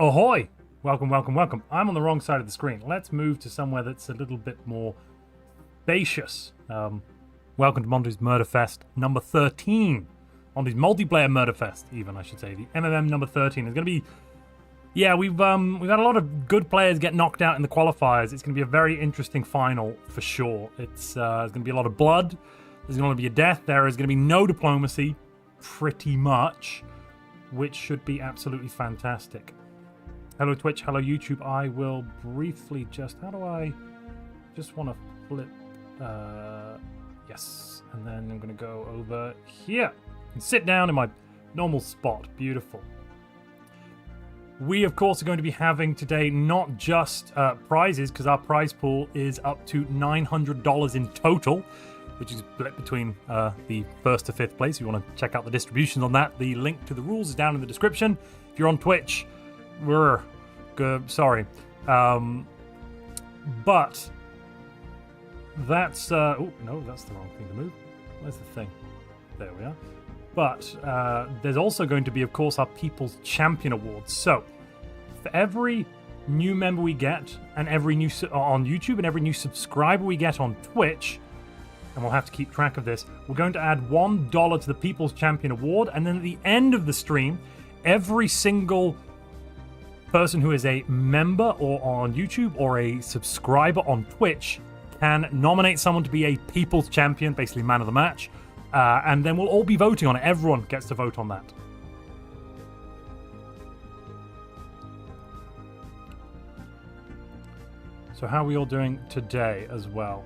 Ahoy! Welcome, welcome, welcome. I'm on the wrong side of the screen. Let's move to somewhere that's a little bit more spacious. Welcome to Montu's Murderfest number 13. Montu's multiplayer Murderfest, even, I should say. The MMM number 13 is going to be... Yeah, we've had a lot of good players get knocked out in the qualifiers. It's going to be a very interesting final, for sure. It's there's going to be a lot of blood. There's going to be a death. There is going to be no diplomacy, pretty much, which should be absolutely fantastic. Hello Twitch, hello YouTube. I will briefly just... How do I... Just want to flip... yes. And then I'm going to go over here and sit down in my normal spot. Beautiful. We, of course, are going to be having today not just prizes, because our prize pool is up to $900 in total, which is split between the first to fifth place. If you want to check out the distributions on that, the link to the rules is down in the description. If you're on Twitch, we're good. Sorry. But that's... oh, no, that's the wrong thing to move. Where's the thing? There we are. But there's also going to be, of course, our People's Champion Awards. So, for every new member we get, and every new on YouTube, and every new subscriber we get on Twitch, and we'll have to keep track of this, we're going to add $1 to the People's Champion Award, and then at the end of the stream, every single person who is a member or on YouTube or a subscriber on Twitch can nominate someone to be a People's Champion, basically man of the match. And then we'll all be voting on it. Everyone gets to vote on that. So how are we all doing today as well?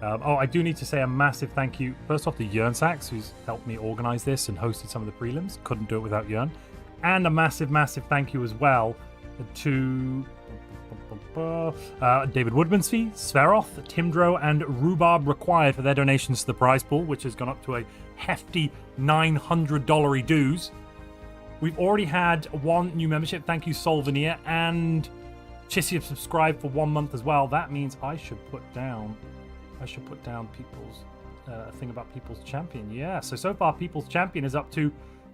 Oh, I do need to say a massive thank you, first off, to Jernsaxe, who's helped me organize this and hosted some of the prelims. Couldn't do it without Jern. And a massive, massive thank you as well to... David Woodmansey, Sveroth, Timdro, and Rhubarb Required for their donations to the prize pool, which has gone up to a hefty $900 dues. We've already had one new membership. Thank you, Solveneer, and Chissy have subscribed for 1 month as well. That means I should put down People's thing about People's Champion. Yeah, so far People's Champion is up to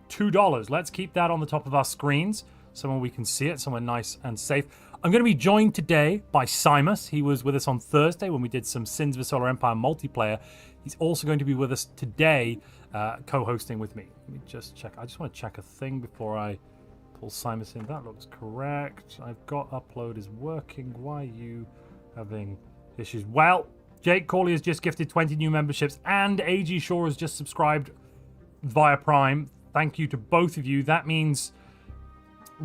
$2. Let's keep that on the top of our screens, somewhere we can see it, somewhere nice and safe. I'm going to be joined today by Simus. He was with us on Thursday when we did some Sins of the Solar Empire multiplayer. He's also going to be with us today, co-hosting with me. Let me just check. I just want to check a thing before I pull Simus in. That looks correct. I've got upload is working. Why are you having issues? Well, Jake Corley has just gifted 20 new memberships, and AG Shaw has just subscribed via Prime. Thank you to both of you. That means...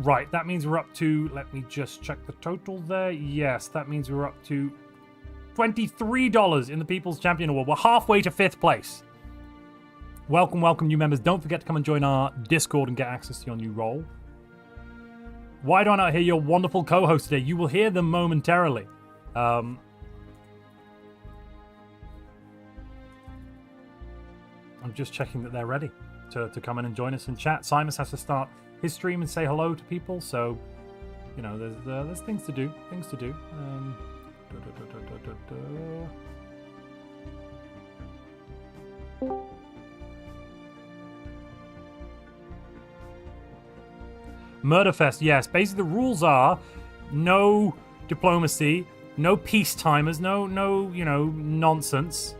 Right, that means we're up to... Let me just check the total there. Yes, that means we're up to $23 in the People's Champion Award. We're halfway to 5th place. Welcome, welcome, new members. Don't forget to come and join our Discord and get access to your new role. Why do I not hear your wonderful co-host today? You will hear them momentarily. I'm just checking that they're ready to come in and join us in chat. Simus has to start his stream and say hello to people, so you know there's things to do. Murderfest, yes. Basically, the rules are no diplomacy, no peacetimers, no nonsense,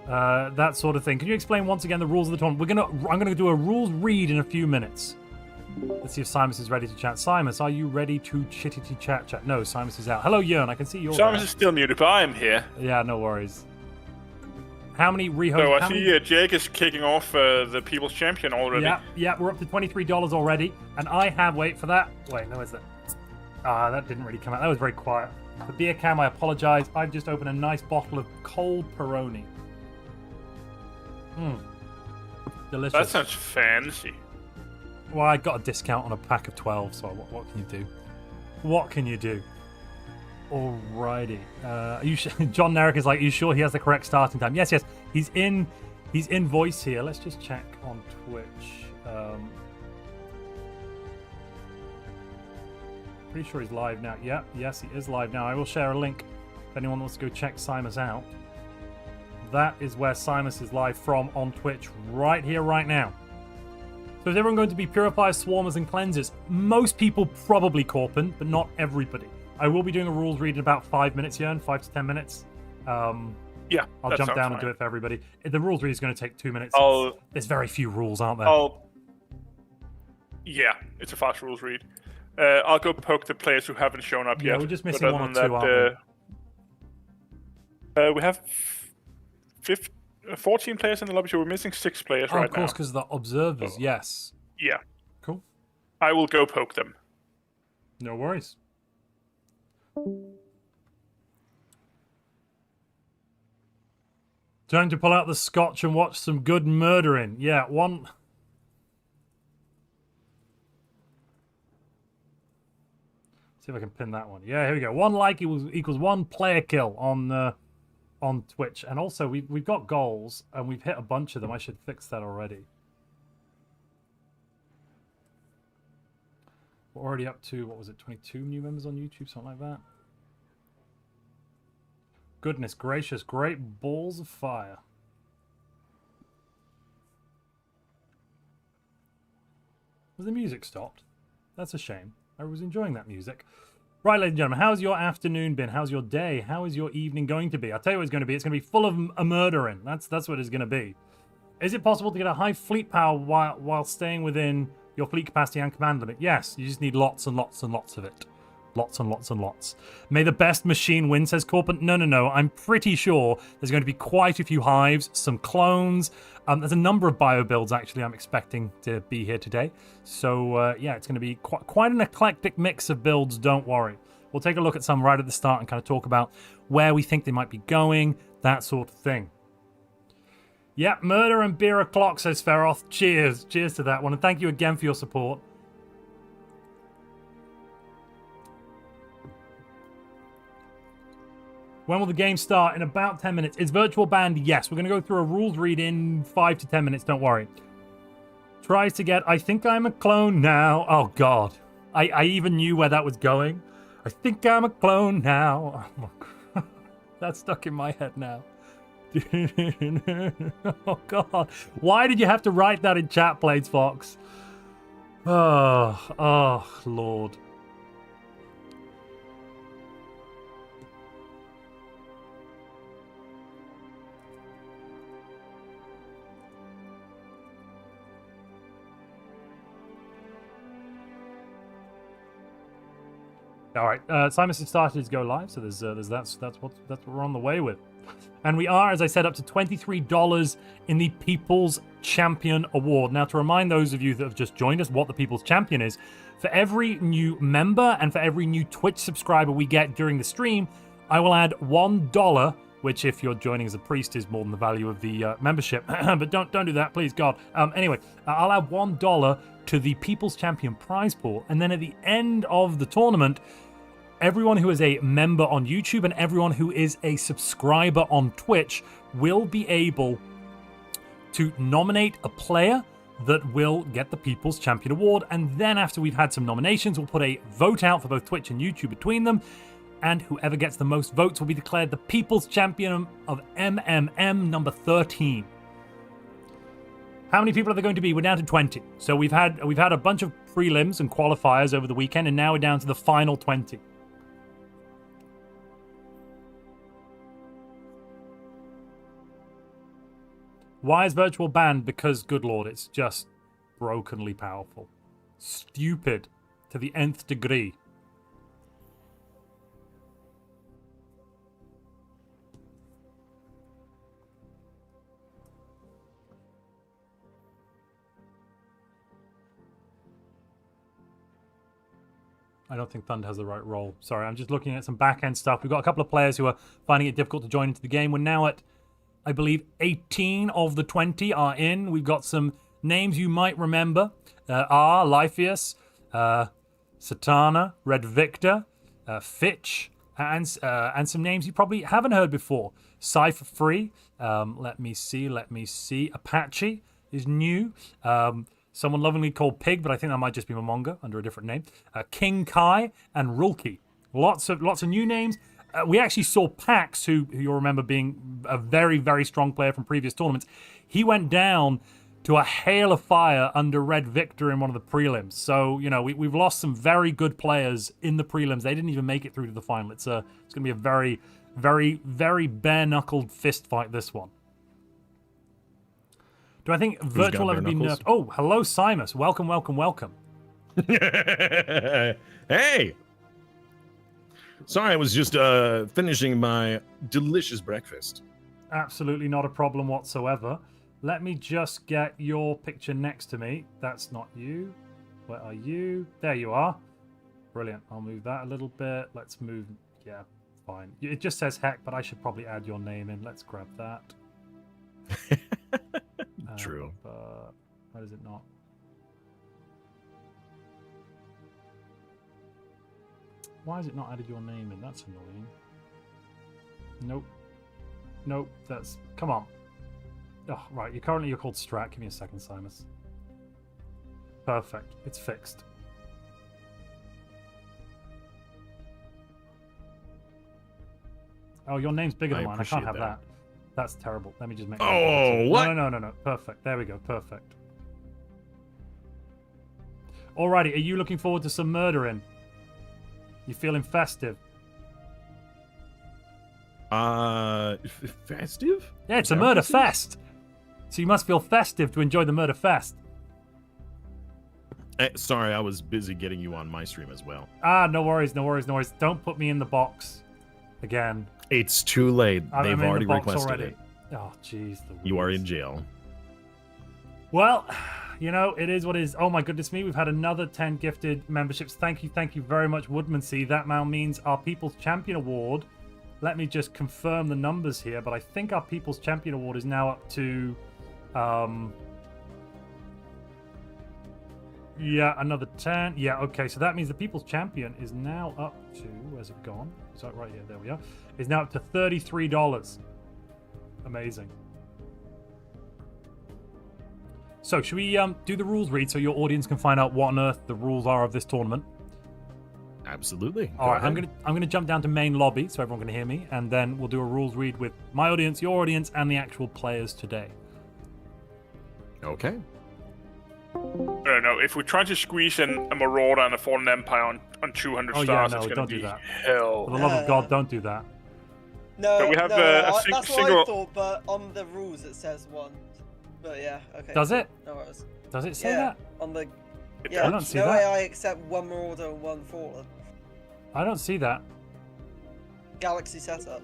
that sort of thing. Can you explain once again the rules of the tournament? I'm gonna do a rules read in a few minutes. Let's see if Simus is ready to chat. Simus, are you ready to chittity chat? No, Simus is out. Hello, Jörn. I can see you're Simus is still muted, but I'm here. Yeah, no worries. How many rehosts? So I see Jake is kicking off the People's Champion already. Yeah, we're up to $23 already. And I have, wait for that. Wait, no, is that? That didn't really come out. That was very quiet. The beer cam, I apologize. I've just opened a nice bottle of cold Peroni. Delicious. That sounds fancy. Well, I got a discount on a pack of 12, so what can you do? What can you do? Alrighty. Are you John Nerrick is like, are you sure he has the correct starting time? Yes. He's in voice here. Let's just check on Twitch. Pretty sure he's live now. Yeah, yes, he is live now. I will share a link if anyone wants to go check Simus out. That is where Simus is live from on Twitch right here, right now. So is everyone going to be purifiers, swarmers, and cleansers? Most people probably Corpin, but not everybody. I will be doing a rules read in about 5 minutes, Jern, 5 to 10 minutes. Yeah, I'll jump down and do it for everybody. The rules read is going to take 2 minutes. There's very few rules, aren't there? Yeah, it's a fast rules read. I'll go poke the players who haven't shown up yet. Yeah, we're just missing one or two, aren't we? We have 14 players in the lobby, so we're missing 6 players right now. Of course, because the observers, yes. Yeah. Cool. I will go poke them. No worries. Time to pull out the scotch and watch some good murdering. Yeah, one... See if I can pin that one. Yeah, here we go. 1 like equals 1 player kill on Twitch. And also, we've got goals, and we've hit a bunch of them. I should fix that already. We're already up to, what was it, 22 new members on YouTube, something like that. Goodness gracious, great balls of fire. Was the music stopped? That's a shame. I was enjoying that music. Right, ladies and gentlemen, how's your afternoon been? How's your day? How is your evening going to be? I'll tell you what it's going to be. It's going to be full of a murdering. That's what it's going to be. Is it possible to get a high fleet power while staying within your fleet capacity and command limit? Yes, you just need lots and lots and lots of it. Lots and lots and lots. May the best machine win, says Corpin. No. I'm pretty sure there's going to be quite a few hives, some clones. There's a number of bio builds, actually, I'm expecting to be here today. So, yeah, it's going to be quite an eclectic mix of builds, don't worry. We'll take a look at some right at the start and kind of talk about where we think they might be going, that sort of thing. Yeah, murder and beer o'clock, says Feroth. Cheers. Cheers to that one. And thank you again for your support. When will the game start? In about 10 minutes. Is virtual banned? Yes. We're going to go through a rules read in 5 to 10 minutes. Don't worry. Tries to get, I think I'm a clone now. Oh, God. I even knew where that was going. I think I'm a clone now. Oh, that's stuck in my head now. Oh, God. Why did you have to write that in chat, Blades Fox? Oh, Lord. All right, Simon's started to go live, so that's what we're on the way with, and we are, as I said, up to $23 in the People's Champion Award. Now, to remind those of you that have just joined us, what the People's Champion is, for every new member and for every new Twitch subscriber we get during the stream, I will add $1, which, if you're joining as a priest, is more than the value of the membership. But don't do that, please, God. Anyway, I'll add $1 to the People's Champion prize pool, and then at the end of the tournament, everyone who is a member on YouTube and everyone who is a subscriber on Twitch will be able to nominate a player that will get the People's Champion Award. And then after we've had some nominations, we'll put a vote out for both Twitch and YouTube between them. And whoever gets the most votes will be declared the People's Champion of MMM number 13. How many people are there going to be? We're down to 20. So we've had a bunch of prelims and qualifiers over the weekend, and now we're down to the final 20. Why is virtual banned? Because, good lord, it's just brokenly powerful. Stupid to the nth degree. I don't think Thunder has the right role. Sorry, I'm just looking at some back-end stuff. We've got a couple of players who are finding it difficult to join into the game. We're now at, I believe, 18 of the 20 are in. We've got some names you might remember. Lypheus, Satana, Red Victor, Fitch, and some names you probably haven't heard before. Cypher Free, let me see. Apache is new. Someone lovingly called Pig, but I think that might just be Momonga under a different name. King Kai and Rulki. Lots of new names. We actually saw Pax, who you'll remember being a very, very strong player from previous tournaments. He went down to a hail of fire under Red Victor in one of the prelims. So, you know, we've lost some very good players in the prelims. They didn't even make it through to the final. It's going to be a very, very, very bare-knuckled fist fight, this one. Do I think virtual will ever be nerfed? Oh, hello, Simus. Welcome, welcome, welcome. Hey! Sorry, I was just finishing my delicious breakfast. Absolutely not a problem whatsoever. Let me just get your picture next to me. That's not you. Where are you? There you are. Brilliant. I'll move that a little bit. Let's move. Yeah, fine. It just says heck, but I should probably add your name in. Let's grab that. True. Why does it not? Why has it not added your name in? That's annoying. Nope. Nope. That's... Come on. Oh, right. You're called Strat. Give me a second, Simus. Perfect. It's fixed. Oh, your name's bigger than mine. I can't have that. That's terrible. Let me just make... Oh, what? No. Perfect. There we go. Perfect. Alrighty. Are you looking forward to some murdering? You feeling festive? Festive? Yeah, it's a murder fest. So you must feel festive to enjoy the murder fest. Sorry, I was busy getting you on my stream as well. Ah, no worries. Don't put me in the box again. It's too late. They've already requested it. Oh, jeez. You are in jail. Well, you know, it is what it is. Oh my goodness me, we've had another 10 gifted memberships. Thank you very much, Woodmansea. That now means our People's Champion Award. Let me just confirm the numbers here, but I think our People's Champion Award is now up to... yeah, another 10. Yeah, okay, so that means the People's Champion is now up to... Where's it gone? Is that right here? There we are. Is now up to $33. Amazing. So, should we do the rules read so your audience can find out what on earth the rules are of this tournament? Absolutely. All right, I'm gonna jump down to main lobby so everyone can hear me, and then we'll do a rules read with my audience, your audience, and the actual players today. Okay. No, if we try to squeeze in a Marauder and a Fallen Empire on 200 stars, it's going to be hell. For the love of God, don't do that. No, but we have that's what I thought, but on the rules it says one. But yeah, okay. Does it? No worries. Does it say that? On the... I don't see no that. AI except one Marauder and one Fallen. I don't see that. Galaxy setup.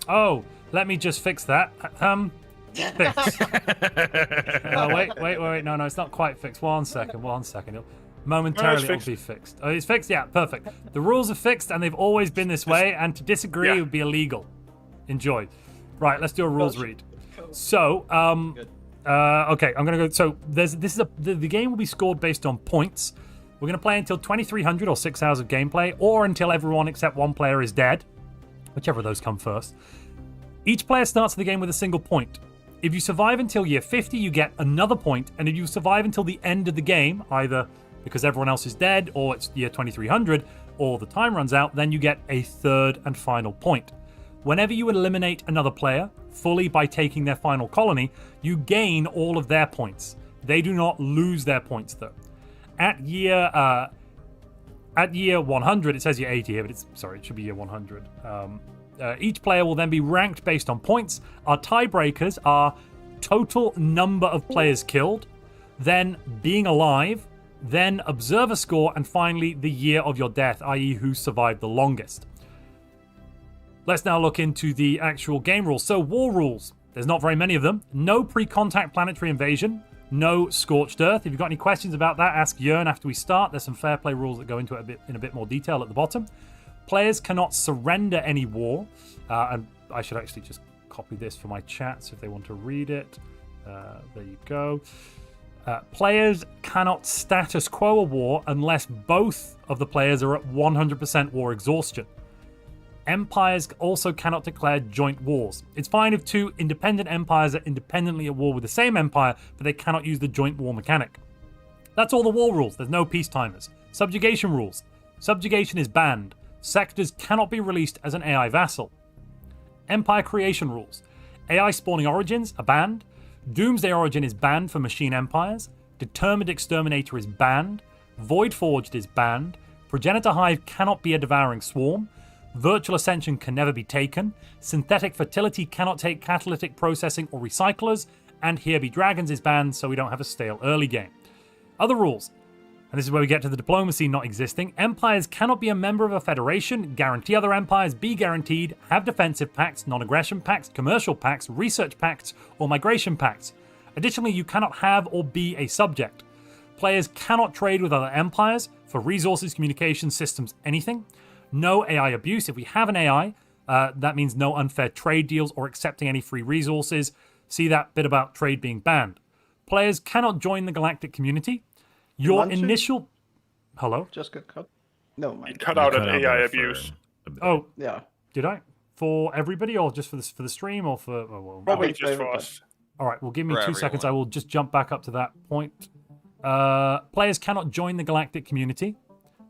Oh, let me just fix that. Fix. Wait. No, it's not quite fixed. One second. Momentarily it'll be fixed. Oh, it's fixed? Yeah, perfect. The rules are fixed and they've always been this way, and to disagree would be illegal. Enjoy. Right, let's do a rules read. Cool. So, okay, I'm gonna go. So the game will be scored based on points. We're gonna play until 2300 or 6 hours of gameplay, or until everyone except one player is dead, whichever of those come first. Each player starts the game with a single point. If you survive until year 50, you get another point, and if you survive until the end of the game, either because everyone else is dead, or it's year 2300, or the time runs out, then you get a third and final point. Whenever you eliminate another player fully by taking their final colony, you gain all of their points. They do not lose their points, though. At year 100, it says year 80 here, but it should be year 100. Each player will then be ranked based on points. Our tiebreakers are total number of players killed, then being alive, then observer score, and finally the year of your death, i.e. who survived the longest. Let's now look into the actual game rules. So, war rules. There's not very many of them. No pre-contact planetary invasion. No scorched earth. If you've got any questions about that, ask Jern after we start. There's some fair play rules that go into it in a bit more detail at the bottom. Players cannot surrender any war. And I should actually just copy this for my chat so if they want to read it. There you go. Players cannot status quo a war unless both of the players are at 100% war exhaustion. Empires also cannot declare joint wars. It's fine if two independent empires are independently at war with the same empire, but they cannot use the joint war mechanic. That's all the war rules. There's no peace timers. Subjugation rules. Subjugation is banned. Sectors cannot be released as an AI vassal. Empire creation rules. AI spawning origins are banned. Doomsday Origin is banned for Machine Empires. Determined Exterminator is banned. Void Forged is banned. Progenitor Hive cannot be a devouring swarm. Virtual Ascension can never be taken. Synthetic Fertility cannot take catalytic processing or recyclers. And Here Be Dragons is banned, so we don't have a stale early game. Other rules. And this is where we get to the diplomacy not existing. Empires cannot be a member of a federation, guarantee other empires, be guaranteed, have defensive pacts, non-aggression pacts, commercial pacts, research pacts, or migration pacts. Additionally, you cannot have or be a subject. Players cannot trade with other empires for resources, communication systems, anything. No AI abuse. If we have an AI, that means no unfair trade deals or accepting any free resources. See that bit about trade being banned. Players cannot join the galactic community. Your initial... Hello? Just got cut. No, you cut out an AI abuse. Oh, yeah. Did I? For everybody, or just for the stream, or for... Oh, well, probably just for us. All right, well, give me 2 seconds. I will just jump back up to that point. Players cannot join the galactic community.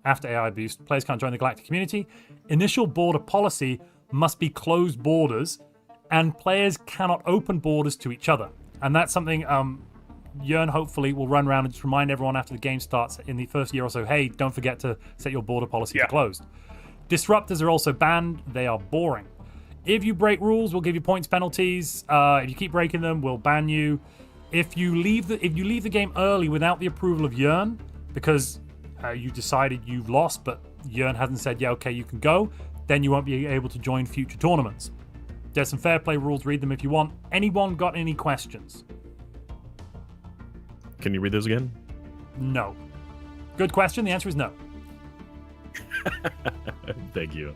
After AI abuse, players can't join the galactic community. Initial border policy must be closed borders, and players cannot open borders to each other. And that's something Jern hopefully will run around and just remind everyone after the game starts in the first year or so, hey, don't forget to set your border policy to closed. Disruptors are also banned. They are boring. If you break rules, we'll give you points penalties. If you keep breaking them, we'll ban you. If you leave the game early without the approval of Jern, because you decided you've lost, but Jern hasn't said, yeah, okay, you can go, then you won't be able to join future tournaments. There's some fair play rules. Read them if you want. Anyone got any questions? Can you read those again? No. Good question. The answer is no. Thank you.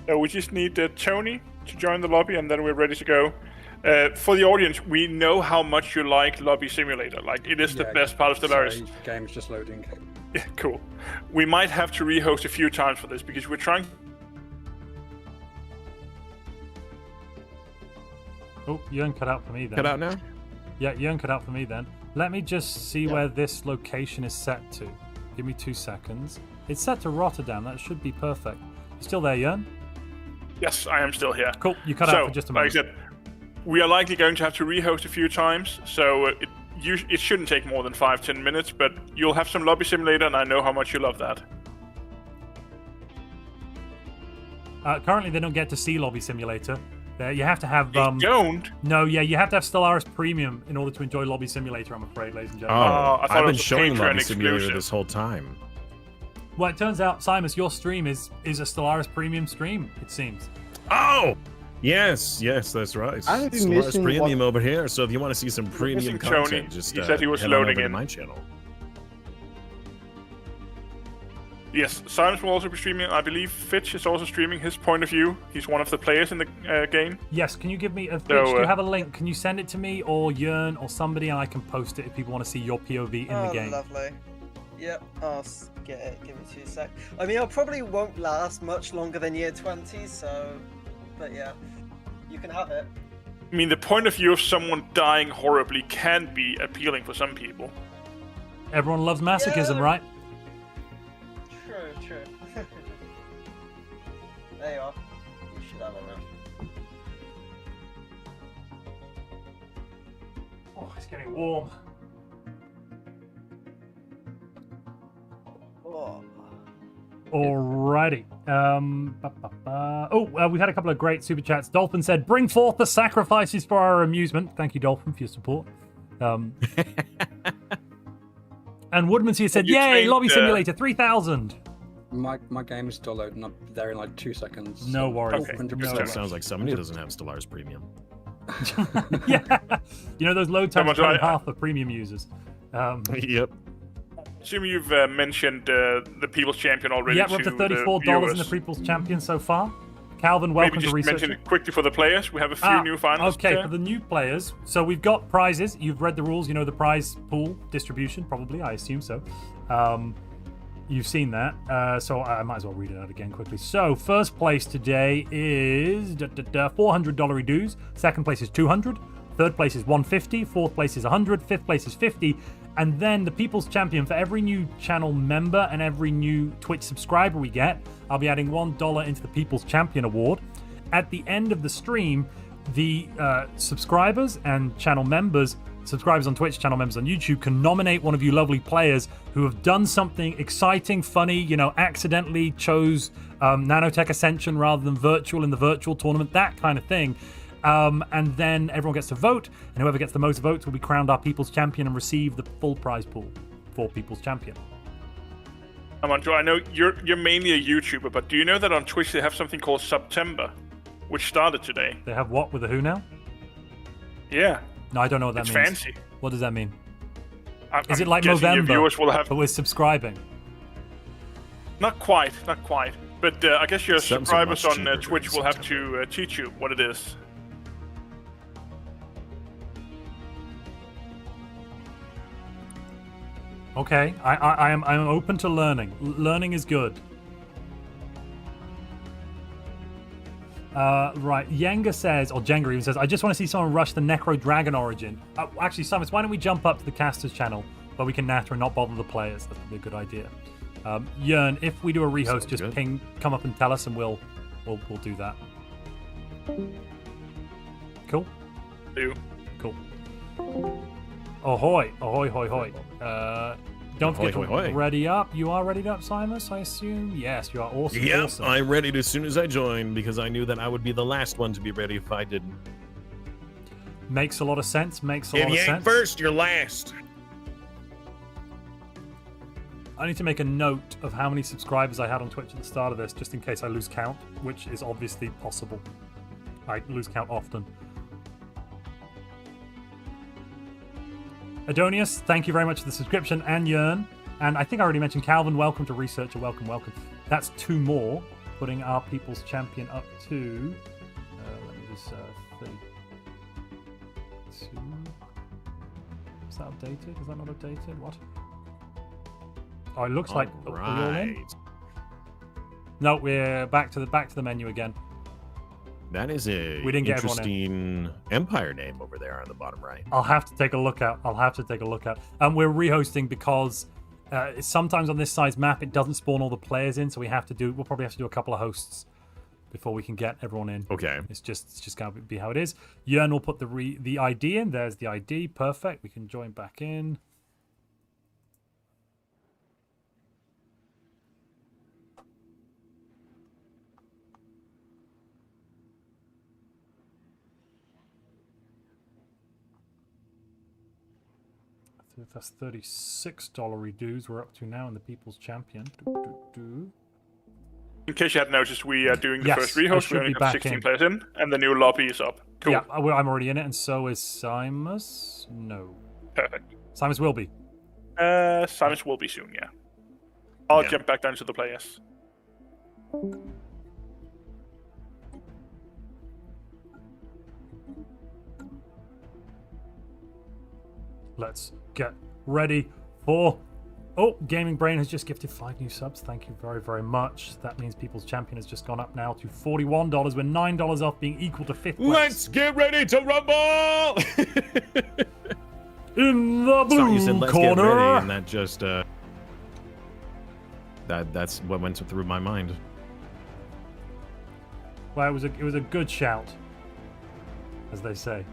We just need Tony to join the lobby, and then we're ready to go. For the audience, we know how much you like Lobby Simulator. Like, it is the best part of Stellaris. Sorry, game's just loading. Yeah, cool. We might have to rehost a few times for this, because we're trying... Oh, Jern cut out for me then. Cut out now? Yeah, Jern cut out for me then. Let me just see where this location is set to. Give me 2 seconds. It's set to Rotterdam. That should be perfect. You still there, Jern? Yes, I am still here. Cool. You cut out for just a moment. Like I said, we are likely going to have to rehost a few times, so it shouldn't take more than 5-10 minutes, but you'll have some Lobby Simulator, and I know how much you love that. Currently, they don't get to see Lobby Simulator. You have to have... You don't? No, yeah, you have to have Stellaris Premium in order to enjoy Lobby Simulator, I'm afraid, ladies and gentlemen. I've been showing Lobby Simulator this whole time. Well, it turns out, Simus, your stream is a Stellaris Premium stream, it seems. Oh! Yes, that's right. Stellaris Premium over here, so if you want to see some premium content, just he said he was head loading on over in to my channel. Yes, Simons will also be streaming. I believe Fitch is also streaming his point of view. He's one of the players in the game. Yes, can you give me... Fitch, do you have a link? Can you send it to me or Jern or somebody, and I can post it if people want to see your POV in the game? Lovely. Yep, I'll get it. Give me 2 seconds. I mean, it probably won't last much longer than year 20, so... But yeah, you can have it. I mean, the point of view of someone dying horribly can be appealing for some people. Everyone loves masochism, right? True. There you are. You should have it now. Oh, it's getting warm. Oh. Alrighty. We've had a couple of great super chats. Dolphin said, "Bring forth the sacrifices for our amusement." Thank you, Dolphin, for your support. And Woodman's here said, "Yay, Lobby Simulator 3000." My game is still loading up there in like 2 seconds. No worries. Okay. That sounds like somebody doesn't have Stellaris Premium. Yeah. You know, those load times are half the premium users. Yep. Assume you've mentioned the People's Champion already. Yeah, we're up to $34 in the People's Champion so far. Calvin, welcome to research. Mention it quickly for the players. We have a few new finalists. Okay, for the new players. So we've got prizes. You've read the rules. You know the prize pool distribution, probably. I assume so. You've seen that. So I might as well read it out again quickly. So first place today is $400 dues. Second place is $200. Third place is $150. Fourth place is $100. Fifth place is $50. And then the People's Champion, for every new channel member and every new Twitch subscriber we get, I'll be adding $1 into the People's Champion Award. At the end of the stream, the subscribers and channel members, subscribers on Twitch, channel members on YouTube, can nominate one of you lovely players who have done something exciting, funny, you know, accidentally chose Nanotech Ascension rather than virtual in the virtual tournament, that kind of thing. And then everyone gets to vote, and whoever gets the most votes will be crowned our People's Champion and receive the full prize pool for People's Champion. Montu, I know you're mainly a YouTuber, but do you know that on Twitch they have something called September, which started today? They have what with a who now? Yeah. No, I don't know what that it's means. Fancy. What does that mean? Is it like November, viewers will have... but we're subscribing? Not quite. But I guess your subscribers on Twitch will have to teach you what it is. Okay, I'm open to learning. Learning is good. Right, Yenga says, or Jenga even says, I just want to see someone rush the Necro Dragon origin. Actually, Simon, why don't we jump up to the casters channel where we can natter and not bother the players? That's probably a good idea. Jern, if we do a rehost, just ping, come up and tell us, and we'll do that. Cool. Do. Cool. Ahoy! Ahoy! Hoy! Hoy! Don't forget to ready up. You are ready up, Simus, I assume? Yes, you are awesome. Yep, awesome. I'm ready as soon as I joined because I knew that I would be the last one to be ready if I didn't. Makes a lot of sense. Makes a lot of sense. If you ain't first, you're last. I need to make a note of how many subscribers I had on Twitch at the start of this, just in case I lose count, which is obviously possible. I lose count often. Adonius, thank you very much for the subscription, and Jern. And I think I already mentioned Calvin. Welcome to Researcher. Welcome, welcome. That's 2 more, putting our People's Champion up to... let me just... 32... Is that updated? Is that not updated? What? Oh, it looks like... All Are we all in? right. No, we're back to the menu again. That is a We didn't get interesting Empire name over there on the bottom right. I'll have to take a look at. We're rehosting because sometimes on this size map it doesn't spawn all the players in, so we'll probably have to do a couple of hosts before we can get everyone in. Okay. It's just gonna be how it is. Jern will put the ID in. There's the ID. Perfect. We can join back in. That's $36 dues we're up to now in the People's Champion. In case you hadn't noticed, we are doing the first rehost. We only got 16 players in, and the new lobby is up. Cool. Yeah, I'm already in it, and so is Simus. No. Perfect. Simus will be. Simus will be soon, yeah. I'll jump back down to the players. Let's get ready for... Oh, Gaming Brain has just gifted 5 new subs. Thank you very, very much. That means People's Champion has just gone up now to $41. We're $9 off being equal to 5th place. Let's get ready to rumble! In the blue Sorry, you said, let's corner. Get ready, and that just... That's what went through my mind. Well, it was a good shout, as they say.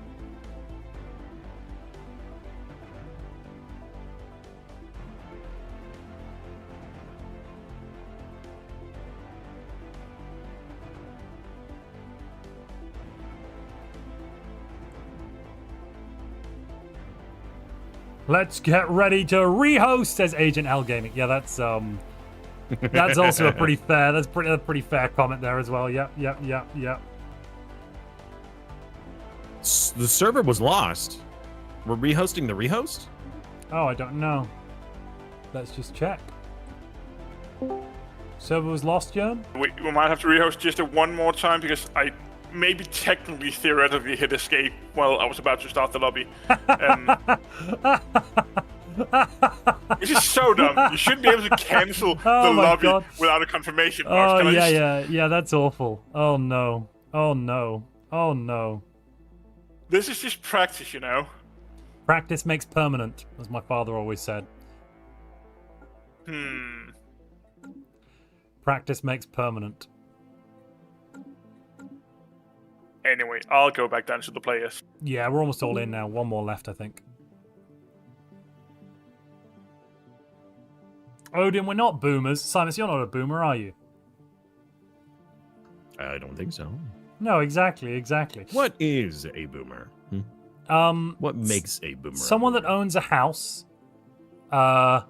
Let's get ready to rehost, says Agent L Gaming. Yeah, that's also a pretty fair. That's a pretty fair comment there as well. Yep. The server was lost. We're rehosting the rehost? Oh, I don't know. Let's just check. Server was lost, Jern? We might have to rehost just one more time because I maybe technically, theoretically hit escape while I was about to start the lobby. This is so dumb. You shouldn't be able to cancel the lobby without a confirmation. Oh, yeah, that's awful. Oh, no. Oh, no. Oh, no. This is just practice, you know? Practice makes permanent, as my father always said. Practice makes permanent. anyway. I'll go back down to the players. Yeah, we're almost all in now. One more left, I think. Odin, we're not boomers. Simus, you're not a boomer, are you? I don't think so. No, exactly. What is a boomer? What makes a boomer? Someone that owns a house. That's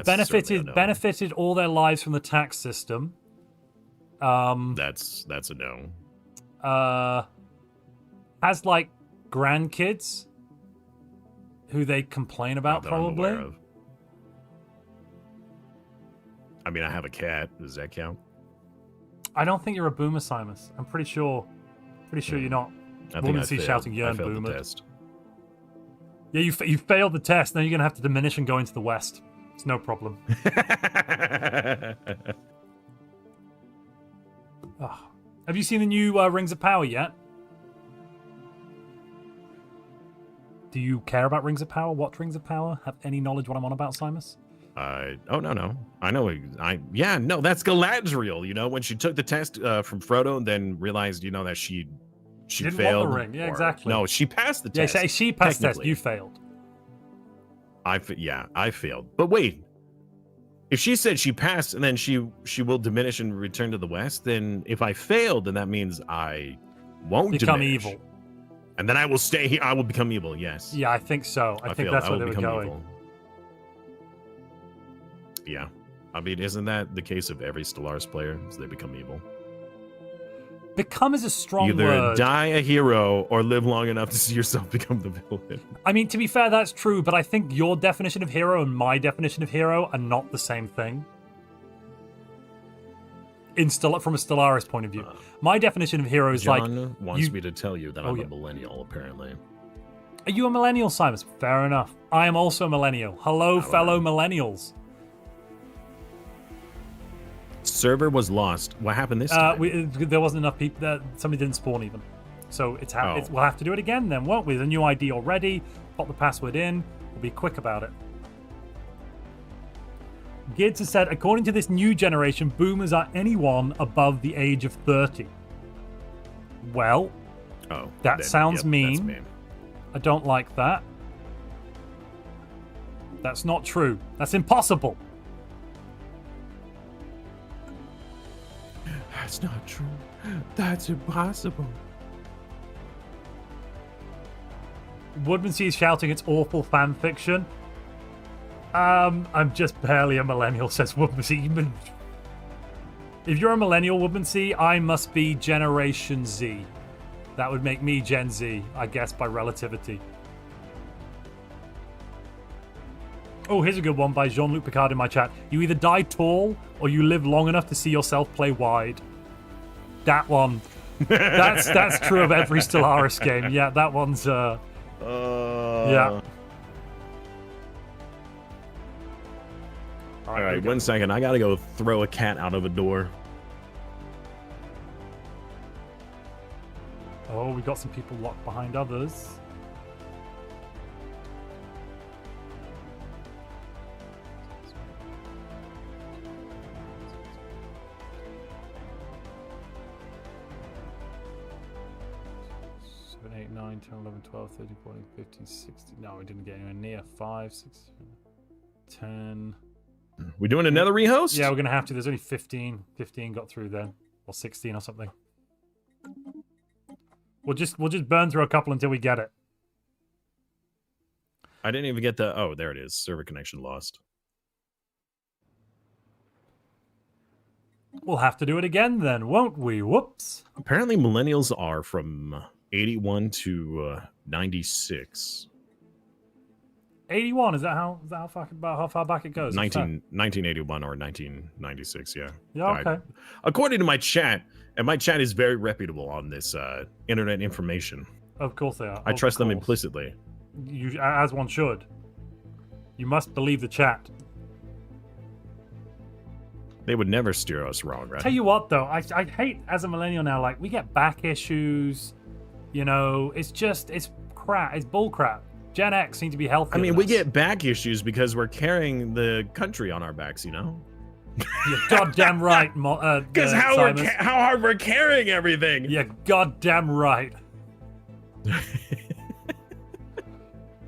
benefited all their lives from the tax system. That's a no. Has like grandkids who they complain about, Not that I'm aware probably. of. I mean, I have a cat. Does that count? I don't think you're a boomer, Simus. I'm pretty sure you're not. I Woman think sees shouting, I "Jern failed boomer." the test. Yeah, you failed the test. Now you're gonna have to diminish and go into the west. It's no problem. Oh. Have you seen the new Rings of Power yet? Do you care about Rings of Power? Watch Rings of Power? Have any knowledge what I'm on about, Simus? No. I know. That's Galadriel. You know, when she took the test from Frodo and then realized, you know, that she didn't failed. want the ring. Yeah, exactly. No, she passed the test. Yeah, she passed the test. You failed. I failed. But wait, if she said she passed and then she will diminish and return to the west, then if I failed, then that means I won't become diminish. Evil. And then I will stay here. I will become evil. Yes. Yeah, I think so. I think that's where they were going. Evil. Yeah. I mean, isn't that the case of every Stellaris player? So they become evil. Become is a strong Either word. die a hero or live long enough to see yourself become the villain. I mean, to be fair, that's true, but I think your definition of hero and my definition of hero are not the same thing. From a Stellaris point of view. My definition of hero is John wants me to tell you that I'm yeah. a millennial, apparently. Are you a millennial, Simus? Fair enough. I am also a millennial. Hello, fellow millennials. Server was lost. What happened this time? There wasn't enough people. Somebody didn't spawn even. So we'll have to do it again then, won't we? The new ID already. Pop the password in. We'll be quick about it. Gids has said, according to this new generation, boomers are anyone above the age of 30. Well, that sounds mean. That's mean. I don't like that. That's not true. That's impossible. That's not true. That's impossible. Woodman sees shouting, it's awful fan fiction. I'm just barely a millennial, says Woodman. If you're a millennial, Woodman, I must be Generation Z. That would make me Gen Z, I guess, by relativity. Oh, here's a good one by Jean-Luc Picard in my chat. You either die tall or you live long enough to see yourself play wide. That one. That's true of every Stellaris game. Yeah, that one's yeah. All right, 1 second. I gotta go throw a cat out of a door. Oh, we got some people locked behind others. Seven, 8, 9, 10, 11, 12, 13, 14, 15, 16. No, we didn't get anywhere near. 5, 6, 10. We doing another rehost? Yeah, we're gonna have to. There's only 15. 15 got through then, or 16 or something. We'll just burn through a couple until we get it. I didn't even get the. Oh, there it is. Server connection lost. We'll have to do it again then, won't we? Whoops. Apparently, millennials are from 81 to 96. 81, is that how far back it goes? 1981 or 1996, yeah. Yeah, okay. According to my chat, and my chat is very reputable on this internet information. Of course they are. I trust them implicitly. As one should. You must believe the chat. They would never steer us wrong, right? Tell you what, though, I hate, as a millennial now, like, we get back issues, you know, it's crap, it's bull crap. Gen X seem to be healthy. I mean, we get back issues because we're carrying the country on our backs, you know? You're goddamn right, Because how hard we're carrying everything. You're goddamn right.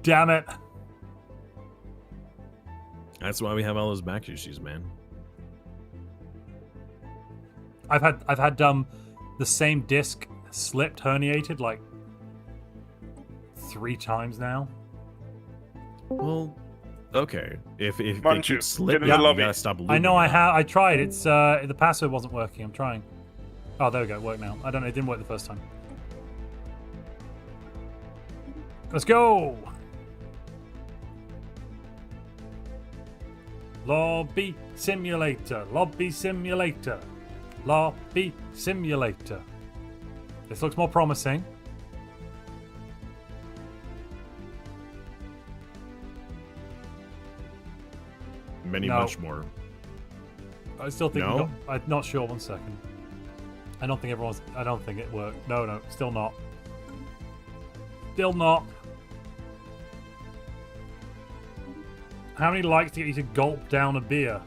Damn it. That's why we have all those back issues, man. I've had the same disc slipped, herniated like 3 times now. Well, okay. If they Montu, keep slipping, get in the you lobby. gotta stop. I know I looting. have. I tried. It's the password wasn't working. I'm trying. Oh, there we go. It worked now. I don't know. It didn't work the first time. Let's go. Lobby simulator. Lobby simulator. Lobby simulator. This looks more promising. Much more. I still think No? I'm not sure. 1 second. I don't think it worked. No, still not. Still not. How many likes to get you to gulp down a beer?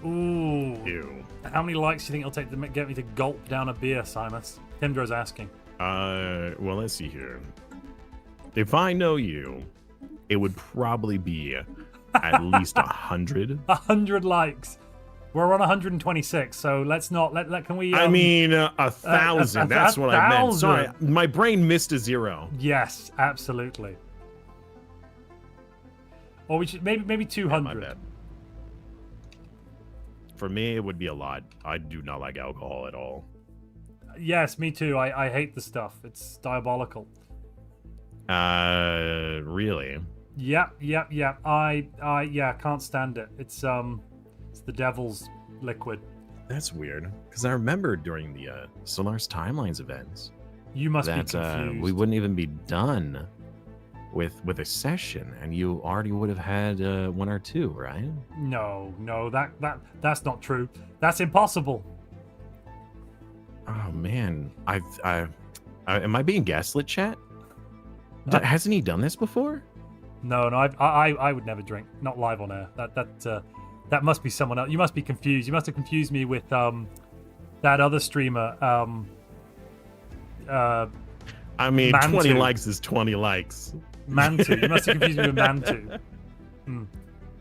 Ooh. Ew. How many likes do you think it'll take to get me to gulp down a beer, Simus? Timdro's asking. Well, let's see here. If I know you, it would probably be at least 100. 100 likes. We're on 126, so let's not let. Can we? I mean, 1,000. That's what I meant. Sorry, 1,000. my brain missed a 0. Yes, absolutely. Or we should maybe My 200. bad. For me, it would be a lot. I do not like alcohol at all. Yes, me too. I hate the stuff. It's diabolical. Really? Yep. I can't stand it. It's the devil's liquid. That's weird. Because I remember during the Stellaris Timelines events You must be that confused. we wouldn't even be done with a session, and you already would have had 1 or 2, right? No, that's not true. That's impossible. Oh man, am I being gaslit, chat? Hasn't he done this before? No, I would never drink. Not live on air. That must be someone else. You must be confused. You must have confused me with that other streamer. I mean, Montu. 20 likes is 20 likes. Montu. You must have confused me with Montu.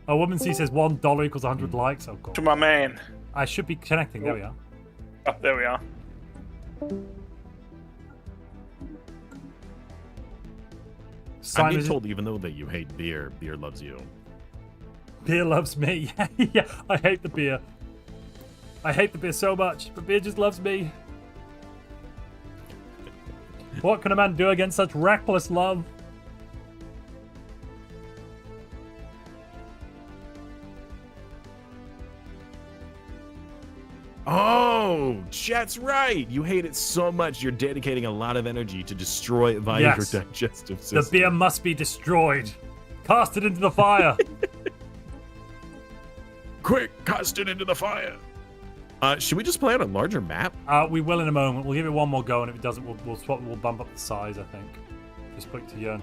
A woman C says $1 equals 100 likes. Oh god. To my man. I should be connecting. There we are. Oh, there we are. I'm Simon, being told, even though that you hate beer, beer loves you. beer loves me. Yeah, I hate the beer. I hate the beer so much, but beer just loves me. What can a man do against such reckless love? Oh, chat's right. You hate it so much, you're dedicating a lot of energy to destroy it via Yes. your digestive system. The beer must be destroyed. Cast it into the fire. Quick, cast it into the fire. Should we just play on a larger map? We will in a moment. We'll give it one more go, and if it doesn't, we'll swap. We'll bump up the size. I think. Just speak to Jern.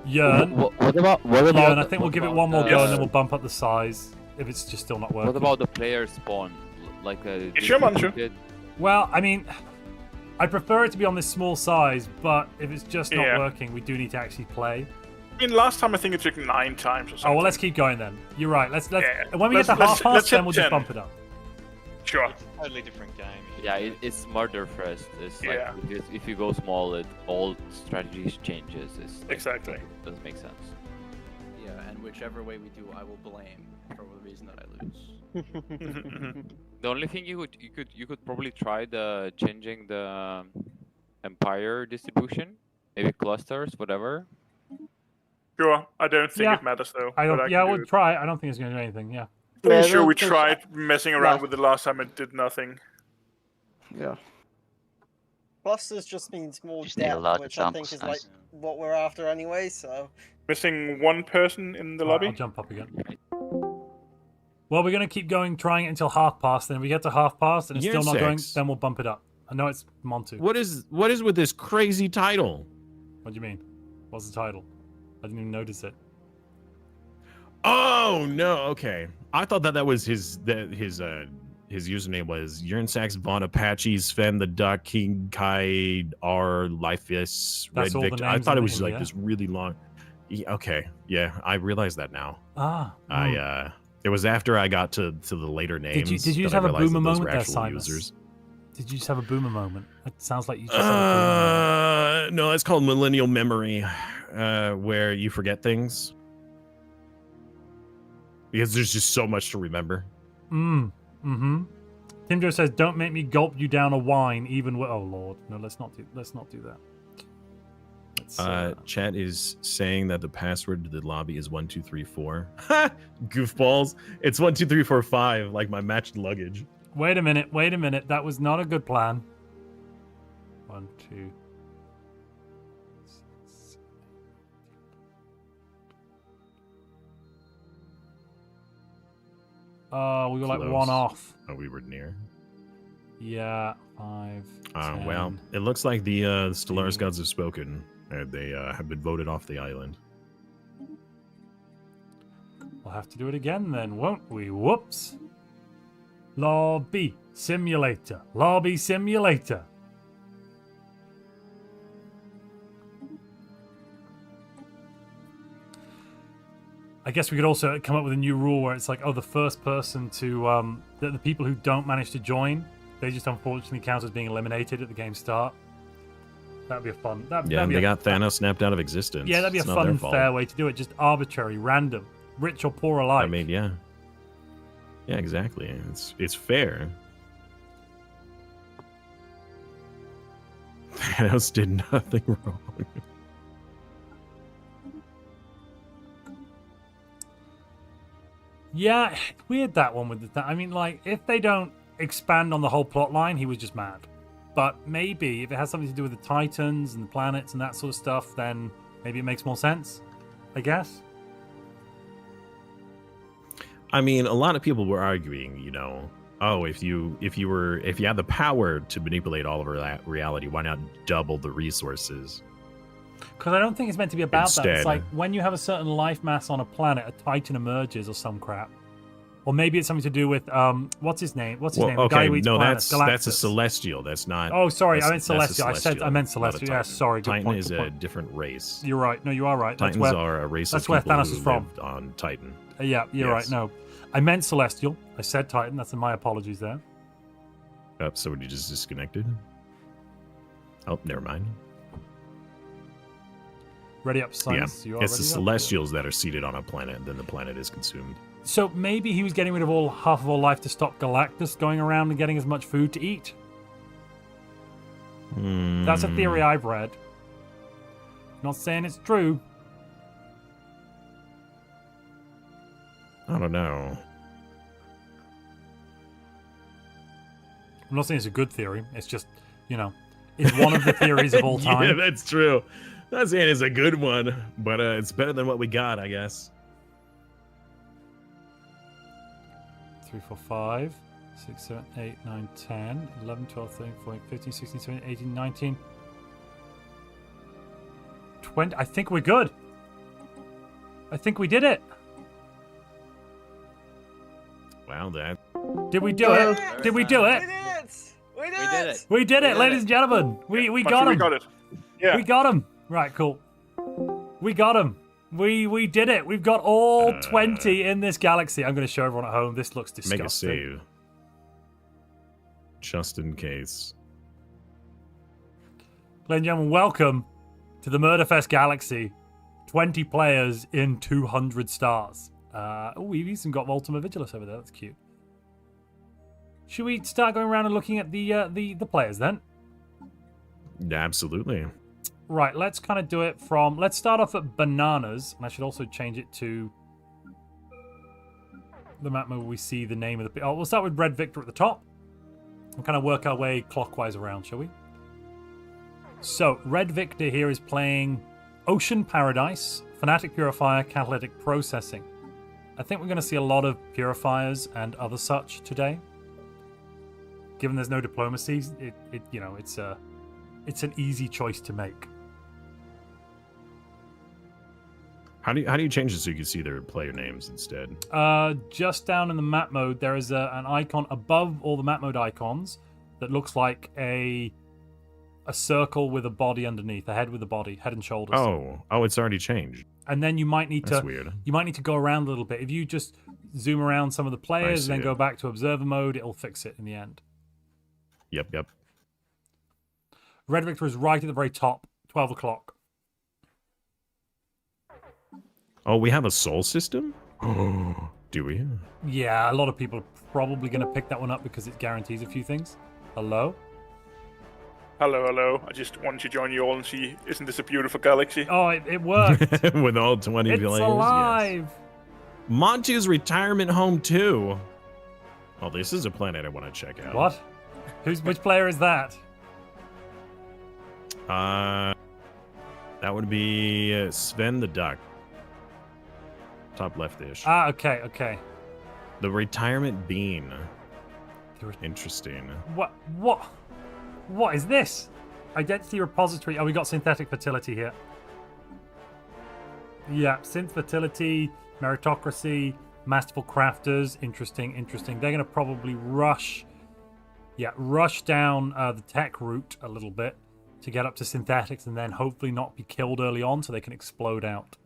Jern. What about Jern. I think we'll give it one more go, Yes. and then we'll bump up the size. If it's just still not working. what about the player spawn? Like Sure, Montu. Well, I mean, I prefer it to be on this small size, but if it's just not Yeah. working, we do need to actually play. I mean, last time I think it took 9 times or something. Oh well, let's keep going then. You're right. Let's. Yeah. When we get to Let's- half let's past, hit then we'll just 10. bump it up. Sure. It's a totally different game. Yeah, it's Murderfest. It's like Yeah. if you go small, all strategies changes. It's like, Exactly. doesn't make sense. Yeah, and whichever way we do, I will blame for the reason that I lose. The only thing you could probably try the changing the empire distribution, maybe clusters, whatever. Sure. I don't think Yeah. it matters though. I but don't. can Yeah, do we'll it. try. I don't think it's going to do anything. Yeah. Pretty Yeah, sure we because- tried messing around Yeah. with it last time. It did nothing. Yeah. Clusters just means more Just need a depth, larger which I think sample is like size. what we're after anyway. So Missing 1 person in the All right, lobby. I'll jump up again. Well, we're going to keep going, trying it until half past. Then if we get to half past and it's still not going, Jernsaxe. then we'll bump it up. I know it's Montu. What is with this crazy title? What do you mean? What's the title? I didn't even notice it. Oh no, okay. I thought that was his username was Jernsaxe Von Apache Sven the Duck King Kai R Lifeus Red That's all the Victor. I names thought in it the- was in like the this really long. Okay, yeah, I realized that now. Ah. It was after I got to the later names. Did you just that I have a realized boomer that those moment were there, actual Simus? users. Did you just have a boomer moment? It sounds like you just had a boomer moment. No, it's called millennial memory, where you forget things because there's just so much to remember. Mm-hmm. Tim Joe says, "Don't make me gulp you down a wine, even with." Oh Lord, no, let's not do that. Chat is saying that the password to the lobby is 1234. Goofballs! It's 12345, like my matched luggage. Wait a minute. That was not a good plan. 1, 2. 6. We were like Close. one off. Oh, we were near. Yeah, 5. 10. Well, it looks like the Stellaris gods have spoken. They have been voted off the island. We'll have to do it again then, won't we? Whoops. Lobby simulator. Lobby simulator. I guess we could also come up with a new rule where it's like, oh, the first person to the people who don't manage to join, they just unfortunately count as being eliminated at the game start. That'd be a fun. They got Thanos snapped out of existence. Yeah, that'd be It's a not their fun, fault. fair way to do it. Just arbitrary, random, rich or poor alike. I mean, yeah, exactly. It's fair. Thanos did nothing wrong. Yeah, weird that one with the. I mean, like, if they don't expand on the whole plot line, he was just mad. But maybe if it has something to do with the Titans and the planets and that sort of stuff, then maybe it makes more sense. I guess. I mean, a lot of people were arguing, you know, oh, if you had the power to manipulate all of reality, why not double the resources? Because I don't think it's meant to be about that. It's Instead. like when you have a certain life mass on a planet, a Titan emerges or some crap. Or maybe it's something to do with what's his name? What's his name? The guy Okay, who eats no, planets, that's a Galactus. celestial. That's not. Oh, sorry, I meant that's a celestial. I meant not a celestial. Yeah, Titan. sorry. Good Titan point. is Good a point. different race. You're right. No, you are right. Titans That's where, are a race that's of where people Thanos who is from. lived on Titan. Yeah, you're right. Yes. No, I meant celestial. I said Titan. That's my apologies there. So were you just disconnected? Oh, never mind. Ready up, science. You are It's the ready up? Celestials that are seated on a planet, and then the planet is consumed. So maybe he was getting rid of half of all life to stop Galactus going around and getting as much food to eat. That's a theory I've read. Not saying it's true. I don't know. I'm not saying it's a good theory. It's just, you know, it's one of the theories of all time. Yeah, that's true. Not saying it's a good one, but it's better than what we got, I guess. 3, 4, 5, 6, 7, 8, 9, 10, 11, 12, 13, 14, 15, 16, 17, 18, 19, 20. I think we're good. I think we did it. Wow, that. Did we do it? Did we do it? We did it! We did it, did ladies it. and gentlemen. We Montu, got him. We got it. Yeah. We got him. Right, cool. We got him. We did it. We've got all 20 in this galaxy. I'm going to show everyone at home. This looks disgusting. Make a save. Just in case. Ladies and gentlemen, welcome to the Murderfest Galaxy. 20 players in 200 stars. We've even got Ultima Vigilus over there. That's cute. Should we start going around and looking at the players then? Absolutely. Right, let's kind of do it from... Let's start off at bananas. And I should also change it to the map where we see the name of the... Oh, we'll start with Red Victor at the top. And kind of work our way clockwise around, shall we? So, Red Victor here is playing Ocean Paradise, Fanatic Purifier, Catalytic Processing. I think we're going to see a lot of purifiers and other such today. Given there's no diplomacy, it's an easy choice to make. How do you change it so you can see their player names instead? Just down in the map mode, there is an icon above all the map mode icons that looks like a circle with a body underneath, a head with a body, head and shoulders. Oh, it's already changed. And then you might need That's to weird. you might need to go around a little bit. If you just zoom around some of the players and then see go it. back to observer mode, it'll fix it in the end. Yep. Red Victor is right at the very top, 12 o'clock. Oh, we have a soul system? Do we? Yeah, a lot of people are probably going to pick that one up because it guarantees a few things. Hello? Hello. I just wanted to join you all and see, isn't this a beautiful galaxy? Oh, it worked. With all 20 It's players? alive. Yes. Montu's retirement home too. Oh, this is a planet I want to check out. What? Which player is that? That would be Sven the Duck. Top left-ish. Ah, okay. The retirement bean. The re- Interesting. What is this? Identity repository. Oh, we got synthetic fertility here. Yeah, synth fertility, meritocracy, masterful crafters. Interesting. They're going to probably rush down the tech route a little bit to get up to synthetics and then hopefully not be killed early on so they can explode out.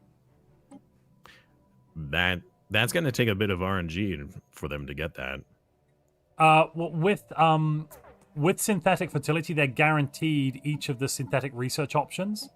That's going to take a bit of RNG for them to get that. Well, with synthetic fertility, they're guaranteed each of the synthetic research options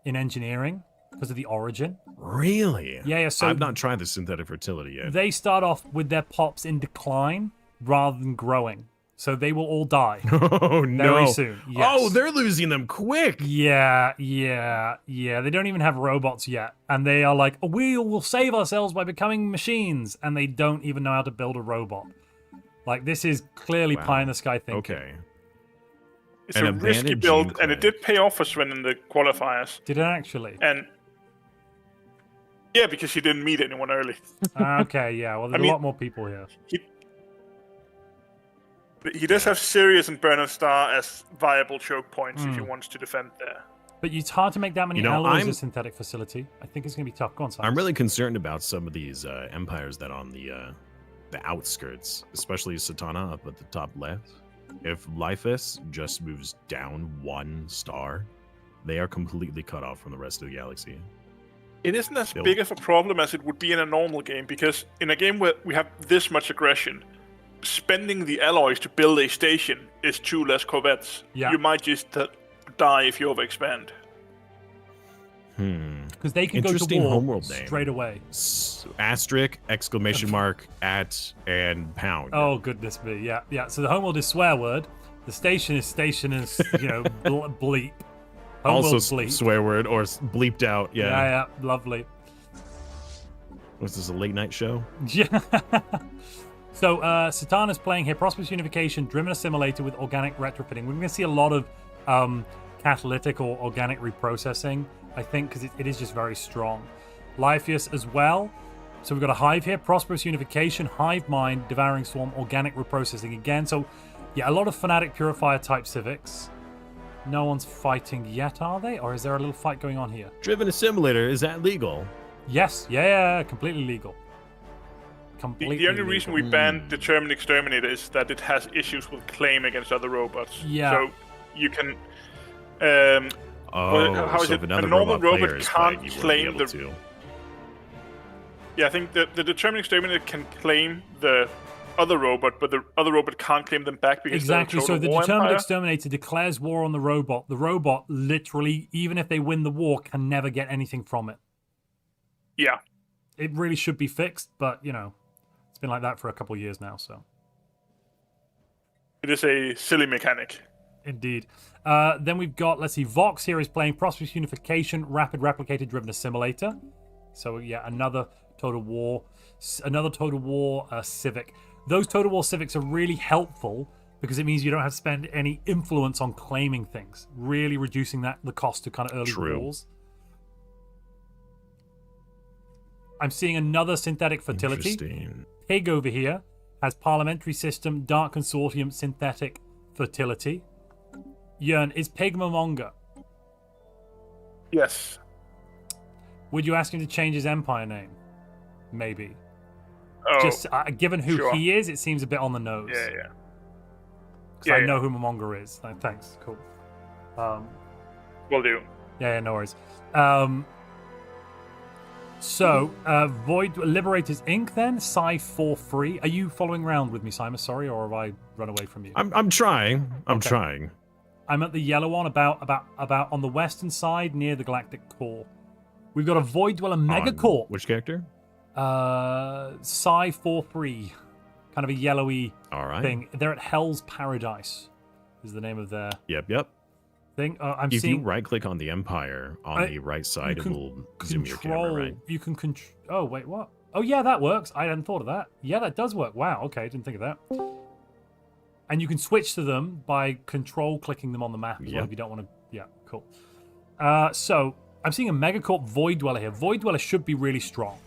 in engineering because of the origin. Really? Yeah. So I've not tried the synthetic fertility yet. they start off with their pops in decline rather than growing, so they will all die Oh no! very soon. Yes. Oh, they're losing them quick. Yeah. They don't even have robots yet, and they are like, we will save ourselves by becoming machines, and they don't even know how to build a robot. Like, this is clearly Wow. pie in the sky thinking. Okay. It's An a risky abandoned build, gene and it did pay off for Sven in the qualifiers. Did it actually? And yeah, because he didn't meet anyone early. Okay, yeah. Well, there's a lot more people here. He does have Sirius and Bernard Star as viable choke points if he wants to defend there. But it's hard to make that many You know, alloys I'm- as synthetic facility. I think it's going to be tough. Go on, Simon. I'm really concerned about some of these empires that are on the outskirts, especially Satana up at the top left. If Lifus just moves down 1 star, they are completely cut off from the rest of the galaxy. It isn't as Build. big of a problem as it would be in a normal game, because in a game where we have this much aggression, spending the alloys to build a station is 2 less corvettes. Yeah. You might just die if you overexpand. Because they can go to Interesting war homeworld name. straight away. Asterisk, exclamation mark, at, and pound. Oh, goodness me. Yeah. So the homeworld is swear word. The station is bleep. Homeworld Also bleep. swear word or bleeped out. Yeah. Yeah, lovely. Was this a late night show? Yeah. So Satana's playing here Prosperous Unification, Driven Assimilator with organic retrofitting. We're going to see a lot of catalytic or organic reprocessing, I think, because it is just very strong. Liphius as well. So we've got a Hive here, Prosperous Unification, Hive Mind, Devouring Swarm, organic reprocessing again. So yeah, a lot of Fanatic Purifier type civics. No one's fighting yet, are they? Or is there a little fight going on here? Driven assimilator, is that legal? Yes, yeah, completely legal. The only reason we banned Determined Exterminator is that it has issues with claim against other robots. Yeah. So you can... how is so it? if another A normal robot robot player is can't fighting, you won't be claim able the... to. Yeah, I think the Determined Exterminator can claim the other robot, but the other robot can't claim them back because Exactly. they're a So total the war Determined empire. Exterminator declares war on the robot. The robot literally, even if they win the war, can never get anything from it. Yeah. It really should be fixed, but it's been like that for a couple of years now. So It is a silly mechanic. indeed. Then we've got, let's see, Vox here is playing Prosperous Unification, Rapid Replicator Driven Assimilator. So yeah, another Total War Civic. Those Total War Civics are really helpful because it means you don't have to spend any influence on claiming things, really reducing the cost of kind of early True. wars. I'm seeing another synthetic fertility. Interesting. Pig over here has Parliamentary System, Dark Consortium, Synthetic Fertility. Jern, is Pig Momonga? Yes. Would you ask him to change his empire name? Maybe. Oh, Just given who sure. he is, it seems a bit on the nose. yeah. Because Yeah, I yeah. know who Momonga is. Thanks. Cool. Will do. Yeah, no worries. So, Void Liberators Inc. Then Psi 4-3. Are you following around with me, Simon? Sorry, or have I run away from you? I'm trying. I'm Okay. trying. I'm at the yellow one, about on the western side near the Galactic Core. We've got a Void Dweller Megacorp. Which character? Psi 4-3. Kind of a yellowy All right. thing. They're at Hell's Paradise, is the name of their Yep. thing. I'm If seeing. you right-click on the Empire on the right side, it can will zoom your camera, right? You can control. Oh wait, what? Oh yeah, that works. I hadn't thought of that. Yeah, that does work. Wow. Okay, didn't think of that. And you can switch to them by control clicking them on the map as well Yep. if you don't want to. Yeah, cool. So I'm seeing a Megacorp Void Dweller here. Void Dweller should be really strong.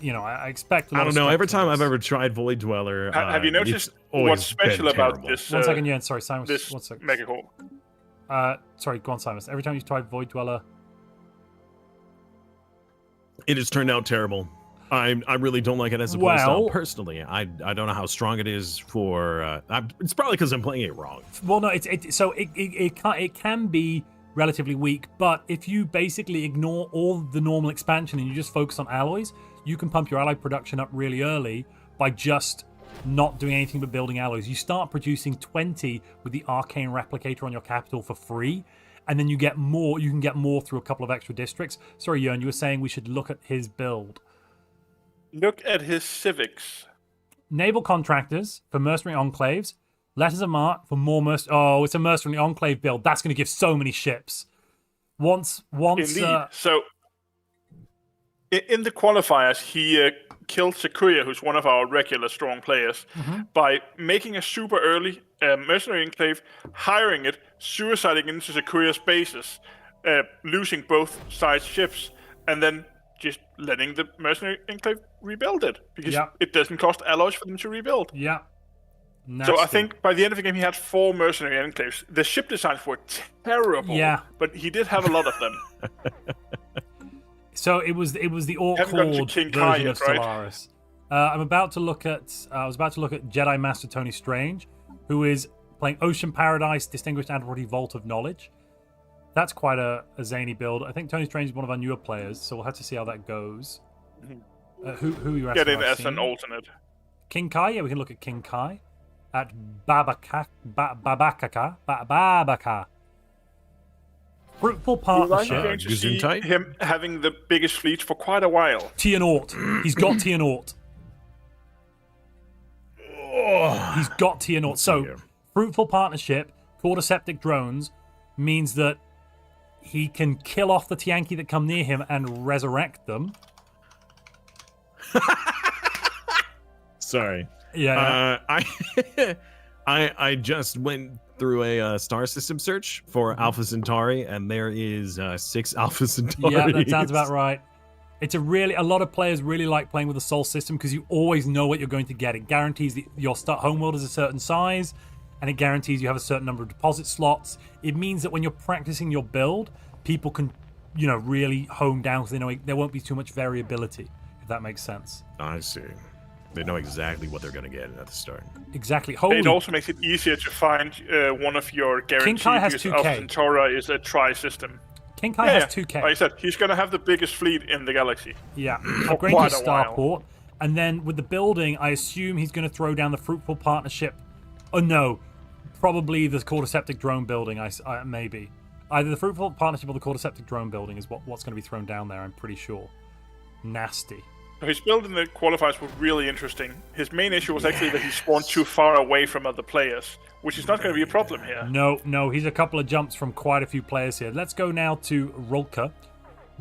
You know, I expect. A lot I don't of know. strength Every from time this. I've ever tried Void Dweller, Have you noticed it's always what's special been about terrible. this? 1 second, yeah. Sorry, Simon. This 1 second. Megacorp. Sorry, go on, Simon. Every time you type Void Dweller. It has turned out terrible. I really don't like it as a Well- playstyle. Personally, I don't know how strong it is for. It's probably because I'm playing it wrong. Well, no, it can be relatively weak, but if you basically ignore all the normal expansion and you just focus on alloys, you can pump your alloy production up really early by just not doing anything but building alloys. You start producing 20 with the arcane replicator on your capital for free, and then you get more. You can get more through a couple of extra districts. Sorry, Jörn, you were saying we should look at his build. Look at his civics. Naval contractors for mercenary enclaves. Letters of marque for more it's a mercenary enclave build. That's going to give so many ships. Once. Indeed. So, in the qualifiers, he killed Sakuya, who's one of our regular strong players, by making a super early mercenary enclave, hiring it, suiciding into Sakuya's bases, losing both sides' ships, and then just letting the mercenary enclave rebuild it because it doesn't cost alloys for them to rebuild. Yeah. So I think by the end of the game he had 4 mercenary enclaves. The ship designs were terrible. Yeah. But he did have a lot of them. So it was the Haven't gotten to Orc King version Kai of yet, right? Stellaris. I was about to look at Jedi Master Tony Strange, who is playing Ocean Paradise Distinguished Antiquity Vault of Knowledge. That's quite a zany build. I think Tony Strange is one of our newer players, so we'll have to see how that goes. Who are you asking? Get in I've as seen? an alternate. King Kai, yeah, we can look at King Kai at Babaka. Fruitful We're likely partnership. going to see Gesundheit? him having the biggest fleet for quite a while. Tianort. He's got Tianort. He's got Tianort. So, here. fruitful partnership, cordyceptic drones, means that he can kill off the Tianki that come near him and resurrect them. Sorry. Yeah. I just went through a star system search for Alpha Centauri, and there is 6 Alpha Centauri. Yeah, that sounds about right. It's a lot of players really like playing with the Sol system because you always know what you're going to get. It guarantees that your homeworld is a certain size, and it guarantees you have a certain number of deposit slots. It means that when you're practicing your build, people can, really hone down because they know there won't be too much variability, if that makes sense. I see. They know exactly what they're going to get at the start. Exactly. It also makes it easier to find one of your guarantees Kai has because 2K. Alpha Centauri is a tri-system. King Kai has 2K. Like I said, he's going to have the biggest fleet in the galaxy. Yeah, For upgrading quite to a while. Starport, and then with the building, I assume he's going to throw down the Fruitful Partnership. Oh no, probably the Cordyceptic Drone building. Maybe either the Fruitful Partnership or the Cordyceptic Drone building is what's going to be thrown down there. I'm pretty sure. Nasty. His build in the qualifiers was really interesting. His main issue was actually that he spawned too far away from other players, which is not going to be a problem here. No, he's a couple of jumps from quite a few players here. Let's go now to Rolka.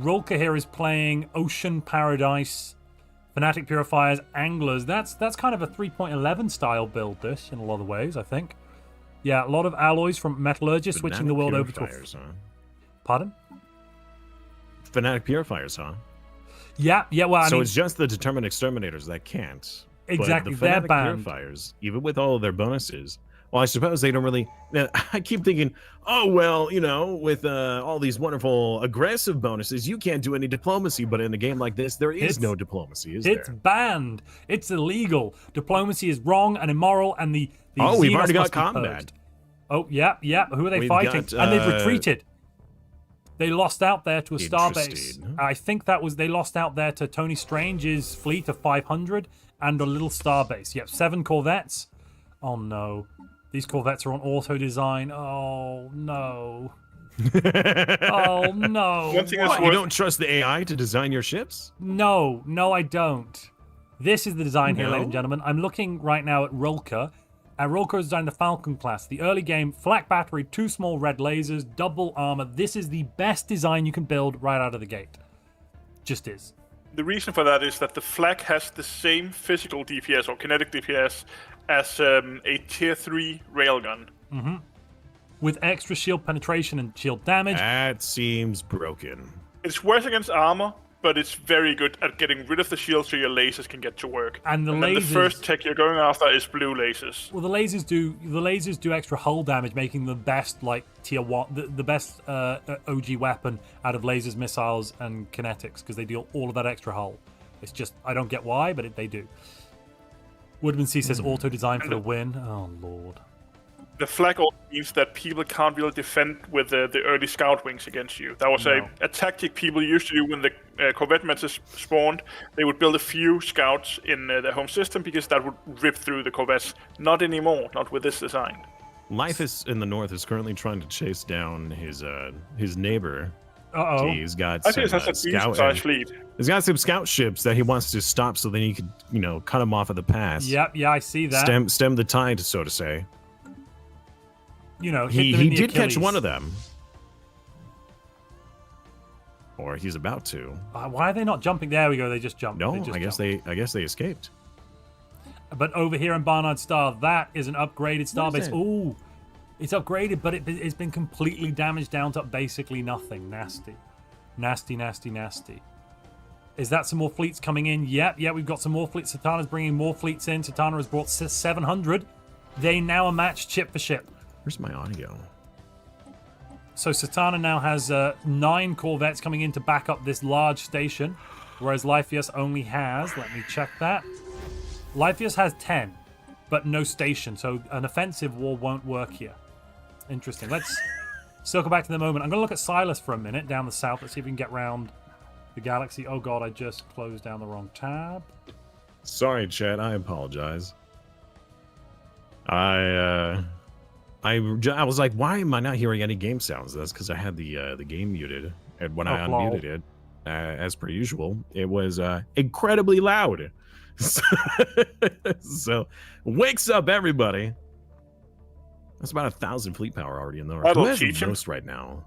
Rolka here is playing Ocean Paradise, Fanatic Purifiers, Anglers. That's kind of a 3.11 style build, this, in a lot of ways, I think. Yeah, a lot of alloys from Metallurgists, switching the world over to Purifiers, huh? Pardon? Fanatic Purifiers, huh? Yeah, well, I So mean, it's just the determined exterminators that can't. Exactly, But the they're Fanatic banned. Purifiers, even with all of their bonuses, Well, I suppose they don't really. I keep thinking, oh well, you know, with all these wonderful aggressive bonuses, you can't do any diplomacy. But in a game like this, there is no diplomacy, is It's there? banned. It's illegal. Diplomacy is wrong and immoral, and the we've Xenos already got must be combat. purged. Oh yeah. Who are they We've fighting? got, And they've retreated. They lost out there to a starbase. Interesting. I think they lost out there to Tony Strange's fleet of 500 and a little starbase. Yep, 7 corvettes. Oh no. These corvettes are on auto design. Oh no. Oh no. One thing What, you don't trust the AI to design your ships? No, I don't. This is the design here, No? ladies and gentlemen. I'm looking right now at Rilke. Rilke has designed the Falcon class. The early game, flak battery, 2 small red lasers, double armor. This is the best design you can build right out of the gate. Just is. The reason for that is that the flak has the same physical DPS or kinetic DPS as a tier 3 railgun. With extra shield penetration and shield damage. That seems broken. It's worse against armor, but it's very good at getting rid of the shield so your lasers can get to work. And the then lasers- the first tech you're going after is blue lasers. Well, the lasers do extra hull damage, making the best like tier 1, the best OG weapon out of lasers, missiles, and kinetics because they deal all of that extra hull. It's just I don't get why, but they do. Woodman C says auto design for the win. Oh lord. The flak also means that people can't really defend with the early scout wings against you. That was No. a tactic people used to do when the corvette metas spawned. They would build a few scouts in their home system because that would rip through the corvettes. Not anymore, not with this design. Life is in the north is currently trying to chase down his neighbor. Uh-oh. He's got I some think that's a decent scout. sized fleet. He's got some scout ships that he wants to stop, so then he could, cut him off at the pass. Yep, yeah, I see that. Stem the tide, so to say. Hit them He in the did catch Achilles. one of them, or he's about to. Why are they not jumping? There we go. They just jumped. No, They just I guess jumped. they escaped. But over here in Barnard Star, that is an upgraded What is starbase. it? Ooh, it's upgraded, but it's been completely damaged down to basically nothing. Nasty. Is that some more fleets coming in? Yep, we've got some more fleets. Satana's bringing more fleets in. Satana has brought 700. They now are matched ship for ship. Where's my audio? So Satana now has 9 corvettes coming in to back up this large station, whereas Lypheus only has, let me check that. Lypheus has 10, but no station, so an offensive war won't work here. Interesting. Let's circle back to the moment. I'm going to look at Silas for a minute down the south. Let's see if we can get round the galaxy. Oh god, I just closed down the wrong tab. Sorry, chat. I apologize. I was like, why am I not hearing any game sounds? That's because I had the game muted, and when I lol. unmuted it, as per usual, it was incredibly loud. So, wakes up everybody. That's about 1,000 fleet power already in the north. That'll Who has the teach him. most right now?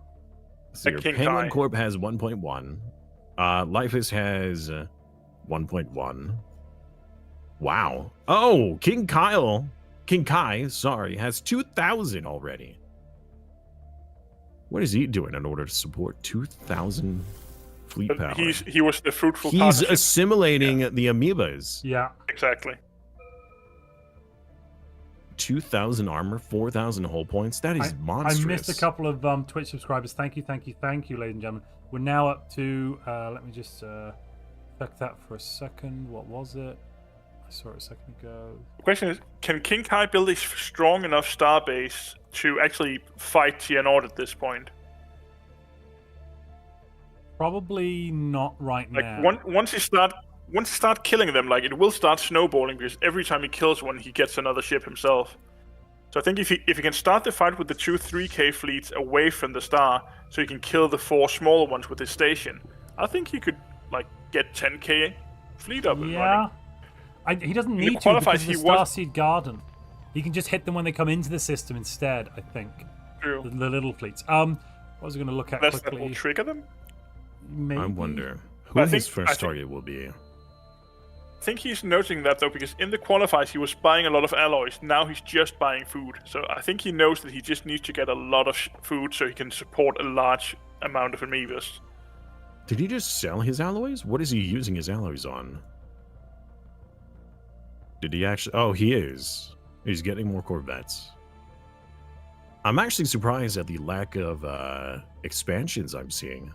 So your King Penguin Kai. Corp has 1.1. Lyphis has 1.1. Wow. Oh, King Kai, sorry, has 2,000 already. What is he doing in order to support 2,000 fleet power? He was the fruitful He's partnership. assimilating the amoebas. Yeah. Exactly. 2,000 armor, 4,000 hull points. That is monstrous. I missed a couple of Twitch subscribers. Thank you, ladies and gentlemen. We're now up to, let me just check that for a second. What was it? I saw it a second ago. The question is, can King Kai build a strong enough starbase to actually fight Tier Nord at this point? Probably not right Like now. once you start killing them, like it will start snowballing because every time he kills one, he gets another ship himself. So I think if he can start the fight with the 2-3K fleets away from the star, so he can kill the 4 smaller ones with his station, I think he could like get 10K fleet up and running. He doesn't In the need to qualifiers, because of the he was- Starseed Garden. He can just hit them when they come into the system instead, I think. True. The little fleets. What was I going to look at That will quickly? trigger them. Maybe. I wonder who I his think- first I think- target will be. I think he's noticing that though, because in the qualifiers he was buying a lot of alloys. Now he's just buying food. So I think he knows that he just needs to get a lot of food so he can support a large amount of amoebas. Did he just sell his alloys? What is he using his alloys on? Did he actually? Oh, he is. He's getting more Corvettes. I'm actually surprised at the lack of expansions I'm seeing.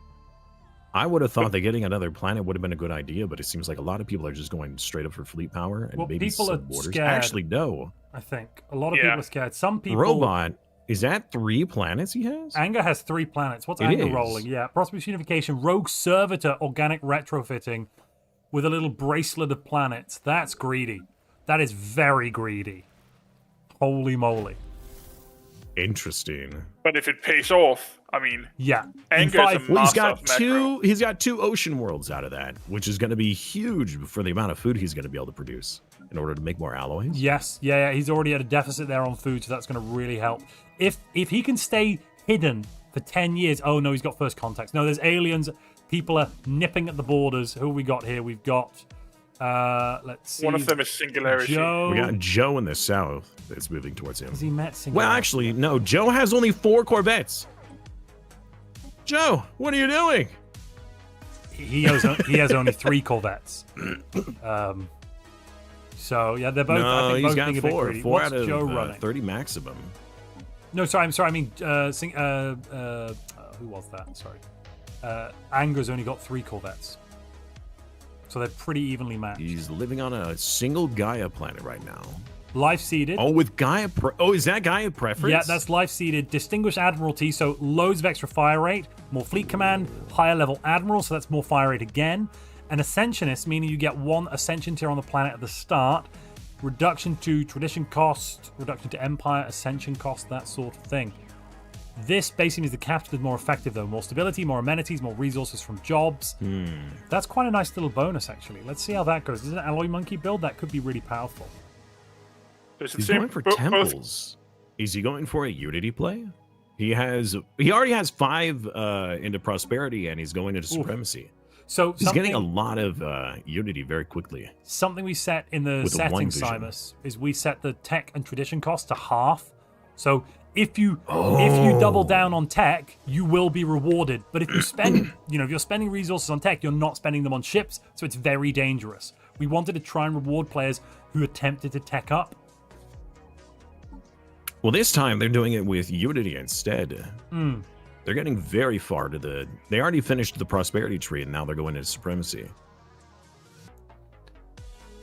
I would have thought that getting another planet would have been a good idea, but it seems like a lot of people are just going straight up for fleet power and Well, maybe people some are borders. scared. Actually, no. I think a lot of Yeah. people are scared. Some people. Robot, is that 3 planets he has? Anger has 3 planets. What's It Anger is. rolling? Yeah, Prosperous Unification, Rogue Servitor, Organic Retrofitting, with a little bracelet of planets. That's greedy. That is very greedy. Holy moly. Interesting. But if it pays off, I mean, Yeah. In Anger is a 5 Well, he's master got of macro. He's got 2 ocean worlds out of that, which is going to be huge for the amount of food he's going to be able to produce in order to make more alloys. Yes, yeah, he's already at a deficit there on food, so that's going to really help. If he can stay hidden for 10 years, oh no, he's got first contacts. No, there's aliens. People are nipping at the borders. Who have we got here? We've got, let's see. One of them is Singularity. Joe. We got Joe in the south that's moving towards him. Has he met Singularity? Well, actually, no. Joe has only 4 Corvettes. Joe, what are you doing? He has only 3 Corvettes. So yeah, they're both. I No, think he's both got being a bit 4. greedy. 4 What's out of Joe running? 30 maximum. No, sorry. I'm sorry. I mean, who was that? Sorry. Anger's only got 3 Corvettes, so they're pretty evenly matched. He's living on a single Gaia planet right now. Life seeded. Oh, with Gaia. Is that Gaia preference? Yeah, that's life seeded. Distinguished Admiralty, so loads of extra fire rate, more fleet command, higher level admiral, so that's more fire rate again. An Ascensionist, meaning you get 1 Ascension tier on the planet at the start. Reduction to tradition cost, reduction to empire, ascension cost, that sort of thing. This basically means the capital is more effective though. More stability, more amenities, more resources from jobs. That's quite a nice little bonus actually. Let's see how that goes. Is it an alloy monkey build? That could be really powerful. There's the He's same- going for both- temples. Is he going for a Unity play? He already has 5 into prosperity, and he's going into supremacy. So He's getting a lot of Unity very quickly. something we set in the With the one settings, vision. Simus, is we set the tech and tradition cost to half. So if you double down on tech, you will be rewarded. But if you spend, if you're spending resources on tech, you're not spending them on ships, so it's very dangerous. We wanted to try and reward players who attempted to tech up. Well, this time they're doing it with Unity instead. They're getting very far to the... They already finished the prosperity tree, and now they're going into supremacy.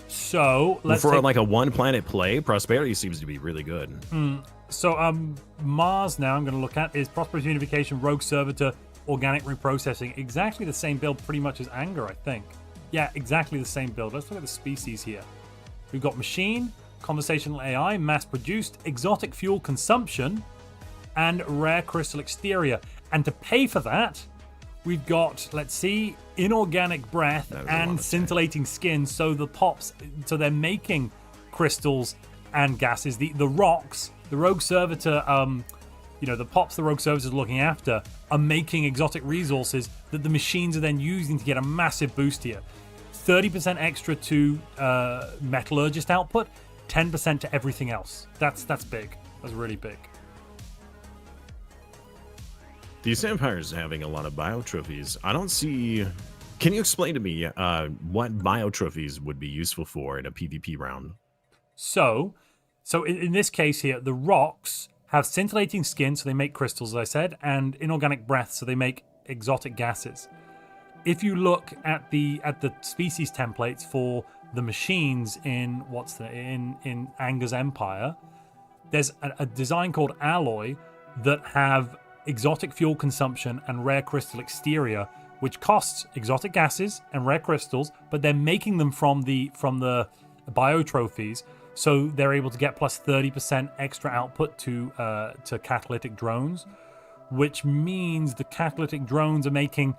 So let's For take, like a 1-planet play, prosperity seems to be really good. Mars now I'm going to look at is Prosperity Unification, Rogue Servitor, Organic Reprocessing. Exactly the same build pretty much as Anger, I think. Yeah, exactly the same build. Let's look at the species here. We've got Machine, Conversational AI, Mass-Produced, Exotic Fuel Consumption, and Rare Crystal Exterior. And to pay for that, we've got, let's see, Inorganic Breath That is a lot and of Scintillating Skin. So the pops, so they're making crystals and gases. The rocks, the Rogue Servitor, the pops the Rogue Servitor is looking after are making exotic resources that the machines are then using to get a massive boost here. 30% extra to metallurgist output, 10% to everything else. That's big. That's really big. These Empire's having a lot of biotrophies. I don't see... Can you explain to me what biotrophies would be useful for in a PvP round? So in this case here, the rocks have scintillating skin, so they make crystals, as I said, and inorganic breath, so they make exotic gases. If you look at the species templates for the machines in in Anger's Empire, there's a design called Alloy that have exotic fuel consumption and rare crystal exterior, which costs exotic gases and rare crystals, but they're making them from the biotrophies, so they're able to get plus 30% extra output to catalytic drones, which means the catalytic drones are making,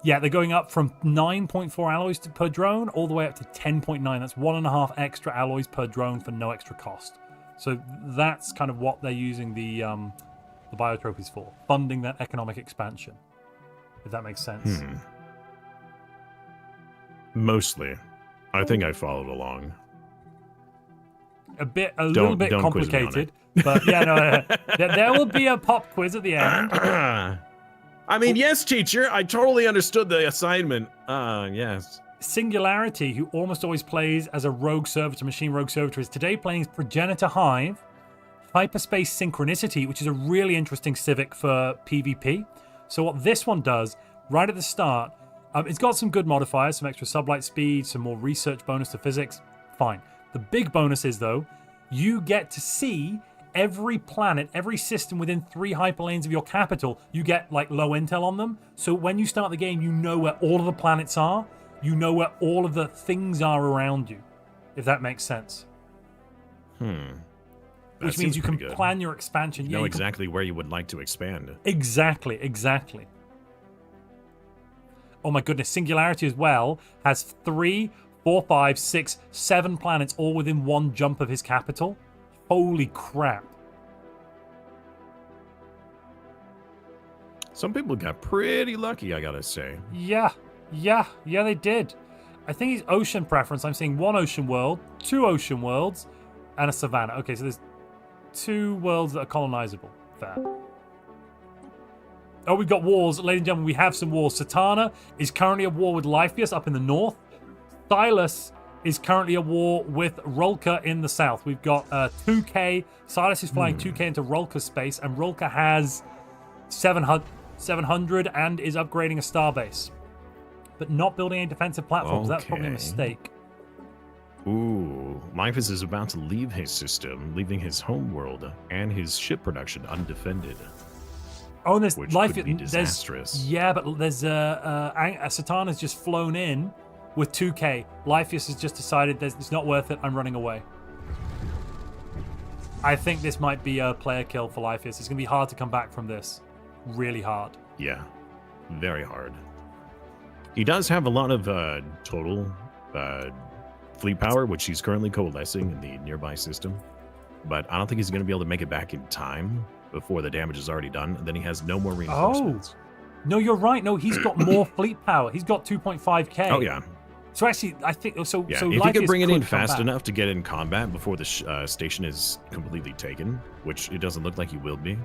they're going up from 9.4 alloys per drone all the way up to 10.9. That's 1.5 extra alloys per drone for no extra cost. So that's kind of what they're using the biotrophies for, funding that economic expansion, if that makes sense. Mostly. I think I followed along. A little bit don't quiz me on complicated, but there will be a pop quiz at the end. I mean, yes, teacher. I totally understood the assignment. Yes. Singularity, who almost always plays as a rogue servitor, machine rogue servitor, is today playing as Progenitor Hive. Hyperspace Synchronicity, which is a really interesting civic for PvP. So what this one does, right at the start, it's got some good modifiers, some extra sublight speed, some more research bonus to physics. Fine. The big bonus is, though, you get to see every planet, every system within 3 hyperlanes of your capital. You get, like, low intel on them. So when you start the game, you know where all of the planets are. You know where all of the things are around you, if that makes sense. Which means you can plan your expansion. You know exactly where you would like to expand. Exactly. Oh my goodness, Singularity as well has 3, 4, 5, 6, 7 planets all within 1 jump of his capital. Holy crap. Some people got pretty lucky, I gotta say. Yeah, they did. I think his ocean preference, I'm seeing 1 ocean world, 2 ocean worlds, and a savannah. Okay, so there's 2 worlds that are colonizable. Fair. Oh, we've got wars. Ladies and gentlemen, we have some wars. Satana is currently at war with Lypheus up in the north. Silas is currently at war with Rolka in the south. We've got 2K. Silas is flying 2K into Rolka's space, and Rolka has 700 and is upgrading a starbase. But not building any defensive platforms. That's probably a mistake. Ooh, Myphus is about to leave his system, leaving his home world and his ship production undefended. Oh, and there's which life. could be disastrous. Yeah, but there's Satana's just flown in with 2K. Lypheus has just decided it's not worth it. I'm running away. I think this might be a player kill for Lypheus. It's gonna be hard to come back from this. Really hard. Yeah, very hard. He does have a lot of total fleet power, which he's currently coalescing in the nearby system. But I don't think he's going to be able to make it back in time before the damage is already done. And then he has no more reinforcements. No, you're right. No, he's got more fleet power. He's got 2.5k. Oh, yeah. So actually, I think... So if Lypheus he could bring it in come fast back. enough to get in combat before the station is completely taken, which it doesn't look like he will be.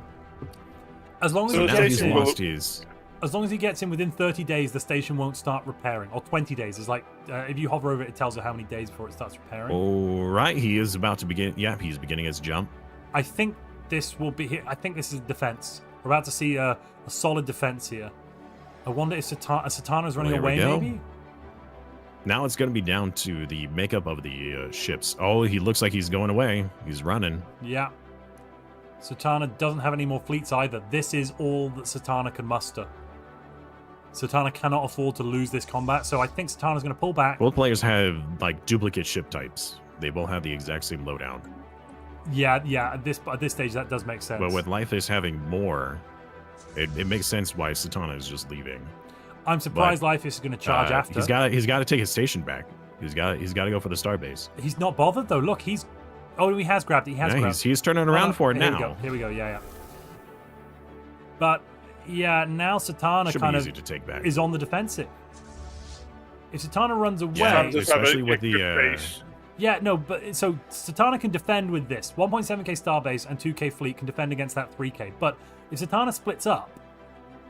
As long as So he the Now gets he's station in, lost his... as long as he gets in within 30 days, the station won't start repairing. Or 20 days. It's like, if you hover over it, it tells you how many days before it starts repairing. All right, he is about to begin. Yeah, he's beginning his jump. I think this will be... I think this is defense. We're about to see a solid defense here. I wonder if Satana's running There we away, go. maybe? Now it's going to be down to the makeup of the ships. Oh, he looks like he's going away. He's running. Yeah. Satana doesn't have any more fleets either. This is all that Satana can muster. Satana cannot afford to lose this combat, so I think Satana's going to pull back. Both players have like duplicate ship types. They both have the exact same loadout. Yeah. At this stage, that does make sense. But with Lypheus having more, it makes sense why Satana is just leaving. I'm surprised Lypheus is going to charge after. He's got to take his station back. He's got to go for the starbase. He's not bothered though. Look, he has grabbed it. He has grabbed. He's turning around for it now. Here we go. Yeah. But yeah, now Satana Should kind be of easy to take back. is on the defensive. If Satana runs away, Yeah, Just have especially a with good the base. yeah, no, but so Satana can defend with this 1.7k starbase and 2k fleet can defend against that 3k. But if Satana splits up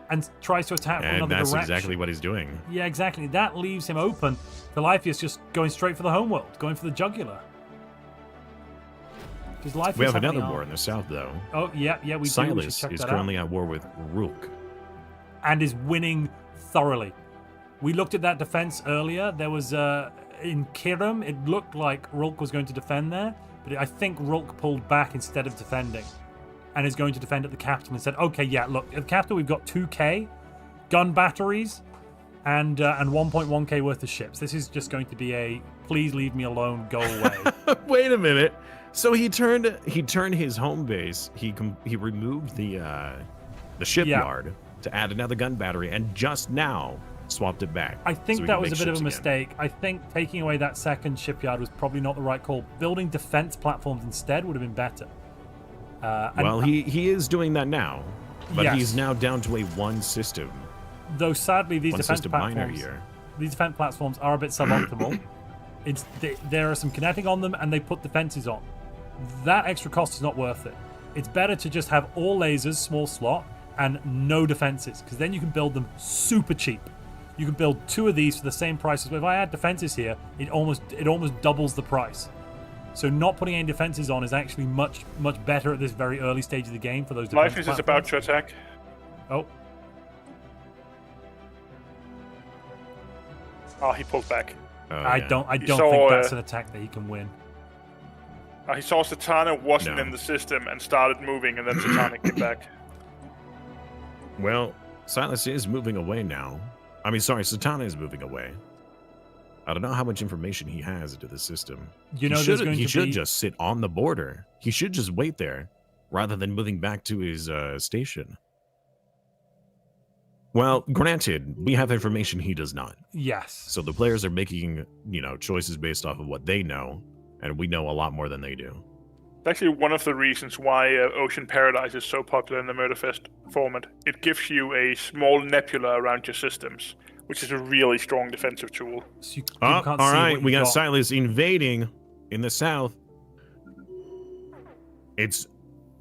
and tries to attack from and another that's direction, exactly what he's doing. yeah, exactly. That leaves him open to Lypheus just going straight for the homeworld, going for the jugular. Does Lypheus We have any another armor? war in the south, though. Oh yeah, we do. We should Silas check is that currently out. at war with Rook. And is winning thoroughly. We looked at that defense earlier. There was in Kiram, it looked like Rulk was going to defend there, but I think Rulk pulled back instead of defending, and is going to defend at the capital and said, "Okay, yeah, look, at the capital we've got 2k gun batteries and 1.1k worth of ships. This is just going to be a please leave me alone, go away." Wait a minute. So he turned his home base. He removed the shipyard to add another gun battery, and just now swapped it back. I think so he that can was make a bit of a ships again. mistake. I think taking away that second shipyard was probably not the right call. Building defense platforms instead would have been better. Well, he is doing that now, but Yes. he's now down to a one system. Though sadly, these One defense system minor platforms, here. these defense platforms are a bit suboptimal. There are some kinetic on them, and they put defenses on. That extra cost is not worth it. It's better to just have all lasers, small slot, and no defenses, because then you can build them super cheap. You can build 2 of these for the same price as if I add defenses here. It almost doubles the price. So not putting any defenses on is actually much better at this very early stage of the game for those defense Life is about platforms. to attack. Oh, Oh, he pulled back. Oh, I yeah. don't You think saw, that's an attack that he can win. He saw Satana wasn't No. in the system and started moving, and then Satana came back. Well, Silas is moving away now. I mean, sorry, Satana is moving away. I don't know how much information he has into the system. You know, there's going he to should be just sit on the border. He should just wait there rather than moving back to his station. Well, granted, we have information he does not. yes. So the players are making, choices based off of what they know, and we know a lot more than they do. It's actually one of the reasons why Ocean Paradise is so popular in the Murderfest format. It gives you a small nebula around your systems, which is a really strong defensive tool. So you Oh, can't all see right, what we you've got Silas invading in the south. It's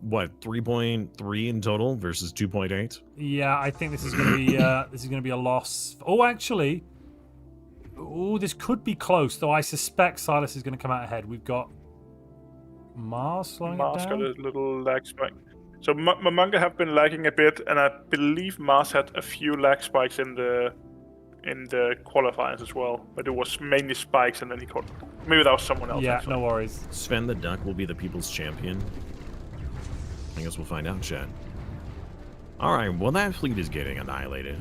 what 3.3 in total versus 2.8. Yeah, I think this is going to be this is going to be a loss. Oh, actually, this could be close. Though I suspect Silas is going to come out ahead. We've got Mars slowing Mars it got down. a little lag spike. So Mamanga have been lagging a bit, and I believe Mars had a few lag spikes in the qualifiers as well, but it was mainly spikes, and then he caught. Maybe that was someone else. Yeah, actually. no worries. Sven the Duck will be the people's champion. I guess we'll find out, Chad. All right, well, that fleet is getting annihilated.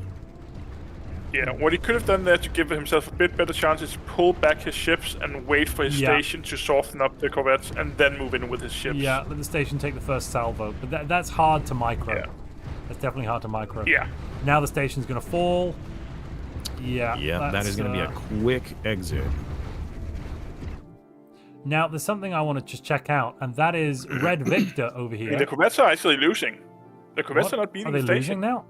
Yeah, what he could have done there to give himself a bit better chance is pull back his ships and wait for his Yeah. station to soften up the corvettes, and then move in with his ships. Yeah, let the station take the first salvo, but that's hard to micro. Yeah. That's definitely hard to micro. Yeah. Now the station's going to fall. Yeah. Yeah, that is going to be a quick exit. Now there's something I want to just check out, and that is Red Victor over here. The corvettes are actually losing. The corvettes What? are not beating Are they the station. losing now?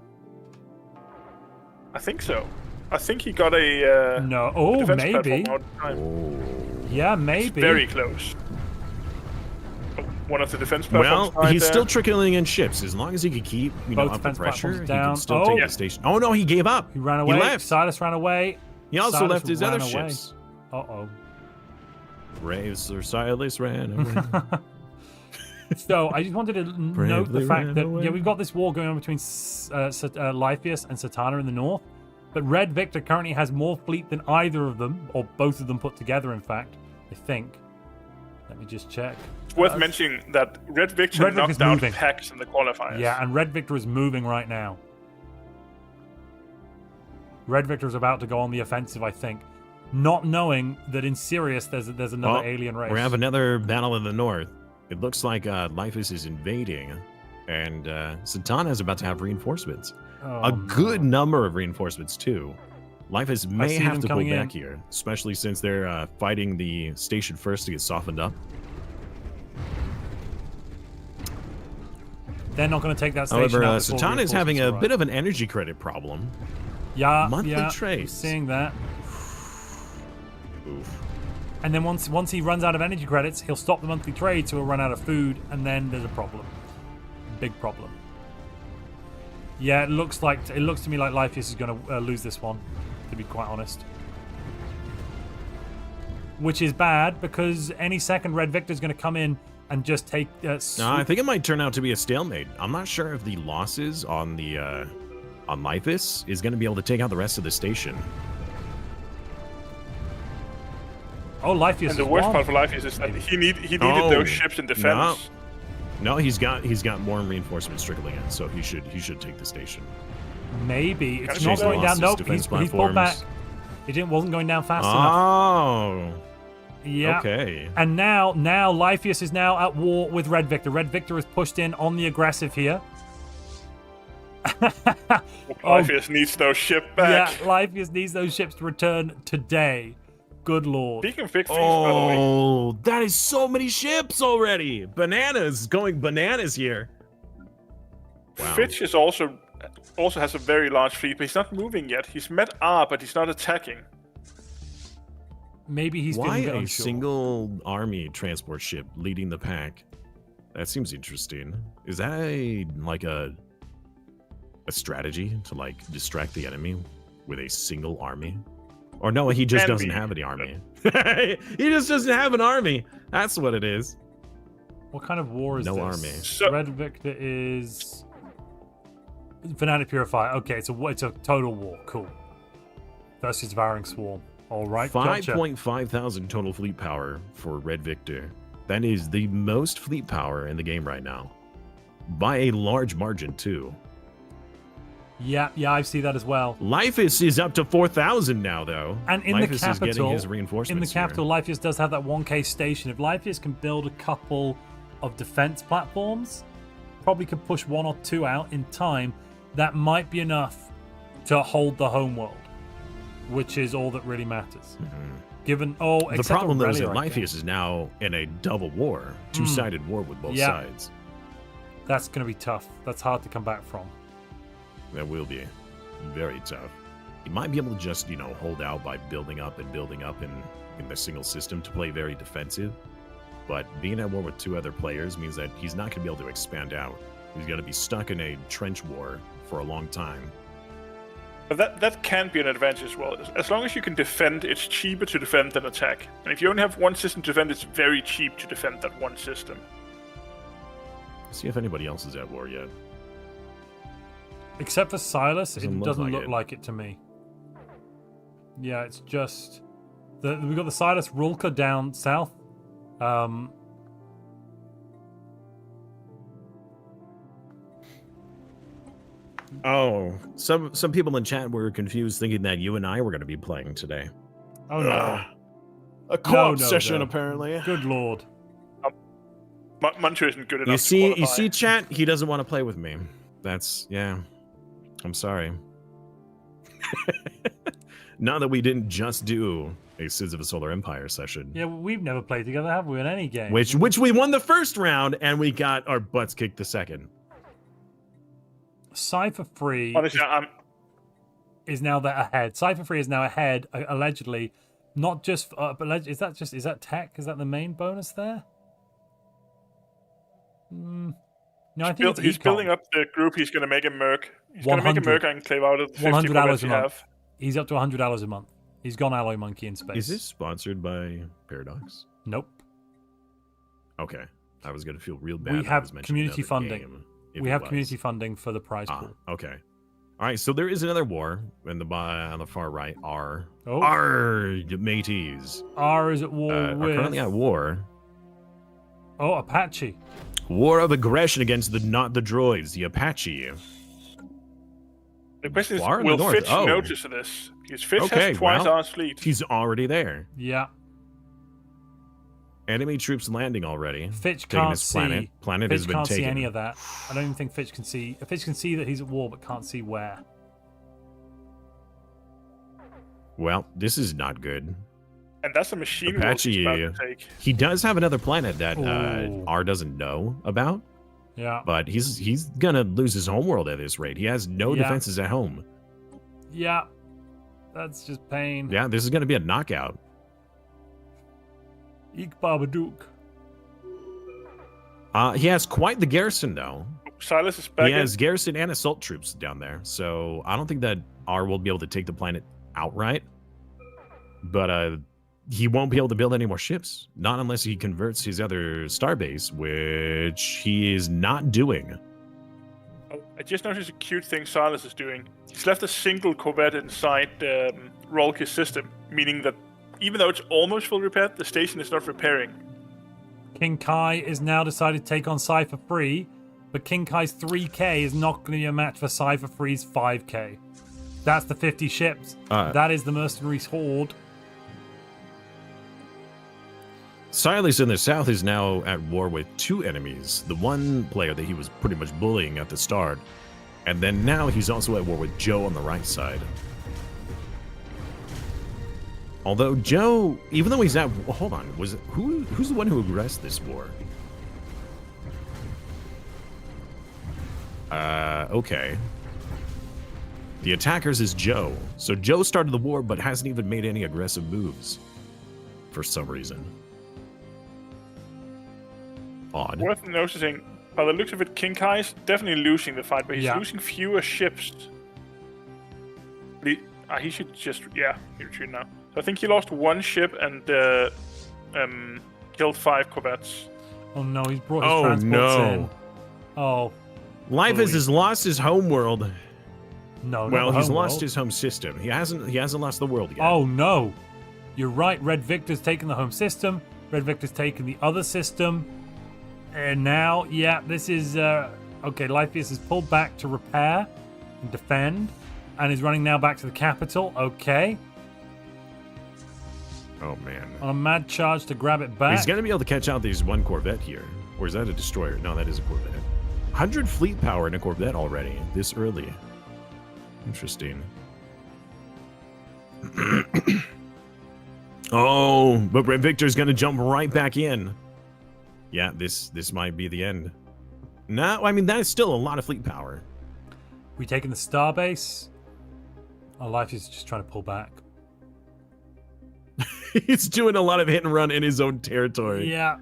I think so. I think he got a No. Oh, defense maybe. platform out of time. Yeah, It's maybe. very close. Oh, one of the defense Well, platforms. he's still trickling in ships. As long as he can keep, Both up the defense pressure, platforms he down. can still Oh. take Yeah. the station. Oh, no, he gave up. He ran away. He left. Silas ran away. He also Silas left his ran other away. ships. Uh-oh. Sir Silas ran away. So I just wanted to note the Bravely fact ran that away. yeah, we've got this war going on between Lypheus and Satana in the north, but Red Victor currently has more fleet than either of them, or both of them put together. In fact, I think. Let me just check. It's worth mentioning that Red Victor Red Victor's knocked out moving. Pax in the qualifiers. Yeah, and Red Victor is moving right now. Red Victor is about to go on the offensive, I think, not knowing that in Sirius there's another Oh, alien race. We have another battle in the north. It looks like Lyphus is invading, and Satana is about to have reinforcements. Oh, A good number of reinforcements, too. Lyphus may see have them to pull coming in. back here, especially since they're fighting the station first to get softened up. They're not going to take that station However, out before Satana is having a reinforcements bit of an energy credit problem. arrive. monthly I'm trades. seeing that. Oof. And then once he runs out of energy credits, he'll stop the monthly trade, so he'll run out of food, and then there's a problem. Big problem. Yeah, it looks to me like Lypheus is going to lose this one, to be quite honest. Which is bad because any second Red Victor is going to come in and just take. No, I think it might turn out to be a stalemate. I'm not sure if the losses on the on Lyphus is going to be able to take out the rest of the station. Oh, Lypheus And the is worst won. part for life is that he needed Oh, those ships in defense. No, he's got more reinforcements trickling in, so he should take the station. Maybe it's Kinda not chasing going down. lost his Nope, defense he's pulled back. platforms. Wasn't going down fast enough. Oh, Yeah. okay. And now Lypheus is now at war with Red Victor. Red Victor is pushed in on the aggressive here. Lypheus needs those ships back. Yeah, Lypheus needs those ships to return today. Good lord. Speaking of big fleets, by the way, Oh, that is so many ships already. Bananas, going bananas here. Wow. Fitch is also has a very large fleet, but he's not moving yet. He's met R, but he's not attacking. Maybe he's Why feeling a bit a unsure. single army transport ship leading the pack? That seems interesting. Is that a strategy to like distract the enemy with a single army? Or no, he just Can doesn't be. have any army. He just doesn't have an army. That's what it is. What kind of war is No this? army. So- Red Victor is Fanatic Purifier. Okay, it's a total war. Cool. Versus Devouring Swarm. All right, gotcha. 5.5 thousand total fleet power for Red Victor. That is the most fleet power in the game right now. By a large margin, too. Yeah, I see that as well. Lifeis is up to 4,000 now, though. And in Lifeis the is capital, getting his reinforcements in the capital, Lifeis does have that 1K station. If Lifeis can build a couple of defense platforms, probably could push 1 or 2 out in time, that might be enough to hold the homeworld, which is all that really matters. Given The except problem, though, is that Aurelia, I Lifeis is now in a double war, two-sided war with both Yeah. sides. That's going to be tough. That's hard to come back from. That will be very tough. He might be able to just, hold out by building up in the single system to play very defensive. But being at war with 2 other players means that he's not going to be able to expand out. He's going to be stuck in a trench war for a long time. But that can be an advantage as well. As long as you can defend, it's cheaper to defend than attack. And if you only have one system to defend, it's very cheap to defend that one system. Let's see if anybody else is at war yet. Except for Silas, Doesn't it look doesn't like look it. like it to me. Yeah, it's just we've got the Silas Rulka down south. Oh, some people in chat were confused, thinking that you and I were going to be playing today. Oh no! A co-op session, apparently. Good lord! Montu isn't good enough. You to see, qualify. chat. He doesn't want to play with me. That's I'm sorry. Not that we didn't just do a Sins of a Solar Empire session, Yeah, we've never played together, have we? In any game? which we won the first round and we got our butts kicked the second. Cypher Free Honestly, is now there ahead. Cypher Free is now ahead, allegedly. Not just, but is that tech? Is that the main bonus there? No, I think he's building up the group. He's going to make a Merc. He's going to make a 100. Merc enclave out of the 50 $100 corvettes a you month. have. He's up to $100 a month. He's gone Alloy Monkey in space. Is this sponsored by Paradox? Nope. Okay, I was going to feel real bad. We that I have was mentioning community another funding. game, if We it have was. community funding for the prize pool. Okay. All right, so there is another war on the far right. R. Oh. R. Mateys. R is at war Are with. currently at war. Oh, Apache. War of aggression against not the droids, the Apache. The question is, Far in the will north. Fitch Oh. notice this? Because Fitch Okay, has twice well, our fleet. He's already there. Yeah. Enemy troops landing already. Fitch Taking can't his see. planet. Planet Fitch has been can't taken. see any of that. I don't even think Fitch can see. Fitch can see that he's at war, but can't see where. Well, this is not good. And that's a machine Apache, world he's about to take. He does have another planet that Ooh. R doesn't know about, Yeah. but he's gonna lose his homeworld at this rate. He has no Yeah. defenses at home. Yeah. That's just pain. Yeah, this is gonna be a knockout. Eek Babadook. He has quite the garrison though. Silas is back He in. has garrison and assault troops down there, so I don't think that R will be able to take the planet outright. But he won't be able to build any more ships, not unless he converts his other starbase, which he is not doing. I just noticed a cute thing Silas is doing. He's left a single corvette inside Rolke's system, meaning that even though it's almost full repaired, the station is not repairing. King Kai is now decided to take on Cypher Free, but King Kai's 3K is not going to be a match for Cypher Free's 5K. That's the 50 ships. That is the Mercenaries Horde. Silas in the south is now at war with 2 enemies. The one player that he was pretty much bullying at the start, and then now he's also at war with Joe on the right side. Although Joe, even though he's at, hold on, who's the one who aggressed this war? Okay. The attackers is Joe. So Joe started the war, but hasn't even made any aggressive moves for some reason. Odd. Worth noticing, by the looks of it, King Kai's definitely losing the fight, but he's Yeah. losing fewer ships. But He should just he retreat now. So I think he lost 1 ship and killed 5 corvettes. Oh no, he's brought his Oh, transports no. in. Oh, Life has lost his home world. no. Well, not the he's home lost world. his home system. He hasn't lost the world yet. Oh no. You're right, Red Victor's taken the home system. Red Victor's taken the other system. And now, this is... okay, Lypheus is pulled back to repair and defend. And is running now back to the capital. Okay. Oh, man. On a mad charge to grab it back. He's going to be able to catch out these 1 Corvette here. Or is that a destroyer? No, that is a Corvette. 100 fleet power in a Corvette already, this early. Interesting. Oh, but Red Victor's going to jump right back in. Yeah, this might be the end. No, I mean, that is still a lot of fleet power. We taking the starbase. Our life is just trying to pull back. He's doing a lot of hit and run in his own territory. Yeah,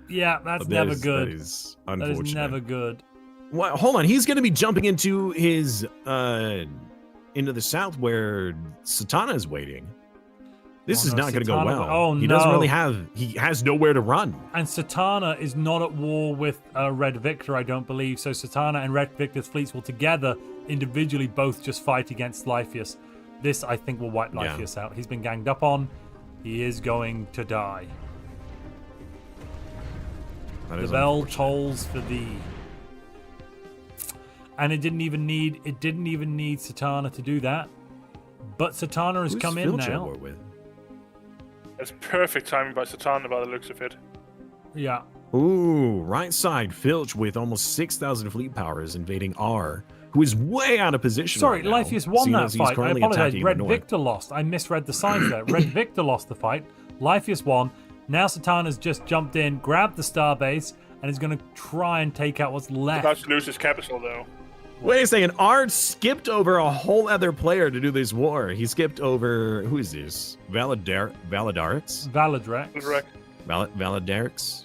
that's That never is- good. That is That unfortunate. is never good. What? Hold on, he's going to be jumping into his into the south where Satana is waiting. This Oh, is no, not going to go Satana- well. oh, he doesn't no. really have. He has nowhere to run. And Satana is not at war with Red Victor, I don't believe. So Satana and Red Victor's fleets will together, individually, both just fight against Lypheus. This, I think, will wipe Yeah. Lypheus out. He's been ganged up on. He is going to die. That The is bell unfortunate. tolls for thee. And it didn't even need Satana to do that. But Satana has Who's come in Filch at now. war with? That's perfect timing by Satana by the looks of it. Yeah. Ooh, right side Filch with almost 6,000 fleet power is invading R, who is way out of position. Sorry, right now, Lypheus won seeing that as he's fight. I currently apologize. attacking the Red north. Victor lost. I misread the signs there. Red Victor lost the fight. Lypheus won. Now Satana's just jumped in, grabbed the starbase, and is going to try and take out what's He's about left. to lose his capital, though. Wait a second, R skipped over a whole other player to do this war. He skipped over, who is this? Valadarix? Valadrex. Correct. Valadarix?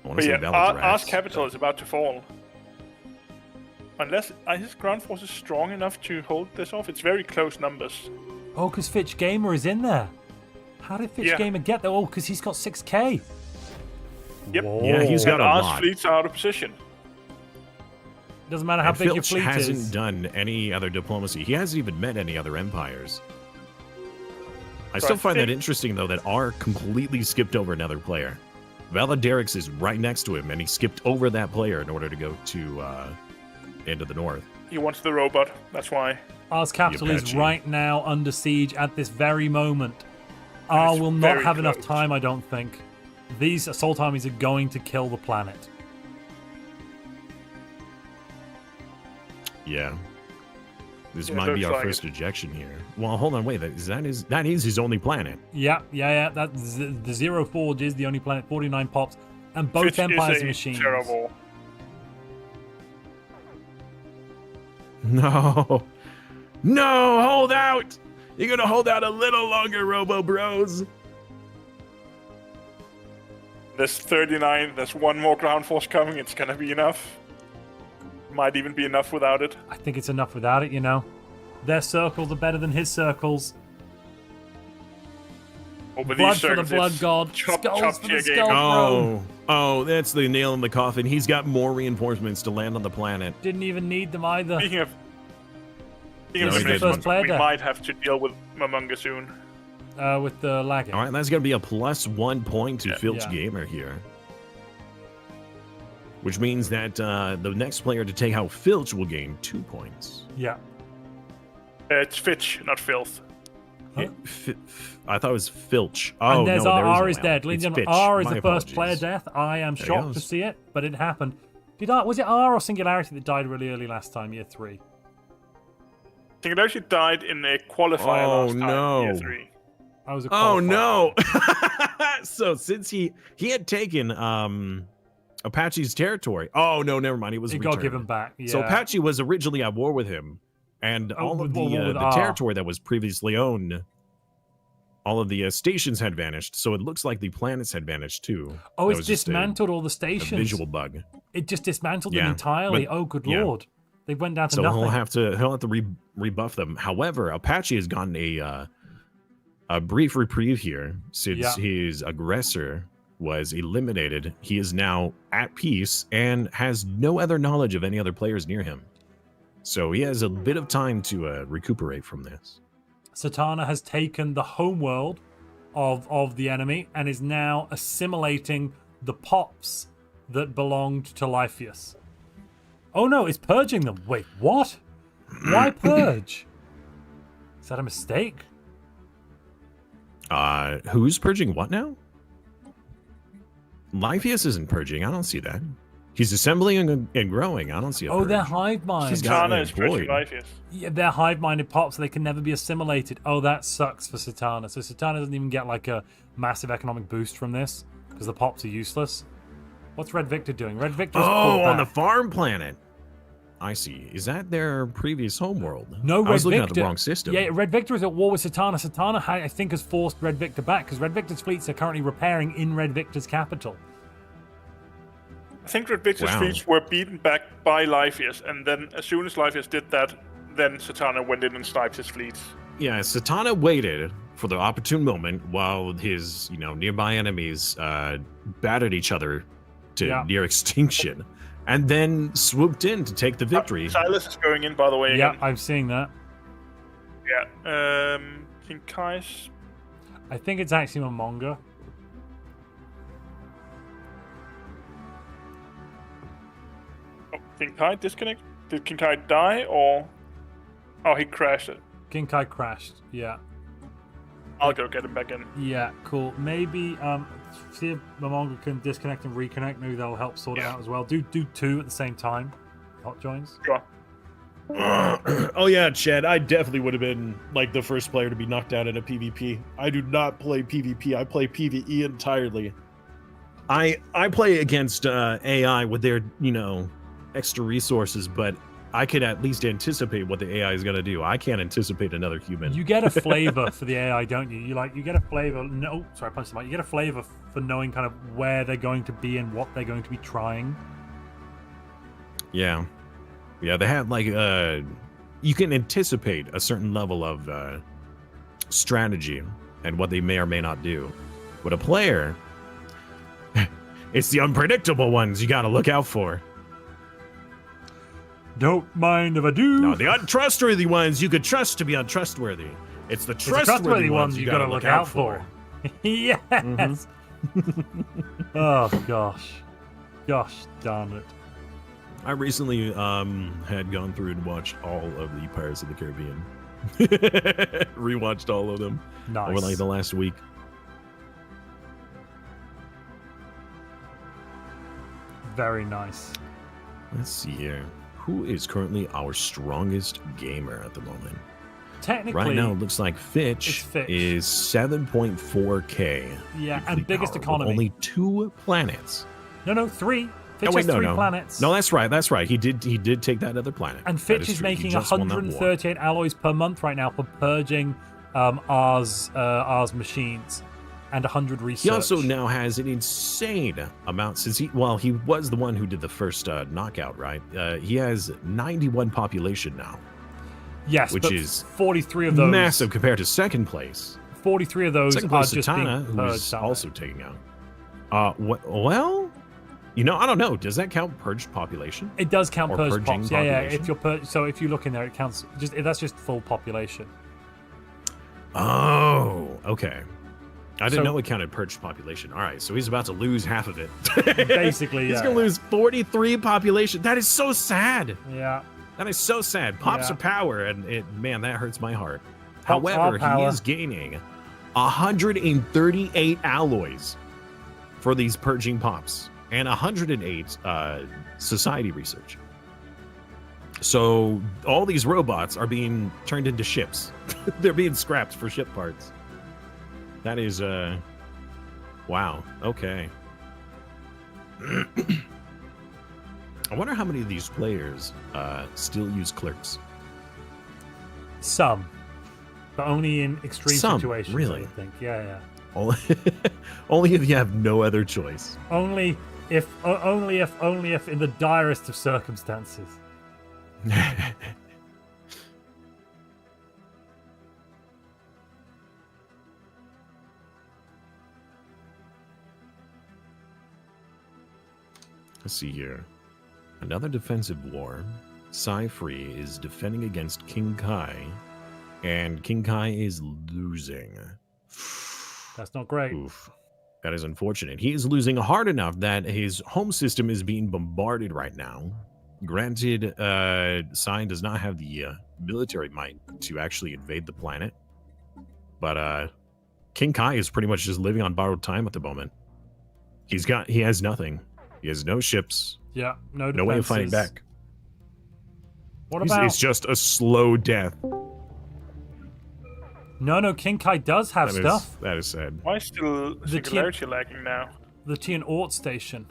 I want But to say yeah, Valadrax. R's capital is about to fall. Unless his ground force is strong enough to hold this off. It's very close numbers. Oh, because Fitch Gamer is in there. How did Fitch Yeah. Gamer get there? Oh, because he's got 6k. Yep. Whoa. Yeah, he's got And a R's lot. fleets are out of position. Doesn't matter how And big your Filch fleet hasn't is. done any other diplomacy. He hasn't even met any other empires. I still find that interesting, though, that R completely skipped over another player. Valadarix is right next to him, and he skipped over that player in order to go to into the north. He wants the robot. That's why. R's capital is Apache. right now under siege at this very moment. R It's will not very have enough close. time, I don't think. These assault armies are going to kill the planet. Yeah. This Yeah, might be looks our like first ejection here. Well, hold on, wait. That is his only planet. Yeah. That's the Zero Forge is the only planet. 49 pops, and both Fitch empires is are a machines. terrible. No. No, hold out. You're going to hold out a little longer, Robo Bros. There's 39. There's one more ground force coming. It's gonna be enough. Might even be enough without it. I think it's enough without it. You know, their circles are better than his circles. Over Blood these for the circuits, blood it's god. Chop, Skulls chop for tier the game. skull throne. Oh, that's the nail in the coffin. He's got more reinforcements to land on the planet. Didn't even need them either. Speaking of No, he elimination, didn't. First player we death. might have to deal with Mamunga soon. With the lagging. All right, that's going to be a +1 point to Yeah. Filch Yeah. Gamer here. Which means that the next player to take out Filch will gain 2 points. Yeah. It's Fitch, not Filth. Huh? Yeah, I thought it was Filch. Oh, And there's no, R. there is R no is L. dead. Ladies It's and gentlemen, Fitch. R is My the first player apologies. death. I am There he shocked to goes. see it, but it happened. Was it R or Singularity that died really early last time, year 3? I think it actually died in a qualifier Oh, last time, no. year 3. I was a Oh qualifier. no! So since he had taken Apache's territory. Oh no, never mind. He was It got returned. given back. Yeah. So Apache was originally at war with him, and Oh, all of war with the R. territory that was previously owned, all of the stations had vanished. So it looks like the planets had vanished too. Oh, That it's was just dismantled all the a stations. visual bug. It just dismantled them Yeah, entirely. but- Oh, good yeah. lord. They went down to So nothing. he'll have to rebuff them. However, Apache has gotten a brief reprieve here since his aggressor was eliminated. He is now at peace and has no other knowledge of any other players near him. So he has a bit of time to recuperate from this. Satana has taken the homeworld of the enemy and is now assimilating the pops that belonged to Lypheus. Oh no, it's purging them. Wait, what? Why purge? Is that a mistake? Who's purging what now? Lypheus isn't purging. I don't see that. He's assembling and growing. I don't see a purge. They're hive mind. He's got Satana is purging employed. Lypheus. Yeah, they're hive-minded pops, so they can never be assimilated. Oh, that sucks for Satana. So Satana doesn't even get like a massive economic boost from this because the pops are useless. What's Red Victor doing? Red Victor's pulled on the back. farm planet. I see. Is that their previous homeworld? No, Red I was looking Victor. at the wrong system. Yeah, Red Victor is at war with Satana. Satana, I think, has forced Red Victor back because Red Victor's fleets are currently repairing in Red Victor's capital. I think Red Victor's Wow. fleets were beaten back by Lypheus, and then as soon as Lypheus did that, then Satana went in and sniped his fleets. Yeah, Satana waited for the opportune moment while his, nearby enemies battered each other to near extinction, and then swooped in to take the victory. Silas is going in, by the way. Yeah, again. I'm seeing that. Yeah. King Kai's. I think it's actually Momonga. Oh, King Kai disconnect? Did King Kai die, or... Oh, he crashed it. King Kai crashed. Yeah. I'll go get him back in. Yeah, cool. Maybe see if Momonga can disconnect and reconnect. Maybe that'll help sort it out as well. Do two at the same time. Hot joins. Sure. Oh yeah, Chad, I definitely would have been like the first player to be knocked out in a PvP. I do not play PvP. I play PvE entirely. I play against AI with their, extra resources, but I could at least anticipate what the AI is going to do. I can't anticipate another human. You get a flavor for the AI, don't you? You get a flavor. No, sorry, I punched the mic. You get a flavor for knowing kind of where they're going to be and what they're going to be trying. Yeah, they have like you can anticipate a certain level of strategy and what they may or may not do. But a player, it's the unpredictable ones you got to look out for. Don't mind if I do. No, the untrustworthy ones you could trust to be untrustworthy. It's the It's the trustworthy ones you gotta look out for. Yes. Oh gosh darn it. I recently had gone through and watched all of the Pirates of the Caribbean. Rewatched all of them Nice. over like the last week. Very nice. Let's see here. Who is currently our strongest gamer at the moment? Technically, Right now, it looks like Fitch, it's Fitch. is 7.4K. yeah, fleet and biggest power with economy. Only 2 planets. No, 3. Fitch has 3 planets. No, that's right. He did take that other planet. And That Fitch is true. He making just won that war. 138 alloys per month right now for purging R's machines and 100 research. He also now has an insane amount since he was the one who did the first knockout, right? He has 91 population now, yes, which but is 43 of those massive compared to second place. 43 of those Second are place just Satana, being who's purged. aren't also taking out. Well, I don't know. Does that count purged population? they? It does count or purged purging pops. Yeah. population? If you're so if you look in there, it counts. That's just full population. Oh, okay. I didn't So- know it counted purged population. All right, so he's about to lose half of it. Basically, He's yeah. gonna lose 43 population. That is so sad. Yeah. That is so sad. Pops Yeah. are power, and man, that hurts my heart. Pops However, are power. he is gaining 138 alloys for these purging pops and 108 society research. So all these robots are being turned into ships. They're being scrapped for ship parts. That is wow. Okay. I wonder how many of these players still use clerks. Some, but only in extreme Some, situations. really? I think. Yeah. Only if you have no other choice. Only if in the direst of circumstances. Let's see here. Another defensive war. Free is defending against King Kai, and King Kai is losing. That's not great. Oof. That is unfortunate. He is losing hard enough that his home system is being bombarded right now. Granted, Sai does not have the military might to actually invade the planet, but King Kai is pretty much just living on borrowed time at the moment. He has nothing. He has no ships. Yeah, no defenses. No way of fighting back. What about... It's just a slow death. No, King Kai does have stuff. That is sad. Why is still Singularity lagging now? The T and Ort station.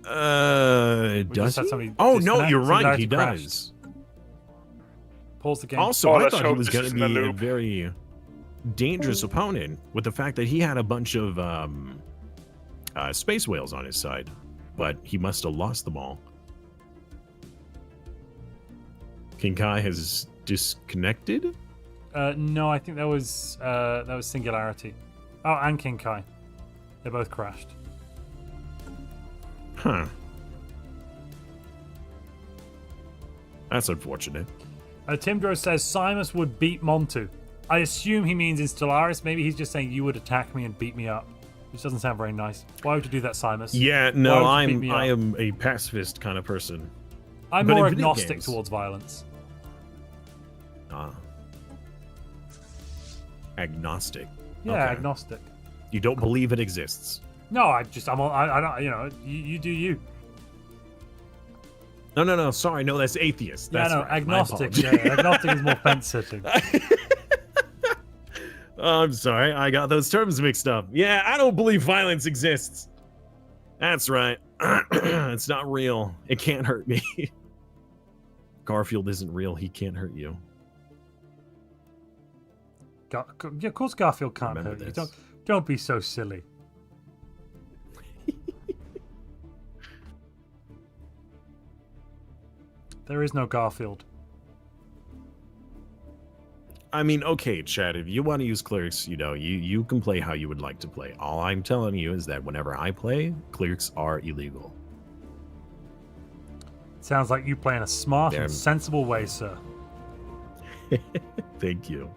Does he? Oh, no, you're right. He does. Pulls the game. Also, I thought he was going to be a very dangerous opponent with the fact that he had a bunch of space whales on his side, but he must have lost them all. King Kai has disconnected? No, I think that was Singularity. Oh, and King Kai. They both crashed. Huh. That's unfortunate. Timdro says Simus would beat Montu. I assume he means in Stellaris. Maybe he's just saying you would attack me and beat me up, which doesn't sound very nice. Why would you do that, Simus? Yeah, no, I am a pacifist kind of person. I'm more agnostic towards violence. Agnostic. Yeah, okay. Agnostic. You don't believe it exists. No, I don't. You know, you do you. No. Sorry, no, that's atheist. That's right. Agnostic. Yeah, agnostic is more fence sitting. Oh, I'm sorry, I got those terms mixed up. Yeah, I don't believe violence exists. That's right. It's not real. It can't hurt me. Garfield isn't real. He can't hurt you. Yeah, of course Garfield can't hurt you. Don't be so silly. There is no Garfield. I mean, okay, Chad, if you want to use clerics, you can play how you would like to play. All I'm telling you is that whenever I play, clerics are illegal. Sounds like you play in a smart and sensible way, sir. Thank you.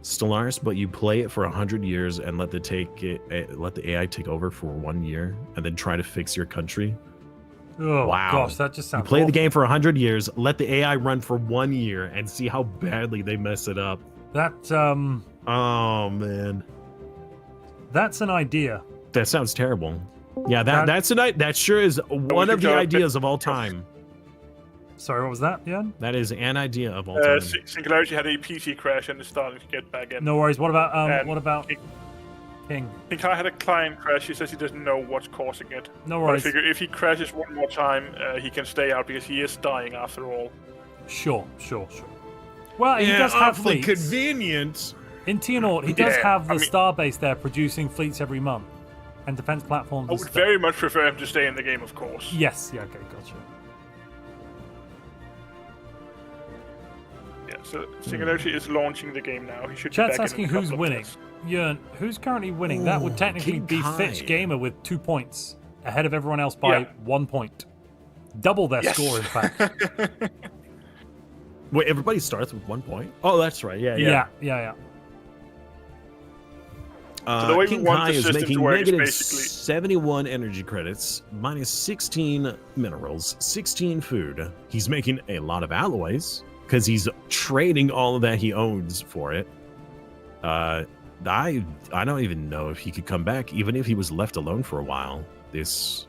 Stellaris, but you play it for 100 years and let the AI take over for 1 year and then try to fix your country. Oh, wow. Gosh, that just sounds You play awful. the game for 100 years, let the AI run for 1 year and see how badly they mess it up. That, Oh, man. That's an idea. That sounds terrible. Yeah, that sure is one of the ideas of all time. Sorry, what was that, Jan? That is an idea of all time. Singularity had a PC crash and is starting to get back in. No worries. What about King? King Kai had a client crash. He says he doesn't know what's causing it. No worries. But I figure if he crashes one more time, he can stay out because he is dying after all. Sure. Well, he does have fleets. Convenient. In Tianort, he does have the starbase there producing fleets every month. And defense platforms. I would very much prefer him to stay in the game, of course. Yes, yeah, okay, gotcha. Yeah, so Singularity is launching the game now. He should Chat's be back asking in a couple who's of winning. minutes. Jörn, who's currently winning? That would technically King be Kai. Fitch Gamer with 2 points, ahead of everyone else by 1 point. Double their score, in fact. Wait, everybody starts with 1 point? Oh, that's right. Yeah. So the way we King want Kai the is system making to work is negative basically 71 energy credits, minus 16 minerals, 16 food. He's making a lot of alloys because he's trading all of that he owns for it. I don't even know if he could come back, even if he was left alone for a while. This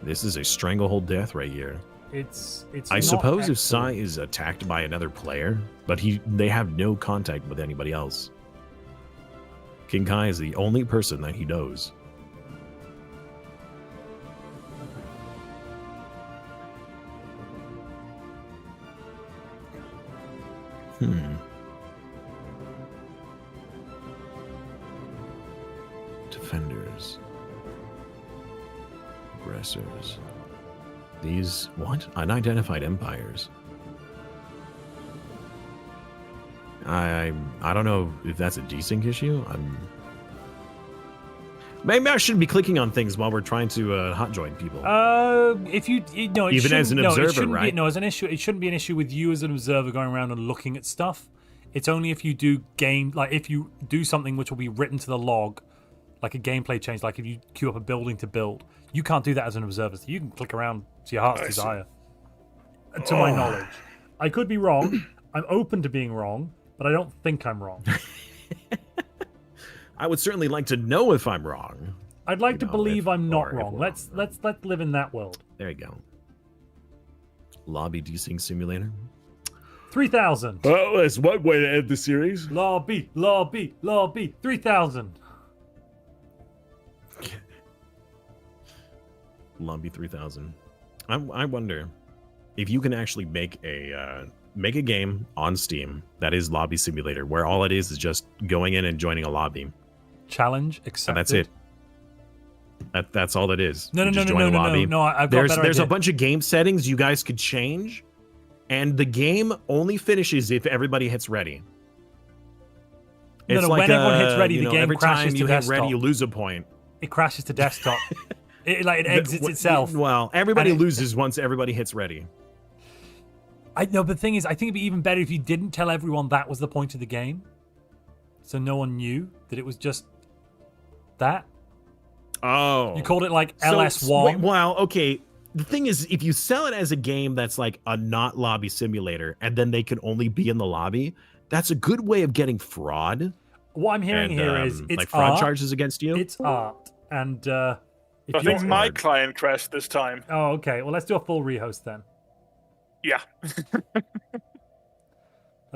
is a stranglehold death right here. It's I not suppose if excellent. Sai is attacked by another player, but they have no contact with anybody else. King Kai is the only person that he knows. Defenders. Aggressors. These, what? Unidentified empires. I don't know if that's a desync issue. Maybe I shouldn't be clicking on things while we're trying to hot join people. If you no, it Even as an no, it observer, shouldn't right? Be, no, as an issue, it shouldn't be an issue with you as an observer going around and looking at stuff. It's only if you do if you do something which will be written to the log, like a gameplay change, like if you queue up a building to build. You can't do that as an observer. So you can click around to your heart's desire. To my knowledge, I could be wrong. I'm open to being wrong, but I don't think I'm wrong. I would certainly like to know if I'm wrong. I'd like to believe I'm not wrong. we're Let's live in that world. There you go. Lobby desync simulator. 3,000. Oh, that's one way to end the series. Lobby. 3,000. Lobby 3000. I wonder if you can actually make a game on Steam that is Lobby Simulator, where all it is just going in and joining a lobby. Challenge accepted. And that's it. That's all it is. No. I've got there's idea. a bunch of game settings you guys could change, and the game only finishes if everybody hits ready. When everyone hits ready, the game every crashes time to you hit desktop. ready, you lose a point. It crashes to desktop. it exits itself. Well, everybody loses once everybody hits ready. I know, but the thing is, I think it'd be even better if you didn't tell everyone that was the point of the game, so no one knew that it was just that. Oh, You called it like LS1. Wait, well, okay. The thing is, if you sell it as a game that's like a not lobby simulator, and then they can only be in the lobby, that's a good way of getting fraud. What I'm hearing here is it's like fraud art. charges against you. It's art, and I think my client crashed this time. Oh, okay. Well, let's do a full rehost then. Yeah.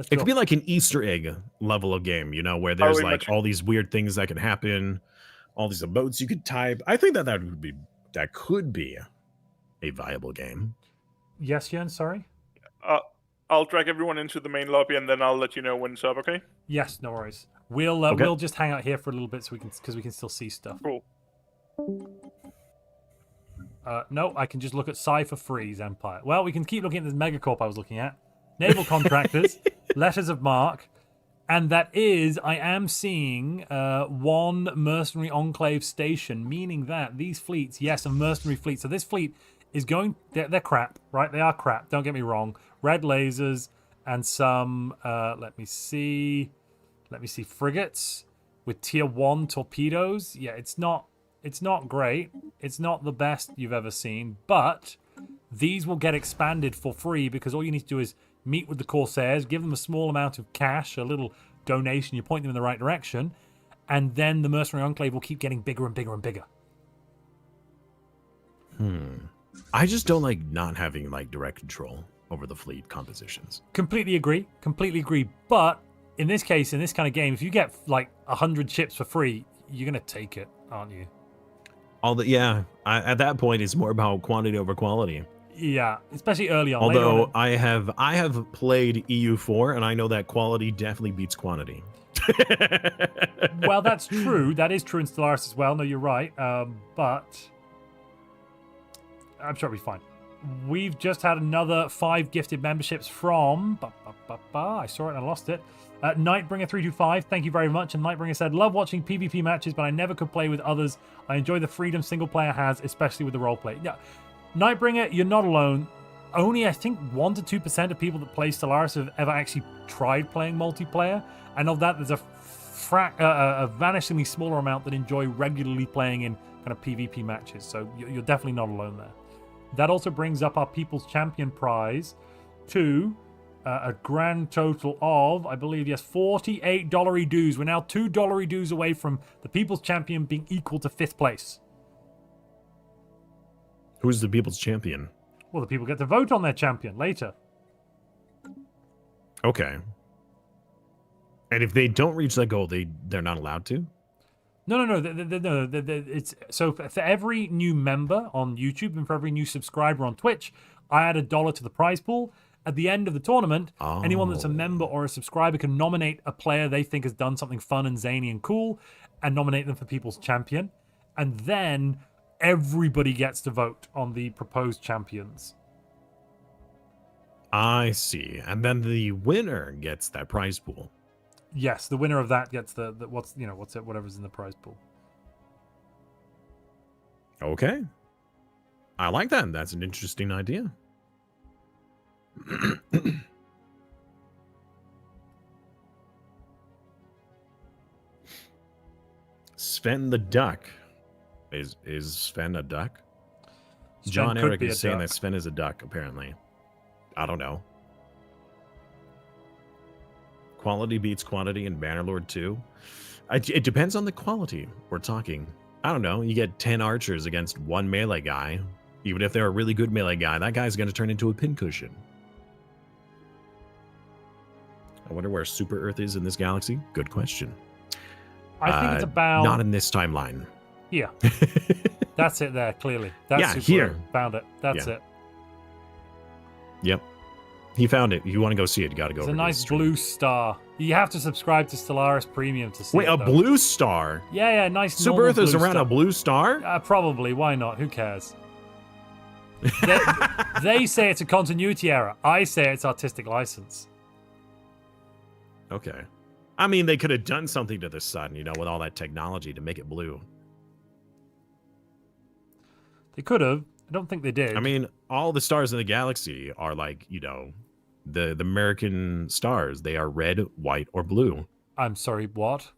It could be like an Easter egg level of game, where there's like imagine. all these weird things that can happen, all these emotes you could type. I think that could be a viable game. Yes, Jern, sorry. I'll drag everyone into the main lobby and then I'll let you know when it's up. Okay. Yes, no worries. We'll just hang out here for a little bit because we can still see stuff. Cool. No, I can just look at Cypher Freeze Empire. Well, we can keep looking at this Megacorp I was looking at. Naval Contractors, Letters of Marque, and that is, I am seeing one Mercenary Enclave station, meaning that these fleets, yes, a mercenary fleet. So this fleet is going, they're crap, right? They are crap, don't get me wrong. Red lasers and some, let me see, frigates with tier 1 torpedoes. Yeah, it's not great. It's not the best you've ever seen, but these will get expanded for free because all you need to do is meet with the Corsairs, give them a small amount of cash, a little donation, you point them in the right direction, and then the Mercenary Enclave will keep getting bigger and bigger and bigger. I just don't like not having like direct control over the fleet compositions. Completely agree. But in this case, in this kind of game, if you get like 100 ships for free, you're going to take it, aren't you? At that point, it's more about quantity over quality. Yeah, especially early on. Although I have played EU4, and I know that quality definitely beats quantity. Well, that's true. That is true in Stellaris as well. No, you're right. But I'm sure it'll be fine. We've just had another 5 gifted memberships from... I saw it and I lost it. Nightbringer325, thank you very much. And Nightbringer said, love watching PvP matches, but I never could play with others. I enjoy the freedom single player has, especially with the roleplay. Yeah, Nightbringer, you're not alone. Only, I think, 1 to 2% of people that play Stellaris have ever actually tried playing multiplayer. And of that, there's a vanishingly smaller amount that enjoy regularly playing in kind of PvP matches. So you're definitely not alone there. That also brings up our People's Champion prize to a grand total of, I believe, yes, $48 dues. We're now $2 dues away from the People's Champion being equal to 5th place. Who's the People's Champion? Well, the people get to vote on their champion later. Okay. And if they don't reach that goal, they're not allowed to? No. It's so for every new member on YouTube and for every new subscriber on Twitch, I add $1 to the prize pool, At the end of the tournament, anyone that's a Oh. member or a subscriber can nominate a player they think has done something fun and zany and cool and nominate them for People's Champion. And then everybody gets to vote on the proposed champions. I see. And then the winner gets that prize pool. Yes, the winner of that gets the whatever's in the prize pool. Okay. I like that. That's an interesting idea. Sven the Duck. Is Sven a duck? Sven John could Eric be a is saying duck. that Sven is a duck, apparently. I don't know. Quality beats quantity in Bannerlord 2. It depends on the quality we're talking. I don't know. You get 10 archers against one melee guy. Even if they're a really good melee guy, that guy's going to turn into a pincushion. I wonder where Super Earth is in this galaxy. Good question. I think it's about Not in this timeline. here. That's it there, clearly. That's Yeah, Super here. Earth. Found it. That's Yeah. it. Yep. He found it. If you want to go see it, you got to go It's over a to his nice stream. blue star. You have to subscribe to Stellaris Premium to see Wait, it, a though. blue star? Yeah, nice. Super normal Earth is blue around star. a blue star? Probably. Why not? Who cares? They say it's a continuity error. I say it's artistic license. Okay. I mean, they could have done something to the sun, with all that technology to make it blue. They could have. I don't think they did. I mean, all the stars in the galaxy are like, the American stars. They are red, white, or blue. I'm sorry, what?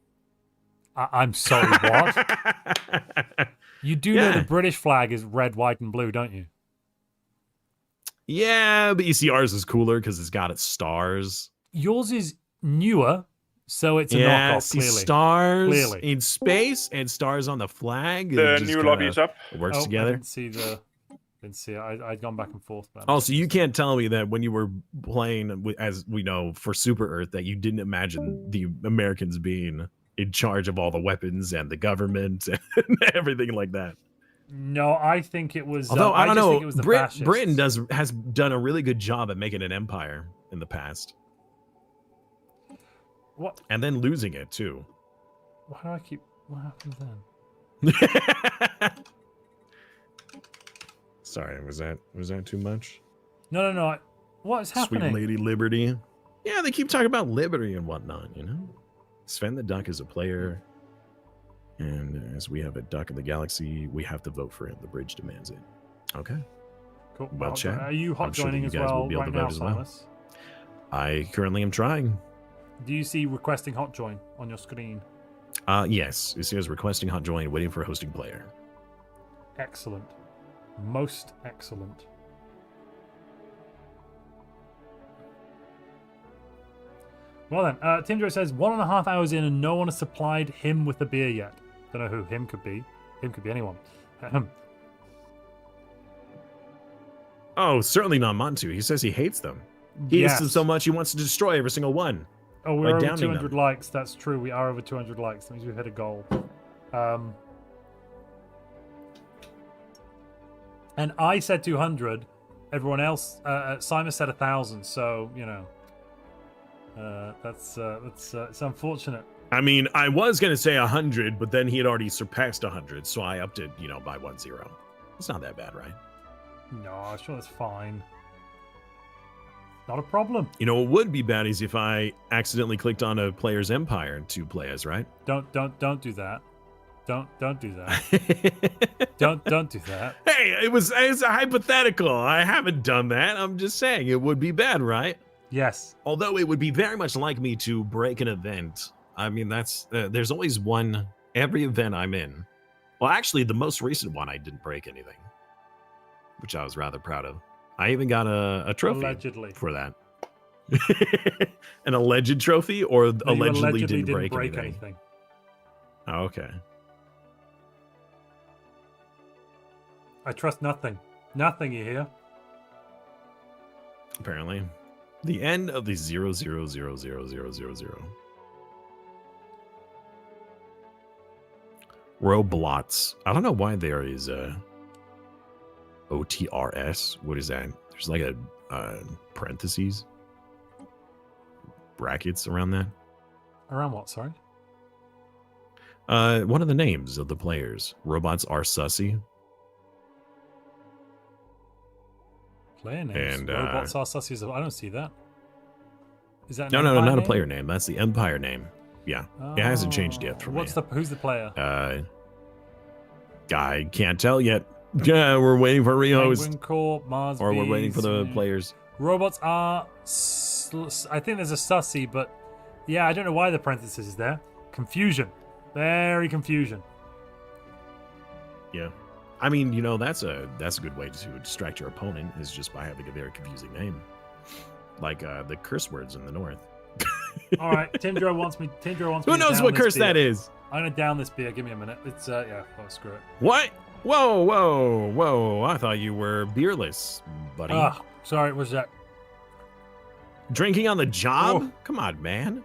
I'm sorry, what? You do know Yeah. the British flag is red, white, and blue, don't you? Yeah, but you see ours is cooler because it's got its stars. Yours is newer, so it's a Yeah, knockoff, see clearly. stars Clearly. in space and stars on the flag. The It just new kinda lobby is up. works I together. didn't see it. I'd gone back and forth. But Also, you can't tell me that when you were playing, as we know, for Super Earth, that you didn't imagine the Americans being in charge of all the weapons and the government and everything like that. No, I think it was. Although I don't just know, think it was the fascists. Britain has done a really good job at making an empire in the past, What? and then losing it too. Why do I keep? What happened then? Sorry, was that too much? No. What is happening? Sweet Lady Liberty. Yeah, they keep talking about liberty and whatnot, Sven the Duck is a player, and as we have a duck in the galaxy, we have to vote for him. The bridge demands it. Okay. Cool. Well, chat. Are you hot I'm sure that joining you as guys will well be able right to now, vote as well. Silas? I currently am trying. Do you see requesting hot join on your screen? Yes, it says requesting hot join, waiting for hosting player. Excellent. Most excellent. Well then, Tim Joe says 1.5 hours in and no one has supplied him with a beer yet. Don't know who him could be. Him could be anyone. Oh, certainly not Montu. He says he hates them. He hates them Yes. so much he wants to destroy every single one. Oh, by we're over downing 200 them. likes. That's true. We are over 200 likes. That means we've hit a goal. And I said 200. Everyone else, Simon said 1,000. So that's it's unfortunate. I mean, I was going to say 100, but then he had already surpassed 100, so I upped it, by 1 0. It's not that bad, right? No, I'm sure that's fine. Not a problem. What would be bad is if I accidentally clicked on a player's empire to play as, right? Don't do that. Don't do that. don't do that. Hey, it was a hypothetical. I haven't done that. I'm just saying it would be bad, right? Yes. Although it would be very much like me to break an event. I mean, that's there's always one every event I'm in. Well, actually, the most recent one I didn't break anything, which I was rather proud of. I even got a trophy Allegedly. for that. An alleged trophy, or No, you allegedly didn't break anything. anything. Oh, okay. I trust nothing. Nothing, you hear? Apparently, the end of the 0000000. Roblots. I don't know why there is OTRS. What is that? There's like a parentheses, brackets around that. Around what? Sorry. One of the names of the players. Robots are sussy. Player names. And, Robots are sussies. I don't see that. Is that an No, Empire not a name? player name. That's the Empire name. Yeah, it hasn't changed yet for me. Who's the player? I can't tell yet. Yeah, we're waiting for rehost, Penguin Corp, Mars or we're waiting for the Bees. players. Robots are. I think there's a sussy, but yeah, I don't know why the parenthesis is there. Confusion. Very confusion. Yeah, I mean, you know, that's a good way to distract your opponent is just by having a very confusing name, like the curse words in the north. All right, Tindro wants me. Who knows what curse that is? I'm gonna down this beer. Give me a minute. It's yeah. Oh, screw it. What? Whoa! I thought you were beerless, buddy. Ah, sorry. What's that? Drinking on the job? Oh. Come on, man.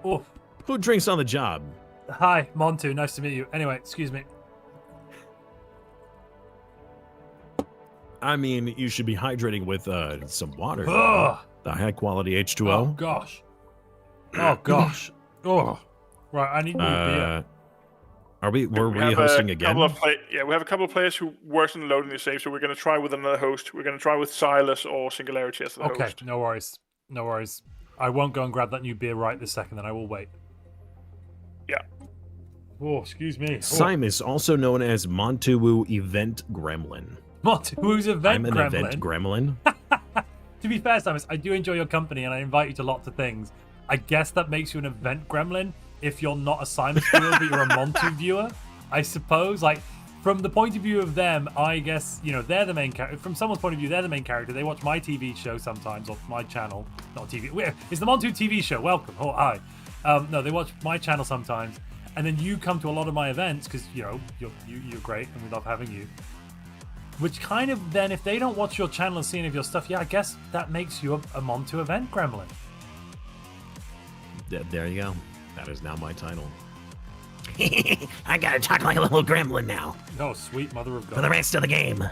Oh, Who drinks on the job? hi, Montu. Nice to meet you. Anyway, excuse me. I mean, you should be hydrating with some water. Ugh. The high quality H2O. Oh gosh. Oh gosh. Oh. Right. I need more beer. Are we? We're We have rehosting a again. couple of we have a couple of players who works on loading the save, so we're going to try with another host. We're going to try with Silas or Singularity as the Okay. host. No worries. No worries. I won't go and grab that new beer right this second. Then I will wait. Yeah. Oh, excuse me. Oh. Simus, also known as Montu Event Gremlin. Montu, who's event I'm an gremlin? event gremlin. To be fair, Simus, I do enjoy your company and I invite you to lots of things. I guess that makes you an event gremlin if you're not a Simus viewer, but you're a Montu viewer. I suppose, like, from the point of view of them, I guess, you know, they're the main character. From someone's point of view, they're the main character. They watch my TV show sometimes, or my channel. Not TV. It's the Montu TV show. Welcome. Oh, hi. No, they watch my channel sometimes. And then you come to a lot of my events because, you know, you're great and we love having you. Which kind of then, if they don't watch your channel and see any of your stuff, yeah, I guess that makes you a Montu event gremlin. There you go. That is now my title. I gotta talk like a little gremlin now Oh, sweet mother of God. for the rest of the game.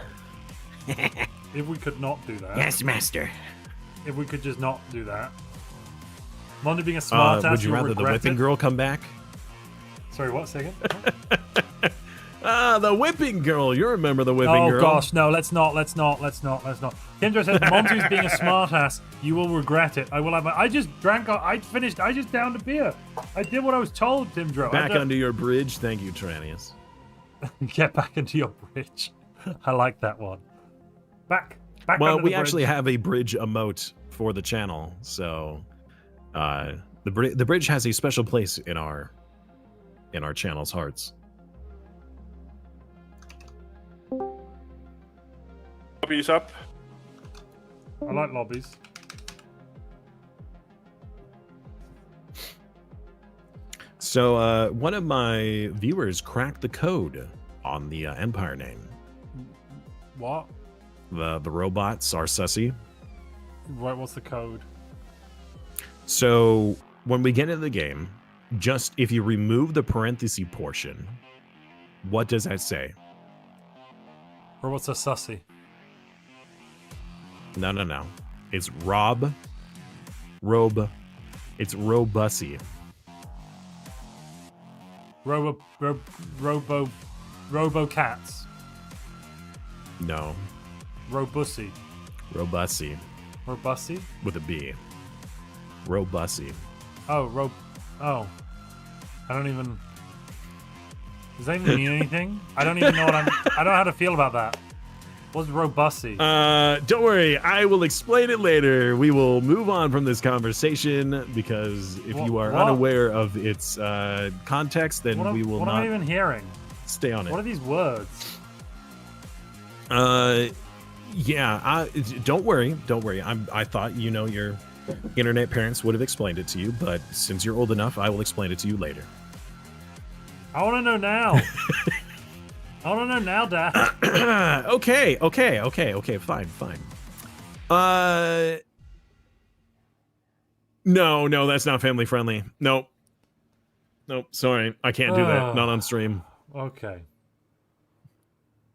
If we could not do that. Yes, master. If we could just not do that. Montu being a smart ass, Would you rather the whipping girl come back? Sorry, what? Second? The whipping girl. You remember the whipping Oh girl? gosh, no, let's not. Timdro says Montu's being a smartass. You will regret it. I will have I just drank. I just downed a beer. I did what I was told, Timdro. Back under your bridge. Thank you, Tranius. Get back into your bridge. I like that one. Back. Well, under we the actually bridge. have a bridge emote for the channel, so the bridge has a special place in our channel's hearts. Lobby's up. I like lobbies. So one of my viewers cracked the code on the Empire name. What? The robots are sussy. Right, what's the code? So when we get into the game, just if you remove the parenthesis portion, what does that say? Or what's a sussy? No. It's it's Robussy. Robo cats. No, Robussy. Robussy Robussy? with a B. Robussy. Oh, oh. I don't even. Does that even mean anything? I don't even know I don't know how to feel about that. What's Robussy? Don't worry, I will explain it later. We will move on from this conversation because if you are What? unaware of its context, then What we will am not I even hearing? stay on it. What are these words? Yeah. Don't worry. I thought your internet parents would have explained it to you, but since you're old enough, I will explain it to you later. I want to know now. I want to know now, Dad. Okay. Fine. No, that's not family friendly. Nope. Sorry, I can't do that. Not on stream. Okay.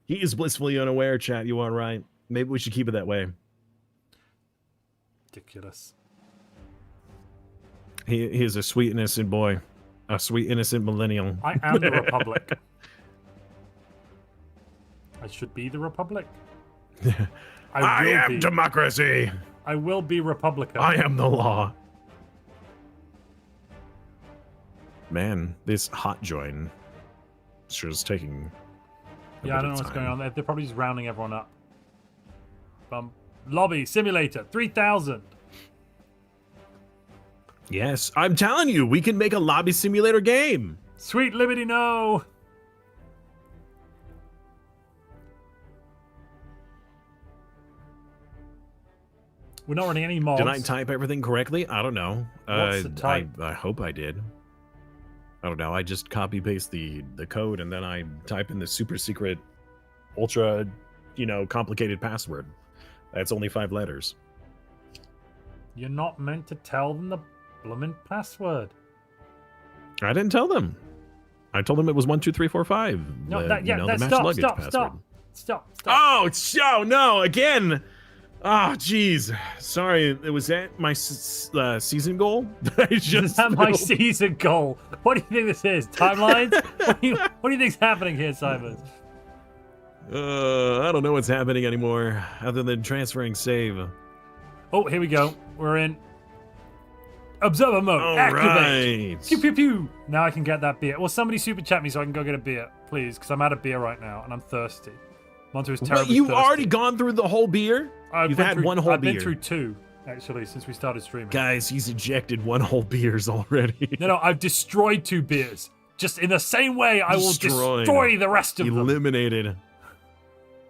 He is blissfully unaware, chat. You are right. Maybe we should keep it that way. Ridiculous. He is a sweet, innocent boy. A sweet, innocent millennial. I am the Republic. I should be the Republic. I will am be. democracy. I will be Republican. I am the law. Man, this hot join sure is taking. Yeah, I don't know what's going on. They're probably just rounding everyone up. Lobby simulator 3000. Yes, I'm telling you, we can make a lobby simulator game. Sweet Liberty, no. We're not running any mods. Did I type everything correctly? I don't know. What's the type? I hope I did. I don't know. I just copy paste the code and then I type in the super secret, ultra, complicated password. That's only 5 letters. You're not meant to tell them the bloomin' password. I didn't tell them. I told them it was 12345. No, stop. Oh no! Again. Oh, jeez. Sorry, it was at my season goal. Is that my season goal? What do you think this is? Timelines? what do you think's happening here, Simon? I don't know what's happening anymore, other than transferring save. Oh, here we go. We're in observer mode. All Activate. right. Pew pew pew. Now I can get that beer. Well, somebody super chat me so I can go get a beer, please, because I'm out of beer right now and I'm thirsty. Montu is terribly Wait, you've thirsty. already gone through the whole beer? You've had one whole beer. I've been through 2, actually, since we started streaming. Guys, he's ejected 1 whole beers already. No, I've destroyed 2 beers. Just in the same way, I will Destroyed. destroy the rest of them. Eliminated.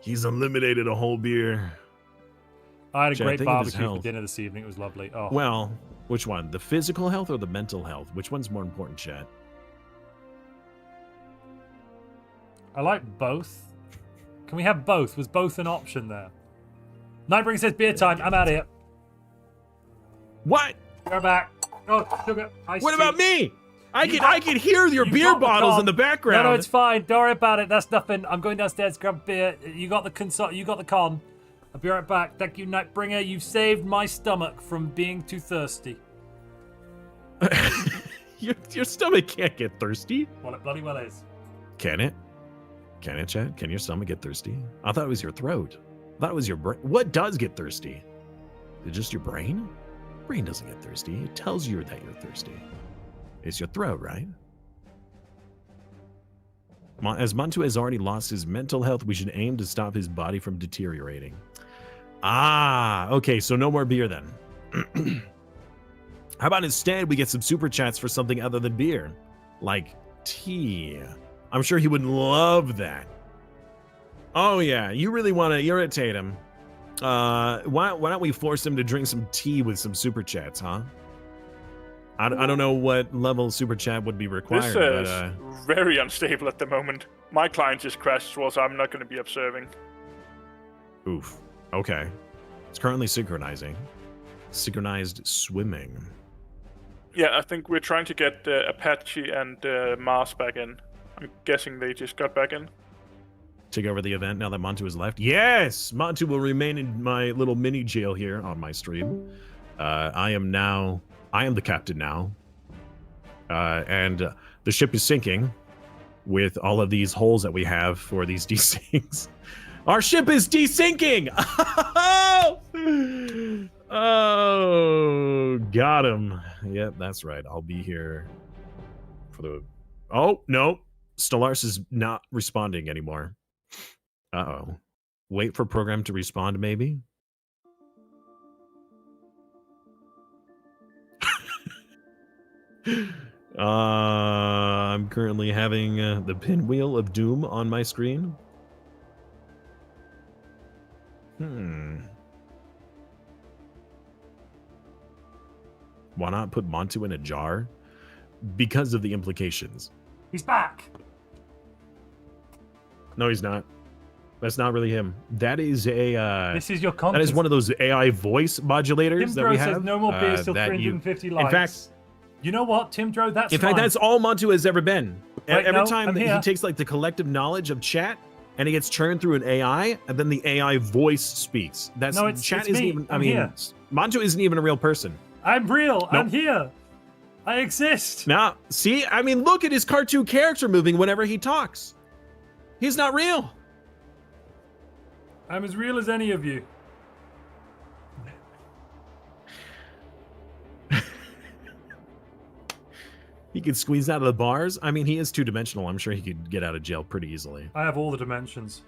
He's eliminated a whole beer. I had a Chat, great think of his barbecue for health. dinner this evening. It was lovely. Oh, Well, which one? The physical health or the mental health? Which one's more important, chat? I like both. Can we have both? Was both an option there? Nightbringer says beer time. I'm out of here. What? Go back. Oh, sugar. What about me? I can hear your You beer got the bottles con. in the background. No, it's fine. Don't worry about it. That's nothing. I'm going downstairs to grab beer. You got the console. You got the con. I'll be right back. Thank you, Nightbringer. You've saved my stomach from being too thirsty. Your stomach can't get thirsty. Well, it bloody well is. Can it? Can it, Chad? Can your stomach get thirsty? I thought it was your throat. I thought it was your brain. What does get thirsty? Is it just your brain? Brain doesn't get thirsty. It tells you that you're thirsty. It's your throat, right? As Montu has already lost his mental health, we should aim to stop his body from deteriorating. Ah, okay, so no more beer then. How about instead we get some super chats for something other than beer? Like tea. I'm sure he would love that. Oh yeah, you really want to irritate him. Why don't we force him to drink some tea with some super chats, huh? I don't know what level super chat would be required. This is very unstable at the moment. My client just crashed as well, so I'm not going to be observing. Oof. Okay. It's currently synchronizing. Synchronized swimming. Yeah, I think we're trying to get Apache and Mars back in. I'm guessing they just got back in. Take over the event now that Montu has left. Yes! Montu will remain in my little mini jail here on my stream. I am the captain now. And the ship is sinking with all of these holes that we have for these desinks. Our ship is desinking! Oh, got him. Yep, that's right. I'll be here for the... Oh, no. Stellaris is not responding anymore. Uh-oh. Wait for program to respond, maybe? I'm currently having the pinwheel of doom on my screen. Why not put Montu in a jar? Because of the implications. He's back. No, he's not. That's not really him. That is a. This is your content. That is one of those AI voice modulators Tim that we Dro have. says no more beers till that 350 likes. In fact, you know what, Tim Dro? That's in fact, fine. that's all Montu has ever been. Wait, Every no, time I'm that here. he takes like the collective knowledge of chat and it gets churned through an AI, and then the AI voice speaks. That's No, it's chat me. isn't even. I I'm mean, here. Montu isn't even a real person. I'm real. Nope. I'm here. I exist. Now, see, I mean, look at his cartoon character moving whenever he talks. He's not real. I'm as real as any of you. He could squeeze out of the bars. I mean, he is two-dimensional. I'm sure he could get out of jail pretty easily. I have all the dimensions.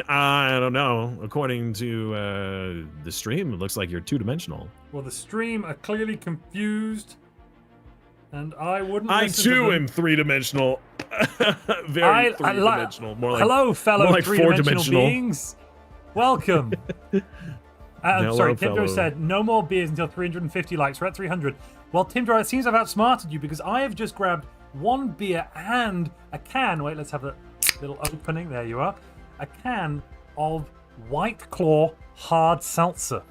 I don't know. According to the stream, it looks like you're two-dimensional. Well, the stream are clearly confused, and I wouldn't. I listen to too them. am three-dimensional. Very three-dimensional. More like hello, fellow more like three-dimensional four-dimensional. beings. Welcome. Hello, sorry, fellow. Timdro said no more beers until 350 likes. We're at 300. Well, Timdro, it seems I've outsmarted you because I have just grabbed one beer and a can. Wait, let's have a little opening. There you are. A can of White Claw hard seltzer.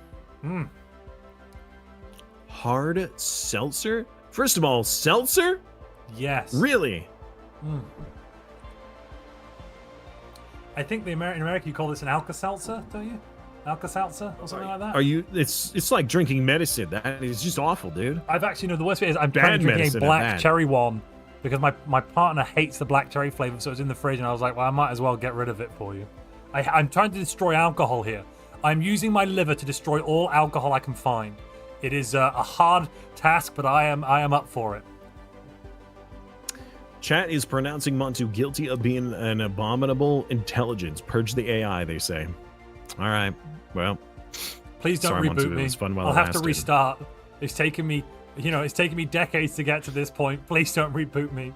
Hard seltzer? First of all, seltzer? Yes. Really? I think in America you call this an Alka-Seltzer, don't you? Alka-Seltzer or something like that? Are you? It's like drinking medicine. That is just awful, dude. I've actually, no, the worst bit is I'm Bad trying to drink medicine a at black that. cherry one because my partner hates the black cherry flavor, so it's in the fridge, and I was like, well, I might as well get rid of it for you. I'm trying to destroy alcohol here. I'm using my liver to destroy all alcohol I can find. It is a hard task, but I am up for it. Chat is pronouncing Montu guilty of being an abominable intelligence. Purge the AI, they say. All right. Well, Please don't sorry, reboot Montu, me. it was fun while I'll it have to lasted. restart. It's taken me, it's taken me decades to get to this point. Please don't reboot me.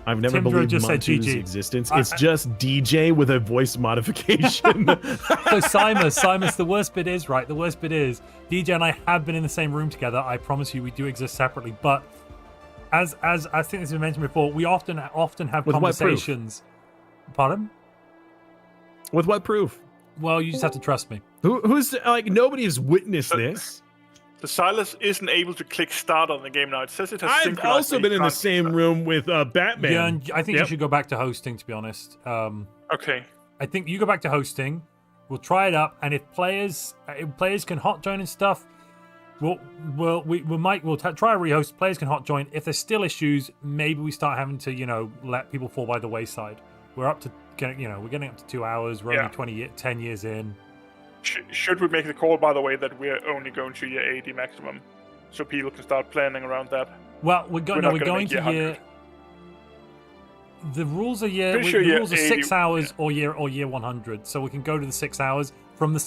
I've never Timdro believed just said Montu's GG. existence. It's just DJ with a voice modification. So Simus, the worst bit is, right, the worst bit is, DJ and I have been in the same room together. I promise you we do exist separately. But as I think this has been mentioned before, we often have With what proof? conversations. Pardon? With what proof? Well, you just have to trust me. Who's like nobody has witnessed this? The Silas isn't able to click start on the game now. It says it has I've synchronized, also but been he in the can't same start. room with Batman. Yeah, I think you should go back to hosting, to be honest. Okay. I think you go back to hosting. We'll try it up, and if players can hot join and stuff, we'll try a rehost. Players can hot join. If there's still issues, maybe we start having to let people fall by the wayside. We're up to we're getting up to 2 hours. We're only 10 years in. Should we make the call, by the way, that we're only going to year 80 maximum, so people can start planning around that? Well, we're going not to gonna make year. 100. The rules are Pretty sure the year rules are 80 6 hours or year 100. So we can go to the 6 hours from the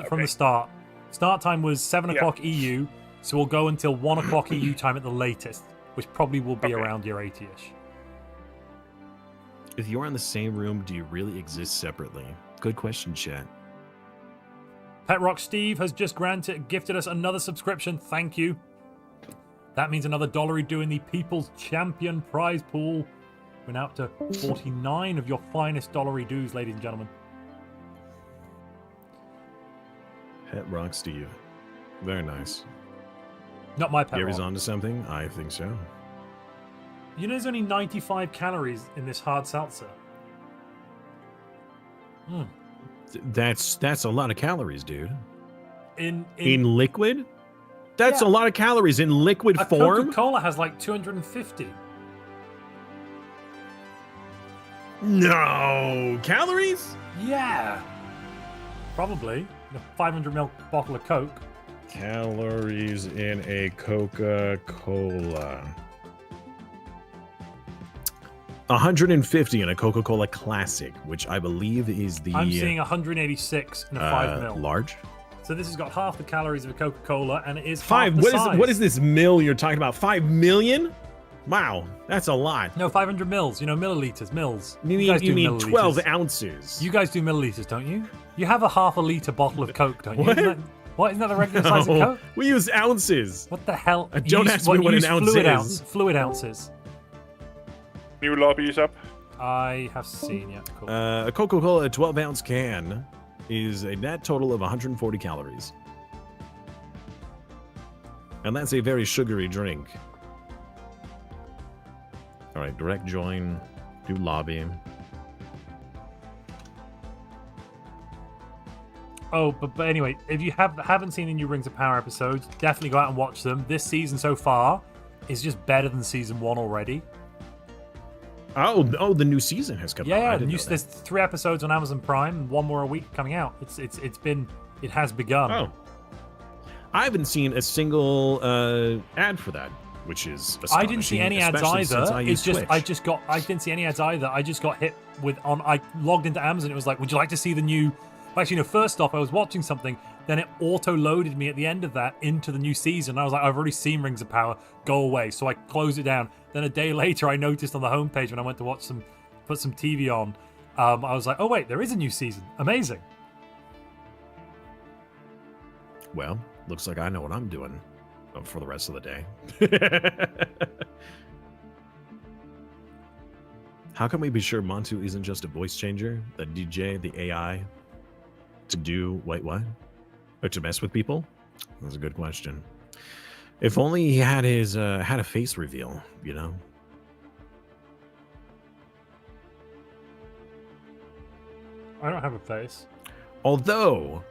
from the start. Start time was 7 o'clock EU, so we'll go until 1 o'clock EU time at the latest, which probably will be around year 80ish. If you're in the same room, do you really exist separately? Good question, chat. Pet Rock Steve has just gifted us another subscription. Thank you. That means another $1 due in the People's Champion prize pool. We're now up to 49 of your finest $1 dues, ladies and gentlemen. Pet Rock Steve. Very nice. Not my Pet Gary's Rock. onto something? I think so. You know there's only 95 calories in this hard seltzer. That's a lot of calories, dude. In liquid? That's a lot of calories in liquid a form. Coca-Cola has like 250. No calories? Yeah. Probably. A 500ml bottle of Coke. Calories in a Coca-Cola. 150 in a Coca-Cola Classic, which I believe is the I'm seeing 186 in a 5ml. large. So this has got half the calories of a Coca-Cola, and it is Five. half the size. What is this mil you're talking about? 5 million? Wow, that's a lot. No, 500 mils. Milliliters, mils. You guys do need milliliters. 12 ounces. You guys do milliliters, don't you? You have a half a liter bottle of Coke, don't you? What? Isn't that the regular size of No, Coke? we use ounces. What the hell? Don't ask me what an ounce is. Fluid ounces. New lobby is up. I have seen, yeah. Cool. A Coca-Cola 12-ounce can is a net total of 140 calories. And that's a very sugary drink. All right, direct join, do lobby. Oh, but anyway, if you haven't seen the new Rings of Power episodes, definitely go out and watch them. This season so far is just better than season 1 already. Oh, the new season has come out. Yeah, I didn't know that. there's 3 episodes on Amazon Prime and 1 more a week coming out. It has begun. Oh, I haven't seen a single ad for that, which is I didn't see any ads especially since either. use Twitch. I didn't see any ads either. I just got hit with I logged into Amazon. It was like, would you like to see the new? Actually, no. First off, I was watching something. Then it auto-loaded me at the end of that into the new season. I was like, I've already seen Rings of Power. Go away. So I closed it down. Then a day later, I noticed on the homepage when I went to put some TV on, I was like, oh wait, there is a new season. Amazing. Well, looks like I know what I'm doing for the rest of the day. How can we be sure Montu isn't just a voice changer, the DJ, the AI, to do what? Or to mess with people? That's a good question. If only he had his had a face reveal, you know. I don't have a face. Although,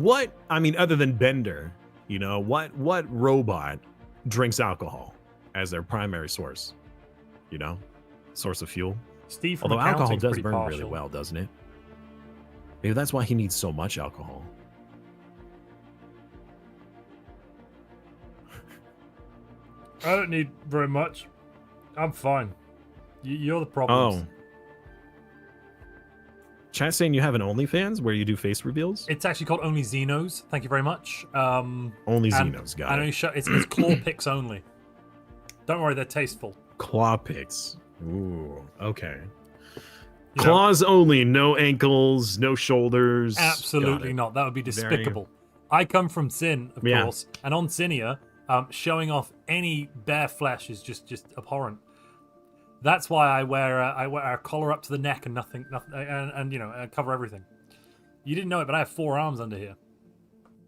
other than Bender, you know, what robot drinks alcohol as their primary source? You know, source of fuel. Steve from Although alcohol accounting's does pretty burn partial. really well, doesn't it? Maybe that's why he needs so much alcohol. I don't need very much. I'm fine. You're the problem. Oh. Chat saying you have an OnlyFans where you do face reveals? It's actually called Only Xenos. Thank you very much. Only Xenos, got and it. only it's claw picks only. Don't worry, they're tasteful. Claw picks. Ooh, okay. You know, Claws only, no ankles, no shoulders. absolutely Got it. not. That would be despicable. I come from Sin, of Yeah. course, and on Cinia, showing off any bare flesh is just abhorrent. That's why I wear a collar up to the neck and nothing, and you know, cover everything. You didn't know it, but I have 4 arms under here.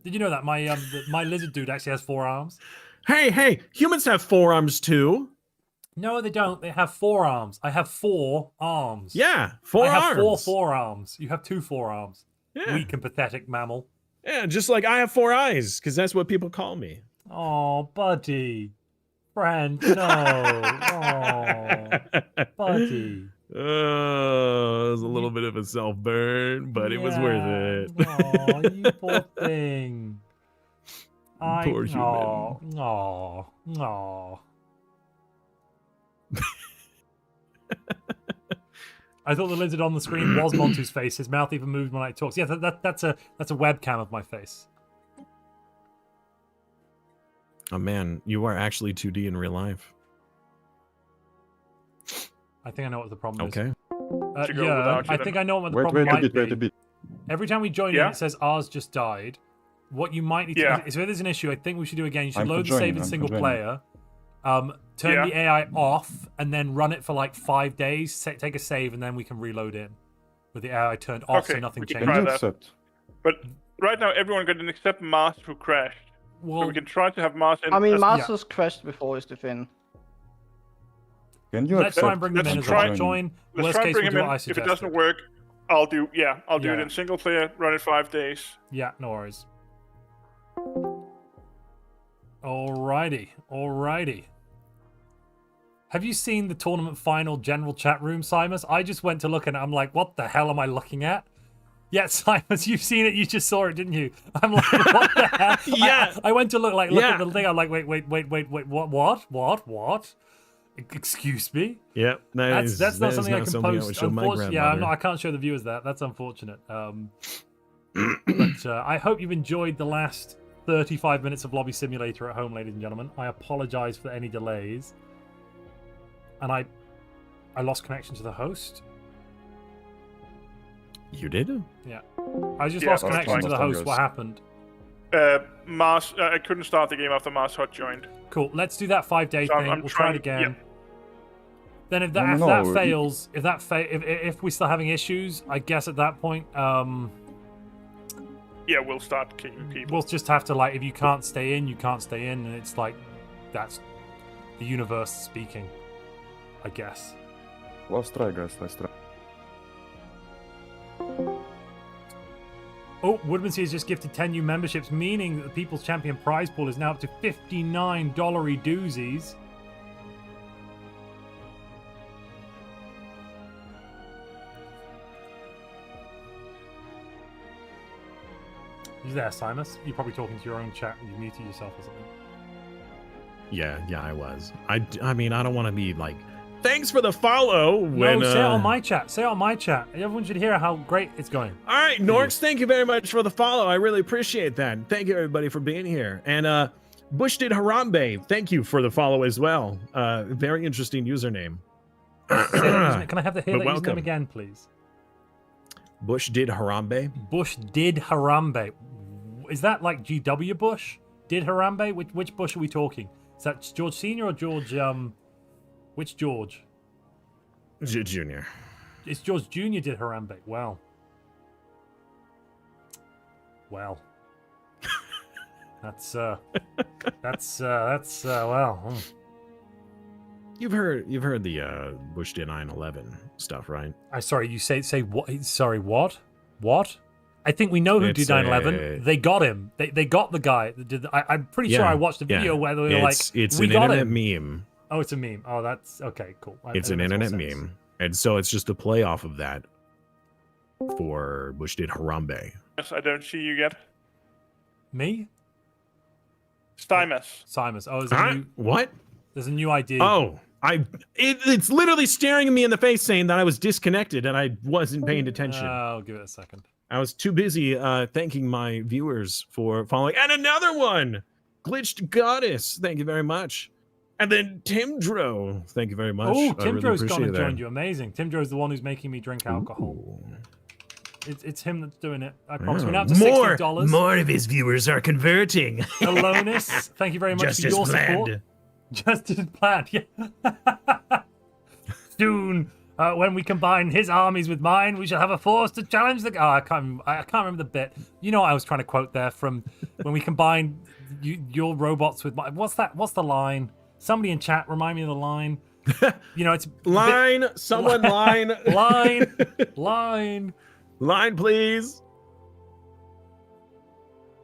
Did you know that my lizard dude actually has 4 arms? Hey, humans have forearms too. No, they don't. They have 4 arms. I have 4 arms. Yeah, 4 I have arms. 4 forearms. You have 2 forearms. Yeah. Weak and pathetic mammal. Yeah, just like I have 4 eyes, because that's what people call me. Oh, buddy. Friend, no. Oh, buddy. Oh, it was a little bit of a self burn, but it was worth it. Oh, you poor thing. Poor human. Oh. I thought the lizard on the screen was Montu's face. His mouth even moved when I talked. Yeah, that's a webcam of my face. Oh man, you are actually 2D in real life. I think I know what the problem Okay. is. To go Yeah, without you I then. think I know what the Wait problem a might bit, be. wait a bit. Every time we join Yeah? in, it says ours just died. What you might need to Yeah. so if there's an issue, I think we should do again. You should I'm load the conjoining, save in I'm single conjoining. player, turn Yeah. the AI off, and then run it for like 5 days. Take a save, and then we can reload in with the AI turned off, so Okay, nothing we can Can try you changes. that. accept? But right now, everyone got an except Mars who crashed. So Well, we can try to have Mars in. I mean, as- Masters crashed before is the thing. Can you let's accept? try and bring them in Let's as try- well. Join. Let's Worst try and case, bring we'll him do in. what I If it suggested. doesn't work, I'll do it Yeah. in single player, run it 5 days. Yeah, no worries. Alrighty. Have you seen the tournament final general chat room, Simus? I just went to look and I'm like, what the hell am I looking at? Yeah, Simus, you've seen it. You just saw it, didn't you? I'm like, what the hell? Yeah. I went to look at Yeah. the thing. I'm like, wait. What? Excuse me? Yep. That's not that is something I not can something post. would show my Unfortunately, grandmother. I can't show the viewers that. That's unfortunate. But I hope you've enjoyed the last 35 minutes of Lobby Simulator at home, ladies and gentlemen. I apologize for any delays. And I lost connection to the host. You did? Yeah. I just Yeah, lost that's connection fine. to the host. What happened? Mars, I couldn't start the game after Mars Hot joined. Cool. Let's do that 5-day So thing. I'm We'll try it trying- again. Then if No, that, no, if that no. fails, if we're still having issues, I guess at that point, Yeah, we'll start kicking people. we'll just have to, like, if you can't stay in, you can't stay in, and it's like, that's the universe speaking. I guess. Last try, guys. Last try. Oh, Woodman C has just gifted 10 new memberships, meaning that the People's Champion prize pool is now up to $59 doozies. You there, Simus? You're probably talking to your own chat and you muted yourself or something. Yeah, I was. I mean, I don't want to be like, thanks for the follow. When, No, say it on my chat. Say it on my chat. Everyone should hear how great it's going. All right, Norks, thank you very much for the follow. I really appreciate that. Thank you, everybody, for being here. And Bush did Harambe, thank you for the follow as well. Very interesting username. Can I have the But username welcome. again, please? Bush did Harambe. Bush did Harambe. Is that like GW Bush? Did Harambe? Which Bush are we talking? Is that George Senior or George? Which George? Junior. It's George Junior did Harambe. Wow. Well. That's well. You've heard the Bush did 9/11 stuff, right? Sorry, you say what? Sorry, what? What? I think we know who did 9/11. They got him. They got the guy that did. I'm pretty sure I watched a video where they were it's we an got internet him. meme. Oh, it's a meme. Oh, that's okay. Cool. It's an internet meme, and so it's just a play off of that for Bush did Harambe. Yes, I don't see you yet. Me? Stymus. Simus. Oh, What? There's a new ID. Oh, it's literally staring me in the face saying that I was disconnected and I wasn't paying attention. I'll give it a second. I was too busy thanking my viewers for following. And another one! Glitched Goddess, thank you very much. And then Timdro, thank you very much. Oh, I really Timdro's gone and appreciate joined that. you. Amazing. Timdro's the one who's making me drink alcohol. Ooh. It's him that's doing it. I promise. Yeah. We're now up to $60. More of his viewers are converting. Alonis, thank you very much Just for as your planned. support. Just as planned, yeah. Soon, when we combine his armies with mine, we shall have a force to challenge the. Oh, I can't remember the bit. You know what I was trying to quote there from when we combine your robots with mine. What's that? What's the line? Somebody in chat, remind me of the line. You know, it's Line, someone line. line. Line, please.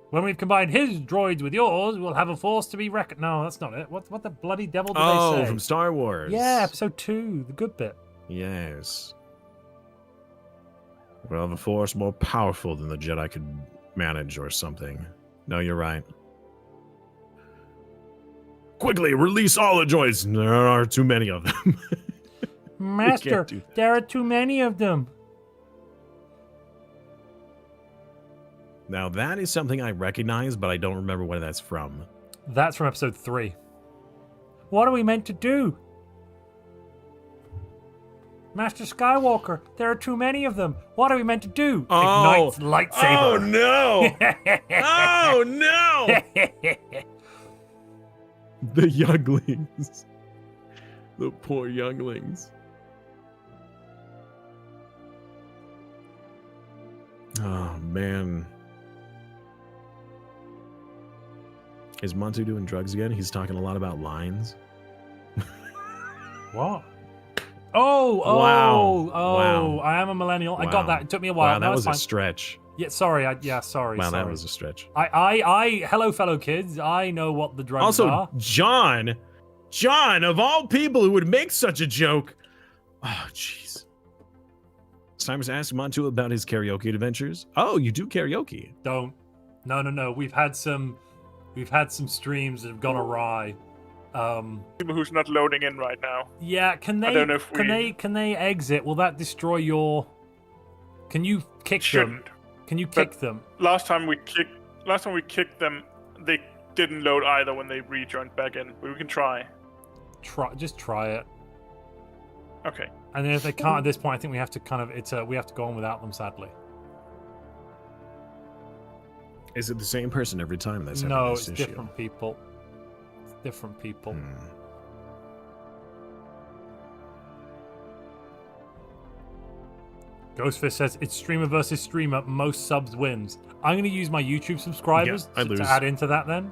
When we've combined his droids with yours, we'll have a force to be reckoned. No, that's not it. What the bloody devil did they say? From Star Wars. Yeah, episode 2, the good bit. Yes. We'll have a force more powerful than the Jedi could manage or something. No, you're right. Quickly, release all the droids. There are too many of them. Master, there are too many of them. Now, that is something I recognize, but I don't remember where that's from. That's from episode 3. What are we meant to do? Master Skywalker, there are too many of them. What are we meant to do? Oh. Ignites lightsaber. Oh, no! Oh, no! The younglings. The poor younglings. Oh, man. Is Montu doing drugs again? He's talking a lot about lines. What? Oh, Wow. Wow. I am a millennial. I Wow. got that. It took me a while. Wow, that no, was it's fine. a stretch. Yeah, sorry. Sorry. Wow, sorry. that was a stretch. Hello, fellow kids. I know what the drugs Also, are. John, of all people who would make such a joke. Oh, jeez. Simon's asked Montu about his karaoke adventures. Oh, you do karaoke? Don't. No. We've had some streams that have gone awry. Who's not loading in right now. Yeah, can they? I don't know if Can they exit? Will that destroy your? Can you kick them? Shouldn't. Can you kick them? Last time we kicked them, they didn't load either when they rejoined back in. But we can try. Just try it. Okay. And then if they can't at this point, I think we have to we have to go on without them. Sadly. Is it the same person every time? That's No, this it's issue? different people. It's different people. Ghostfist says it's streamer versus streamer. Most subs wins. I'm going to use my YouTube subscribers Yeah, I lose. to add into that then,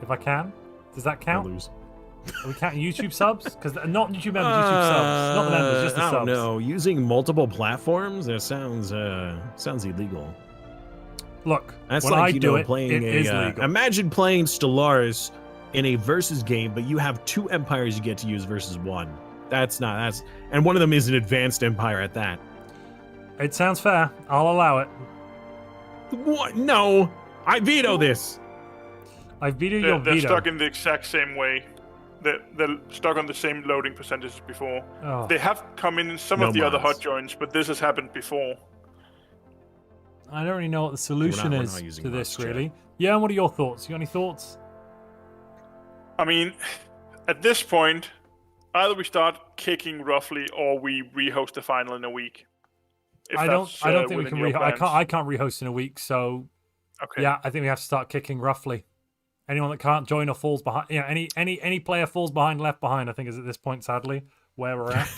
if I can. Does that count? I lose. Are we counting YouTube subs? Because not YouTube members, YouTube subs. Not the members, just the I subs. don't know. Using multiple platforms? That sounds illegal. Look, That's when like, I you do know, it, playing it is a... legal. Imagine playing Stellaris in a versus game, but you have 2 empires you get to use versus 1. And one of them is an advanced empire at that. It sounds fair. I'll allow it. What? No! I veto this! I veto your They're veto. stuck in the exact same way. They're stuck on the same loading percentages before. Oh. They have come in some No of the other mods. hot joins, but this has happened before. I don't really know what the solution We're is not using to this, mods, really. Yeah, and what are your thoughts? You got any thoughts? I mean, at this point, either we start kicking roughly, or we rehost the final in a week. If I don't that's, think we within can your plans. I can't rehost in a week, so Okay. yeah, I think we have to start kicking roughly. Anyone that can't join or falls behind, any player falls behind, left behind, I think is at this point, sadly, where we're at.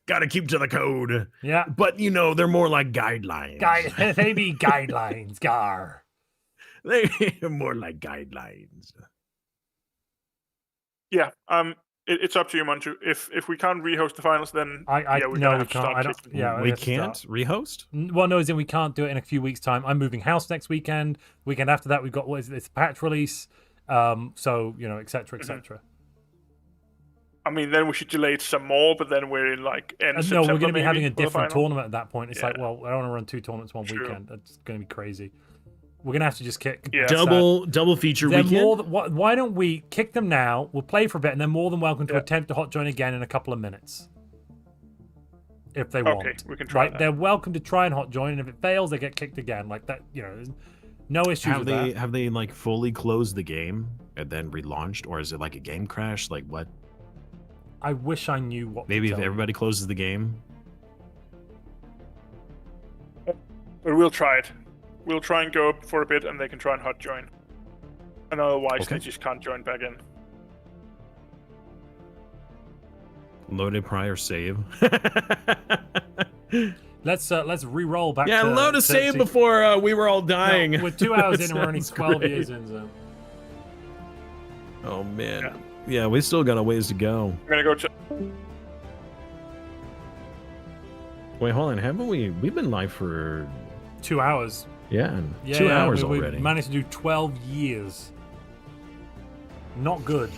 Gotta keep to the code. Yeah. But, you know, they're more like guidelines. They be guidelines, gar. They're more like guidelines. Yeah. It's up to you, Montu. If we can't rehost the finals, then We're we're no, gonna we have to can't. start I don't. kicking. Yeah, we have to can't start. rehost? Well, no, as in we can't do it in a few weeks' time. I'm moving house next weekend. Weekend after that, we've got it's patch release. So et cetera, et cetera. I mean, then we should delay it some more, but then we're in like end No, September. we're going to be maybe, having a for the different final. tournament at that point. It's like, well, I don't want to run 2 tournaments one True. weekend. That's going to be crazy. We're going to have to just kick. Yeah. Double feature They're weekend? more why don't we kick them now? We'll play for a bit, and they're more than welcome to attempt to hot join again in a couple of minutes. If they want. Okay, we can try that. They're welcome to try and hot join, and if it fails, they get kicked again. Like that, there's no issues with that. Have they like fully closed the game and then relaunched, or is it like a game crash? Like what? I wish I knew what. Maybe to if tell you. everybody closes the game. But we'll try it. We'll try and go up for a bit, and they can try and hot join. And otherwise, Okay. they just can't join back in. Loaded prior save. Let's re-roll back. Yeah, to, load a save before we were all dying. No, we're 2 hours in, and we're only Sounds 12 great. years in. So. Oh man. Yeah, we still got a ways to go. I'm gonna go check. Wait, hold on. Haven't we've been live for 2 hours. yeah, Yeah, 2 hours we already. managed to do 12 years. Not good.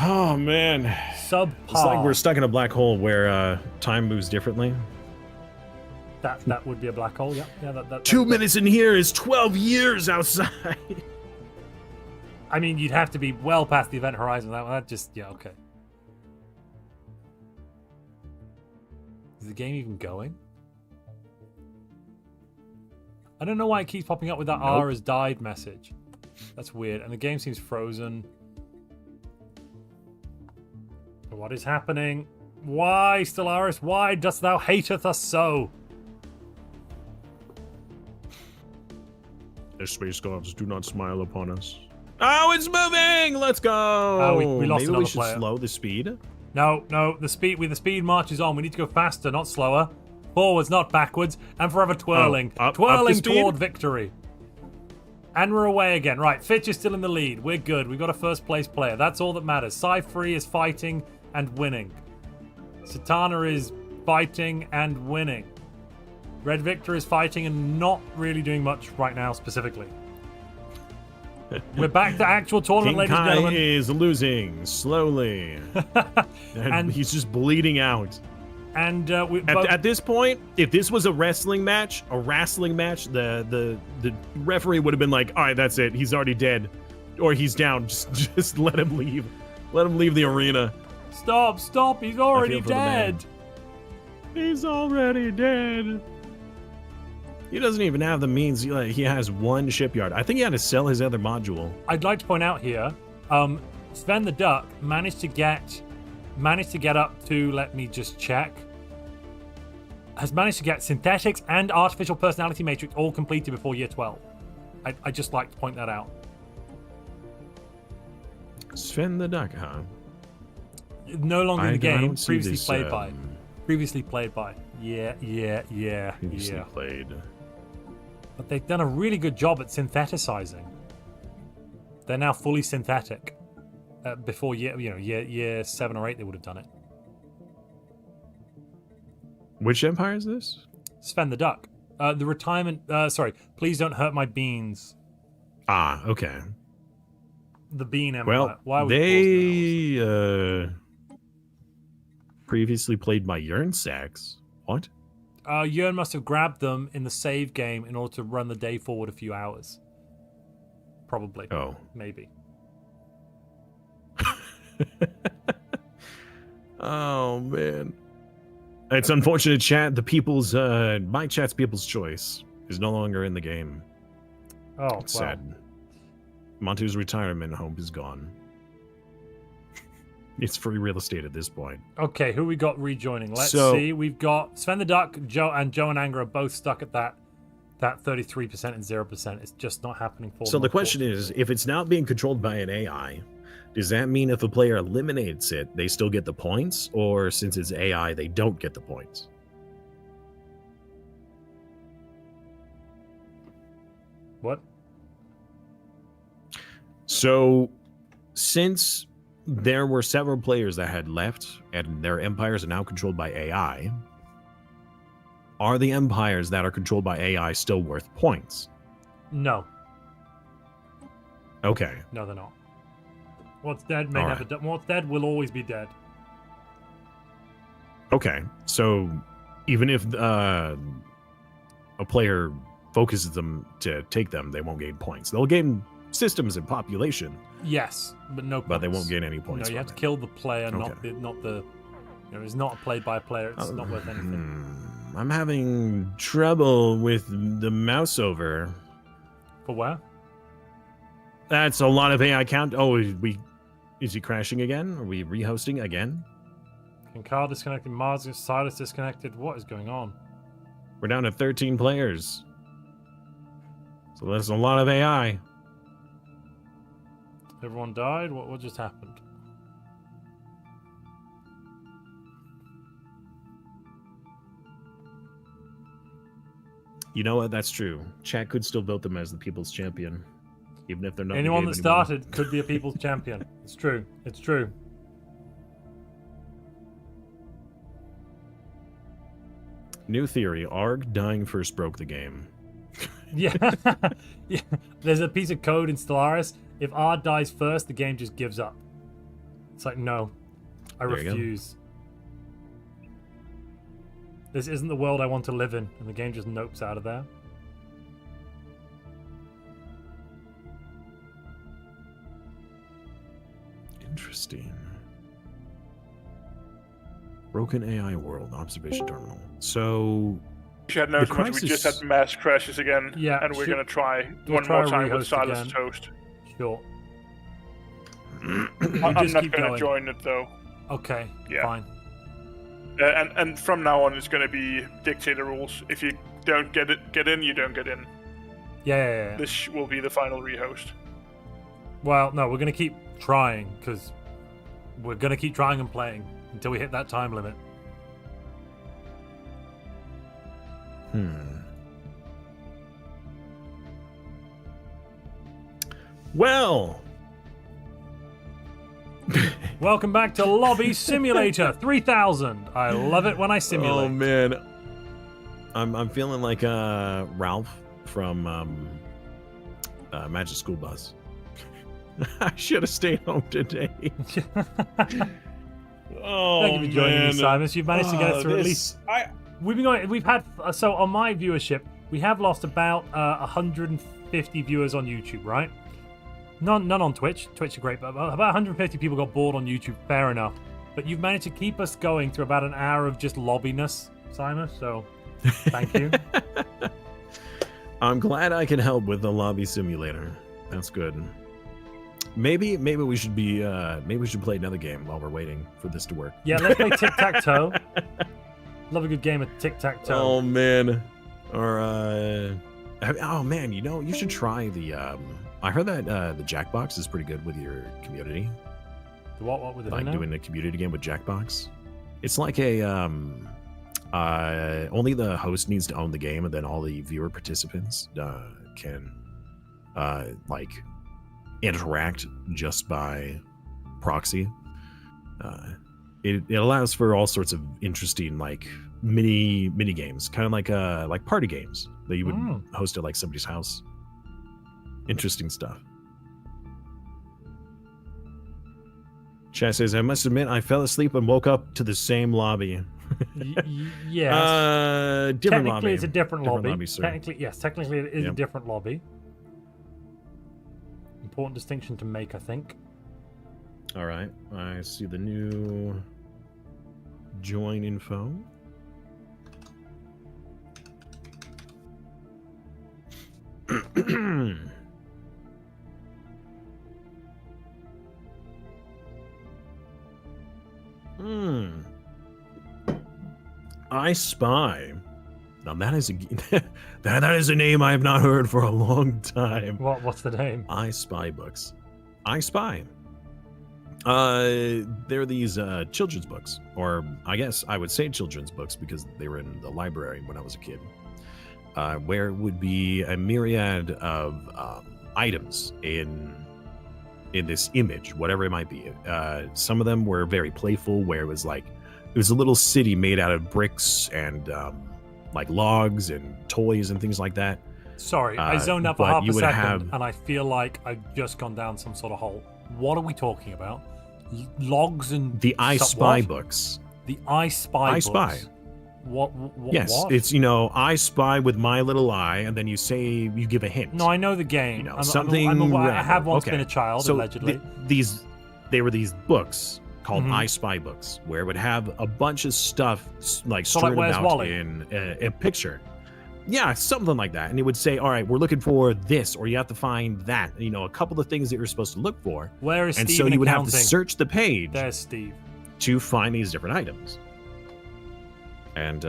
Oh man. Subpar. It's like we're stuck in a black hole where time moves differently. That would be a black hole. Yeah. That 2 minutes in here is 12 years outside. I mean, you'd have to be well past the event horizon. That just okay. Is the game even going? I don't know why it keeps popping up with that R has died message. That's weird. And the game seems frozen. What is happening? Why, Stellaris? Why dost thou hateth us so? The space gods do not smile upon us. Oh, it's moving! Let's go! Oh, we lost Maybe another we should player. slow the speed. No, the speed marches on. We need to go faster, not slower. Forwards, not backwards, and forever twirling. up twirling to speed? toward victory. And we're away again. Right, Fitch is still in the lead. We're good. We've got a first place player. That's all that matters. Cy-Free is fighting and winning. Satana is fighting and winning. Red Victor is fighting and not really doing much right now specifically. We're back to actual tournament, King ladies and Kai gentlemen. is losing slowly. and he's just bleeding out. And At this point, if this was a wrestling match, the referee would have been like, all right, that's it. He's already dead. Or he's down. Just let him leave. Let him leave the arena. Stop, he's already for the man. dead. He's already dead. He doesn't even have the means. He has one shipyard. I think he had to sell his other module. I'd like to point out here, Sven the Duck managed to get up to, let me just check, has managed to get synthetics and artificial personality matrix all completed before year 12. I'd just like to point that out. Sven the Duck, huh? No longer in the I game, don't see previously this, played by. Previously played by. Yeah. Previously played. But they've done a really good job at syntheticizing. They're now fully synthetic. before year 7 or 8 they would have done it. Which empire is this? Sven the Duck. The retirement. Sorry, please don't hurt my beans. Ah, okay. The Bean Empire. Well, Why would they previously played by Jernsaxe. What? Jörn must have grabbed them in the save game in order to run the day forward a few hours. Probably. Oh. Maybe. Oh man. It's unfortunate, chat. The people's my chat's people's choice is no longer in the game. Oh, It's wow. sad. Montu's retirement home is gone. It's free real estate at this point. Okay, who we got rejoining? Let's So- see. We've got Sven the Duck, Joe and Anger are both stuck at that 33% and 0%. It's just not happening for So them. the question is, if it's not being controlled by an AI, does that mean if a player eliminates it, they still get the points? Or since it's AI, they don't get the points? What? So, since there were several players that had left and their empires are now controlled by AI, are the empires that are controlled by AI still worth points? No. Okay. No, they're not. What's dead may All never die. What's dead will always be dead. Okay. So, even if a player focuses them to take them, they won't gain points. They'll gain systems and population, Yes, but no points. but they won't gain any No, points. you from have to it. kill the player, Okay. not the. It's not a play by player. It's not worth anything. I'm having trouble with the mouse over. For where? That's a lot of AI count. Oh, is he crashing again? Are we rehosting again? Kinkar disconnected. Mars Silas disconnected. What is going on? We're down to 13 players. So that's a lot of AI. Everyone died. What just happened? You know what? That's true. Chat could still vote them as the people's champion, even if they're not. in the Anyone game that anymore. started could be a people's champion. It's true. It's true. New theory: Arg dying first broke the game. Yeah. Yeah. There's a piece of code in Stellaris. If R dies first, the game just gives up. It's like, no, I There you go. refuse. This isn't the world I want to live in, and the game just nopes out of there. Interesting. Broken AI world observation terminal. So You had noticed The much, we just crisis- had mass crashes again, Yeah, and we're should- gonna try we'll one try more a time with rehost Silas again. Toast. Sure. I'm just not keep gonna going. join it though. Okay, Yeah. fine. And from now on, it's gonna be dictator rules. If you don't get in, you don't get in. Yeah. This will be the final rehost. Well, no, we're going to keep trying, because we're going to keep trying and playing until we hit that time limit. Well, Welcome back to Lobby Simulator 3000. I love it when I simulate. oh man, I'm feeling like Ralph from Magic School Bus. I should have stayed home today. Oh, Thank you for joining man. me, Simus. You've managed to get us through at least. We've been going. We've had so on my viewership, we have lost about 150 viewers on YouTube, right? None on Twitch. Twitch are great, but about 150 people got bored on YouTube. Fair enough. But you've managed to keep us going through about an hour of just lobbiness, Simus. So, thank you. I'm glad I can help with the lobby simulator. That's good. Maybe we should be maybe we should play another game while we're waiting for this to work. Yeah, let's play tic tac toe. Love a good game of tic tac toe. Oh man. Or oh man, you should try the I heard that the Jackbox is pretty good with your community. What with it? Like now? doing a community game with Jackbox. It's like a only the host needs to own the game, and then all the viewer participants can like interact just by proxy. It allows for all sorts of interesting like mini games, kind of like party games that you would host at like somebody's house. Interesting stuff. Chat says, I must admit, I fell asleep and woke up to the same lobby. Yes. Different technically, lobby. it's a different lobby. Sir. Technically, it is a different lobby. Important distinction to make, I think. All right. I see the new join info. I Spy. Now that is that is a name I have not heard for a long time. What's the name? I Spy books. I Spy. They're these children's books, or I guess I would say children's books because they were in the library when I was a kid. Where it would be a myriad of items in this image, whatever it might be. Some of them were very playful, where it was a little city made out of bricks and like logs and toys and things like that. Sorry, I zoned out for half a second, have... and I feel like I've just gone down some sort of hole. What are we talking about? Logs and the I Spy books. The I Spy books. Spy. What? Yes, what? It's I spy with my little eye, and then you give a hint. No, I know the game. Something. I have once been a child, so allegedly. They were these books called I Spy books, where it would have a bunch of stuff like strewn about Wally? in a picture. Yeah, something like that. And it would say, all right, we're looking for this, or you have to find that. A couple of things that you're supposed to look for. Where is Steve? And so you would have to search the page. There's Steve. To find these different items. And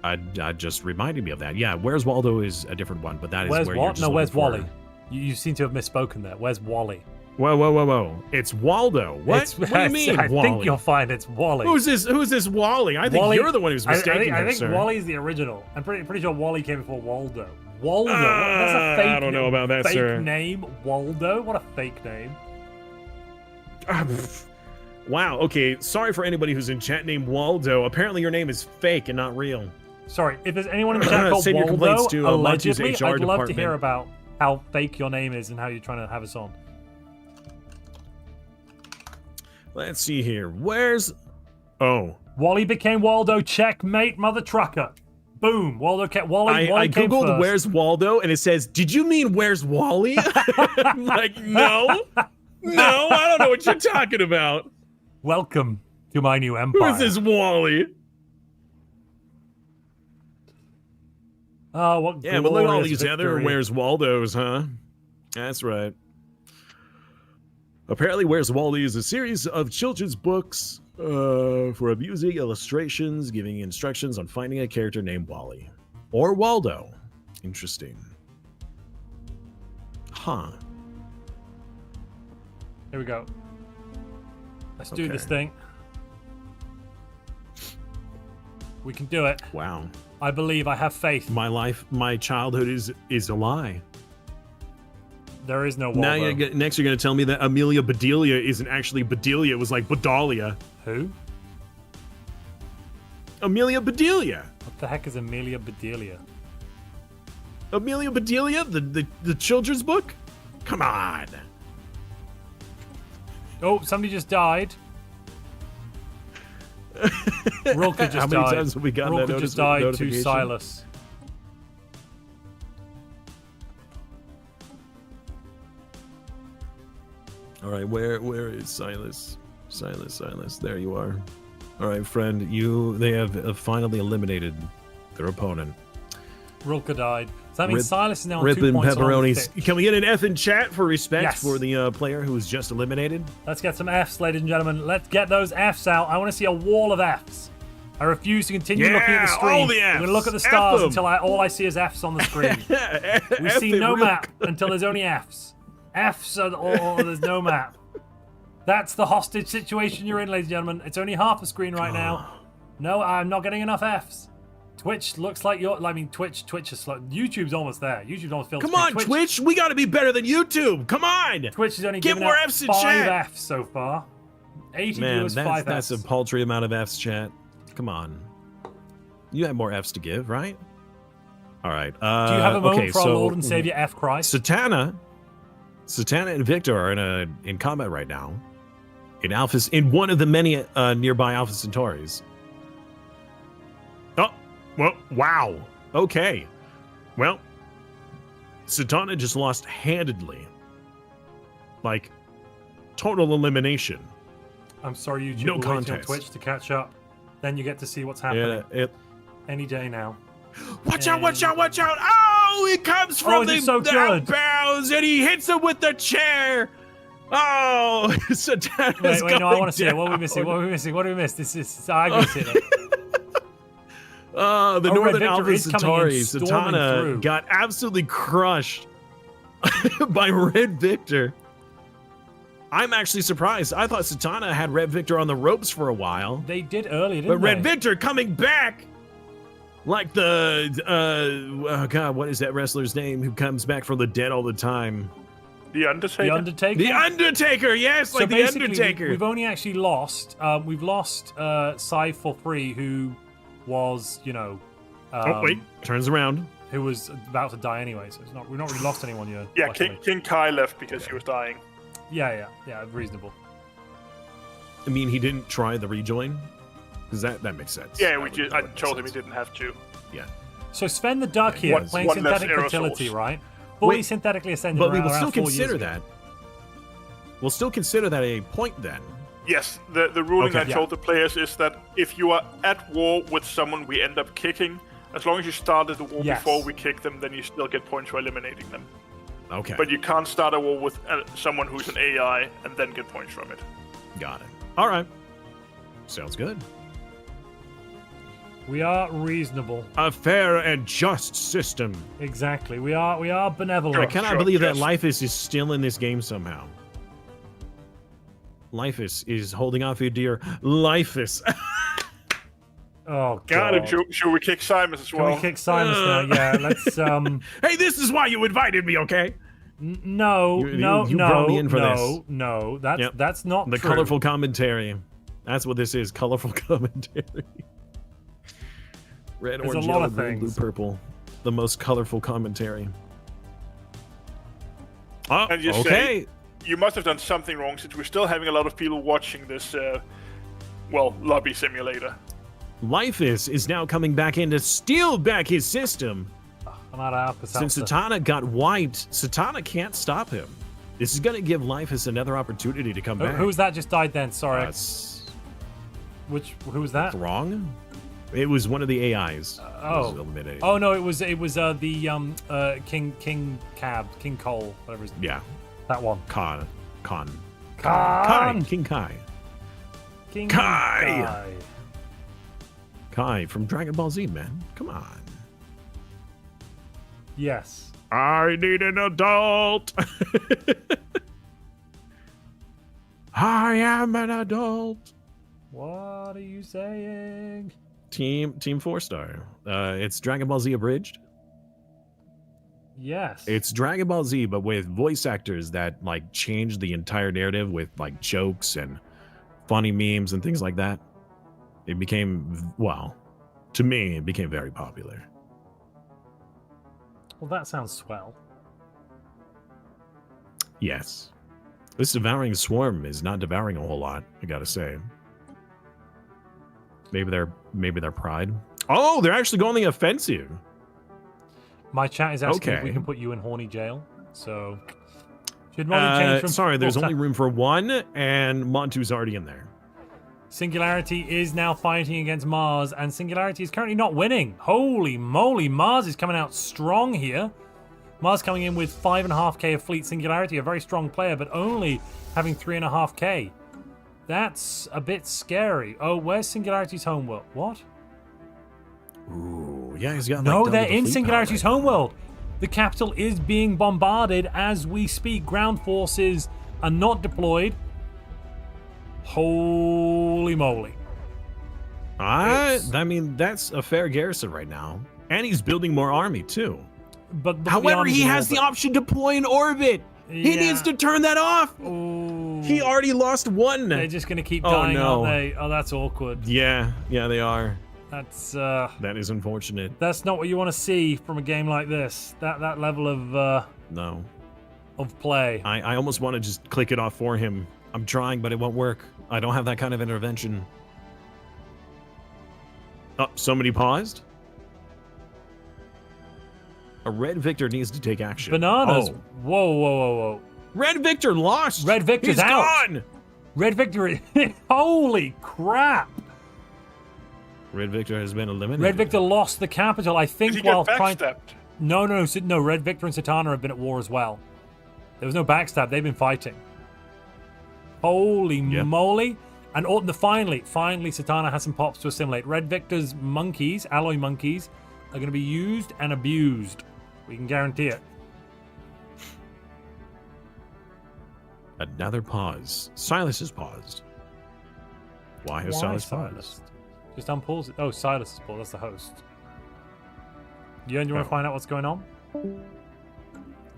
I just reminded me of that. Yeah, Where's Waldo is a different one, but that is where you're just where's for... Wally? You seem to have misspoken there. Where's Wally? Whoa. It's Waldo. What? What do you mean, I Wally? think you'll find it's Wally. Who's this Wally? I think you're the one who's mistaken. I think sir. Wally's the original. I'm pretty sure Wally came before Waldo. Waldo? That's a fake I don't know about that, fake sir. name? Waldo? What a fake name. Wow, okay. Sorry for anybody who's in chat named Waldo. Apparently your name is fake and not real. Sorry, if there's anyone in the chat called Send your Waldo, complaints to, allegedly, Montu's HR I'd love to hear department. about how fake your name is and how you're trying to have us on. Let's see here. Where's... Wally became Waldo. Checkmate, mother trucker. Boom. Waldo kept Wally. I came googled first. Where's Waldo, and it says, did you mean Where's Wally? I'm like, no. No, I don't know what you're talking about. Welcome to my new empire. Who is this Wally? Oh, what Yeah, but look at all glorious these other victory. Where's Waldos, huh? That's right. Apparently, Where's Wally is a series of children's books for amusing illustrations, giving instructions on finding a character named Wally. Or Waldo. Interesting. Huh. Here we go. Let's do this thing. We can do it. Wow. I believe. I have faith. My childhood is a lie. There is no Waldo. Now next you're going to tell me that Amelia Bedelia isn't actually Bedelia. It was like Bedalia. Who? Amelia Bedelia. What the heck is Amelia Bedelia? Amelia Bedelia? The children's book? Come on. Oh, somebody just died. Rilka just died. How many times have we gotten that Rilka just died to notification? Silas. All right, where is Silas? Silas. There you are. All right, friend. They have finally eliminated their opponent. Rilka died. So that means Silas is now on Rip 2 and points. pepperonis. Can we get an F in chat for respect Yes. for the player who was just eliminated? Let's get some Fs, ladies and gentlemen. Let's get those Fs out. I want to see a wall of Fs. I refuse to continue looking at the screen. all the I'm Fs. going to look at the F stars them. until all I see is Fs on the screen. We see no map until there's only Fs. Fs are all, there's no map. That's the hostage situation you're in, ladies and gentlemen. It's only half a screen right now. No, I'm not getting enough Fs. Twitch looks like you're. I mean, Twitch is slow. YouTube's almost there. YouTube's almost filled. Come on, Twitch. We got to be better than YouTube. Come on. Twitch is only Give giving more out Fs in 5 chat. Fs so far. 80 Man, viewers, 5 that's a Fs. paltry amount of Fs, chat. Come on. You have more Fs to give, right? All right. Do you have a moment okay, for our so Lord and Savior F Christ? Satana and Victor are in combat right now. In one of the many nearby Alpha Centauris. Oh, well, wow. Okay. Well, Satana just lost handedly. Like, total elimination. I'm sorry, YouTube. No We're waiting on contest. Twitch to catch up. Then you get to see what's happening. Any day now. Watch out, watch out, watch out. Oh, it comes from it's the so good. outbounds, and he hits him with the chair. Oh, Satana's Wait, no, I going want to see it. What are we down. missing? What are we missing? What do we miss? I can see it. The Oh, Red Northern Victor Alpha is coming Centauri, in, storming Satana through. got absolutely crushed by Red Victor. I'm actually surprised. I thought Satana had Red Victor on the ropes for a while. They did earlier, didn't But they? Red Victor coming back like the, oh God, what is that wrestler's name who comes back from the dead all the time? The Undertaker. The Undertaker. The Undertaker, yes, like the basically, Undertaker. We've only actually lost. We've lost Cy for 3, who was, Oh, wait, turns around. who was about to die anyway. So we've not really lost anyone yet. Yeah, luckily. King Kai left because he was dying. Yeah, reasonable. I mean, he didn't try the rejoin? Because that makes sense. Yeah, That I would make told him he sense. didn't have to. Yeah. So Sven the Duck here, One- playing one less synthetic aerosols. fertility, right? Fully Wait, synthetically ascended But we around, will still around 4 years consider ago. that. We'll still consider that a point then. Yes, the ruling Okay. I told the players is that if you are at war with someone we end up kicking, as long as you started the war Yes. before we kick them, then you still get points for eliminating them. Okay. But you can't start a war with someone who's an AI and then get points from it. Got it. All right. Sounds good. We are reasonable. A fair and just system. Exactly. We are benevolent. I cannot Sure, believe that yes. Lifus is still in this game somehow. Lifus is holding on for your dear Lifus. Oh Got god. it. Should we kick Simons as Can well? we kick Simons now? Yeah, let's Hey, this is why you invited me, okay? no, You no, brought me no, in for no, this. no. That's Yep. that's not The true. colorful commentary. That's what this is. Colorful commentary. Red, There's a orange, lot yellow, of green, blue, things. purple. The most colorful commentary. Oh, And you okay. say you must have done something wrong since we're still having a lot of people watching this, lobby simulator. Lifus is now coming back in to steal back his system. I'm out of Alpha Since Salsa. Satana got wiped, Satana can't stop him. This is going to give Lifus another opportunity to come back. Who was that just died then? Sorry. That's Who was that? wrong. It was one of the AIs. Oh. Was eliminated. Oh no, it was the King Cole, whatever his Yeah. that one. Kai. Khan! King Kai. King Kai! Kai from Dragon Ball Z, man. Come on. Yes. I need an adult. I am an adult. What are you saying? Team 4-star. It's Dragon Ball Z abridged. Yes. It's Dragon Ball Z, but with voice actors that like change the entire narrative with like jokes and funny memes and things like that. It became, well, to me, it became very popular. Well, that sounds swell. Yes. This devouring swarm is not devouring a whole lot, I gotta say. Maybe they're pride. Oh, they're actually going the offensive. My chat is asking if we Okay. can put you in horny jail. So should Molly change from Sorry, there's full only time- room for one, and Montu's already in there. Singularity is now fighting against Mars, and Singularity is currently not winning. Holy moly, Mars is coming out strong here. Mars coming in with 5.5k of fleet. Singularity, a very strong player, but only having 3.5k. That's a bit scary. Oh, where's Singularity's homeworld? What? Ooh, yeah, he's got. No, like, they're double the in fleet Singularity's power right homeworld. The capital is being bombarded as we speak. Ground forces are not deployed. Holy moly. I mean, that's a fair garrison right now. And he's building more army, too. But However, he has the option to deploy in orbit. He needs to turn that off. Ooh. He already lost one. They're just going to keep dying, aren't they? Oh, that's awkward. Yeah, they are. That's that is unfortunate. That's not what you want to see from a game like this. That level of no of play. I almost want to just click it off for him. I'm trying, but it won't work. I don't have that kind of intervention. Oh, somebody paused. A red Victor needs to take action. Bananas. Oh. Whoa. Red Victor lost. Red Victor's He's out. Gone. Red Victor. Holy crap. Red Victor has been eliminated. Red Victor lost the capital, I think, Did he while get trying. backstabbed? No. Red Victor and Satana have been at war as well. There was no backstab. They've been fighting. Holy moly. And finally, Satana has some pops to assimilate. Red Victor's monkeys, alloy monkeys, are going to be used and abused. We can guarantee it. Another pause. Silas has paused. Why has Silas paused? Just unpause it. Oh, Silas is paused. That's the host. Yeah, and you want to find out what's going on?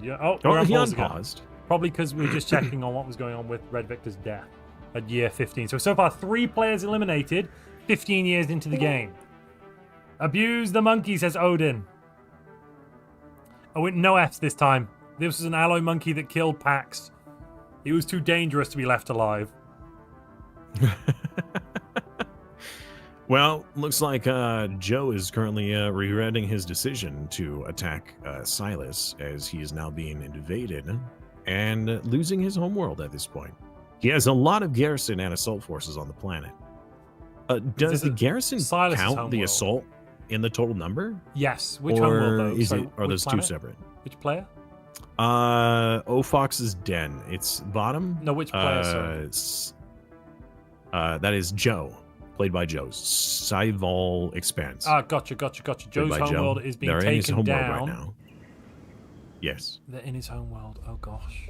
Yeah. Oh, we're he unpaused again. unpaused. Probably because we were just checking on what was going on with Red Victor's death at year 15. So far, 3 players eliminated, 15 years into the game. Abuse the monkey, says Odin. Oh, no Fs this time. This was an alloy monkey that killed Pax. He was too dangerous to be left alive. Well, looks like Joe is currently regretting his decision to attack Silas, as he is now being invaded and losing his homeworld at this point. He has a lot of garrison and assault forces on the planet. Does the garrison Silas's count the homeworld? assault in the total number? Yes. Which or homeworld, though? are Which those planet? two separate? Which player? Ofox's Den. It's bottom. No, which player, sorry? That is Joe, played by Joe. Cyval Expanse. Ah, gotcha. Joe's by Joe. homeworld is being They're in his taken homeworld down. right now. Yes. They're in his homeworld. Oh gosh.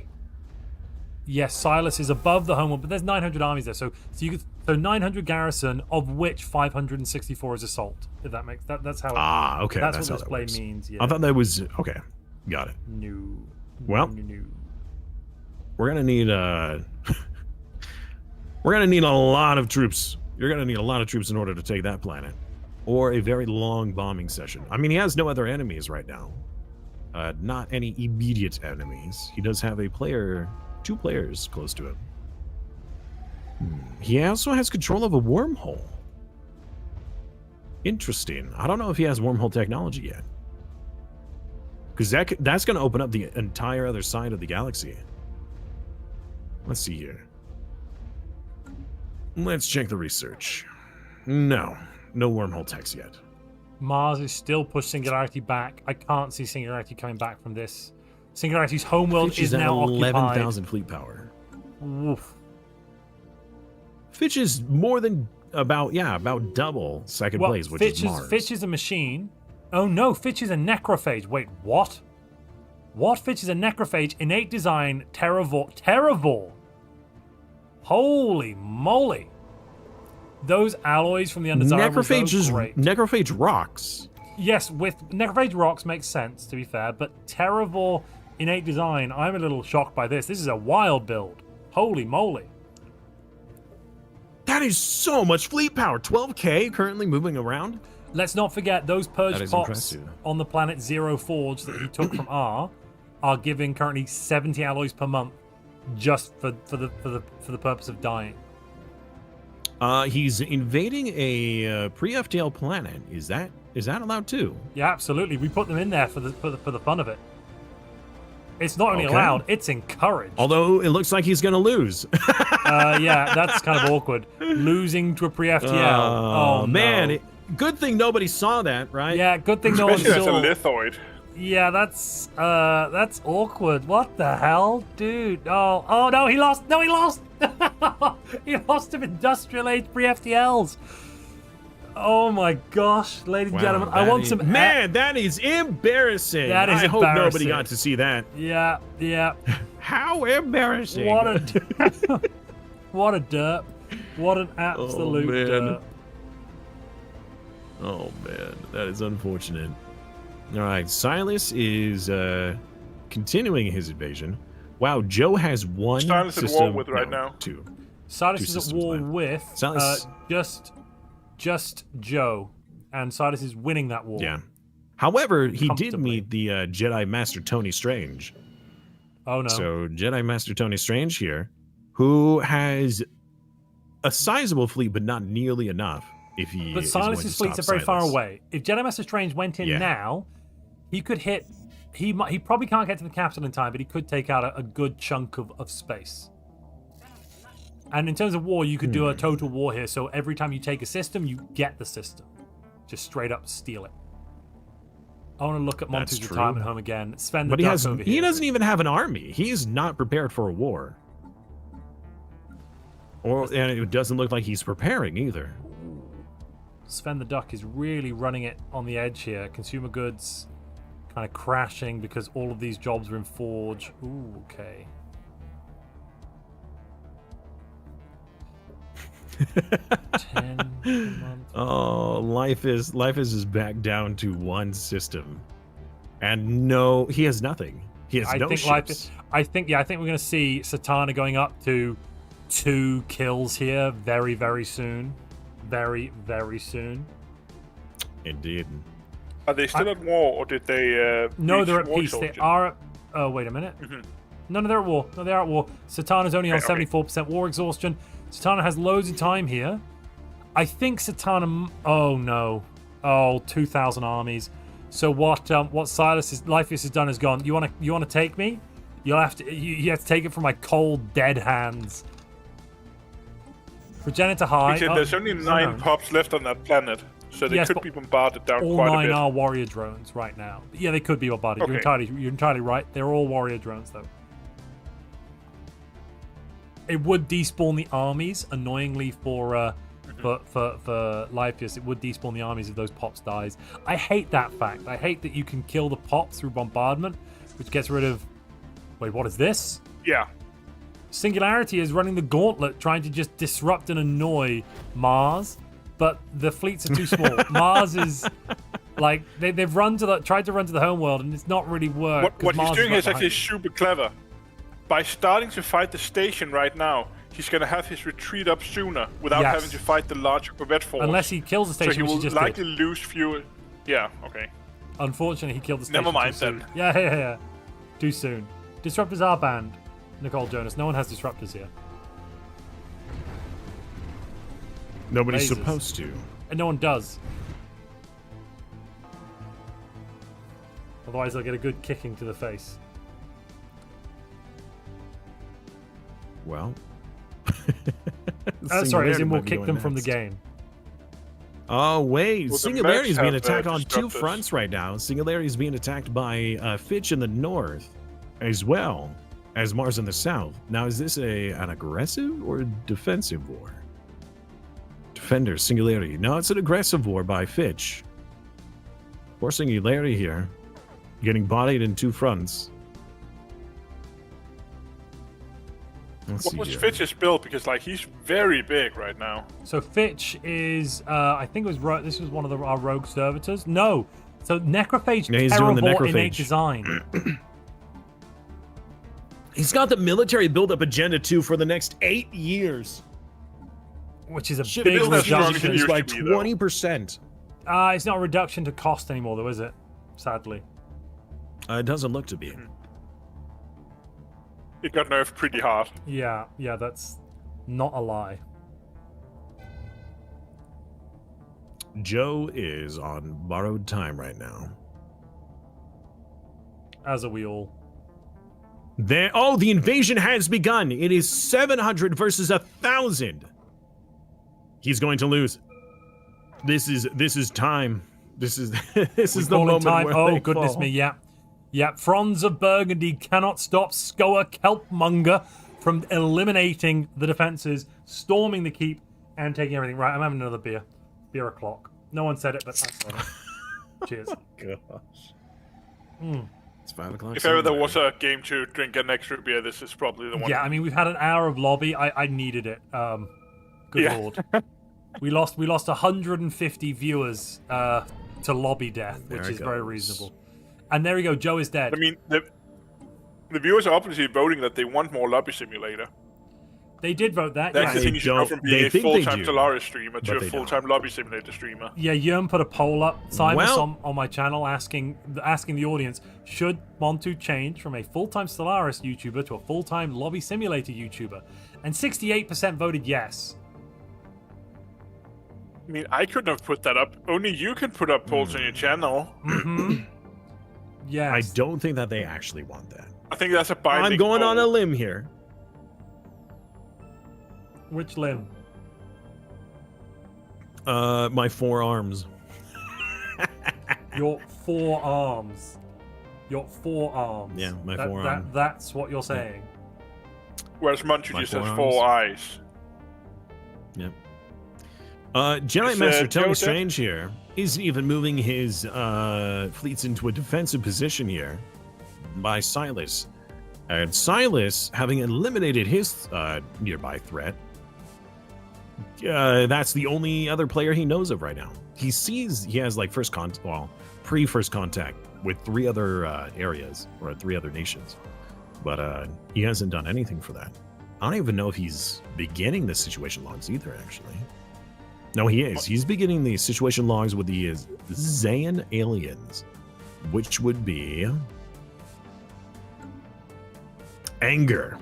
Yes, Silas is above the homeworld, but there's 900 armies there. So 900 garrison, of which 564 is assault. If that makes that's how. Okay. That's how what that display works. means. Yeah. I thought that was okay. Got it. No. Well, No. we're gonna need we're gonna need a lot of troops. You're gonna need a lot of troops in order to take that planet, or a very long bombing session. I mean, he has no other enemies right now. Not any immediate enemies. He does have two players close to him. He also has control of a wormhole. Interesting. I don't know if he has wormhole technology yet, because that's going to open up the entire other side of the galaxy. Let's see here. Let's check the research. No wormhole techs yet. Mars is still pushing Singularity back. I can't see Singularity coming back from this. Singularity's homeworld Fitch is at now 11,000 fleet power. Woof. Fitch is more than about double second place, which is Mars. Fitch is a machine. Oh no, Fitch is a necrophage. Wait, what? What? Fitch is a necrophage, innate design, Terravor. Holy moly. Those alloys from the Undesirables are great. Necrophage rocks. Yes, with necrophage rocks makes sense, to be fair, but Terravor innate design, I'm a little shocked by this. This is a wild build. Holy moly. That is so much fleet power. 12k currently moving around. Let's not forget those purge That is pots impressive. on the planet Zero Forge that he took from R are giving currently 70 alloys per month just for the purpose of dying. He's invading a pre-FTL planet. Is that allowed too? Yeah, absolutely. We put them in there for the fun of it. It's not only Okay. allowed, it's encouraged. Although it looks like he's going to lose. Yeah, that's kind of awkward. Losing to a pre-FTL. Oh, man. no. Good thing nobody saw that, right? Yeah, good thing no one Especially as a saw. lithoid. Yeah, that's awkward. What the hell, dude? Oh no, he lost. No, he lost. He lost to industrial age pre-FTLs. Oh my gosh, ladies and gentlemen, I want some. Man, that is embarrassing. That is I hope nobody embarrassing. got to see that. Yeah. How embarrassing. What a what a derp. What an absolute man. derp. Oh man, that is unfortunate. All right, Silas is continuing his invasion. Wow, Joe has one Silas is at system. war with right now. Two. Silas Two is at systems war left. with Silas- just Joe, and Silas is winning that war. Yeah. However, he did Comfortably. meet the Jedi Master Tony Strange. Oh no. So Jedi Master Tony Strange here, who has a sizable fleet, but not nearly enough. If he But is going Silas's to fleets are stop very far Silas. away. If Jedi Master Strange went in Yeah. now, he could hit. He probably can't get to the capital in time, but he could take out a good chunk of space. And in terms of war, you could do a total war here. So every time you take a system, you get the system. Just straight up steal it. I want to look at That's Montu's true. retirement home again. Sven the But he Duck has over he here. doesn't even have an army. He's not prepared for a war. And it doesn't look like he's preparing either. Sven the Duck is really running it on the edge here. Consumer goods kind of crashing because all of these jobs are in Forge. Ooh, okay. Oh, life is back down to one system, and no, he has nothing. He has no ships. I think we're going to see Satana going up to 2 kills here very, very soon. Very, very soon. Indeed. Are they still at war, or did they? No, reach they're at war peace. They exhaustion? are. Oh, wait a minute. No, they're at war. No, they are at war. Satana's only on Okay, 74% war exhaustion. Satana has loads of time here. I think Satana. Oh no. Oh, 2,000 armies. So what? What Silas Lifeus has done is gone. You want to take me? You'll have to. You have to take it from my cold, dead hands. Progenitor high. He said there's only 9 pops left on that planet, so they Yes, could but be bombarded down all quite a 9 bit. are warrior drones right now. Yeah, they could be bombarded. Okay. You're entirely right. They're all warrior drones though. It would despawn the armies, annoyingly for Lifeus. It would despawn the armies if those pops dies. I hate that fact. I hate that you can kill the pop through bombardment, which gets rid of. Wait, what is this? Yeah. Singularity is running the gauntlet, trying to just disrupt and annoy Mars, but the fleets are too small. Mars is like they've tried to run to the homeworld, and it's not really worked. What he's Mars doing not is actually behind super clever. By starting to fight the station right now, he's going to have his retreat up sooner without Yes. having to fight the larger corvette force. unless he kills the so station, he which will he just likely did. lose fuel. Yeah, okay. Unfortunately, he killed the station. Never mind too soon. then. Yeah. Too soon. Disruptors are banned. Nicole Jonas. No one has disruptors here. Nobody's Lasers. supposed to. And no one does. Otherwise, they'll get a good kicking to the face. Well. Sorry, as in we'll might be kick going them from the next. game. Oh wait, Well, the Singularity is mechs being have, attacked on 2 disruptors. fronts right now. Singularity is being attacked by Fitch in the north, as well as Mars in the south. Now, is this an aggressive or defensive war? Defender, Singularity. No, it's an aggressive war by Fitch. Poor Singularity here, getting bodied in 2 fronts. Let's What see was here. Fitch's build? Because like he's very big right now. So Fitch is, I think it was this was one of our rogue servitors. No, so Necrophage Yeah, he's doing the Terravore innate Necrophage. design. He's got the military buildup agenda too for the next 8 years. Which is a Shit, big build that strong reduction. used by to be, though. 20%. It's not a reduction to cost anymore, though, is it? Sadly. It doesn't look to be. It got nerfed pretty hard. Yeah, that's not a lie. Joe is on borrowed time right now. As are we all. The invasion has begun. It is 700 versus 1,000. He's going to lose. This is time. This is the Call in moment time. where Oh, they goodness fall. me, yeah. Franz of Burgundy cannot stop Skoa Kelpmonger from eliminating the defenses, storming the keep, and taking everything. Right, I'm having another beer. Beer o'clock. No one said it, but that's funny. Cheers. Gosh. It's 5 o'clock. If ever there somewhere. was a game to drink an extra beer, this is probably the one. Yeah, I mean, we've had an hour of lobby. I needed it. Good Yeah. lord. We lost 150 viewers to lobby death, which There it is very goes. reasonable. And there we go. Joe is dead. I mean, the viewers are obviously voting that they want more lobby simulator. They did vote that. That's Yeah. the thing, you should go don't- from they being a think they full-time do, Stellaris streamer to but a they full-time don't. lobby simulator streamer. Yeah, Jern put a poll up, Simus, Well- on my channel asking the audience, should Montu change from a full-time Stellaris YouTuber to a full-time lobby simulator YouTuber? And 68% voted yes. I mean, I couldn't have put that up. Only you can put up polls on your channel. Mm-hmm. Yes. I don't think that they actually want that. I think that's a binding I'm going on a poll. limb here. Which limb? My forearms. Your forearms. Your forearms. Yeah, my forearm. That's what you're saying. Whereas Montu My just has forearms. 4 eyes. Yep. Jedi Is, Master Tony Joe Strange here isn't even moving his fleets into a defensive position here by Silas. And Silas, having eliminated his nearby threat, that's the only other player he knows of right now. He sees he has like pre-first contact with 3 other areas or 3 other nations, but he hasn't done anything for that. I don't even know if he's beginning the situation logs either, actually. No, he is. He's beginning the situation logs with the Zayan aliens, which would be anger.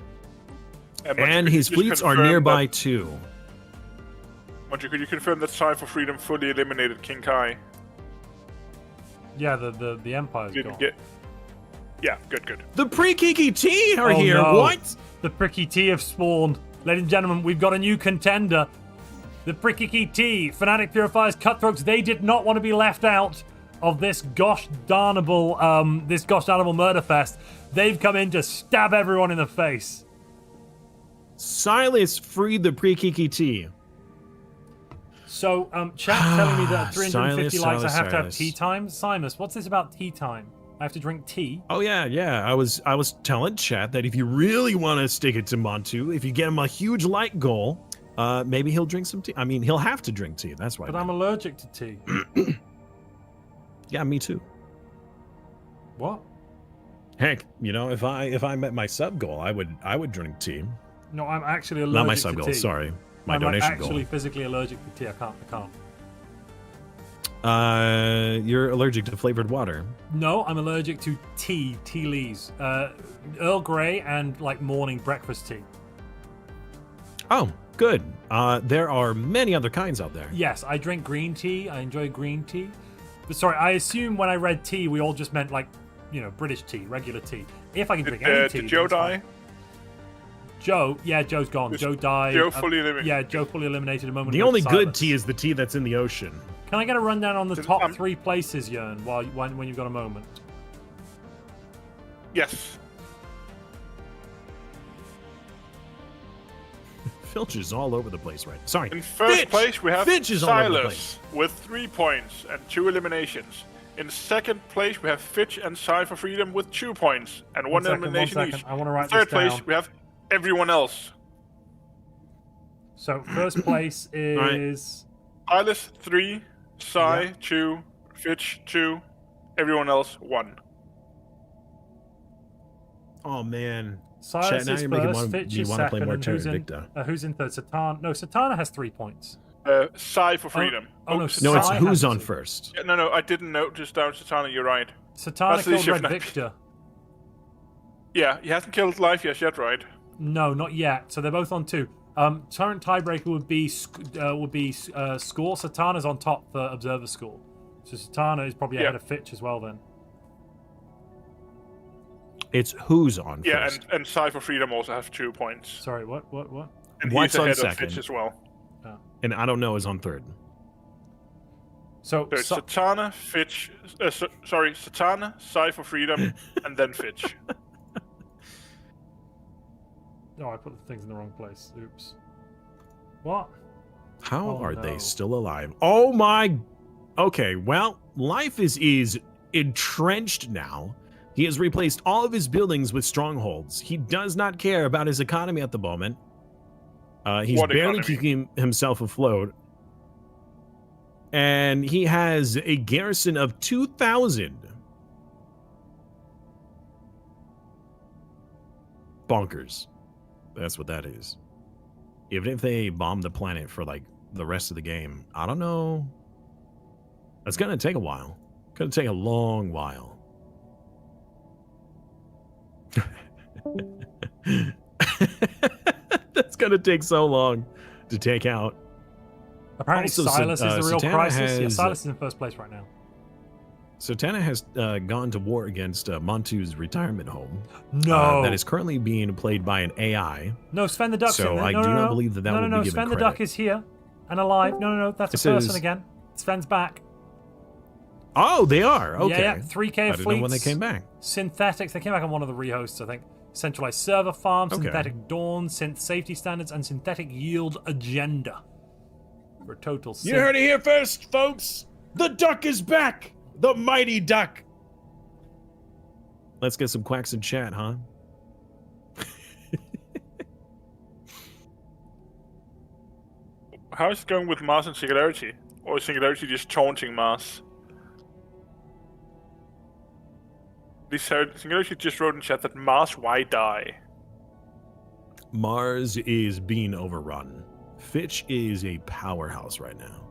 Montu, And could you his just fleets are confirm nearby that- too. Montu, could you confirm that Side for Freedom fully eliminated King Kai? Yeah, the Empire's Didn't gone. get... Yeah, good. The pre-Kiki T are Oh, here. no. What? The Pricky T have spawned. Ladies and gentlemen, we've got a new contender. The Pricky T, Fanatic Purifiers, Cutthroats, they did not want to be left out of this gosh darnable Murderfest. They've come in to stab everyone in the face. Silas freed the pre-Kiki T. So, chat telling me that 350 likes, I have to have Silas. tea time. Simus, what's this about tea time? I have to drink tea. Oh yeah. I was telling chat that if you really want to stick it to Montu, if you get him a huge like goal, maybe he'll drink some tea. I mean, he'll have to drink tea. That's right. But I'm allergic to tea. Yeah, me too. What? Heck, if I met my sub goal, I would drink tea. No, I'm actually allergic Not my to sub goal. tea. Sorry, my I'm like, donation actually physically allergic to tea. I can't. goal. You're allergic to flavored water. No, I'm allergic to tea leaves, Earl Grey, and like morning breakfast tea. Oh, good. There are many other kinds out there. Yes, I drink green tea. I enjoy green tea. But sorry, I assume when I read tea, we all just meant like, British tea, regular tea. If I can drink any tea. Did Joe then it's fine. die? Joe, yeah, Joe's gone. Is Joe died. Joe fully eliminated? Yeah, Joe fully eliminated a moment The ago. only good Silas. tea is the tea that's in the ocean. Can I get a rundown on the Did- top 3 places, Jern, when you've got a moment? Yes. Filch is all over the place, right? Sorry. In first Fitch! place, we have Fitch is all over the Silas with 3 points and 2 eliminations. In second place, we have Fitch and Side for Freedom with 2 points and 1 elimination One second. each. I want to write Third this down. place, we have everyone else. So first place is Silas 3, Sai Yeah. 2, Fitch 2, everyone else 1. Oh man. Silas Chat, now is you're making first, Fitch me is want to play second, more and Terra who's in, Invicta. who's in third? Satana. No, Satana has 3 points. Sai for Freedom. oh, no, No, it's Sai who's has on to. first. Yeah, no, I didn't notice down Satana, you're right. Satana That's the killed issue Red of Victor. Yeah, he hasn't killed Life yet, right? No, not yet. So they're both on 2. Current tiebreaker would be score. Satana's on top for observer score. So Satana is probably ahead of Fitch as well then. It's who's on Yeah, first. and Sai for Freedom also has 2 points. Sorry, what? And White's he's on ahead of second. Fitch as well. And I don't know is on third. So, So it's Satana, Fitch, Satana, Sai for Freedom, and then Fitch. oh, I put the things in the wrong place. Oops. What? How Oh, are no. they still alive? Oh my. Okay, well, Life is entrenched now. He has replaced all of his buildings with strongholds. He does not care about his economy at the moment. He's What barely economy? keeping himself afloat. And he has a garrison of 2,000. Bonkers. That's what that is. Even if they bomb the planet for like the rest of the game, I don't know. It's gonna take a while. Gonna take a long while. That's gonna take so long to take out. Apparently, Also, Silas is the real Satana crisis. Yeah, has- Silas is in first place right now. Satana has gone to war against Montu's retirement home. No. That is currently being played by an AI. No, Sven the Duck's So in there. I No, do no, not no. believe that no, will no, be no. given Sven the credit. Duck is here and alive. No, no, no. That's It a person says- again. Sven's back. Oh, they are. Okay. Yeah, yeah. 3K I of didn't fleets. know when they came back. Synthetics. They came back on one of the rehosts, I think. Centralized server farm, Okay. synthetic dawn, synth safety standards, and synthetic yield agenda. For a total. You heard it here first, folks. The duck is back. The mighty duck. Let's get some quacks in chat, huh? How is it going with Mars and Singularity? Or is Singularity just taunting Mars? Singularity just wrote in chat that Mars, why die? Mars is being overrun. Fitch is a powerhouse right now.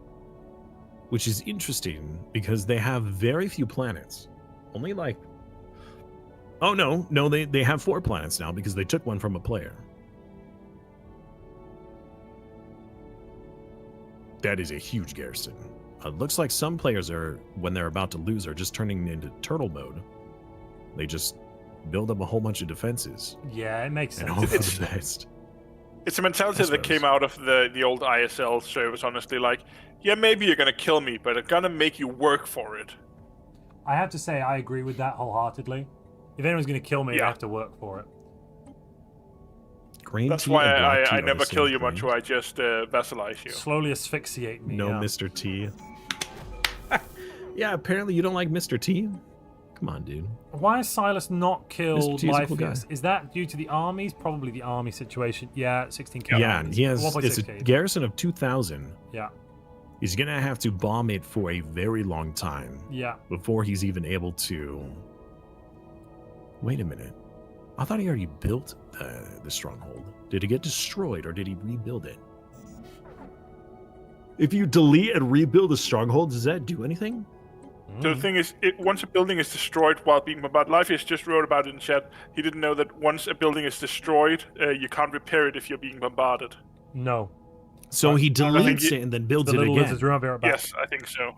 Which is interesting because they have very few planets. Only like... Oh, no, they have 4 planets now because they took one from a player. That is a huge garrison. Looks like some players are, when they're about to lose, are just turning into turtle mode. They just build up a whole bunch of defenses. Yeah, it makes And sense. hope for the best. It's a mentality I that came suppose. out of the old ISL service, honestly. Like, yeah, maybe you're gonna kill me, but I'm gonna make you work for it. I have to say, I agree with that wholeheartedly. If anyone's going to kill me, I Yeah. have to work for it. Green That's tea why and black tea I are never the kill same you, thing. Montu. I just vassalize you. Slowly asphyxiate me. No, yeah. Mr. T. Yeah, apparently you don't like Mr. T. Come on, dude. Why has Silas not killed T is a cool Life? guy. Is that due to the armies? Probably the army situation. Yeah, 16k. Yeah, armies. he has. 1.6K. It's a garrison of 2,000. Yeah, He's gonna have to bomb it for a very long time yeah. before he's even able to. Wait a minute. I thought he already built the stronghold. Did it get destroyed or did he rebuild it? If you delete and rebuild a stronghold, does that do anything? So the thing is, once a building is destroyed while being bombarded, Life just wrote about it in chat. He didn't know that once a building is destroyed, you can't repair it if you're being bombarded. No. So he think deletes it- it and then builds The it little again. lizards. Remember about. Yes, I think so.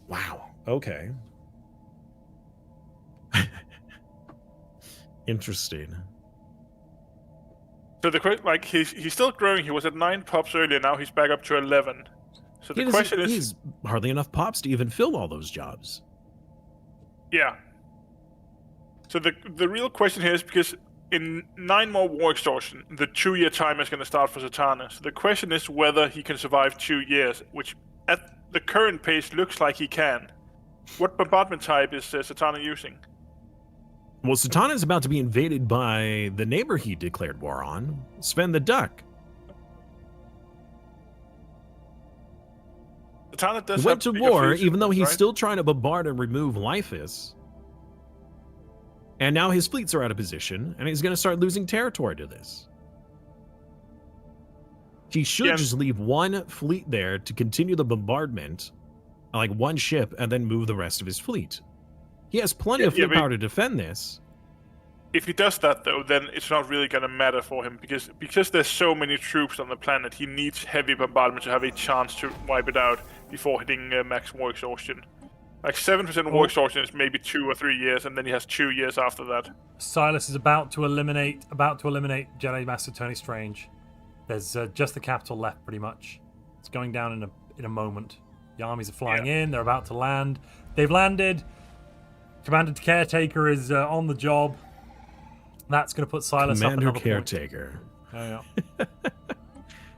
Wow. Okay. Interesting. So the question, like, he's still growing. He was at 9 pops earlier. Now he's back up to 11. So the question is, he's hardly enough pops to even fill all those jobs. yeah. So the real question here is because in 9 more war extortion, the 2-year timer is going to start for Satana. So the question is whether he can survive 2 years, which at the current pace looks like he can. What bombardment type is Satana using? Well, Satana is about to be invaded by the neighbor he declared war on, Sven the Duck. Satana does He went to have bigger war, fleets, even though he's right? still trying to bombard and remove Lifus. And now his fleets are out of position, and he's going to start losing territory to this. He should Yeah. just leave one fleet there to continue the bombardment, like one ship, and then move the rest of his fleet. He has plenty of Yeah, fleet but- power to defend this. If he does that, though, then it's not really going to matter for him because there's so many troops on the planet. He needs heavy bombardment to have a chance to wipe it out before hitting max war exhaustion. Like 7% war exhaustion is maybe 2 or 3 years, and then he has 2 years after that. Silas is about to eliminate Jedi Master Tony Strange. There's just the capital left, pretty much. It's going down in a moment. The armies are flying in. They're about to land. They've landed. Commander Caretaker is on the job. That's going to put Silas up Commander another point. Caretaker Oh, yeah.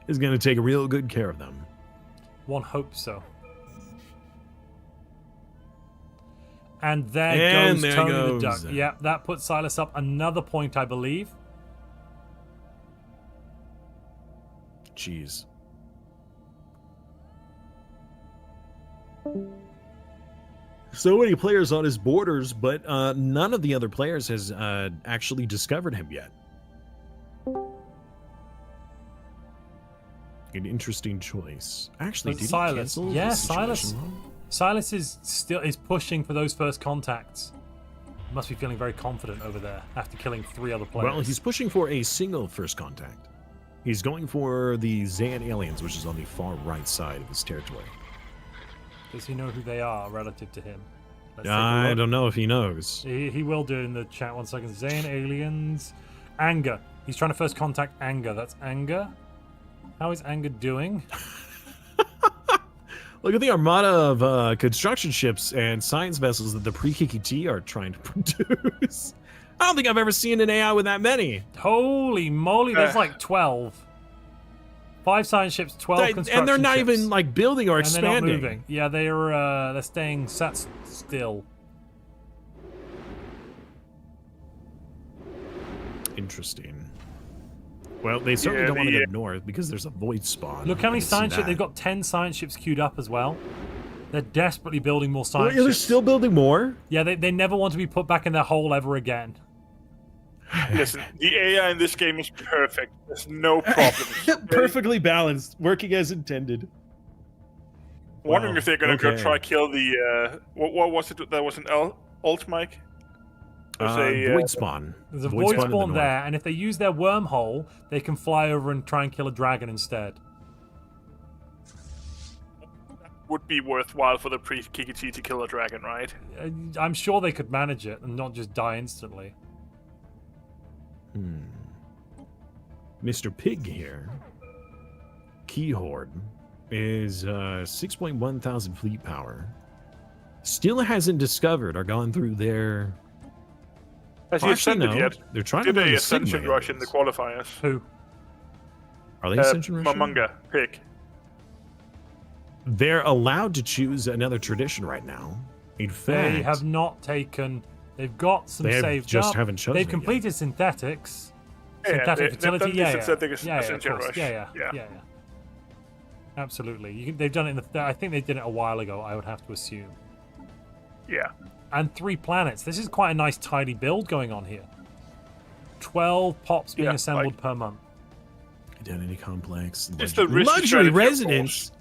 is going to take real good care of them. One hopes so. And there And goes there Tony goes. the Duck. Yeah, that puts Silas up another point, I believe. Jeez. So many players on his borders, but none of the other players has actually discovered him yet. An interesting choice. Actually, But did Silas, he cancel yeah, the Silas. situation log? Silas is pushing for those first contacts. Must be feeling very confident over there after killing 3 other players. Well, he's pushing for a single first contact. He's going for the Xan aliens, which is on the far right side of his territory. Does he know who they are relative to him? Let's take a I look. don't know if he knows. He will do in the chat. 1 second. Xan aliens. Anger. He's trying to first contact Anger. That's Anger. How is Anger doing? Look at the armada of construction ships and science vessels that the pre-KKT are trying to produce. I don't think I've ever seen an AI with that many. Holy moly, there's like 12. 5 science ships, 12 construction And they're not ships. even like building or And they're not expanding. moving. Yeah, they're staying sat still. Interesting. Well, they certainly don't want to go north because there's a void spawn. Look how many I can see science ships. that. They've got 10 science ships queued up as well. They're desperately building more science They're ships. still building more? Yeah, they never want to be put back in their hole ever again. Listen, the AI in this game is perfect. There's no problems. Perfectly balanced, working as intended. Wondering if they're going to go okay. try kill the what was it? That was an alt mic. Void spawn. There's a Void void spawn in the spawn north. there, and if they use their wormhole, they can fly over and try and kill a dragon instead. Would be worthwhile for the pre-KKT to kill a dragon, right? I'm sure they could manage it and not just die instantly. Mr. Pig here. Key Horde is 6.1 thousand fleet power. Still hasn't discovered or gone through their. Has he Actually, ascended no. yet? They're trying to Did build they a Sigma ascension rush in the aliens. qualifiers? Who? Are they ascension rushing? Mamunga, Pig. They're allowed to choose another tradition right now. In fact, They have not taken. They've got some They have saved just up. haven't chosen They've it completed synthetics. Yeah, Synthetic they've done fertility. the Yeah, synthetic yeah, of ascension course. rush. Yeah. Absolutely. They've done it in the. I think they did it a while ago. I would have to assume. Yeah. And 3 planets. This is quite a nice, tidy build going on here. 12 pops being Yeah, assembled like- per month. Identity complex. It's the risky Luxury strategy, of residence. course.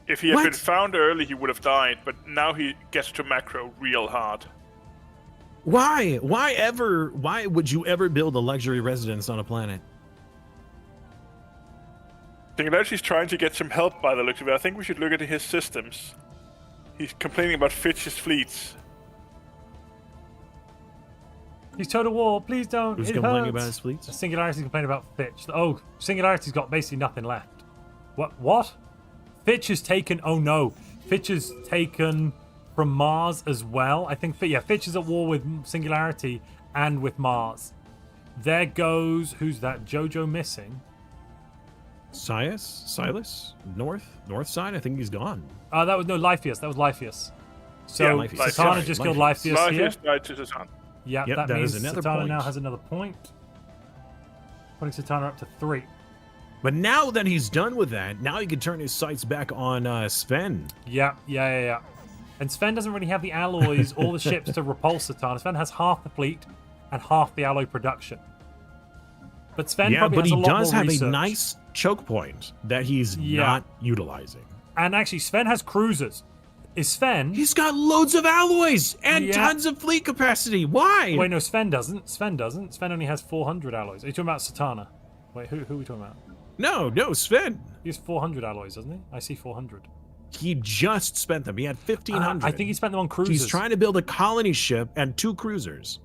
If he had What? been found early, he would have died, but now he gets to macro real hard. Why? Why would you ever build a luxury residence on a planet? Singularity's trying to get some help by the looks of it. I think we should look at his systems. He's complaining about Fitch's fleets. He's total war. Please don't. Who's It complaining hurts. about his fleets? Singularity's complaining about Fitch. Oh, Singularity's got basically nothing left. What? Fitch has taken. Oh no, Fitch has taken from Mars as well. I think. Yeah, Fitch is at war with Singularity and with Mars. There goes. Who's that? Jojo missing. Silas? North side? I think he's gone. That was no Lypheus. That was Lypheus. So Yeah, Lypheus. Satana Sorry, just killed Lypheus. Lypheus here. Lypheus died to Satan. Yeah, Yep, that that means is another Satana point. now has another point. Putting Satana up to 3. But now that he's done with that, now he can turn his sights back on Sven. Yeah. And Sven doesn't really have the alloys or the ships to repulse Satana. Sven has half the fleet and half the alloy production. But Sven Yeah, probably but has he a lot does more have research. a nice choke point that he's not utilizing. And actually, Sven has cruisers. Is Sven... He's got loads of alloys and Yeah. tons of fleet capacity. Why? Wait, no, Sven doesn't. Sven only has 400 alloys. Are you talking about Satana? Wait, who are we talking about? No, Sven. He has 400 alloys, doesn't he? I see 400. He just spent them. He had 1,500. I think he spent them on cruisers. He's trying to build a colony ship and 2 cruisers.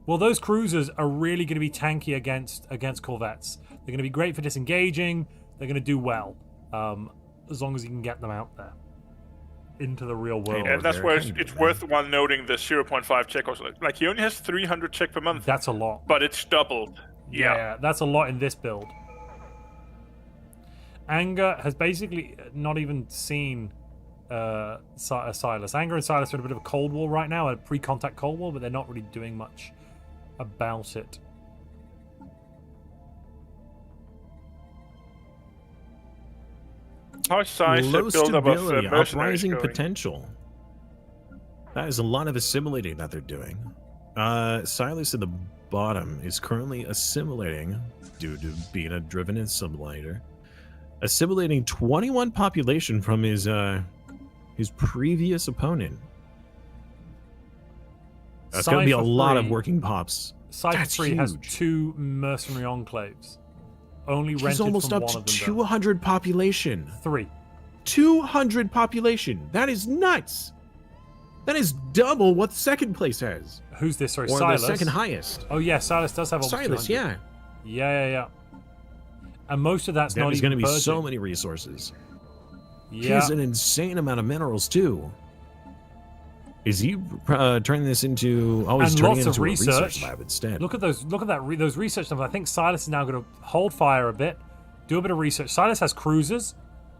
Well, those cruisers are really going to be tanky against corvettes. They're going to be great for disengaging. They're going to do well, as long as you can get them out there into the real world. And that's there where can it's be, worthwhile noting the 0.5 check also. Like, he only has 300 check per month, That's a lot. but it's doubled. Yeah. That's a lot in this build. Anger has basically not even seen Silas. Anger and Silas are in a bit of a cold war right now, a pre-contact cold war, but they're not really doing much about it. How is size Low build up of stability, mercenaries uprising going? potential. That is a lot of assimilating that they're doing. Silas at the bottom is currently assimilating, due to being a driven assimilator, assimilating 21 population from his previous opponent. That's going to be a lot of working pops. Cypher That's 3 has huge. 2 mercenary enclaves. Only rented He's almost from up one to of them. 200 population. 3. 200 population. That is nuts. That is double what second place has. Who's this? Sorry, Or Silas. the second highest. Oh yeah, Silas does have almost Silas, 200. yeah. Yeah. And most of that's not There's even going to be so purging. many resources. He Yeah. has an insane amount of minerals too. Is he turning this into? Oh, he's And turning lots it of into a research research. lab instead. Look at those. Look at that. Those research numbers. I think Silas is now going to hold fire a bit, do a bit of research. Silas has cruisers.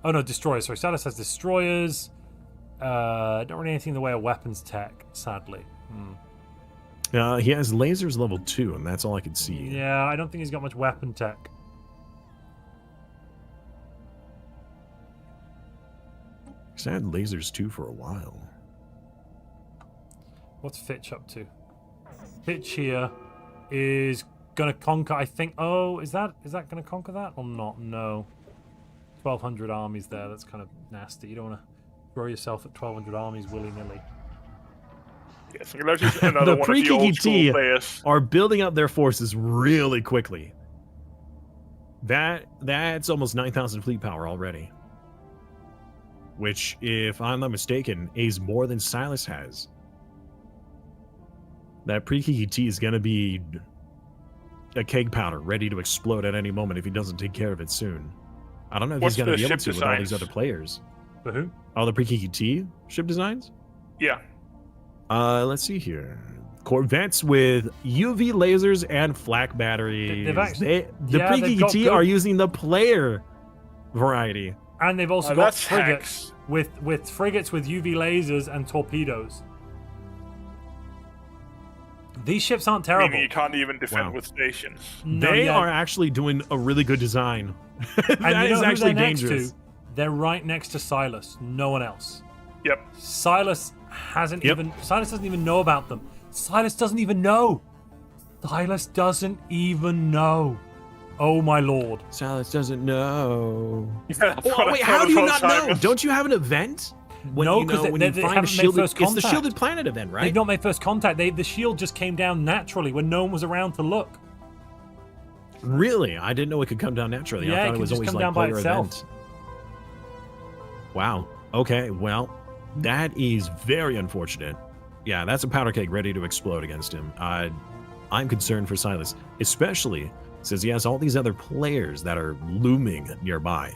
Oh no, destroyers. Sorry, Silas has destroyers. Not really anything in the way of weapons tech, sadly. He has lasers level 2, and that's all I can see. Yeah, I don't think he's got much weapon tech. He's had lasers 2 for a while. What's Fitch up to? Fitch here is gonna conquer. I think. Oh, is that gonna conquer that or not? No. 1,200 armies there. That's kind of nasty. You don't want to throw yourself at 1,200 armies willy nilly. Yes, another The one of the old school pre-KKT players. are building up their forces really quickly. That's almost 9,000 fleet power already. Which, if I'm not mistaken, is more than Silas has. That pre-KKT is going to be a keg powder ready to explode at any moment if he doesn't take care of it soon. I don't know if What's he's going to the be able ship to with all these designs? other players. For who? Oh, the pre-KKT ship designs? Yeah. Let's see here. Corvettes with UV lasers and flak batteries. They've actually- the yeah, they've got pre-KKT good- are using the player variety. And they've also Oh, got that's frigates hacks. with frigates with UV lasers and torpedoes. These ships aren't terrible. Meaning you can't even defend Wow. with stations. No, They yeah. are actually doing a really good design. And That you is know who actually they're next dangerous. to? They're right next to Silas. No one else. Yep. Silas hasn't even. Silas doesn't even know about them. Silas doesn't even know. Silas doesn't even know. Oh my lord. Silas doesn't know. Yeah, that's Oh, what I wait, thought how do you of not know? Alzheimer's. Don't you have an event? When, No, you know, 'cause when they you find a haven't made shielded, first it's the contact. shielded planet event, right? They've not made first contact. The shield just came down naturally when no one was around to look. Really? I didn't know it could come down naturally. Yeah, I it thought it can was just always come like down by player itself. event. Wow. Okay, well, that is very unfortunate. Yeah, that's a powder keg ready to explode against him. I'm concerned for Silas, especially since he has all these other players that are looming nearby.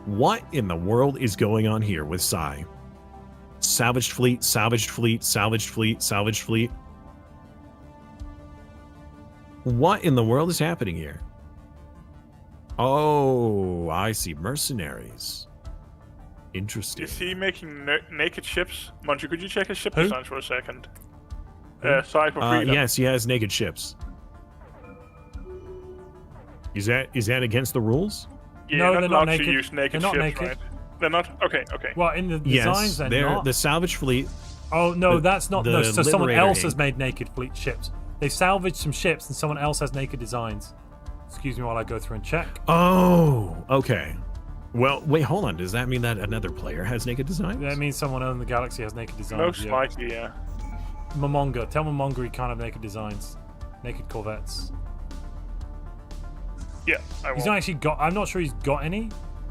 What in the world is going on here with Sai? Salvaged fleet, salvaged fleet, salvaged fleet, salvaged fleet. What in the world is happening here? Oh, I see. Mercenaries. Interesting. Is he making naked ships? Montu, could you check his ship Who? designs for a second? Side for freedom. Yes, he has naked ships. Is that against the rules? Yeah, No, you're they're not not allowed naked. to use naked They're not ships, naked. right? They're not? Okay. Well, in the designs, Yes, they're not. the salvage fleet. Oh no, the- that's not. the No, so someone Liberator else Inc. has made naked fleet ships. They salvaged some ships, and someone else has naked designs. Excuse me while I go through and check. Oh, okay. Well, wait, hold on. Does that mean that another player has naked designs? That means someone in the galaxy has naked designs. Most yeah. likely, yeah. Momonga. Tell Momonga he can't have naked designs. Naked corvettes. Yeah, I He's won't. not actually got. I'm not sure he's got any.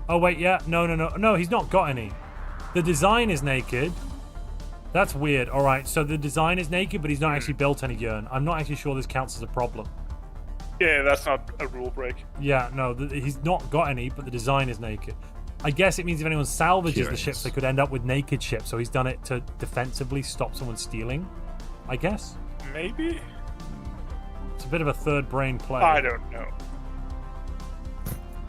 Oh wait, yeah. No, he's not got any. The design is naked. That's weird. All right, so the design is naked, but he's not actually built any Jern. I'm not actually sure this counts as a problem. Yeah, that's not a rule break. Yeah, no, he's not got any, but the design is naked. I guess it means if anyone salvages the Curious. ships, they could end up with naked ships. So he's done it to defensively stop someone stealing. I guess Maybe? it's a bit of a third brain play. I don't know.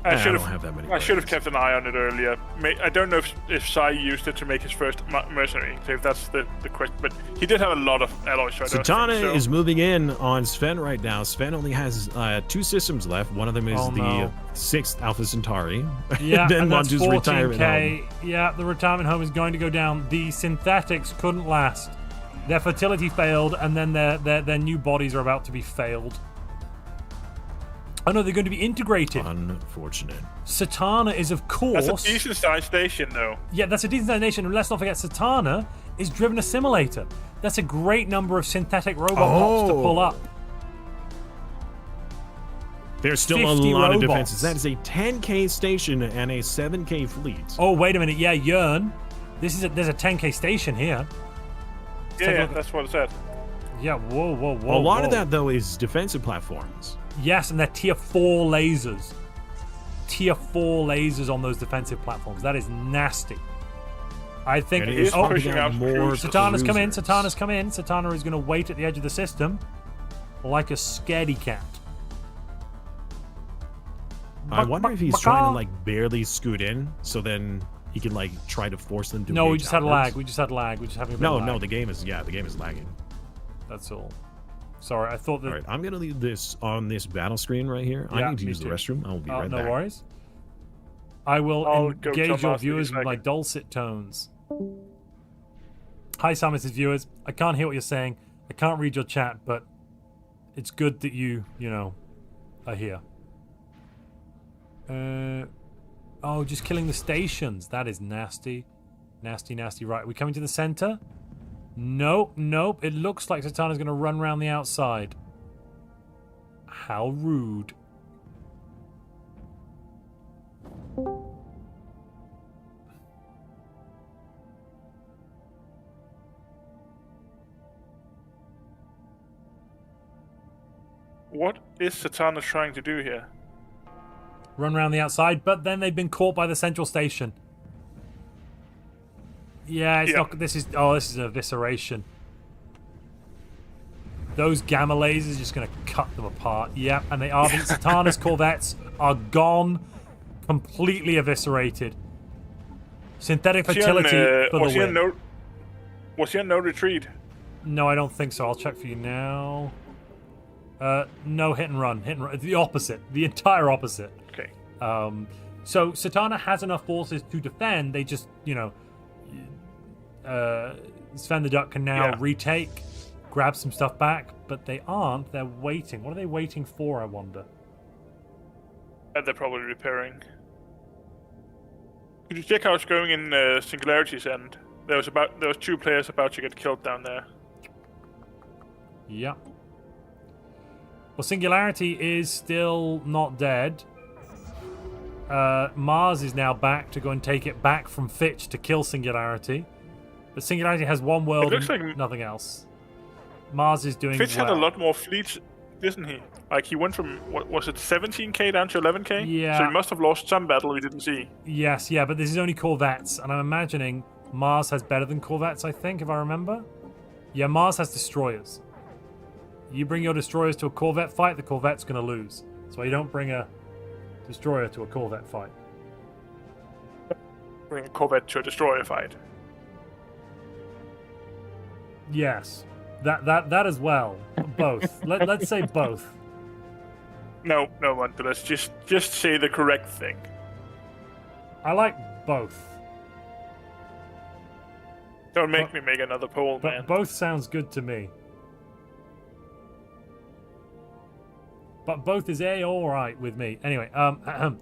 I should don't have that many. I should have players. kept an eye on it earlier. I don't know if Sai used it to make his first mercenary enclave. That's the question. But he did have a lot of alloys. So Satana is moving in on Sven right now. Sven only has 2 systems left. One of them is the 6th Alpha Centauri. Yeah, then and that's Montu's retirement 14K. home. Yeah, the retirement home is going to go down. The synthetics couldn't last. Their fertility failed, and then their new bodies are about to be failed. Oh no, they're going to be integrated. Unfortunate. Satana is, of course... That's a decent-sized station, though. Yeah, that's a decent-sized nation, and let's not forget Satana is driven a simulator. That's a great number of synthetic robot pops to pull up. There's still a lot of defenses. That is a 10K station and a 7K fleet. Oh, wait a minute. Yeah, Jern. There's a 10K station here. Yeah, that's what it said. Yeah, whoa. A lot of that, though, is defensive platforms. Yes, and they're tier 4 lasers. Tier 4 lasers on those defensive platforms. That is nasty. I think... it is pushing out more. Satana's come in. Satana's come in. Satana is going to wait at the edge of the system like a scaredy cat. I wonder if he's trying to, like, barely scoot in, so then he can, like, try to force them to... No, we just had lag. We just had lag. We're just having a bit of lag. No, the game is lagging. That's all. Sorry, I thought that... All right, I'm going to leave this on this battle screen right here. I need to use the restroom. I'll be right back. No worries. I will engage your viewers with my second. dulcet tones. Hi, Samus's viewers. I can't hear what you're saying. I can't read your chat, but it's good that you are here. Oh, just killing the stations. That is nasty. Nasty. Right, are we coming to the center? Nope. It looks like Satana's going to run around the outside. How rude. What is Satana trying to do here? Run around the outside, but then they've been caught by the central station. Yeah, it's not. This is an evisceration. Those gamma lasers are just going to cut them apart. Yep, and they are. Satana's corvettes are gone, completely eviscerated. Synthetic fertility for the win. Was he on no retreat? No, I don't think so. I'll check for you now. No, hit and run. The opposite. The entire opposite. Okay. So Satana has enough forces to defend. They just, Sven the Duck can now retake, grab some stuff back, but they aren't. They're waiting. What are they waiting for, I wonder? They're probably repairing. Could you check how it's going in Singularity's end? There was 2 players about to get killed down there. Yeah. Well, Singularity is still not dead. Mars is now back to go and take it back from Fitch to kill Singularity. But Singularity has one world and like nothing else. Mars is doing Fitch well. had a lot more fleets, didn't he? Like, he went from, what was it, 17k down to 11k? Yeah. So he must have lost some battle we didn't see. Yes, but this is only corvettes, and I'm imagining Mars has better than corvettes, I think, if I remember. Yeah, Mars has destroyers. You bring your destroyers to a corvette fight, the corvette's going to lose. So you don't bring a destroyer to a corvette fight. Bring a corvette to a destroyer fight. Yes, that as well. Both. Let's say both. No, Montu, let's just say the correct thing. I like both. Don't make me make another poll, But man. both sounds good to me. But both is all right with me. Anyway, let's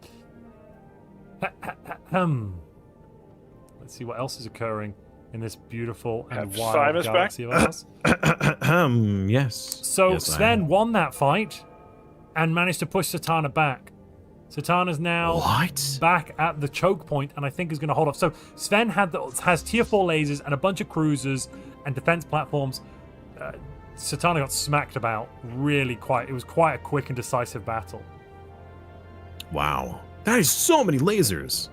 see what else is occurring in this beautiful and wild Simon's galaxy back? of ours. Yes. So Yes, Sven won that fight and managed to push Satana back. Satana's now back at the choke point, and I think is going to hold off. So Sven has tier 4 lasers and a bunch of cruisers and defense platforms. Satana got smacked about it was quite a quick and decisive battle. Wow. That is so many lasers.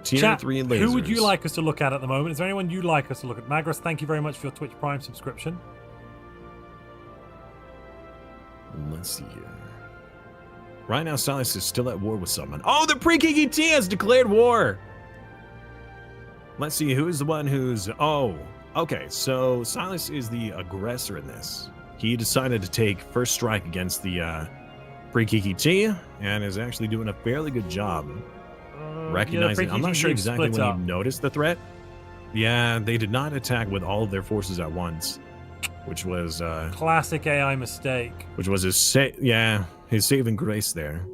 Tier Chat, 3 lasers. who would you like us to look at the moment? Is there anyone you'd like us to look at? Magros, thank you very much for your Twitch Prime subscription. Let's see here. Right now, Silas is still at war with someone. Oh, the pre-KKT has declared war! Let's see, who's the one who's... Oh, okay, so Silas is the aggressor in this. He decided to take first strike against the pre-KKT and is actually doing a fairly good job recognizing... I'm not sure exactly when he noticed the threat. Yeah, they did not attack with all of their forces at once, which was... Classic AI mistake. Which was his saving grace there.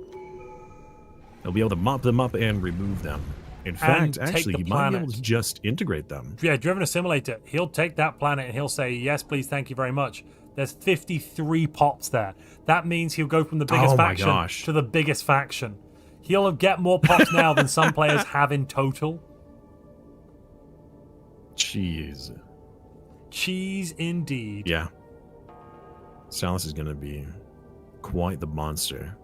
They'll be able to mop them up and remove them. In fact, actually, he might be able to just integrate them. Yeah, Driven Assimilator. He'll take that planet and he'll say, yes, please, thank you very much. There's 53 pops there. That means he'll go from the biggest faction to the biggest faction. He'll get more pops now than some players have in total. Cheese. Cheese indeed. Yeah. Silas is going to be quite the monster.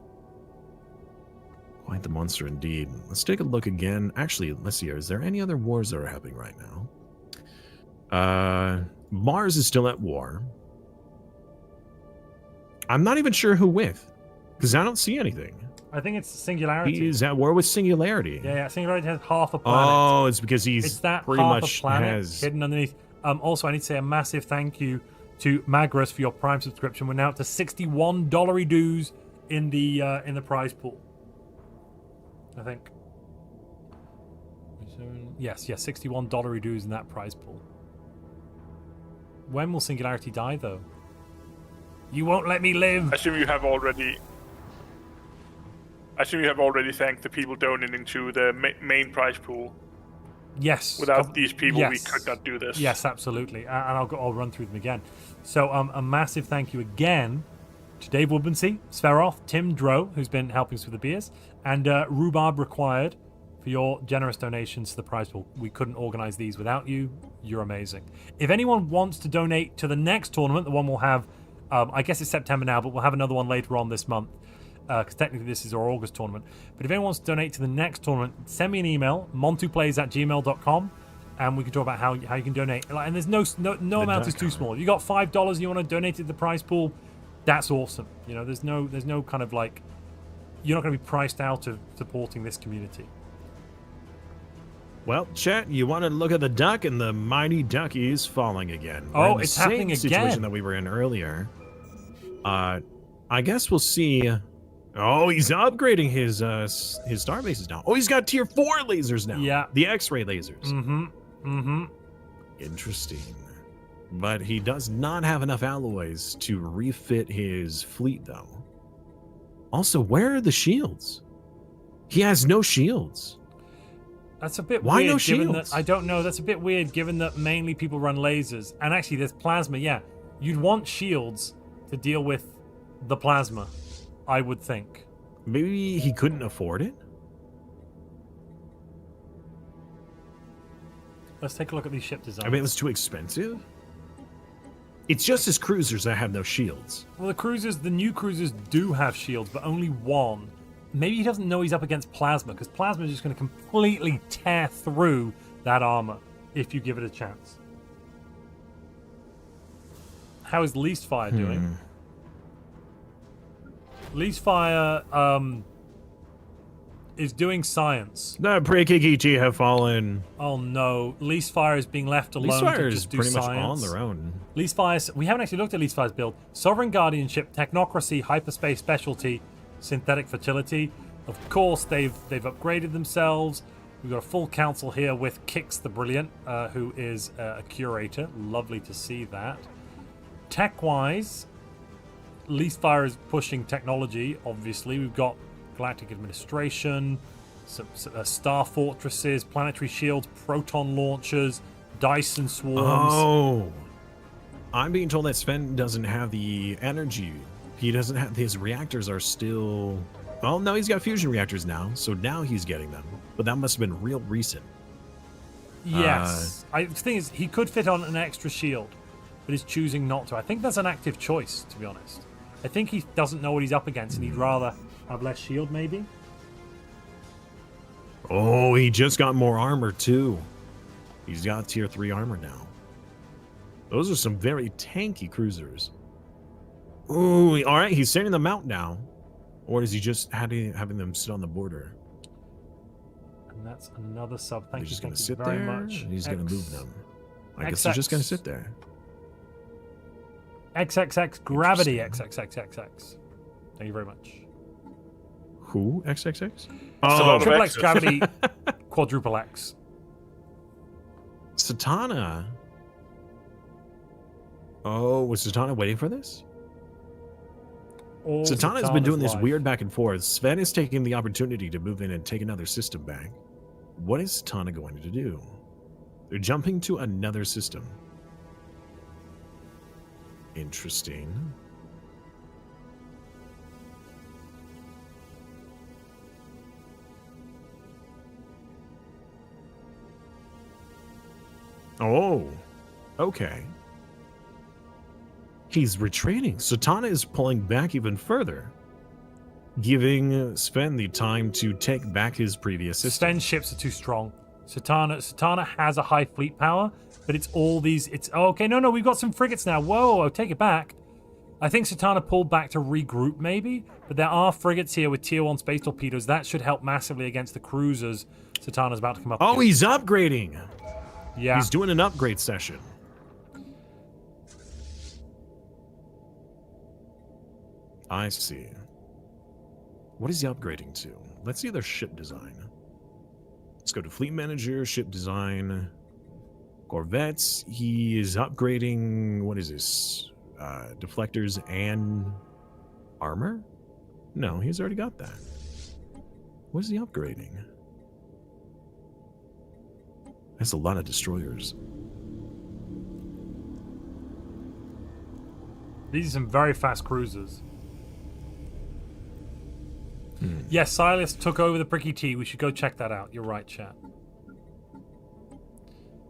Quite the monster indeed. Let's take a look again. Actually, let's see here. Is there any other wars that are happening right now? Mars is still at war. I'm not even sure who with, because I don't see anything. I think it's Singularity. He's at war with Singularity. Yeah, Singularity has half a planet. Oh, it's because it's that pretty half much a planet has... hidden underneath. Also, I need to say a massive thank you to Magras for your Prime subscription. We're now up to $61 dues in the prize pool. I think. Yes, $61 dues in that prize pool. When will Singularity die, though? You won't let me live. I assume you have already thanked the people donating to the main prize pool. Yes. Without these people, we could not do this. Yes, absolutely. And I'll run through them again. So a massive thank you again to Dave Woodmansey, Sveroth, Tim Dro, who's been helping us with the beers, and Rhubarb Required for your generous donations to the prize pool. We couldn't organize these without you. You're amazing. If anyone wants to donate to the next tournament, the one we'll have, I guess it's September now, but we'll have another one later on this month, because technically this is our August tournament. But if anyone wants to donate to the next tournament, send me an email, montuplays@gmail.com, and we can talk about how you can donate. And there's no amount is too small. If you got $5 and you want to donate to the prize pool, that's awesome. You know, there's no kind of like, you're not going to be priced out of supporting this community. Well, chat, you want to look at the duck, and the mighty duck is falling again. Oh, it's happening again. Situation that we were in earlier. I guess we'll see. Oh, he's upgrading his star bases now. Oh, he's got tier 4 lasers now. Yeah, the X-ray lasers. Mm-hmm. Interesting. But he does not have enough alloys to refit his fleet, though. Also, where are the shields? He has no shields. That's a bit Why weird. no Given shields? that, I don't know. That's a bit weird given that mainly people run lasers. And actually, there's plasma. Yeah, you'd want shields to deal with the plasma, I would think. Maybe he couldn't afford it? Let's take a look at these ship designs. I mean, it was too expensive? It's just his cruisers that have no shields. Well, the new cruisers do have shields, but only one. Maybe he doesn't know he's up against plasma, because plasma is just going to completely tear through that armor if you give it a chance. How is Least Fire doing? Least Fire is doing science. The pre-KKT have fallen. Oh no, Least Fire is being left alone. Least Fire to is just do pretty much science. on their own. Least Fire, we haven't actually looked at Least Fire's build. Sovereign Guardianship, Technocracy, Hyperspace Specialty, Synthetic Fertility. Of course, they've upgraded themselves. We've got a full council here with Kix the Brilliant, who is a curator. Lovely to see that. Tech-wise, Least Fire is pushing technology, obviously. We've got Galactic Administration, some Star Fortresses, Planetary Shields, Proton Launchers, Dyson Swarms. Oh. I'm being told that Sven doesn't have the energy. He doesn't have... His reactors are still... Oh, no, he's got fusion reactors now, so now he's getting them. But that must have been real recent. Yes. The thing is, he could fit on an extra shield, but he's choosing not to. I think that's an active choice, to be honest. I think he doesn't know what he's up against, and he'd rather have less shield, maybe. Oh, he just got more armor, too. He's got tier 3 armor now. Those are some very tanky cruisers. Ooh, all right, he's sending them out now. Or is he just having them sit on the border? And that's another sub. They're Thank just you going to sit very there, much. and he's going to move them. I guess XX. he's just going to sit there. XXX gravity XXXXX. Thank you very much. Who? XXX? It's a lot of Triple X X's. gravity, quadruple X. Satana. Oh, was Satana waiting for this? All Satana's been doing this live. weird back and forth. Sven is taking the opportunity to move in and take another system back. What is Satana going to do? They're jumping to another system. Interesting. Oh, okay. He's retreating. Satana is pulling back even further, giving Sven the time to take back his previous system. Sven's ships are too strong. Satana has a high fleet power, but it's all these. It's okay. No, we've got some frigates now. Whoa, take it back. I think Satana pulled back to regroup, maybe, but there are frigates here with tier 1 space torpedoes. That should help massively against the cruisers Satana's about to come up Oh, against. he's upgrading. Yeah. He's doing an upgrade session. I see. What is he upgrading to? Let's see their ship design. Let's go to Fleet Manager, Ship Design, Corvettes. He is upgrading, what is this? Deflectors and armor? No, he's already got that. What is he upgrading? That's a lot of destroyers. These are some very fast cruisers. Yes, Silas took over the Pricky T. We should go check that out. You're right, chat.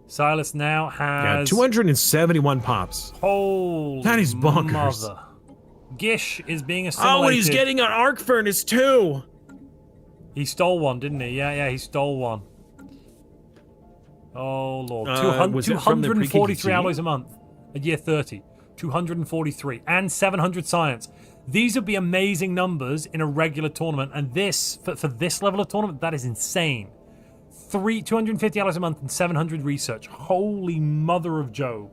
Silas now Yeah, has 271 pops. Holy That is bonkers. mother. Gish is being assimilated. Oh, and he's getting an arc furnace too. He stole one, didn't he? Yeah, he stole one. Oh, Lord. Was it from the 243 pre-KTT? alloys a month. At year 30. 243. And 700 science. These would be amazing numbers in a regular tournament. And this, for this level of tournament, that is insane. 250 alloys a month and 700 research. Holy mother of Job.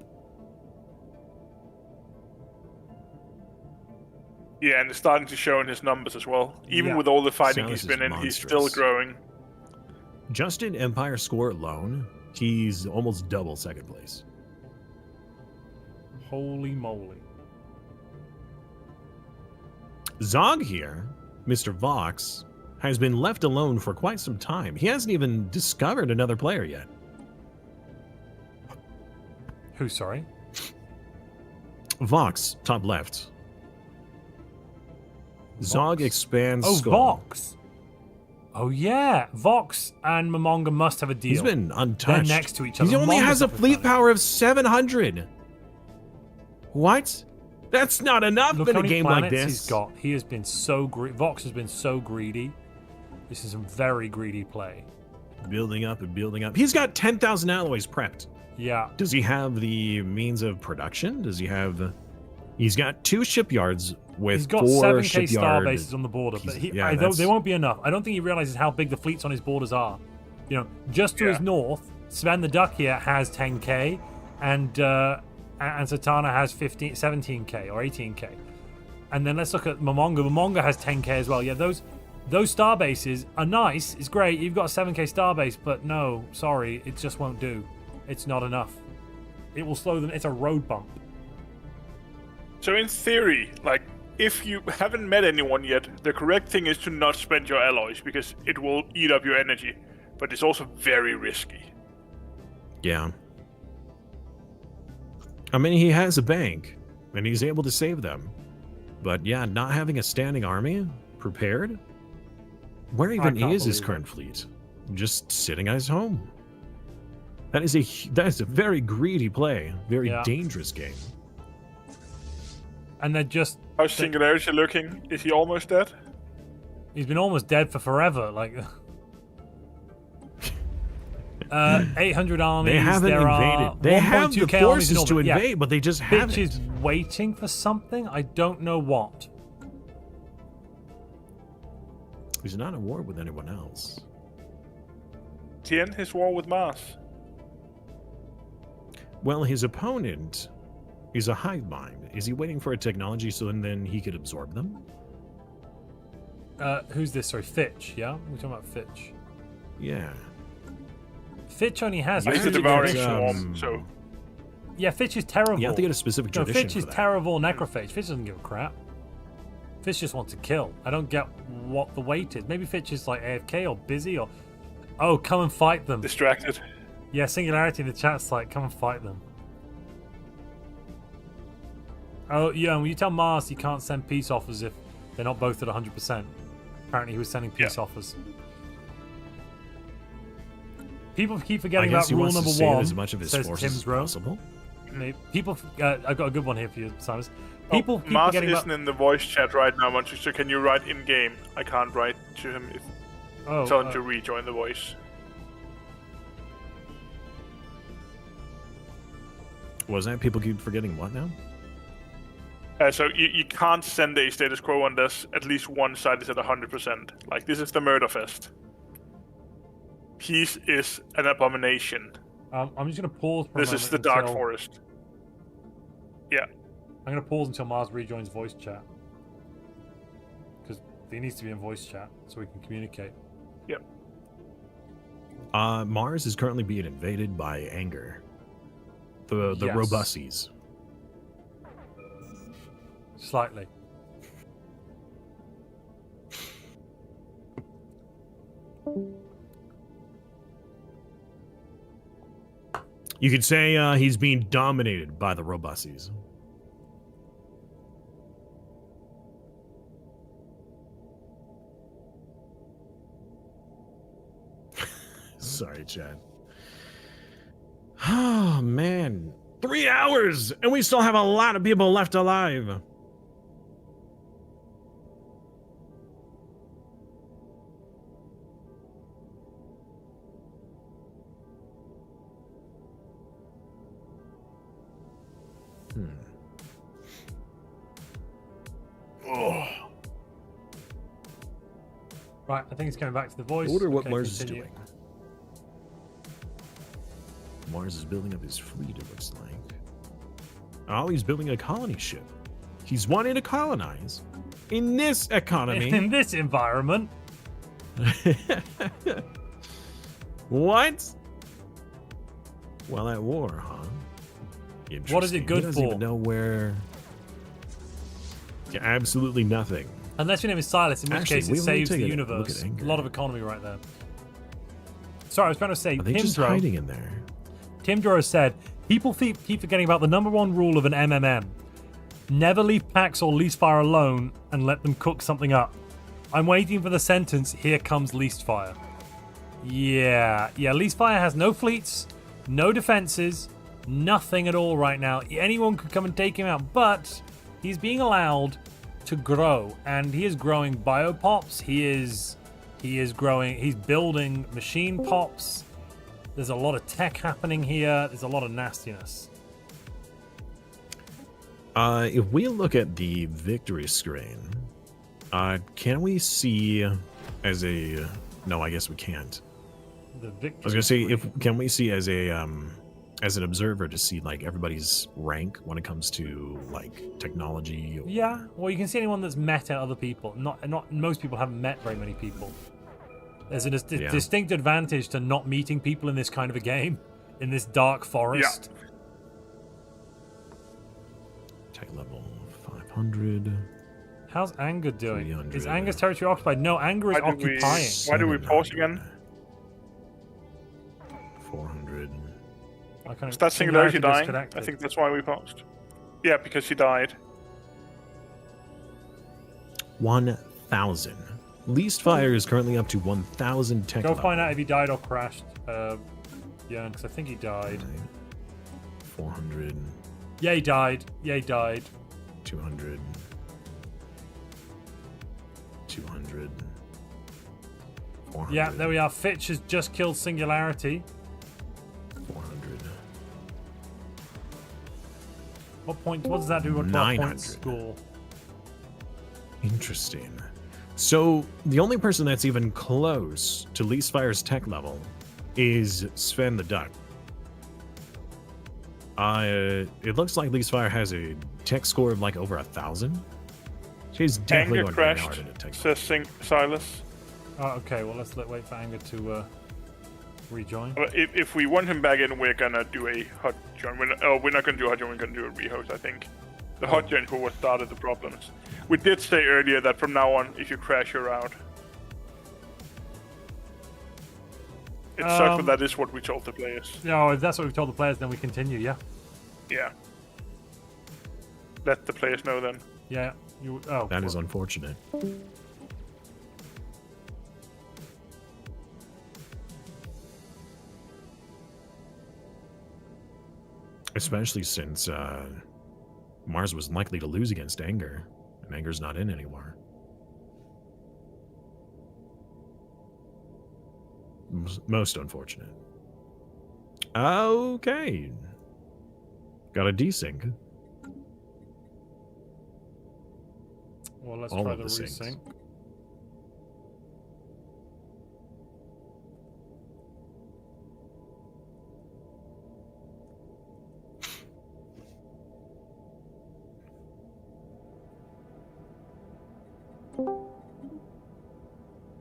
Yeah, and it's starting to show in his numbers as well. Even Yeah. with all the fighting Silas he's been is in, he's still monstrous. growing. Just in Empire score alone, he's almost double second place. Holy moly. Zog here, Mr. Vox, has been left alone for quite some time. He hasn't even discovered another player yet. Who, sorry? Vox, top left. Zog expands Oh, skull. Vox. Oh, yeah. Vox and Momonga must have a deal. He's been untouched. They're next to each other. He only Momonga's has a up with fleet money. power of 700. What? That's not enough Look in how a many game like planets this. he's got. He has been so greedy. Vox has been so greedy. This is a very greedy play. Building up and building up. He's got 10,000 alloys prepped. Yeah. Does he have the means of production? Does he have... He's got 2 shipyards with He's got 4 7k shipyard... star bases on the border, but they won't be enough. I don't think he realizes how big the fleets on his borders are. You know, just to his north, Sven the Duck here has 10k, and Satana has 17k or 18k. And then let's look at Momonga. Momonga has 10k as well. Yeah, those star bases are nice. It's great. You've got a 7k star base, but no, sorry, it just won't do. It's not enough. It will slow them. It's a road bump. So in theory, like, if you haven't met anyone yet, the correct thing is to not spend your alloys, because it will eat up your energy. But it's also very risky. Yeah. I mean, he has a bank, and he's able to save them. But yeah, not having a standing army prepared? Where even can't is his believe current fleet? Just sitting at his home. That is a very greedy play. Very Yeah. dangerous game. And they're just... How's Singularity looking? Is he almost dead? He's been almost dead for forever. Like... 800 armies. They haven't there invaded. Are They have the 1.2K armies in forces to orbit. Yeah. invade, but they just Bitch haven't. is waiting for something. I don't know what. He's not at war with anyone else. To end his war with Mars. Well, his opponent is a hive mind. Is he waiting for a technology so then he could absorb them? Who's this? Sorry, Fitch, yeah? We're talking about Fitch. Yeah. Fitch only has... He's a two devouring traditions. swarm, so... Yeah, Fitch is terrible. You have to get a specific No, tradition Fitch is for that. terrible necrophage. Fitch doesn't give a crap. Fitch just wants to kill. I don't get what the weight is. Maybe Fitch is like AFK or busy or... Oh, come and fight them. Distracted. Yeah, Singularity in the chat's like, come and fight them. Oh, yeah, and when you tell Mars you can't send peace offers if they're not both at 100%. Apparently he was sending peace offers. People keep forgetting about rule number one. As much of his says forces as Tim's Row. possible. People, I've got a good one here for you, Silas. People keep Mars forgetting isn't about... in the voice chat right now, Montu, so can you write in game? I can't write to him. Tell him to rejoin the voice. Was that people keep forgetting what now? So you can't send a status quo unless at least one side is at 100%. Like, this is the Murderfest. Peace is an abomination. I'm just going to pause for a This moment is the Dark until- Forest. Yeah. I'm going to pause until Mars rejoins voice chat. Because he needs to be in voice chat so we can communicate. Yep. Mars is currently being invaded by anger. The Yes. Robusties. Slightly. You could say he's being dominated by the Robusties. Sorry, Chad. Oh, man. 3 hours! And we still have a lot of people left alive. Oh. Right, I think it's going back to the voice. I wonder what Okay, Mars continue. is doing. Mars is building up his fleet, it looks like. Oh, he's building a colony ship. He's wanting to colonize. In this economy. In this environment. What? Well, at war, huh? What is it Interesting. good He doesn't for? even know where. Yeah, absolutely nothing. Unless your name is Silas, in which Actually, case we it will saves take the a look universe. at anger. A lot of economy right there. Sorry, I was trying to say, Are they just Timdro, hiding in there? Timdro said, people keep forgetting about the number one rule of an MMM. Never leave packs or least fire alone and let them cook something up. I'm waiting for the sentence, here comes least fire. Yeah, least fire has no fleets, no defenses, nothing at all right now. Anyone could come and take him out, but he's being allowed to grow, and he is growing biopops. He is growing, he's building machine pops. There's a lot of tech happening here. There's a lot of nastiness. If we look at the victory screen, can we see as a... No, I guess we can't. The victory I was gonna say, screen. can we see as a as an observer to see like everybody's rank when it comes to like technology? Or... Yeah, well, you can see anyone that's met other people. Not most people haven't met very many people. There's a distinct advantage to not meeting people in this kind of a game, in this dark forest. Yeah. Tech level 500. How's Anger doing? 300. Is Anger's territory occupied? No, Anger is occupying. Why do we pause again? 400. Is that Singularity dying? I think that's why we paused. Yeah, because he died. 1,000. Least fire is currently up to 1,000 tech Go level. find out if he died or crashed. Yeah, because I think he died. 400. Yeah, he died. 200. 200. 400. Yeah, there we are. Fitch has just killed Singularity. 400. What does that do? What 900. points score? Interesting. So the only person that's even close to Leasefire's tech level is Sven the Duck. It looks like Leasefire has a tech score of like over 1,000. She's definitely Anger going very crashed, hard in a tech. says Silas. Oh, okay, well, let's wait for Anger to rejoin. If we want him back in, we're gonna do a hot join. We're not gonna do a hot join, we're gonna do a rehost, I think. The hot join for what started the problems. We did say earlier that from now on, if you crash, you're out. It sucks, but that is what we told the players. No, if that's what we told the players, then we continue, yeah? Yeah. Let the players know then. Yeah. That is unfortunate. Especially since Mars was likely to lose against Anger, and Anger's not in anymore. Most unfortunate. Okay. Got a desync. Well, let's All try of the the syncs. resync.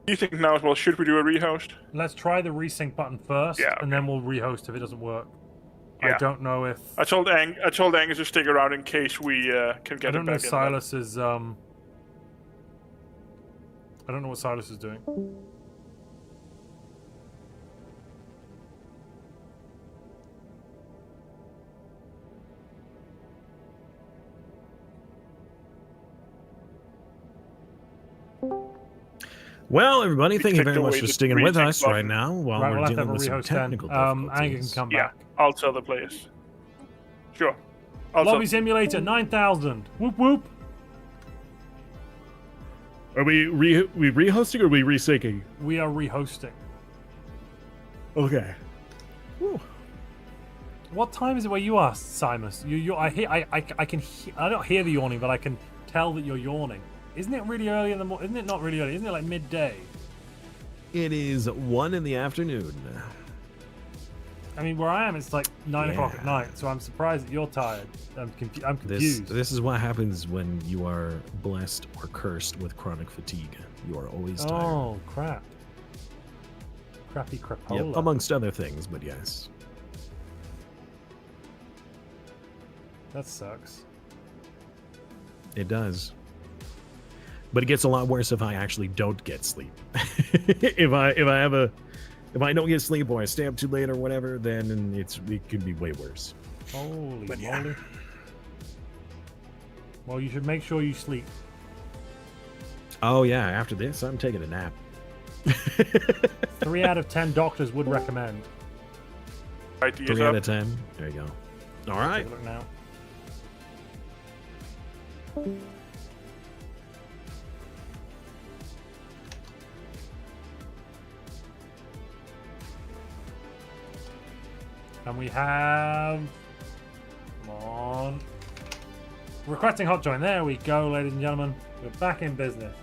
You think now as well, should we do a rehost? Let's try the resync button first, Yeah, and then we'll rehost if it doesn't work. Yeah. I don't know if... I told Angus to stick around in case we can get I him don't know back if in. Silas is... I don't know what Silas is doing. Well, everybody, thank you took very away much for the sticking with resync us button. right now while Right, we're we'll have to have dealing a with some rehost then. technical Anger difficulties. can come Yeah, back. I'll tell the players. Sure. Lobby Simulator, 9,000. Whoop whoop. Are we rehosting or are we resyncing? We are rehosting. Okay. What time is it where you are, Simus? I don't hear the yawning, but I can tell that you're yawning. Isn't it really early in the morning? Isn't it not really early? Isn't it like midday? It is 1 in the afternoon. I mean, where I am, it's like 9 o'clock at night, so I'm surprised that you're tired. I'm confused. This is what happens when you are blessed or cursed with chronic fatigue. You are always tired. Oh, crap. Crappy crapola. Yep, amongst other things, but yes. That sucks. It does. But it gets a lot worse if I actually don't get sleep. if I don't get sleep or I stay up too late or whatever, then it can be way worse. Holy But moly. yeah. Well, you should make sure you sleep. Oh yeah, after this I'm taking a nap. 3 out of 10 doctors would recommend. 3 out of 10. There you go. All right. Take a look now. And we have... Come on. Requesting hot join. There we go, ladies and gentlemen. We're back in business.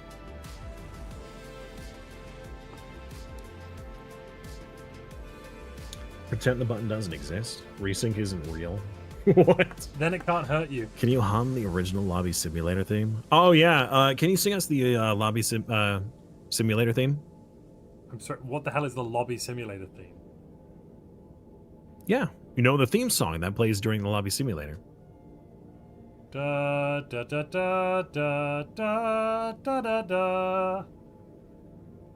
Pretend the button doesn't exist. Resync isn't real. What? Then it can't hurt you. Can you hum the original Lobby Simulator theme? Oh yeah. Can you sing us the Lobby Simulator theme? I'm sorry, what the hell is the Lobby Simulator theme? Yeah. You know the theme song that plays during the Lobby Simulator. Da da da da da da da da da.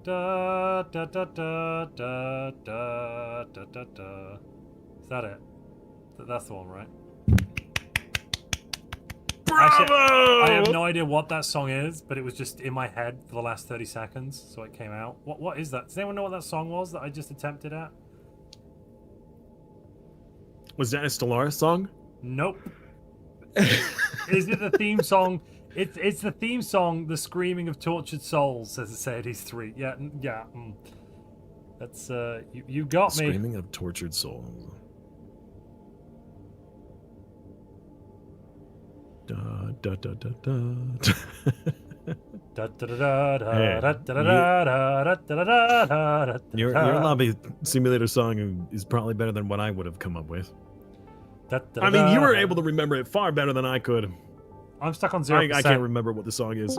Da da da da da da da da da. Is that it? That's the one, right? Bravo! Actually, I have no idea what that song is, but it was just in my head for the last 30 seconds, so it came out. What is that? Does anyone know what that song was that I just attempted at? Was that a Stellaris song? Nope. Is it the theme song? It's the theme song, "The Screaming of Tortured Souls," says it Sades 3. Yeah, yeah. That's you got me. Screaming of Tortured Souls. Da da da da da. Your lobby simulator song is probably better than what I would have come up with. I mean, you were able to remember it far better than I could. I'm stuck on 0%. I can't remember what the song is.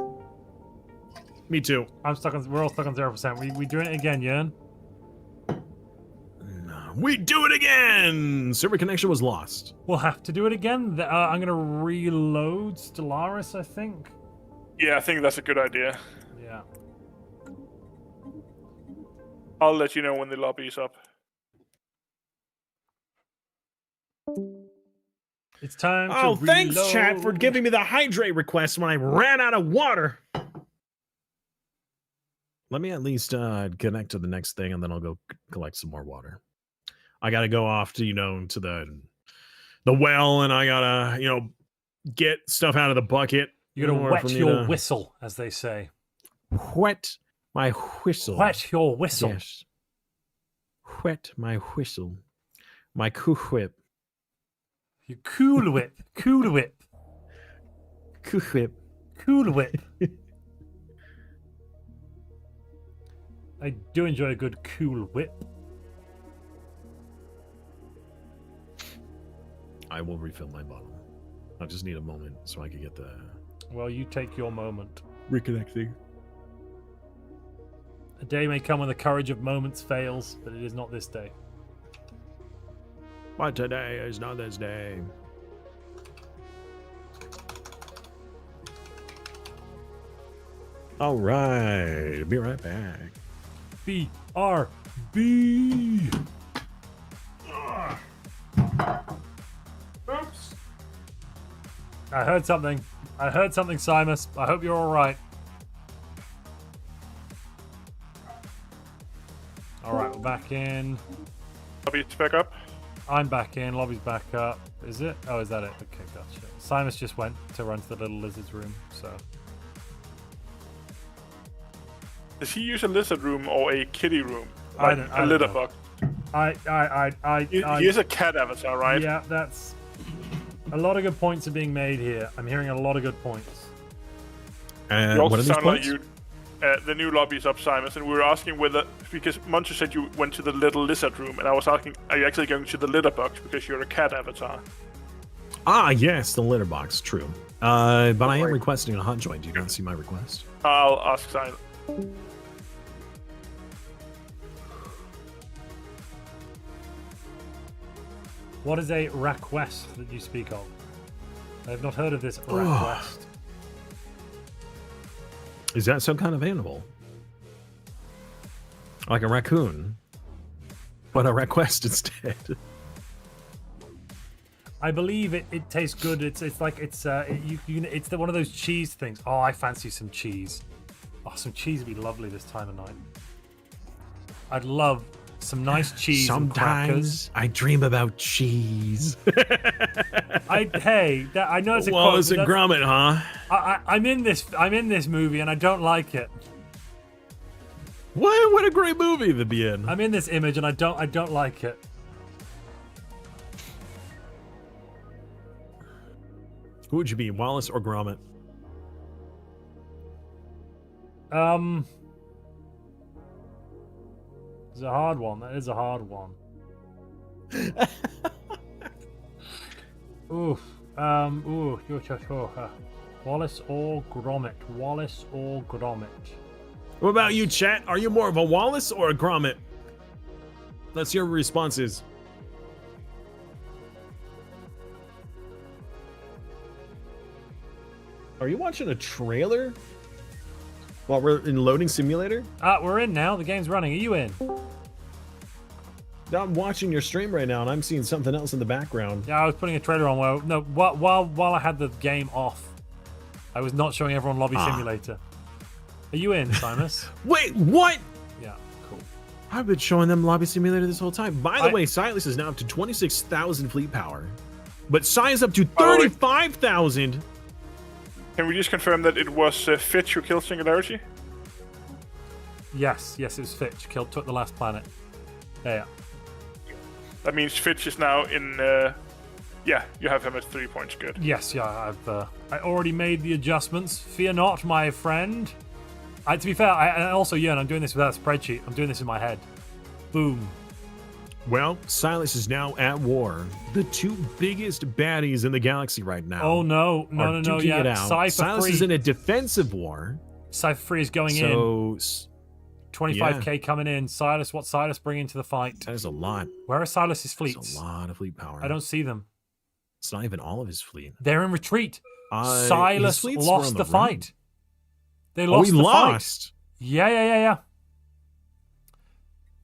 Me too. We're all stuck on 0%. We doing it again, Jern? We do it again! Server connection was lost. We'll have to do it again. I'm going to reload Stellaris, I think. Yeah, I think that's a good idea. Yeah. I'll let you know when the lobby is up. It's time to Oh, thanks, reload. chat, for giving me the hydrate request when I ran out of water. Let me at least connect to the next thing, and then I'll go collect some more water. I gotta go off to to the well, and I gotta get stuff out of the bucket. You gotta wet your whistle, as they say. Wet my whistle. Wet your whistle. Yes. Wet my whistle. My Cool Whip. You Cool Whip. Cool Whip. Cool Whip. Cool Whip. I do enjoy a good Cool Whip. I will refill my bottle. I just need a moment so I can get the... Well, you take your moment. Reconnecting. A day may come when the courage of moments fails, but it is not this day. But today is not this day. All right. Be right back. B-R-B. Oops. I heard something. Simus. I hope you're all right. All right, we're back in. Lobby's back up. I'm back in. Lobby's back up. Is it? Oh, is that it? Okay, gotcha. Simus just went to run to the little lizard's room, so. Does he use a lizard room or a kitty room? I Like don't a litter know. box. He He is a cat avatar, right? Yeah, that's a lot of good points are being made here. I'm hearing a lot of good points. You also what are these sound like points? you. The new lobby is up, Simus, and we were asking whether, because Montu said you went to the little lizard room, and I was asking, are you actually going to the litter box because you're a cat avatar? Ah, yes, the litter box. True. But I am requesting a hot joint. Do you not see my request? I'll ask Silent. What is a request that you speak of? I have not heard of this request. Is that some kind of animal? Like a raccoon? But a request instead. I believe it tastes good. It's like it's one of those cheese things. Oh, I fancy some cheese. Oh, some cheese would be lovely this time of night. I'd love some nice cheese and crackers. Sometimes I dream about cheese. I know it's a Wallace quote. and Gromit, huh? I'm in this movie and I don't like it. What a great movie to be in. I'm in this image and I don't like it. Who would you be, Wallace or Gromit? It's a hard one. That is a hard one. Oof. Wallace or Gromit? Wallace or Gromit? What about you, chat? Are you more of a Wallace or a Gromit? Let's hear responses. Are you watching a trailer while we're in loading simulator? We're in now. The game's running. Are you in? I'm watching your stream right now, and I'm seeing something else in the background. Yeah, I was putting a trailer on while I had the game off. I was not showing everyone Lobby Simulator. Are you in, Simus? Wait, what? Yeah, cool. I've been showing them Lobby Simulator this whole time. By the way, Silas is now up to 26,000 fleet power, but Sai is up to 35,000. Can we just confirm that it was Fitch who killed Singularity? Yes, it was Fitch. Took the last planet. Yeah. That means Fitch is now in. Yeah, you have him at 3 points. Good. Yes, yeah. I already made the adjustments. Fear not, my friend. To be fair, and also, Jörn, I'm doing this without a spreadsheet. I'm doing this in my head. Boom. Well, Silas is now at war. The two biggest baddies in the galaxy right now. Oh, no. are No. duking it Yeah. out. Cypher Silas Free. is in a defensive war. Cypher Free is going in. So 25k coming in. Silas, what's Silas bringing to the fight? that is a lot. Where are Silas's That's fleets? a lot of fleet power. I don't see them. It's not even all of his fleet. They're in retreat. His Silas fleets were lost on the run. fight. They Oh, lost he the lost. fight. Yeah.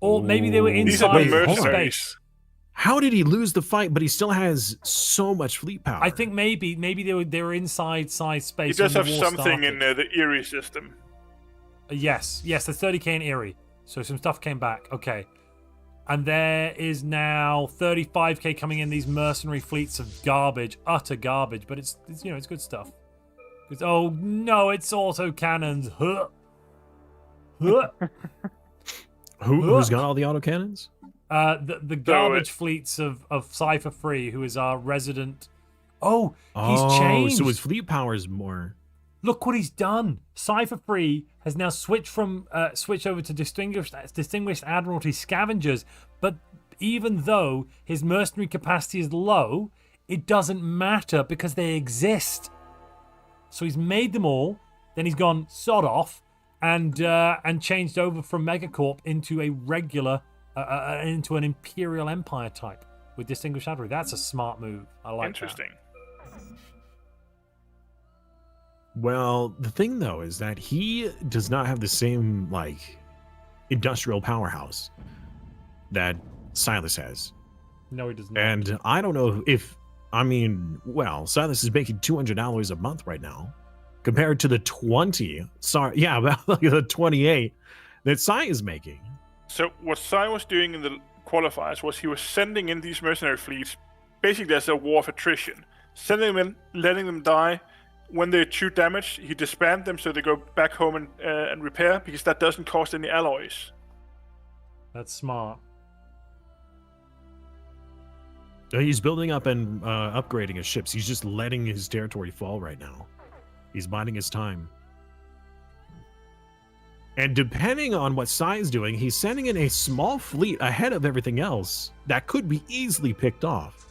Or maybe they were Ooh. These are inside the Wait, hold on. mercenaries. How did he lose the fight, but he still has so much fleet power? I think maybe they were inside size He space. does when have the war something in started. the Erie system. Yes, there's 30k in Erie. So some stuff came back. Okay. And there is now 35k coming in, these mercenary fleets of garbage, utter garbage, but it's it's good stuff. Oh no, it's auto cannons. Huh. Huh. Who's got all the autocannons? The garbage fleets of Cypher Free, who is our resident. Oh, he's Oh, changed. so his fleet power is more. Look what he's done. Cypher Free has now switched over to distinguished Admiralty scavengers. But even though his mercenary capacity is low, it doesn't matter because they exist. So he's made them all. Then he's gone sod off and changed over from Megacorp into a regular into an Imperial Empire type with distinguished Admiralty. That's a smart move. I like Interesting. Well, the thing though is that he does not have the same industrial powerhouse that Silas has. that. No, he does not. And I don't know if Silas is making $200 a month right now, compared to the 20. About the 28 that Sai is making. So what Sai was doing in the qualifiers was he was sending in these mercenary fleets, basically as a war of attrition, sending them in, letting them die. When they're too damaged, he disbanded them so they go back home and repair, because that doesn't cost any alloys. That's smart. He's building up and upgrading his ships. He's just letting his territory fall right now. He's biding his time. And depending on what Sai is doing, he's sending in a small fleet ahead of everything else that could be easily picked off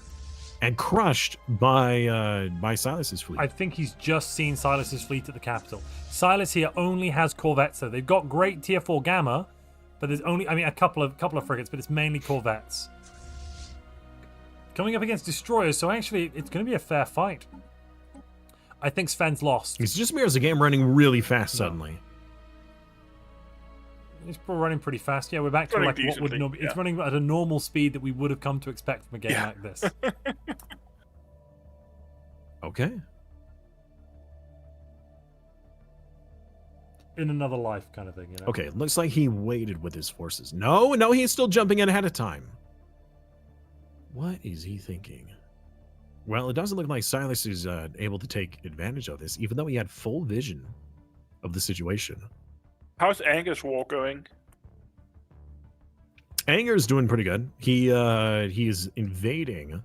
and crushed by Silas's fleet. I think he's just seen Silas's fleet at the capital. Silas here only has corvettes, though. They've got great tier 4 Gamma, but there's only, a couple of frigates, but it's mainly corvettes. Coming up against destroyers, so actually it's going to be a fair fight. I think Sven's lost. It's just mirrors the game running really fast suddenly. It's running pretty fast. Yeah, we're back to Running like what would decently, it's running at a normal speed that we would have come to expect from a game like this. Okay. In another life kind of thing, Okay, looks like he waited with his forces. No, he's still jumping in ahead of time. What is he thinking? Well, it doesn't look like Silas is able to take advantage of this, even though he had full vision of the situation. How's Anger's war going? Anger is doing pretty good. He is invading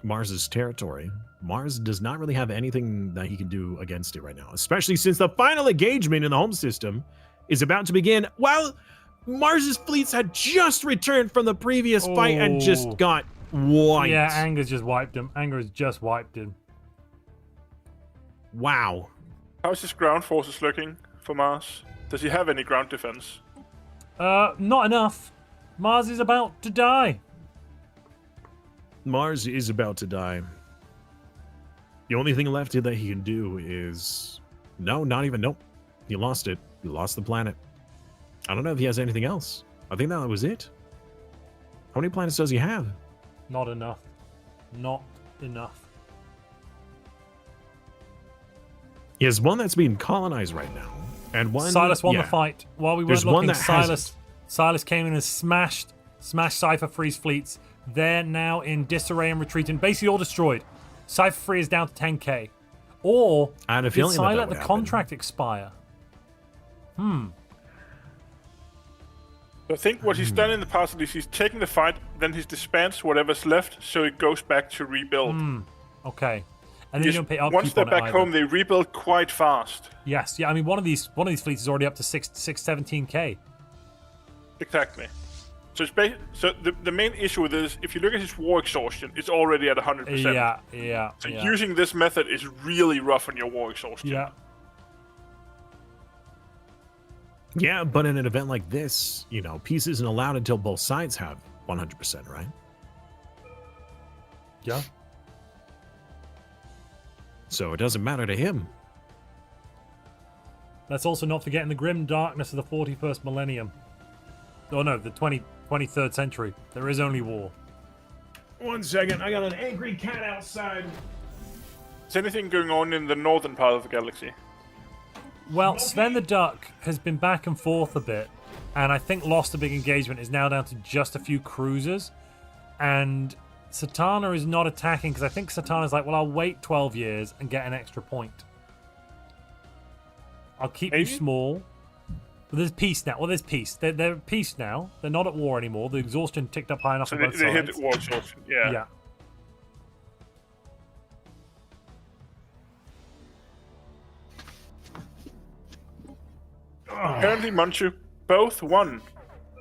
Mars's territory. Mars does not really have anything that he can do against it right now, especially since the final engagement in the home system is about to begin. While Mars's fleets had just returned from the previous fight and just got wiped. Yeah, Anger's just wiped him. Anger has just wiped him. Wow. How's his ground forces looking for Mars? Does he have any ground defense? Not enough. Mars is about to die. Mars is about to die. The only thing left that he can do is... Nope. He lost it. He lost the planet. I don't know if he has anything else. I think that was it. How many planets does he have? Not enough. Not enough. He has one that's being colonized right now. And one... Silas won the fight. While we There's weren't one looking, that Silas came in and smashed Cypher Free's fleets. They're now in disarray and retreating. Basically all destroyed. Cypher Free is down to 10k. Or I had a did feeling Sai that let would the happen. contract expire? I think what he's done in the past is he's taken the fight, then he's disbanded whatever's left, so it goes back to rebuild. Okay. and then you don't pay upkeep once they're on it back either. home, they rebuild quite fast. Yes, yeah. I mean, one of these fleets is already up to 17K. Exactly. So the main issue with this, if you look at his war exhaustion, it's already at 100%. Yeah. So using this method is really rough on your war exhaustion. Yeah. Yeah, but in an event like this, peace isn't allowed until both sides have 100%, right? Yeah. So it doesn't matter to him. Let's also not forget in the grim darkness of the 41st millennium. Oh no, the 23rd century. There is only war. 1 second, I got an angry cat outside. Is anything going on in the northern part of the galaxy? Well, Sven the Duck has been back and forth a bit, and I think lost a big engagement, is now down to just a few cruisers. And Satana is not attacking, because I think Satana's like, well, I'll wait 12 years and get an extra point. I'll keep you small. But there's peace now. Well, there's peace. They're at peace now. They're not at war anymore. The exhaustion ticked up high enough So on both they sides. hit war exhaustion, yeah. Yeah. Apparently, Montu, both won.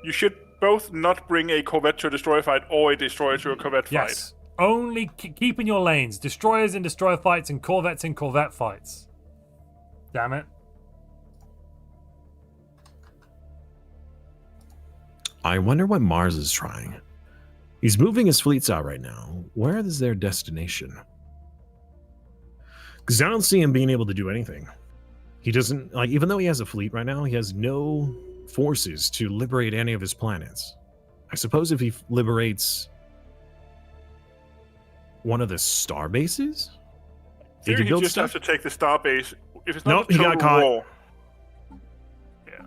You should both not bring a corvette to a destroyer fight or a destroyer to a corvette fight. Yes. Only keep in your lanes. Destroyers in destroyer fights and corvettes in corvette fights. Damn it. I wonder what Mars is trying. He's moving his fleets out right now. Where is their destination? Because I don't see him being able to do anything. He doesn't, even though he has a fleet right now, he has no forces to liberate any of his planets. I suppose if he liberates one of the star bases, he can build just stuff. have to take the star base. If it's not Nope, he got caught. war. Yeah.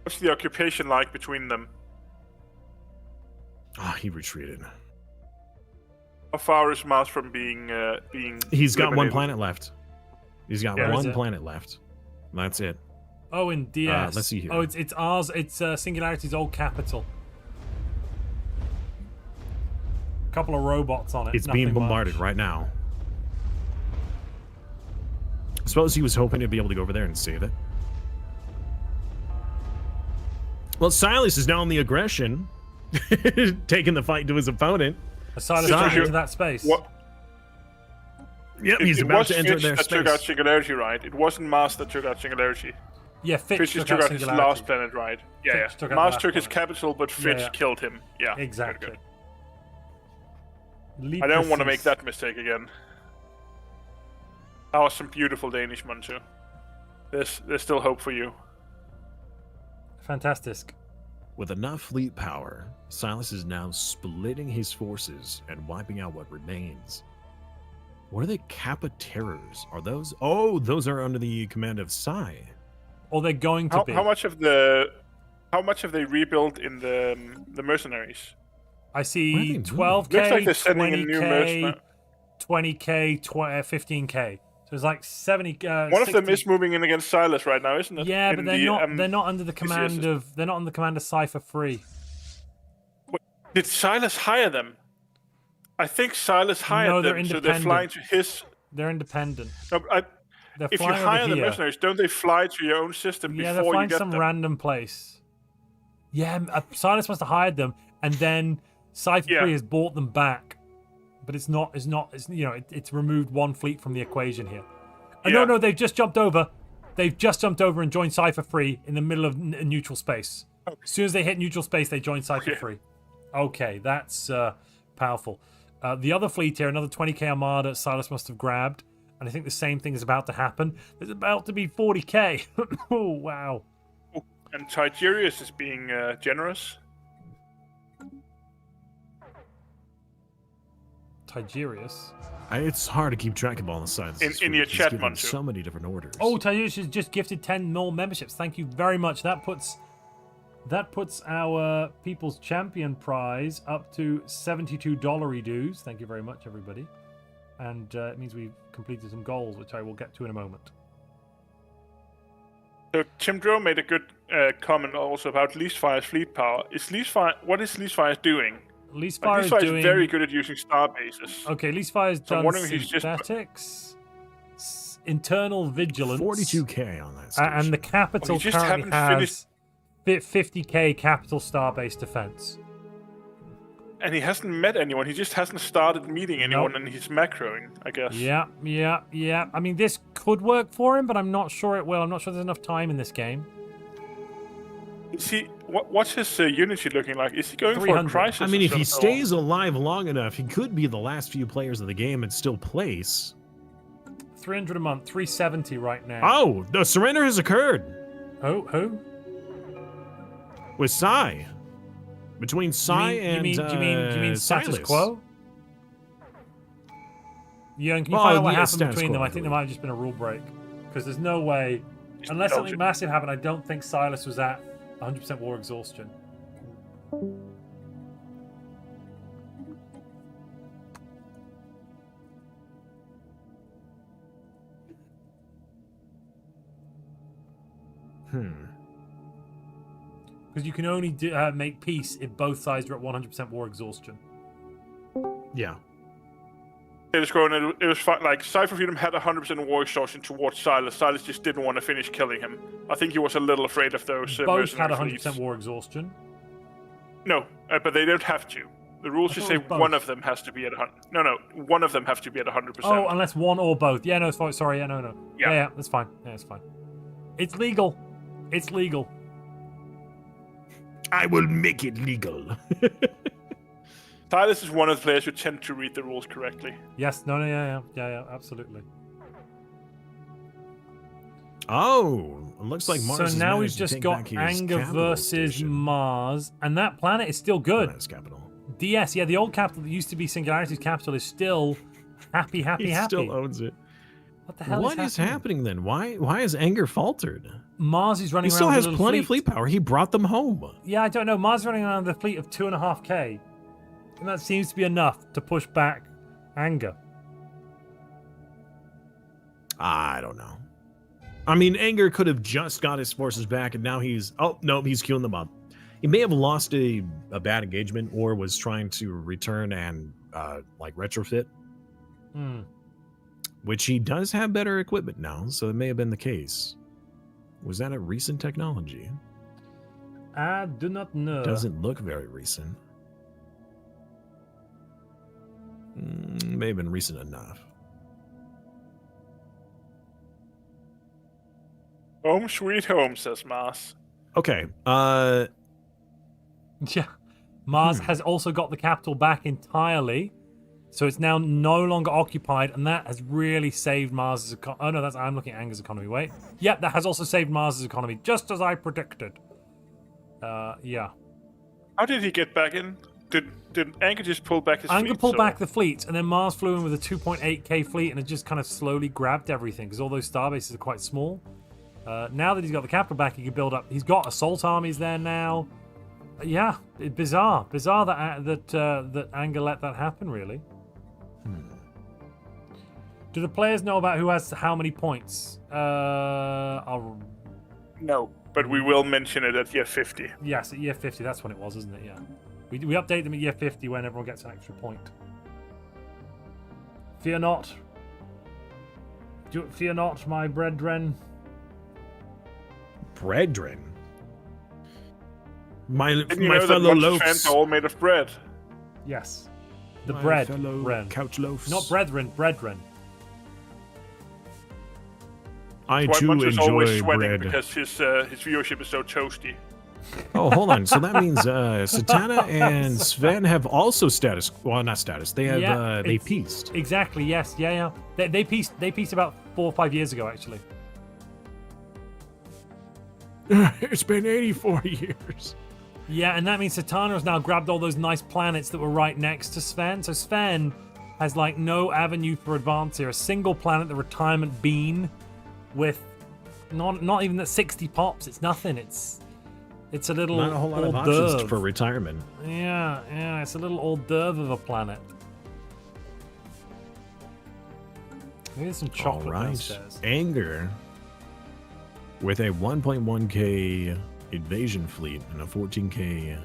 What's the occupation like between them? Ah, he retreated. How far is Mars from being He's got one eliminated? planet left. He's got Yeah, is one it? planet left. That's it. Oh, in DS. Let's see here. Oh, it's ours. It's Singularity's old capital. Couple of robots on it. It's being nothing bombarded much. right now. I suppose he was hoping to be able to go over there and save it. Well, Silas is now on the aggression, taking the fight to his opponent. Asylum Sorry. into that space. What? Yep, he's it about was to enter Fitch their that took out space. Singularity, right? It wasn't Mars that took out Singularity. Yeah, Fitch Fitch took took out his Singularity. last planet, right? Yeah, Fitch took out Mars the last took his planet. capital, but Fitch yeah. killed him. Yeah, Exactly. very good. I don't want to make that mistake again. That was some beautiful Danish, Montu. There's still hope for you. Fantastic. With enough fleet power, Silas is now splitting his forces and wiping out what remains. What are the Kappa Terrors? Are those? Oh, those are under the command of Sai. Or they're going to be. How much have they rebuilt in the mercenaries? I see What are they doing? 12k, Looks like they're sending in new 20k, 20k, 15k. So it's like 70. One of them is moving in against Silas right now, isn't it? Yeah, In but they're the, not. They're not under the command system. of. They're not under the command of Cypher Free. Did Silas hire them? I think Silas hired No, they're them, so they're flying to his. They're independent. No, They're if you flying hire over the here. mercenaries, don't they fly to your own system Yeah, they're before you flying get some them? random place. Yeah, Silas must have hired them, and then Cypher Yeah. Free has bought them back. But it's not. It's removed one fleet from the equation here. No, they've just jumped over. They've just jumped over and joined Cypher Free in the middle of neutral space. Okay. As soon as they hit neutral space, they join Cypher Okay. Free. Okay, that's powerful. The other fleet here, another 20k armada, Silas must have grabbed. And I think the same thing is about to happen. There's about to be 40k. Oh, wow. And Tigerius is being generous. Tigerius. It's hard to keep track of all the sides. In your chat, Montu. So many different orders. Oh, Tigerius has just gifted 10 more memberships. Thank you very much. That puts our People's Champion prize up to $72 dues. Thank you very much, everybody. And it means we've completed some goals, which I will get to in a moment. So Tim Drow made a good comment also about Leasefire's fleet power. What is Leasefire's doing? Leasefire is Leasefire doing... is very good at using star bases. Okay, Leasefire's So I'm done wondering if he's just- synthetics, internal vigilance, 42k on that station. and the capital Well, he just currently haven't has 50k capital star-based defense. And he hasn't met anyone. He just hasn't started meeting anyone, Nope. and he's macroing, I guess. Yeah. I mean, this could work for him, but I'm not sure it will. I'm not sure there's enough time in this game. Is he? What's his unity looking like? Is he going for a 300. crisis? I mean, if he of some sort? stays alive long enough, he could be the last few players of the game and still place. 300 a month, 370 right now. Oh, the surrender has occurred Who? with Psy. Between Psy and do you mean status Silas. quo? Yeah, and can you Oh, find out what yeah, happened status between them? quo, I think there I might have just been a rule break. Because there's no way, unless something Belgian. massive happened, I don't think Silas was at 100% war exhaustion. Because you can only make peace if both sides are at 100% war exhaustion. Yeah. It was going. It was fun. Like Cypher Freedom had 100% war exhaustion towards Silas. Silas just didn't want to finish killing him. I think he was a little afraid of those. Both had mercenary 100% fleets. war exhaustion. No, but they don't have to. The rules I just thought say it was both. one of them has to be at 100. No, one of them have to be at 100%. Oh, unless one or both. Yeah, no, sorry. Yeah, no. Yeah. Yeah, that's fine. Yeah, it's fine. It's legal. It's legal. I will make it legal. Silas is one of the players who tend to read the rules correctly. Yes, yeah, absolutely. Oh, it looks like Mars. So has now we've managed to just take got back his Anger capital versus station. Mars, and that planet is still good. That's capital. DS, yeah, the old capital that used to be Singularity's capital is still happy. He still owns it. What the hell What is happening then? Why has Anger faltered? Mars is running He around still with has a little plenty of fleet power. He brought them home. Yeah, I don't know. Mars is running around with a fleet of 2.5k. And that seems to be enough to push back Anger. I don't know. I mean, Anger could have just got his forces back, and now he's... Oh, no, he's queuing them up. He may have lost a bad engagement or was trying to return and, retrofit. Which he does have better equipment now, so it may have been the case. Was that a recent technology? I do not know. Doesn't look very recent. May have been recent enough. Home sweet home, says Mars. Okay. Yeah. Mars has also got the capital back entirely. So it's now no longer occupied, and that has really saved Mars's economy. Oh, no, I'm looking at Anger's economy. Wait. Yep, that has also saved Mars's economy, just as I predicted. Yeah. How did he get back in? Did Anger just pull back his Anger fleet? pulled back the fleet, and then Mars flew in with a 2.8k fleet, and it just kind of slowly grabbed everything, because all those starbases are quite small. Now that he's got the capital back, he can build up. He's got assault armies there now. Yeah, bizarre that Anger let that happen. Really. Do the players know about who has how many points? No, but we will mention it at year 50. Yes, at year 50. That's when it was, isn't it? Yeah. We update them at year 50 when everyone gets an extra point. Fear not. Fear not, my brethren. Brethren? My Didn't you know that fellow Montu's fans loafs. are all made of bread? Yes. The My bread. fellow Bren. couch loafs. Not brethren, brethren. I Why too Montu's always enjoy sweating bread. because his viewership is so toasty. Oh, hold on. So that means Satana and Sven have also status. Well, not status. They have. Yeah, They it's- pieced. Exactly, yes. Yeah. They pieced about 4 or 5 years ago, actually. It's been 84 years. Yeah, and that means Satana has now grabbed all those nice planets that were right next to Sven. So Sven has like no avenue for advance here. A single planet, the retirement bean, with not even that 60 pops. It's nothing. It's a little Not a whole lot of hors options d'oeuvre. for retirement. Yeah, it's a little hors d'oeuvre of a planet. Maybe there's some All chocolate right. downstairs. Anger with a 1.1k invasion fleet and a 14k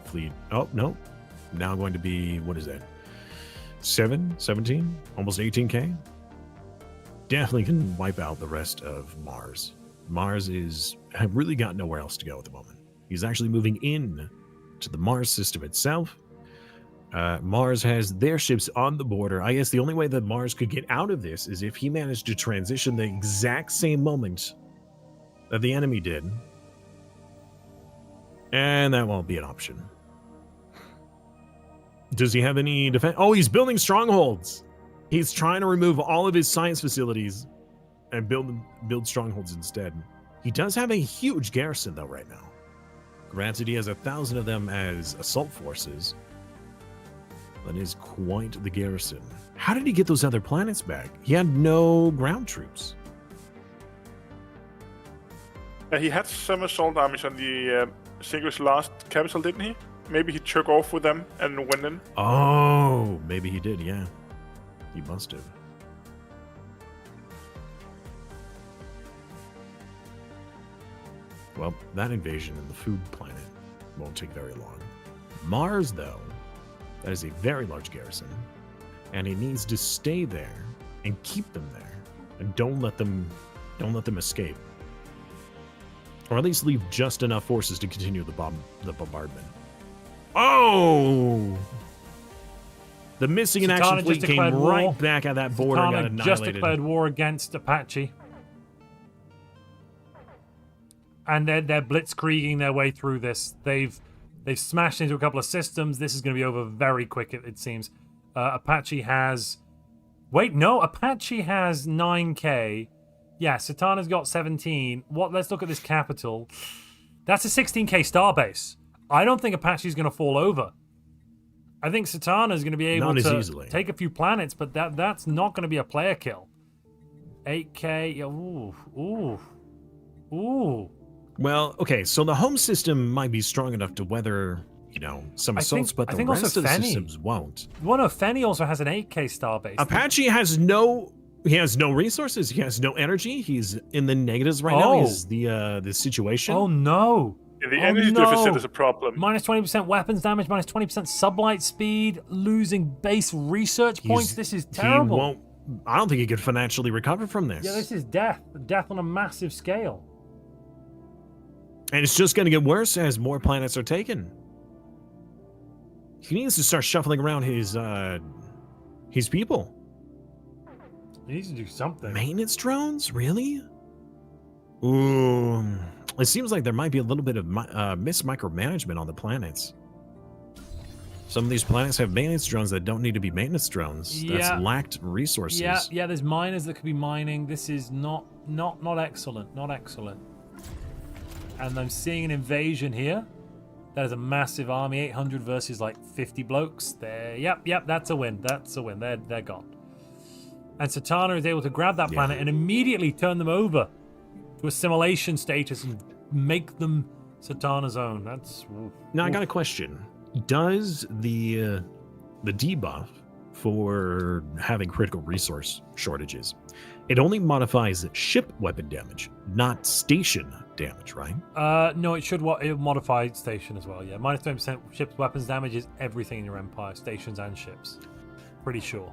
fleet. Oh, no. now going to be, what is that? 17, almost 18k. Definitely can wipe out the rest of Mars. Mars have really got nowhere else to go at the moment. He's actually moving in to the Mars system itself. Mars has their ships on the border. I guess the only way that Mars could get out of this is if he managed to transition the exact same moment that the enemy did. And that won't be an option. Does he have any defense? Oh, he's building strongholds. He's trying to remove all of his science facilities and build strongholds instead. He does have a huge garrison, though, right now. Granted, he has 1,000 of them as assault forces. That is quite the garrison. How did he get those other planets back? He had no ground troops. He had some assault armies on the Singer's last capital, didn't he? Maybe he took off with them and went in. Oh, maybe he did, yeah. He must have. Well, that invasion in the food planet won't take very long. Mars, though, that is a very large garrison, and he needs to stay there and keep them there, and don't let them escape, or at least leave just enough forces to continue the bombardment. Oh! The missing in action fleet came right back at that border and got annihilated. Just declared war against Apache. And they're blitzkrieging their way through this. They've smashed into a couple of systems. This is going to be over very quick, it seems. Apache has... Wait, no. Apache has 9k. Yeah, Satana's got 17. Let's look at this capital. That's a 16k starbase. I don't think Apache's going to fall over. I think Satana's going to be able to take a few planets, but that's not going to be a player kill. 8k. Ooh. Well, okay, so the home system might be strong enough to weather, some assaults, but the rest of the systems won't. Well, no, Fenny also has an 8k starbase. Apache has no resources. He has no energy. He's in the negatives right now. He's the situation. Oh no. Yeah, the energy deficit is a problem. Minus 20% weapons damage, minus 20% sublight speed, losing base research points. This is terrible. I don't think he could financially recover from this. Yeah, this is death. Death on a massive scale. And it's just going to get worse as more planets are taken. He needs to start shuffling around his people. He needs to do something. Maintenance drones? Really? Ooh. It seems like there might be a little bit of micromanagement on the planets. Some of these planets have maintenance drones that don't need to be maintenance drones. Yeah. That's lacked resources. Yeah, there's miners that could be mining. This is not excellent. Not excellent. And I'm seeing an invasion here. That is a massive army, 800 versus like 50 blokes. There, yep, that's a win. That's a win. They're gone. And Satana is able to grab that planet and immediately turn them over to assimilation status and make them Satana's own. That's... Now, I got a question. Does the debuff for having critical resource shortages, it only modifies ship weapon damage, not station damage, right? No, it'll modify station as well, yeah. Minus 20% ship's weapons damage is everything in your empire, stations and ships. Pretty sure.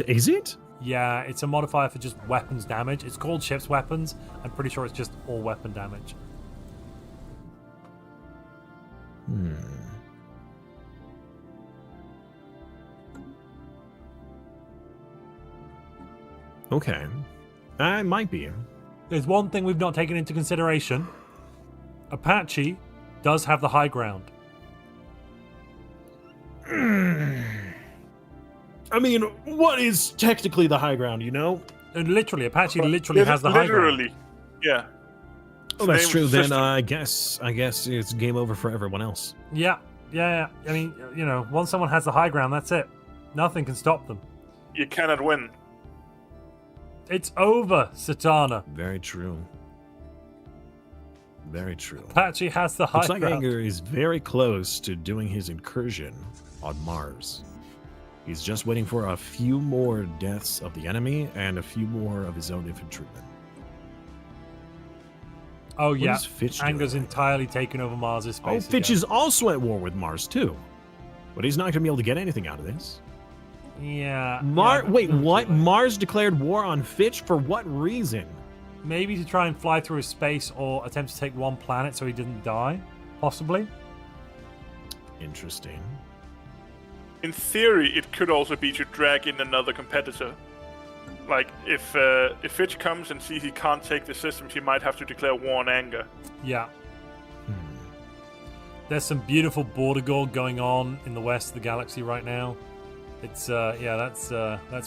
Is it? Yeah, it's a modifier for just weapons damage. It's called ship's weapons. I'm pretty sure it's just all weapon damage. Okay. It might be. There's one thing we've not taken into consideration. Apache does have the high ground. I mean, what is technically the high ground, And literally, Apache literally has the high ground. Literally, yeah. Oh, that's true. Then I guess it's game over for everyone else. Yeah. I mean, once someone has the high ground, that's it. Nothing can stop them. You cannot win. It's over, Satana. Very true. Very true. Apache has the high Looks like ground. Anger is very close to doing his incursion on Mars. He's just waiting for a few more deaths of the enemy and a few more of his own infantrymen. Oh, What yeah. is Fitch Anger's doing? entirely taken over Mars' space. Oh, Fitch is also at war with Mars, too. But he's not going to be able to get anything out of this. Yeah. Wait, what? Mars declared war on Fitch for what reason? Maybe to try and fly through his space or attempt to take one planet so he didn't die, possibly. Interesting. In theory, it could also be to drag in another competitor. Like, if Fitch comes and sees he can't take the systems, he might have to declare war on Anger. Yeah. There's some beautiful border gold going on in the west of the galaxy right now. It's that's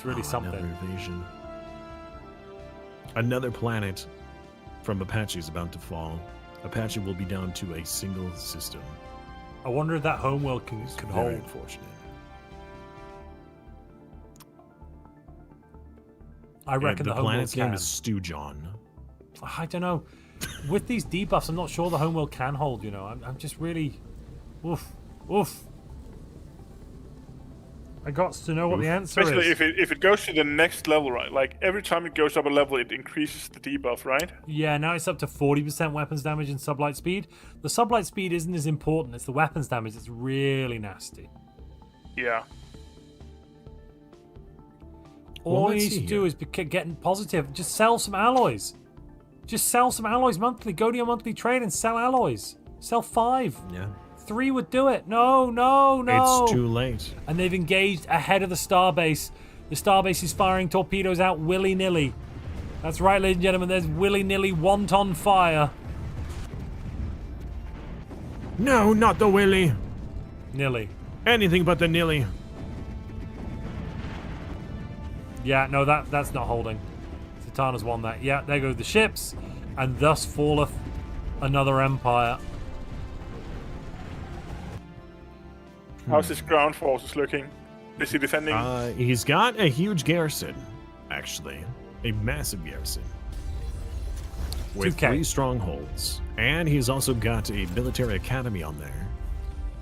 really something. Another invasion. Another planet from Apache is about to fall. Apache will be down to a single system. I wonder if that homeworld can Very hold. unfortunate. I reckon the the homeworld planet's name can. is Stu John. I don't know. With these debuffs, I'm not sure the homeworld can hold. You know, I'm just really, oof. I got to know what the answer Especially is. if it goes to the next level, right? Like, every time it goes up a level, it increases the debuff, right? Yeah, now it's up to 40% weapons damage and sublight speed. The sublight speed isn't as important. It's the weapons damage that's really nasty. Yeah. All Well, you let's need to see do here. is be getting positive. Just sell some alloys. Just sell some alloys monthly. Go to your monthly trade and sell alloys. Sell 5. Yeah. 3 would do it. No. It's too late. And they've engaged ahead of the starbase. The starbase is firing torpedoes out willy-nilly. That's right, ladies and gentlemen. There's willy-nilly wonton fire. No, not the Willy. Nilly. Anything but the Nilly. Yeah, no, that's not holding. Satana's won that. Yeah, there go the ships. And thus falleth another empire. How's his ground forces looking? Is he defending? He's got a huge garrison, actually. A massive garrison. With 2K. 3 strongholds. And he's also got a military academy on there.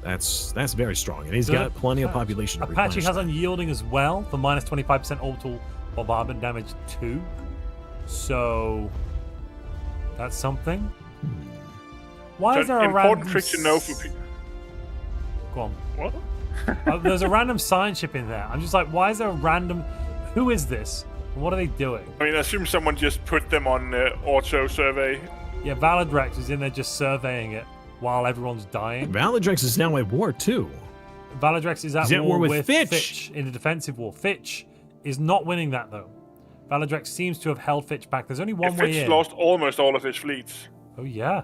That's very strong. And he's got plenty of population to Apache replenish has that. unyielding as well for minus 25% orbital bombardment damage too. So that's something. Why So is there an a important random trick to know for people. Go on. What? There's a random science ship in there. I'm just like, why is there a random? Who is this? And what are they doing? I mean, I assume someone just put them on auto survey. Yeah, Valadrex is in there just surveying it while everyone's dying. Valadrex is now at war, too. Valadrex is at He's at war war with with Fitch. in a defensive war. Fitch is not winning that though. Valadrex seems to have held Fitch back. There's only one way Fitch in. lost almost all of his fleets. Oh yeah.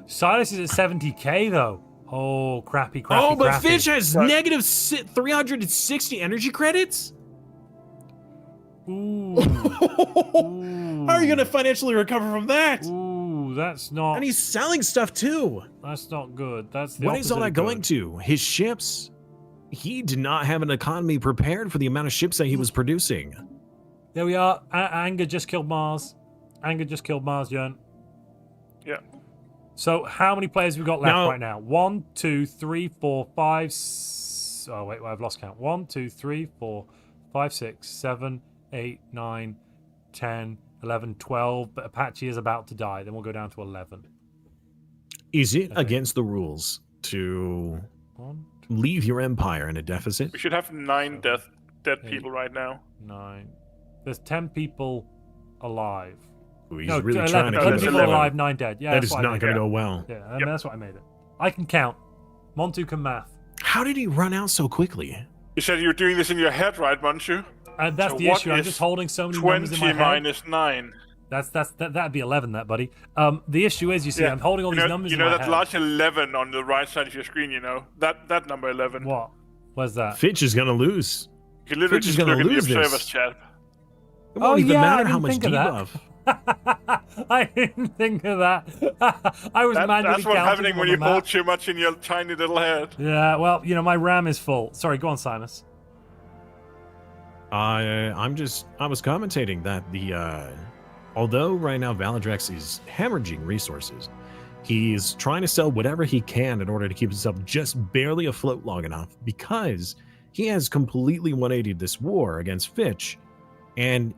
Silas is at 70k though. Oh crappy. Oh, but crappy. Fitch has negative 360 energy credits? Ooh. How are you going to financially recover from that? Ooh, that's not. And he's selling stuff, too. That's not good. That's the What is all opposite that of going good. to? His ships? He did not have an economy prepared for the amount of ships that he was producing. There we are. Anger just killed Mars. Jern. Yeah. So how many players have we got left Now- right now? 1, 2, 3, 4, 5. Oh wait, I've lost count. 1, 2, 3, 4, 5, 6, 7, 8, 9, 10, 11, 12. But Apache is about to die. Then we'll go down to 11. Is it think. against the rules to 1, leave your empire in a deficit? We should have 9 dead Eight. people right now. 9. There's 10 people alive. Ooh, he's No, really 11. trying to 11 keep it people low. alive, 9 dead. Yeah, That that's is what I not made going it. to go well. Yeah, I mean, that's what I made it. I can count. Montu can math. How did he run out so quickly? You said you were doing this in your head, right, Montu? And that's So the what issue. I'm is just holding so many numbers in 20 my head. minus 9. That'd be 11, that buddy. The issue is, you see, I'm holding all these numbers you in know my that head. large 11 on the right side of your screen, you know? That number 11. What? Where's that? Fitch is going to lose. You can literally Fitch is just gonna look at the lose this. observers chat. It won't even yeah, I matter didn't how much think of that. debuff. I didn't think of that. I was manually That's what's counting happening them when on you the hold map. too much in your tiny little head. Yeah, well, my RAM is full. Sorry, go on, Simus. I was commentating that although right now Valadrex is hemorrhaging resources, he's trying to sell whatever he can in order to keep himself just barely afloat long enough, because he has completely 180'd this war against Fitch, and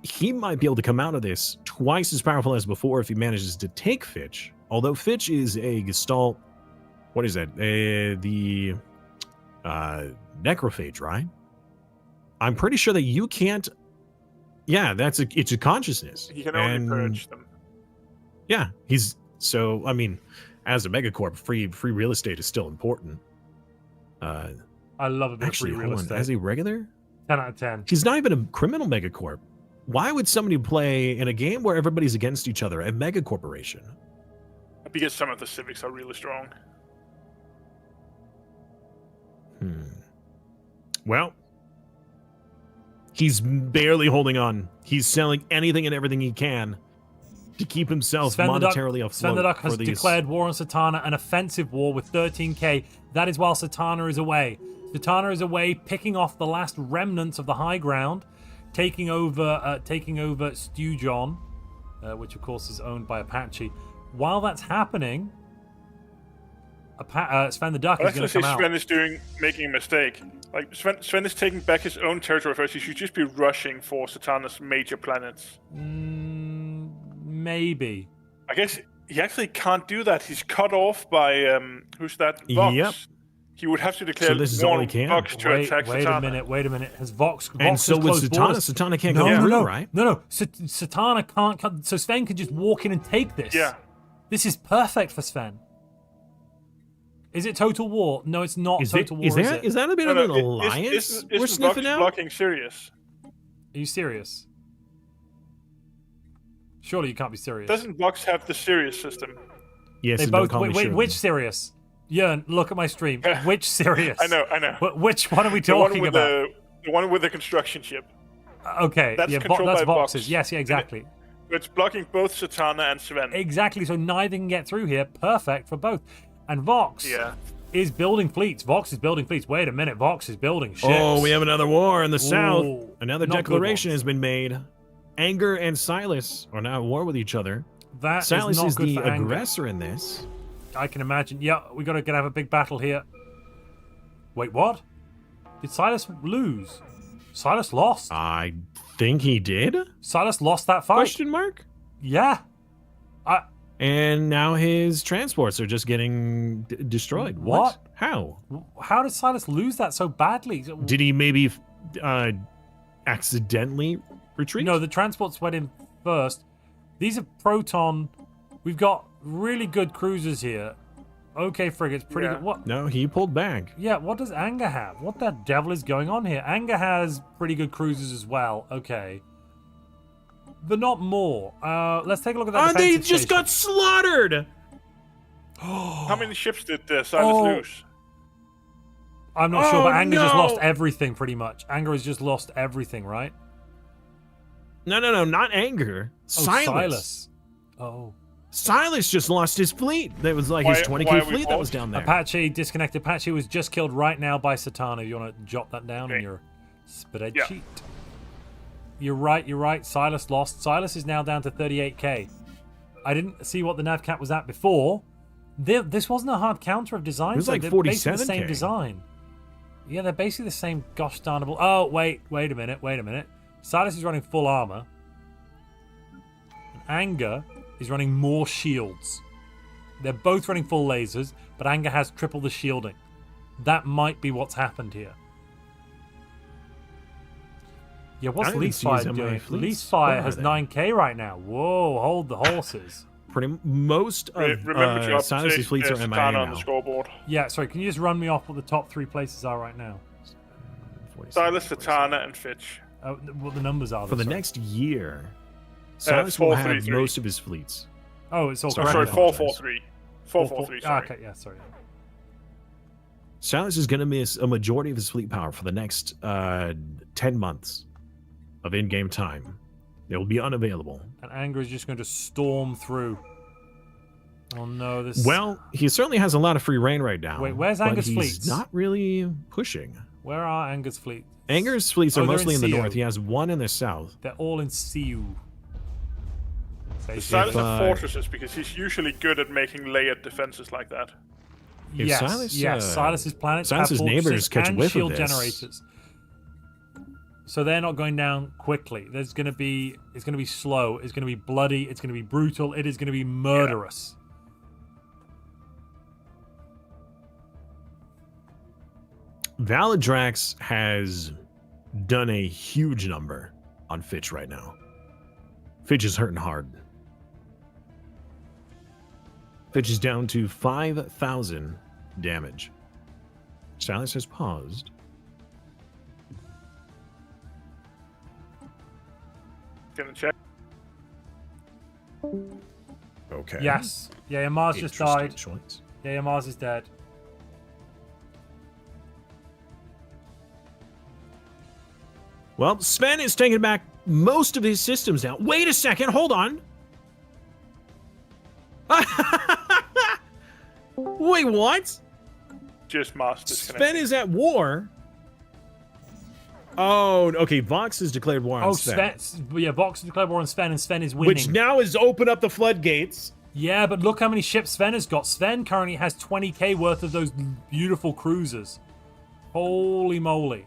he might be able to come out of this twice as powerful as before if he manages to take Fitch. Although Fitch is a Gestalt what is that? The necrophage, right? I'm pretty sure that you can't. Yeah, it's a consciousness. He can only And, purge them. Yeah, he's so. I mean, as a megacorp, free real estate is still important. I love a bit Actually, of free real hold on. estate. As a regular, 10 out of 10. he's not even a criminal megacorp. Why would somebody play in a game where everybody's against each other, a megacorporation? Because some of the civics are really strong. Well, he's barely holding on. He's selling anything and everything he can to keep himself Sven the Duck- monetarily Sven afloat. the Duck has for these- declared war on Satana, an offensive war with 13k. That is while Satana is away. Satana is away, picking off the last remnants of the high ground, taking over Stew John, which of course is owned by Apache. While that's happening, Sven the Duck I is going actually to say come out. Sven is making a mistake. Like Sven is taking back his own territory first. He should just be rushing for Satana's major planets. Maybe. I guess he actually can't do that. He's cut off by who's that? Vox. Yep. He would have to declare So this is war all he on can. Vox to attack Wait Satana. a minute. Has Vox And so has with closed Satana, borders. Satana can't No, go no, through, no, right? no. Satana can't come. So Sven can just walk in and take this. Yeah. This is perfect for Sven. Is it total war? No, it's not total war. Is it? Is that a bit of an alliance Isn't we're Vox sniffing out? blocking Sirius? Are you serious? Surely you can't be serious. Doesn't Vox have the Sirius system? Yes, They and don't both. call me Wait, Shirley. which Sirius? Jörn, look at my stream. Which Sirius? I know. Which one are we The one talking with about? the one with the construction ship. Okay, That's yeah, controlled that's by Vox's. Vox. Yes, yeah, exactly. It's blocking both Satana and Sven. Exactly, so neither can get through here. Perfect for both. And Vox is building fleets. Vox is building fleets. Wait a minute, Vox is building ships. Oh, we have another war in the south. Ooh, Another not good declaration ones. has been made. Anger and Silas are now at war with each other. That Silas not is good the for Anger. aggressor in this. I can imagine. Yeah, we're gonna have a big battle here. Wait, what? Did Silas lose? Silas lost. I think he did? Silas lost that fight. Question mark? Yeah. And now his transports are just getting destroyed. What? How? How did Silas lose that so badly? Did he maybe accidentally retreat? No, the transports went in first. These are Proton. We've got really good cruisers here. Okay, frigates, pretty good. What? No, he pulled back. Yeah, what does Anger have? What the devil is going on here? Anger has pretty good cruisers as well. Okay. But not more. Let's take a look at that. They defensive just station. got slaughtered! How many ships did Silas lose? I'm not sure, but Oh, Anger just no! lost everything pretty much. Anger has just lost everything, right? No, not Anger. Silas. Oh. Silas just lost his fleet. That was like his 20k fleet that was down there. Apache disconnected. Apache was just killed right now by Satana. If you want to jot that down in your spreadsheet. You're right. Silas lost. Silas is now down to 38k. I didn't see what the nav cap was at before. This wasn't a hard counter of design. It was like they're basically the 47K. same design. Yeah, they're basically the same gosh darnable. Oh, wait a minute. Silas is running full armor. And Anger is running more shields. They're both running full lasers, but Anger has triple the shielding. That might be what's happened here. Yeah, what's I didn't Lease see Fire his MI doing? fleets. Lease Fire Where has are they? 9k right now. Whoa, hold the horses. Most of Remember to Silas's update fleets are Satana MIA on now. the scoreboard. Yeah, sorry, can you just run me off what the top 3 places are right now? Silas, Satana, and Fitch. What the numbers are. For the sorry. next year, Silas will have 433. most of his fleets. Oh, it's all Sorry, correct. Sorry, I 443. 443, sorry. Okay, yeah, sorry. Silas is going to miss a majority of his fleet power for the next 10 months of in-game time. It will be unavailable. And Anger is just going to storm through. Oh no, this. Well, he certainly has a lot of free reign right now. Wait, where's but Anger's he's fleets? not really pushing. Where are Anger's fleets? Anger's fleets are Oh, they're mostly in the Seo. north. He has one in the south. They're all in Siu. Silas If, have fortresses because he's usually good at making layered defenses like that. If Yes, Silas, yes. Silas's planets Silas's have neighbors fortresses catch and whiff of shield this. generators. So they're not going down quickly. It's going to be slow. It's going to be bloody. It's going to be brutal. It is going to be murderous. Valadrax has done a huge number on Fitch right now. Fitch is hurting hard. Fitch is down to 5,000 damage. Stellaris has paused. Gonna check. Okay. Yes. Yeah, Mars just Interesting died. choice. Yeah, Mars is dead. Well, Sven is taking back most of his systems now. Wait a second, hold on. Wait, what? Just Mars Sven is at war. Oh, okay. Vox has declared war on Sven. Yeah, Vox has declared war on Sven, and Sven is winning. Which now has opened up the floodgates. Yeah, but look how many ships Sven has got. Sven currently has 20k worth of those beautiful cruisers. Holy moly.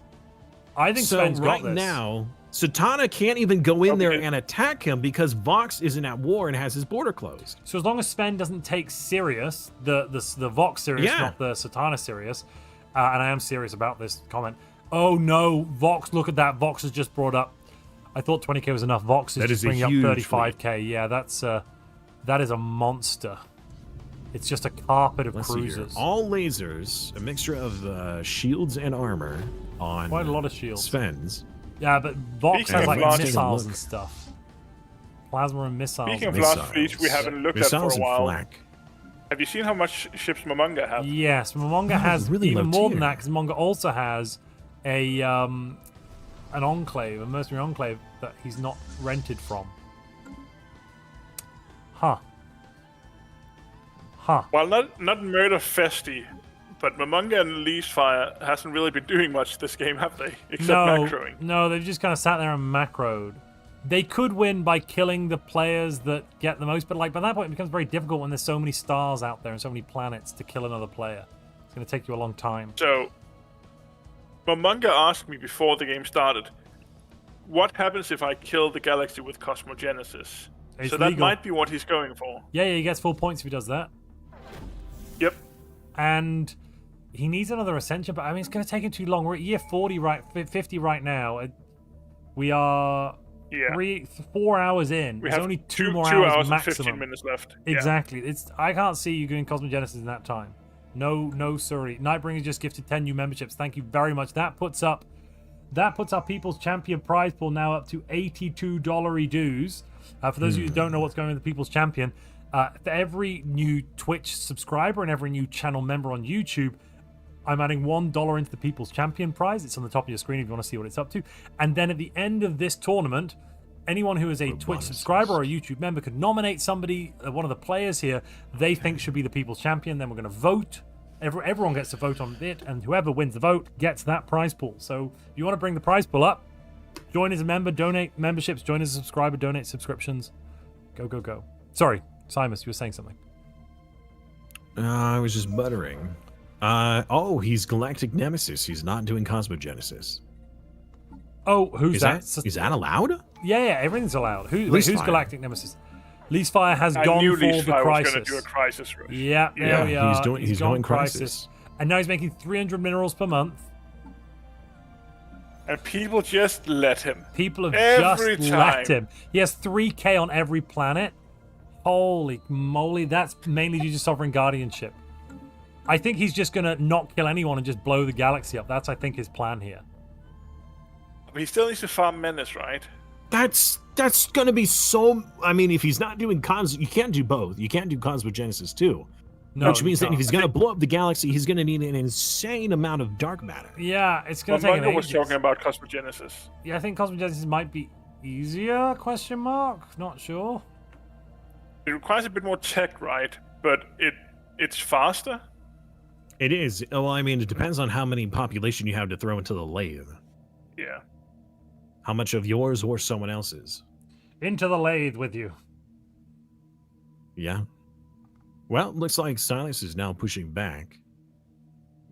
I think Sven's got this. Right now, Satana can't even go in there and attack him because Vox isn't at war and has his border closed. So as long as Sven doesn't take Sirius, the Vox Sirius, Yeah. not the Satana Sirius, and I am serious about this comment. Oh no, Vox, look at that. Vox has just brought up. I thought 20k was enough. Vox is just bringing up 35k. Yeah, that is a monster. It's just a carpet of Let's see here. cruisers. All lasers, a mixture of shields and armor on Quite a lot of shields. Sven's. Yeah, but Vox Speaking has of like launch- missiles and stuff. Plasma and missiles. Speaking of Missiles. last fleet, we haven't looked at Missiles for a while. and flak. Have you seen how much ships Momonga have? Yes, Momonga has really even low more than tier. that because Momonga also has a an enclave, a mercenary enclave that he's not rented from. Huh. Well, not Murderfesty, but Momonga and Leafire hasn't really been doing much this game, have they? Except macroing. No, they've just kind of sat there and macroed. They could win by killing the players that get the most, but like by that point it becomes very difficult when there's so many stars out there and so many planets to kill another player. It's going to take you a long time. So, Momonga asked me before the game started, what happens if I kill the galaxy with Cosmogenesis? It's so that legal. might be what he's going for. Yeah, he gets full points if he does that. Yep. And he needs another ascension, but I mean, it's going to take him too long. We're at year 50 right now. We are 4 hours in. We There's have only two more two hours hours and maximum. 15 minutes left. Exactly. I can't see you doing Cosmogenesis in that time. No, sorry. Nightbringer just gifted 10 new memberships. Thank you very much. That puts our People's Champion prize pool now up to $82 dues. For those of you who don't know what's going on with the People's Champion, for every new Twitch subscriber and every new channel member on YouTube, I'm adding $1 into the People's Champion prize. It's on the top of your screen if you want to see what it's up to. And then at the end of this tournament, anyone who is a Twitch subscriber or a YouTube member could nominate somebody, one of the players here, they think should be the People's Champion. Then we're going to vote. Everyone gets to vote on it, and whoever wins the vote gets that prize pool. So if you want to bring the prize pool up, join as a member, donate memberships, join as a subscriber, donate subscriptions. Go. Sorry, Simus, you were saying something. I was just buttering. He's Galactic Nemesis. He's not doing Cosmogenesis. Oh, who's Is that? Is that allowed? Yeah, everything's allowed. Who's Leafire. Galactic Nemesis? Leafire has I gone knew for the Leafire was crisis. going to do a crisis rush. Yeah, there we are. He's gone going crisis. And now he's making 300 minerals per month. And people just let him. People have Every just time. let him. He has 3k on every planet. Holy moly, that's mainly due to Sovereign Guardianship. I think he's just going to not kill anyone and just blow the galaxy up. That's, I think, his plan here. But he still needs to farm Menace, right? That's gonna be so. I mean, if he's not doing you can't do both. You can't do Cosmogenesis too. No, Which means you that if he's can't. gonna blow up the galaxy, he's gonna need an insane amount of dark matter. Yeah, it's going to take him Momonga was ages. talking about Cosmogenesis. Yeah, I think Cosmogenesis might be easier, question mark? Not sure. It requires a bit more tech, right? But it's faster. It is. Well, I mean, it depends on how many population you have to throw into the lathe. Yeah. How much of yours or someone else's? Into the lathe with you. Yeah. Well, looks like Silas is now pushing back.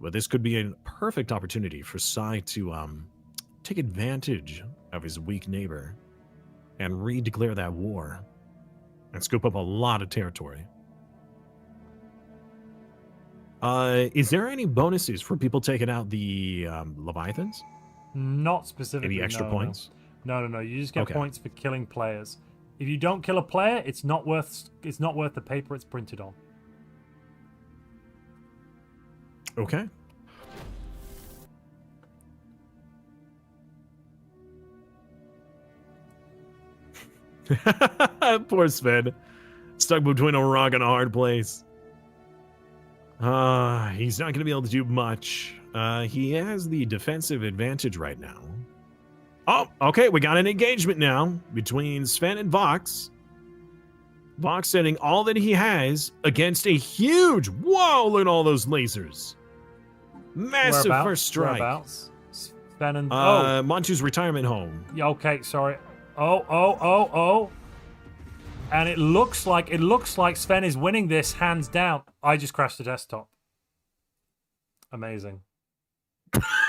But this could be a perfect opportunity for Sai to take advantage of his weak neighbor and re-declare that war and scoop up a lot of territory. Is there any bonuses for people taking out the Leviathans? Not specifically. Any extra no, points? No. You just get Okay. points for killing players. If you don't kill a player, it's not worth the paper it's printed on. Okay. Poor Sven. Stuck between a rock and a hard place. He's not going to be able to do much. He has the defensive advantage right now. Oh, okay. We got an engagement now between Sven and Vox. Vox sending all that he has against a huge... Whoa, look at all those lasers. Massive first strike. Whereabouts? Sven and... Montu's retirement home. Yeah, okay, sorry. Oh. And it looks like Sven is winning this hands down. I just crashed the desktop. Amazing.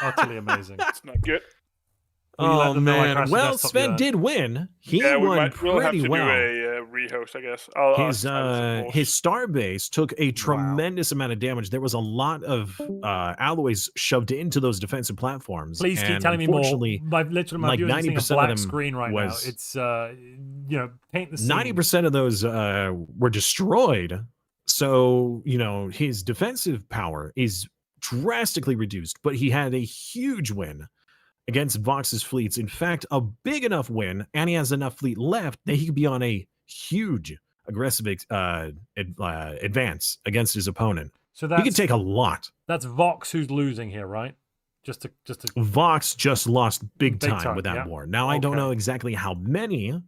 Utterly amazing. It's not good. Will you let Oh, them know I man. crashed the Well, desktop, Sven yeah? did win. He Yeah, won we'll have pretty to well. do a rehost, I guess. I'll His star base took a tremendous amount of damage. There was a lot of alloys shoved into those defensive platforms. Please keep and telling me more. unfortunately, My like viewers are seeing a 90% of black them screen right was- now. It's paint the scene. 90% of those were destroyed. So, his defensive power is drastically reduced, but he had a huge win against Vox's fleets. In fact, a big enough win, and he has enough fleet left that he could be on a huge aggressive advance against his opponent. So He could take a lot. That's Vox who's losing here, right? Just to Vox just lost big time, time, with that yeah. war. Now, I don't Okay. know exactly how many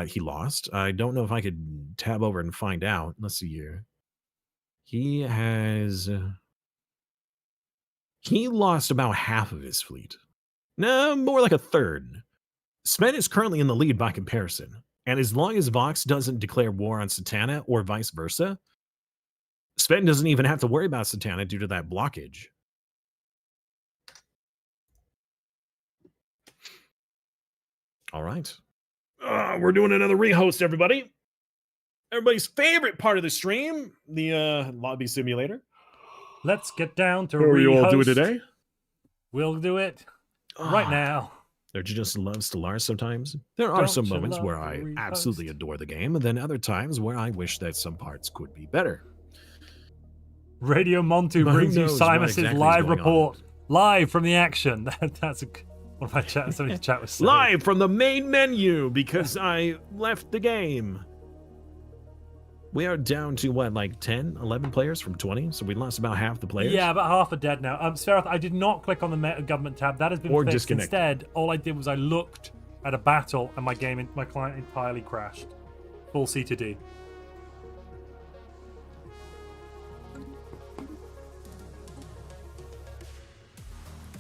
he lost. I don't know if I could tab over and find out. Let's see here. He lost about half of his fleet. No, more like a third. Sven is currently in the lead by comparison. And as long as Vox doesn't declare war on Satana or vice versa, Sven doesn't even have to worry about Satana due to that blockage. All right. We're doing another rehost, everybody. Everybody's favorite part of the stream, the lobby simulator. let's get down to What are you all doing rehost. today? We'll do it right now. Don't you just love Stellaris sometimes? There are Don't some you moments love where the I rehost? absolutely adore the game, and then other times where I wish that some parts could be better. Radio Montu But who brings you knows what Simus's exactly is live going report, live from the action. That's what my chat. Somebody's chat was saying. Live from the main menu because I left the game. We are down to what, like 10, 11 players from 20? So we lost about half the players. Yeah, about half are dead now. Serath, I did not click on the government tab. That has been Or fixed. disconnect. Instead, all I did was I looked at a battle and my client entirely crashed. Full C to D.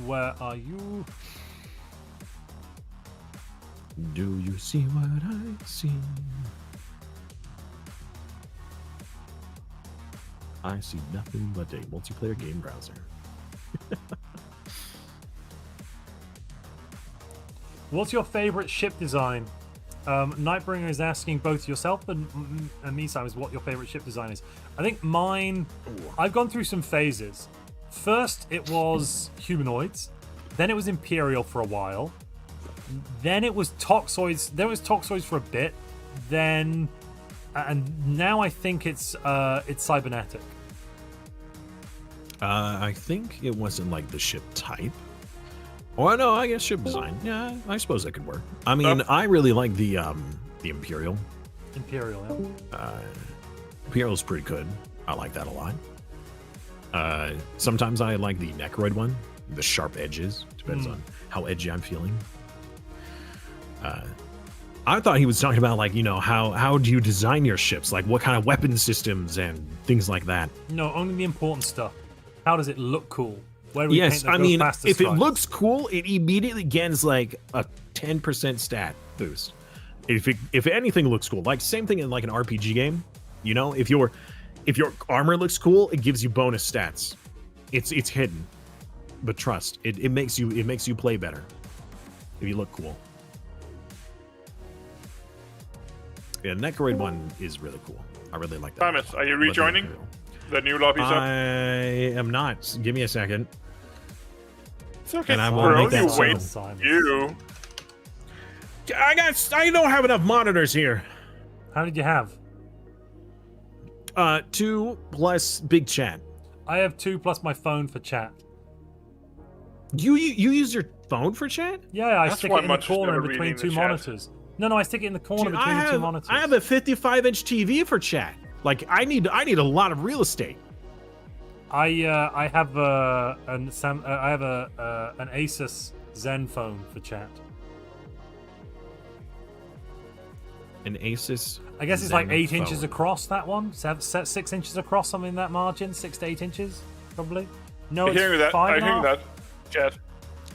Where are you? Do you see what I see? I see nothing but a multiplayer game browser. What's your favorite ship design? Nightbringer is asking both yourself and me, Simon, what your favorite ship design is. I think mine, I've gone through some phases. First, it was humanoids. Then it was Imperial for a while. Then it was Toxoids. There was Toxoids for a bit. Then, and now I think it's cybernetic. I think it wasn't like the ship type. Or no, I guess ship design. Yeah, I suppose that could work. I mean, I really like the Imperial. Imperial, yeah. Imperial's pretty good. I like that a lot. Sometimes I like the Necroid one. The sharp edges. Depends on how edgy I'm feeling. I thought he was talking about, like, how do you design your ships? Like, what kind of weapon systems and things like that. No, only the important stuff. How does it look cool? Where do we Yes, paint I mean, past the if it stripes? looks cool, it immediately gets like a 10% stat boost. If anything looks cool, like same thing in like an RPG game, if your armor looks cool, it gives you bonus stats. It's hidden, but trust it makes you play better if you look cool. Yeah, Necroid one is really cool. I really like that. Thomas, are you rejoining? The new lobby's up. I am not. Give me a second. It's okay. And I will Bro, make that you so. wait. You. I don't have enough monitors here. How did you have? 2 plus big chat. I have 2 plus my phone for chat. You use your phone for chat? Yeah, I That's stick why it in the Munch's corner never between reading the 2 chat. monitors. No, I stick it in the corner Dude, between the 2 monitors. I have a 55-inch TV for chat. Like I need a lot of real estate. I have an Asus Zen phone for chat. An Asus. I guess it's Zen like 8 inches phone. across, that one. 6 inches across, something in that margin. 6 to 8 inches, probably. No, I it's hear that. 5 I and a hear half. that. Chat.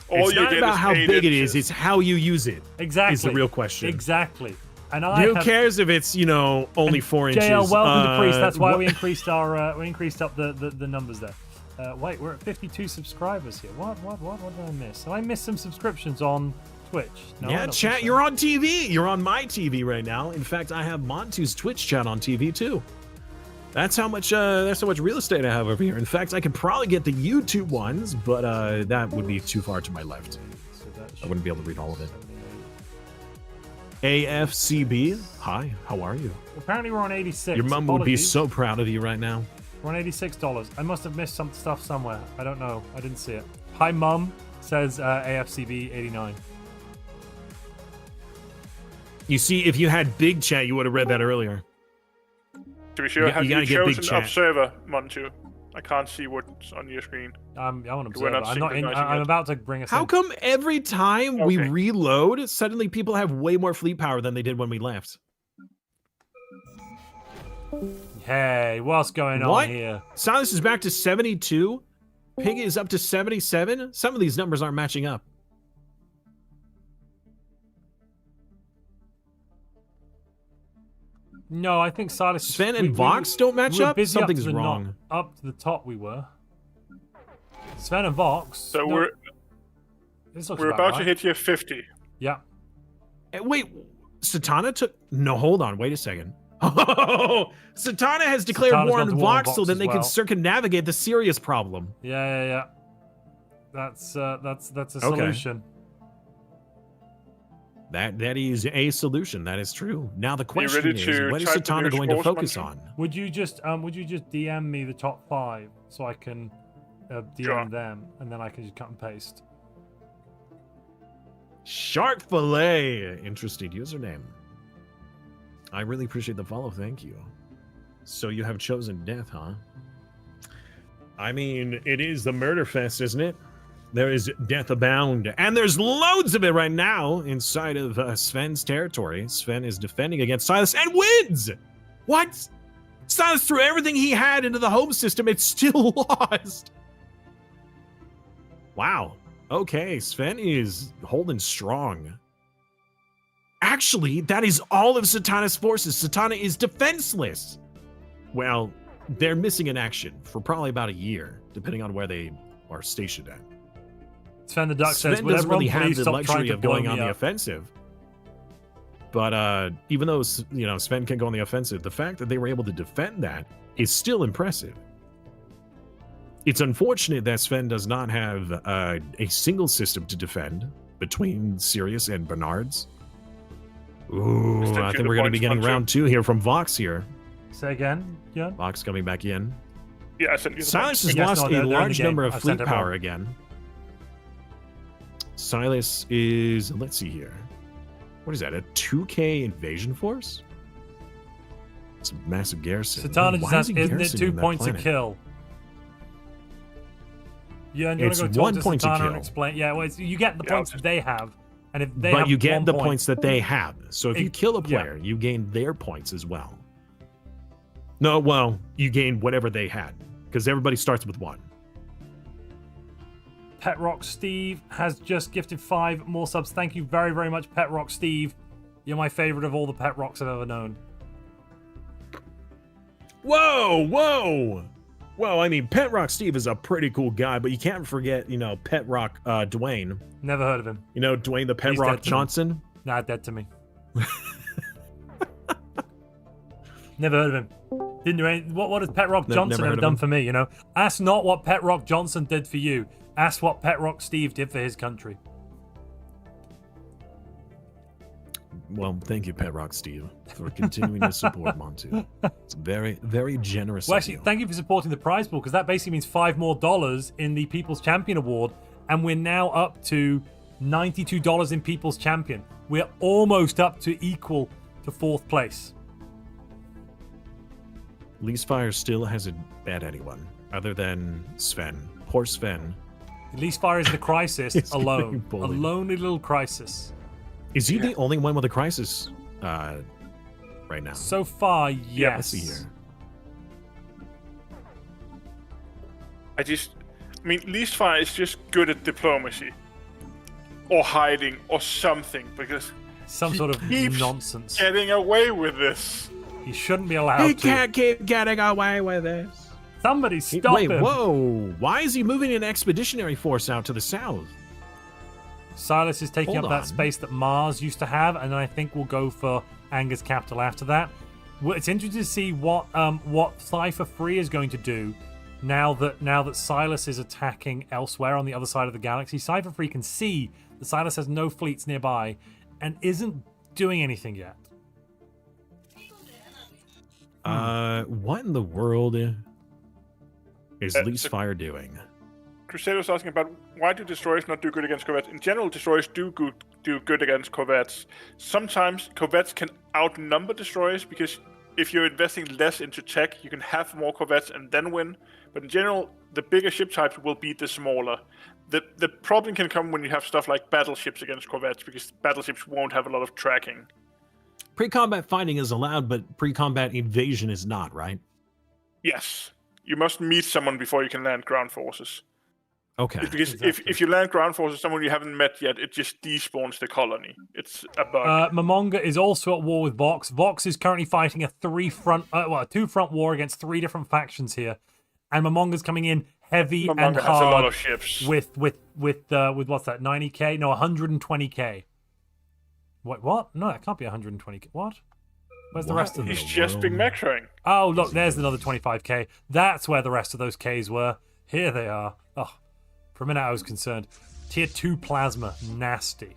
All It's you not get about is how 8 big it inches. is; it's how you use it. Exactly. Is the real question. Exactly. And I Who have, cares if it's only 4 inches? JL, welcome to Priest. That's why what- we increased our we increased up the numbers there. Wait, we're at 52 subscribers here. What did I miss? Did I miss some subscriptions on Twitch? No, I Yeah, don't think chat. so. You're on TV. You're on my TV right now. In fact, I have Montu's Twitch chat on TV too. That's how much real estate I have over here. In fact, I could probably get the YouTube ones, but that would be too far to my left. So that I wouldn't be able to read all of it. AFCB, hi. How are you? Apparently we're on 86. Your mum would be Apologies. so proud of you right now. We're on $86. I must have missed some stuff somewhere. I don't know. I didn't see it. Hi, Mum, says AFCB 89. You see, if you had big chat, you would have read that earlier. To be sure, You have gotta you get big chosen chat. Observer, Montu? I can't see what's on your screen. I'm an We're observer. not I'm not in. synchronizing I'm yet. about to bring us How in. come every time we Okay. reload, suddenly people have way more fleet power than they did when we left? Hey, what's going What? on here? Silas is back to 72. Pig is up to 77. Some of these numbers aren't matching up. No, I think Silas. Sven and Vox don't match we were up? busy Something's up to the wrong. Up to the top, we were. Sven and Vox. So no, we're this looks we're about right. to hit year 50. Yeah. Wait, Satana took... No, hold on. Wait a second. Oh, Satana has declared Satana's war got on the war on Vox so Vox then as they can well. circumnavigate the serious problem. Yeah. That's a Okay. solution. That is a solution. That is true. Now the you question ready is, to what is type the Satana new going to scores, focus Montu? on? Would you just DM me the top 5 so I can DM Sure. them and then I can just cut and paste. Shark Fillet. Interesting username. I really appreciate the follow. Thank you. So you have chosen death, huh? I mean, it is the Murderfest, isn't it? There is death abound, and there's loads of it right now inside of Sven's territory. Sven is defending against Silas and wins! What? Silas threw everything he had into the home system. It's still lost. Wow. Okay, Sven is holding strong. Actually, that is all of Satana's forces. Satana is defenseless. Well, they're missing in action for probably about a year, depending on where they are stationed at. Sven the Duck says, Sven "Would doesn't everyone really have please the stop trying luxury to of blow going me on the up?" offensive. But even though Sven can go on the offensive, the fact that they were able to defend that is still impressive. It's unfortunate that Sven does not have a single system to defend between Sirius and Bernard's. Ooh, Still I get think the we're going to be points, getting Montu. round 2 here from Vox here. Say again, yeah. Vox coming back in. Yeah, I sent you the Silas points. has Yes, lost no, they're a in the large game. number of I've fleet sent them power all. again. Silas is, let's see here. What is that, a 2K invasion force? It's a massive garrison. Satana Why just asked, is he isn't it garrisoning 2 that points a planet? kill? Yeah, and you want It's to go talk 1 to point to Satana and kill. explain? Yeah, well, you get the Yeah, points that they have, and if they But have you get 1 the point, points that they have. So if you kill a yeah. player, you gain their points as well. No, well, you gain whatever they had. Because everybody starts with 1. Pet Rock Steve has just gifted 5 more subs. Thank you very, very much, Pet Rock Steve. You're my favorite of all the Pet Rocks I've ever known. Whoa! Well, I mean, Pet Rock Steve is a pretty cool guy, but you can't forget, Pet Rock Dwayne. Never heard of him. Dwayne the Pet He's Rock dead to me. Johnson. Nah, dead to me. Never heard of him. Didn't do anything. What has Pet Rock Johnson never ever heard of done him. for me, you know? Ask not what Pet Rock Johnson did for you. Ask what Pet Rock Steve did for his country. Well, thank you, Pet Rock Steve, for continuing to support Montu. It's very, very generous Well, of actually, you. thank you for supporting the prize pool, because that basically means $5 more in the People's Champion Award, and we're now up to $92 in People's Champion. We're almost up to equal to 4th place. Least Fire still hasn't bet anyone other than Sven. Poor Sven. Least Fire is the crisis He's getting alone. A bullied. lonely little crisis. Is he the only one with a crisis right now? So far, yes. Yeah, let's see here. I mean, Least Fire is just good at diplomacy. Or hiding, or something, because Some he sort of keeps nonsense. getting away with this. He shouldn't be allowed He to. can't keep getting away with this. Somebody stop Wait, him. whoa! Why is he moving an expeditionary force out to the south? Silas is taking Hold up that on. space that Mars used to have, and I think we'll go for Anger's capital after that. Well, it's interesting to see what Cypher Free is going to do now that Silas is attacking elsewhere on the other side of the galaxy. Cypher Free can see that Silas has no fleets nearby and isn't doing anything yet. What in the world is Least so- Fire doing? Crusader was asking about why do destroyers not do good against corvettes? In general, destroyers do good against corvettes. Sometimes corvettes can outnumber destroyers because if you're investing less into tech, you can have more corvettes and then win. But in general, the bigger ship types will beat the smaller. The problem can come when you have stuff like battleships against corvettes because battleships won't have a lot of tracking. Pre-combat fighting is allowed, but pre-combat invasion is not, right? Yes, you must meet someone before you can land ground forces. Okay. Because Exactly. if you land ground forces, someone you haven't met yet, it just despawns the colony. It's a bug. Momonga is also at war with Vox. Vox is currently fighting a two-front war against 3 different factions here, and Momonga's coming in heavy and Momonga has a lot hard of ships. with what's that? 90k? No, 120k. What? No, that can't be 120k. What? Where's the rest of them? He's just been metroing. Oh, look, there's another 25k. That's where the rest of those Ks were. Here they are. Oh, for a minute I was concerned. Tier 2 plasma, nasty.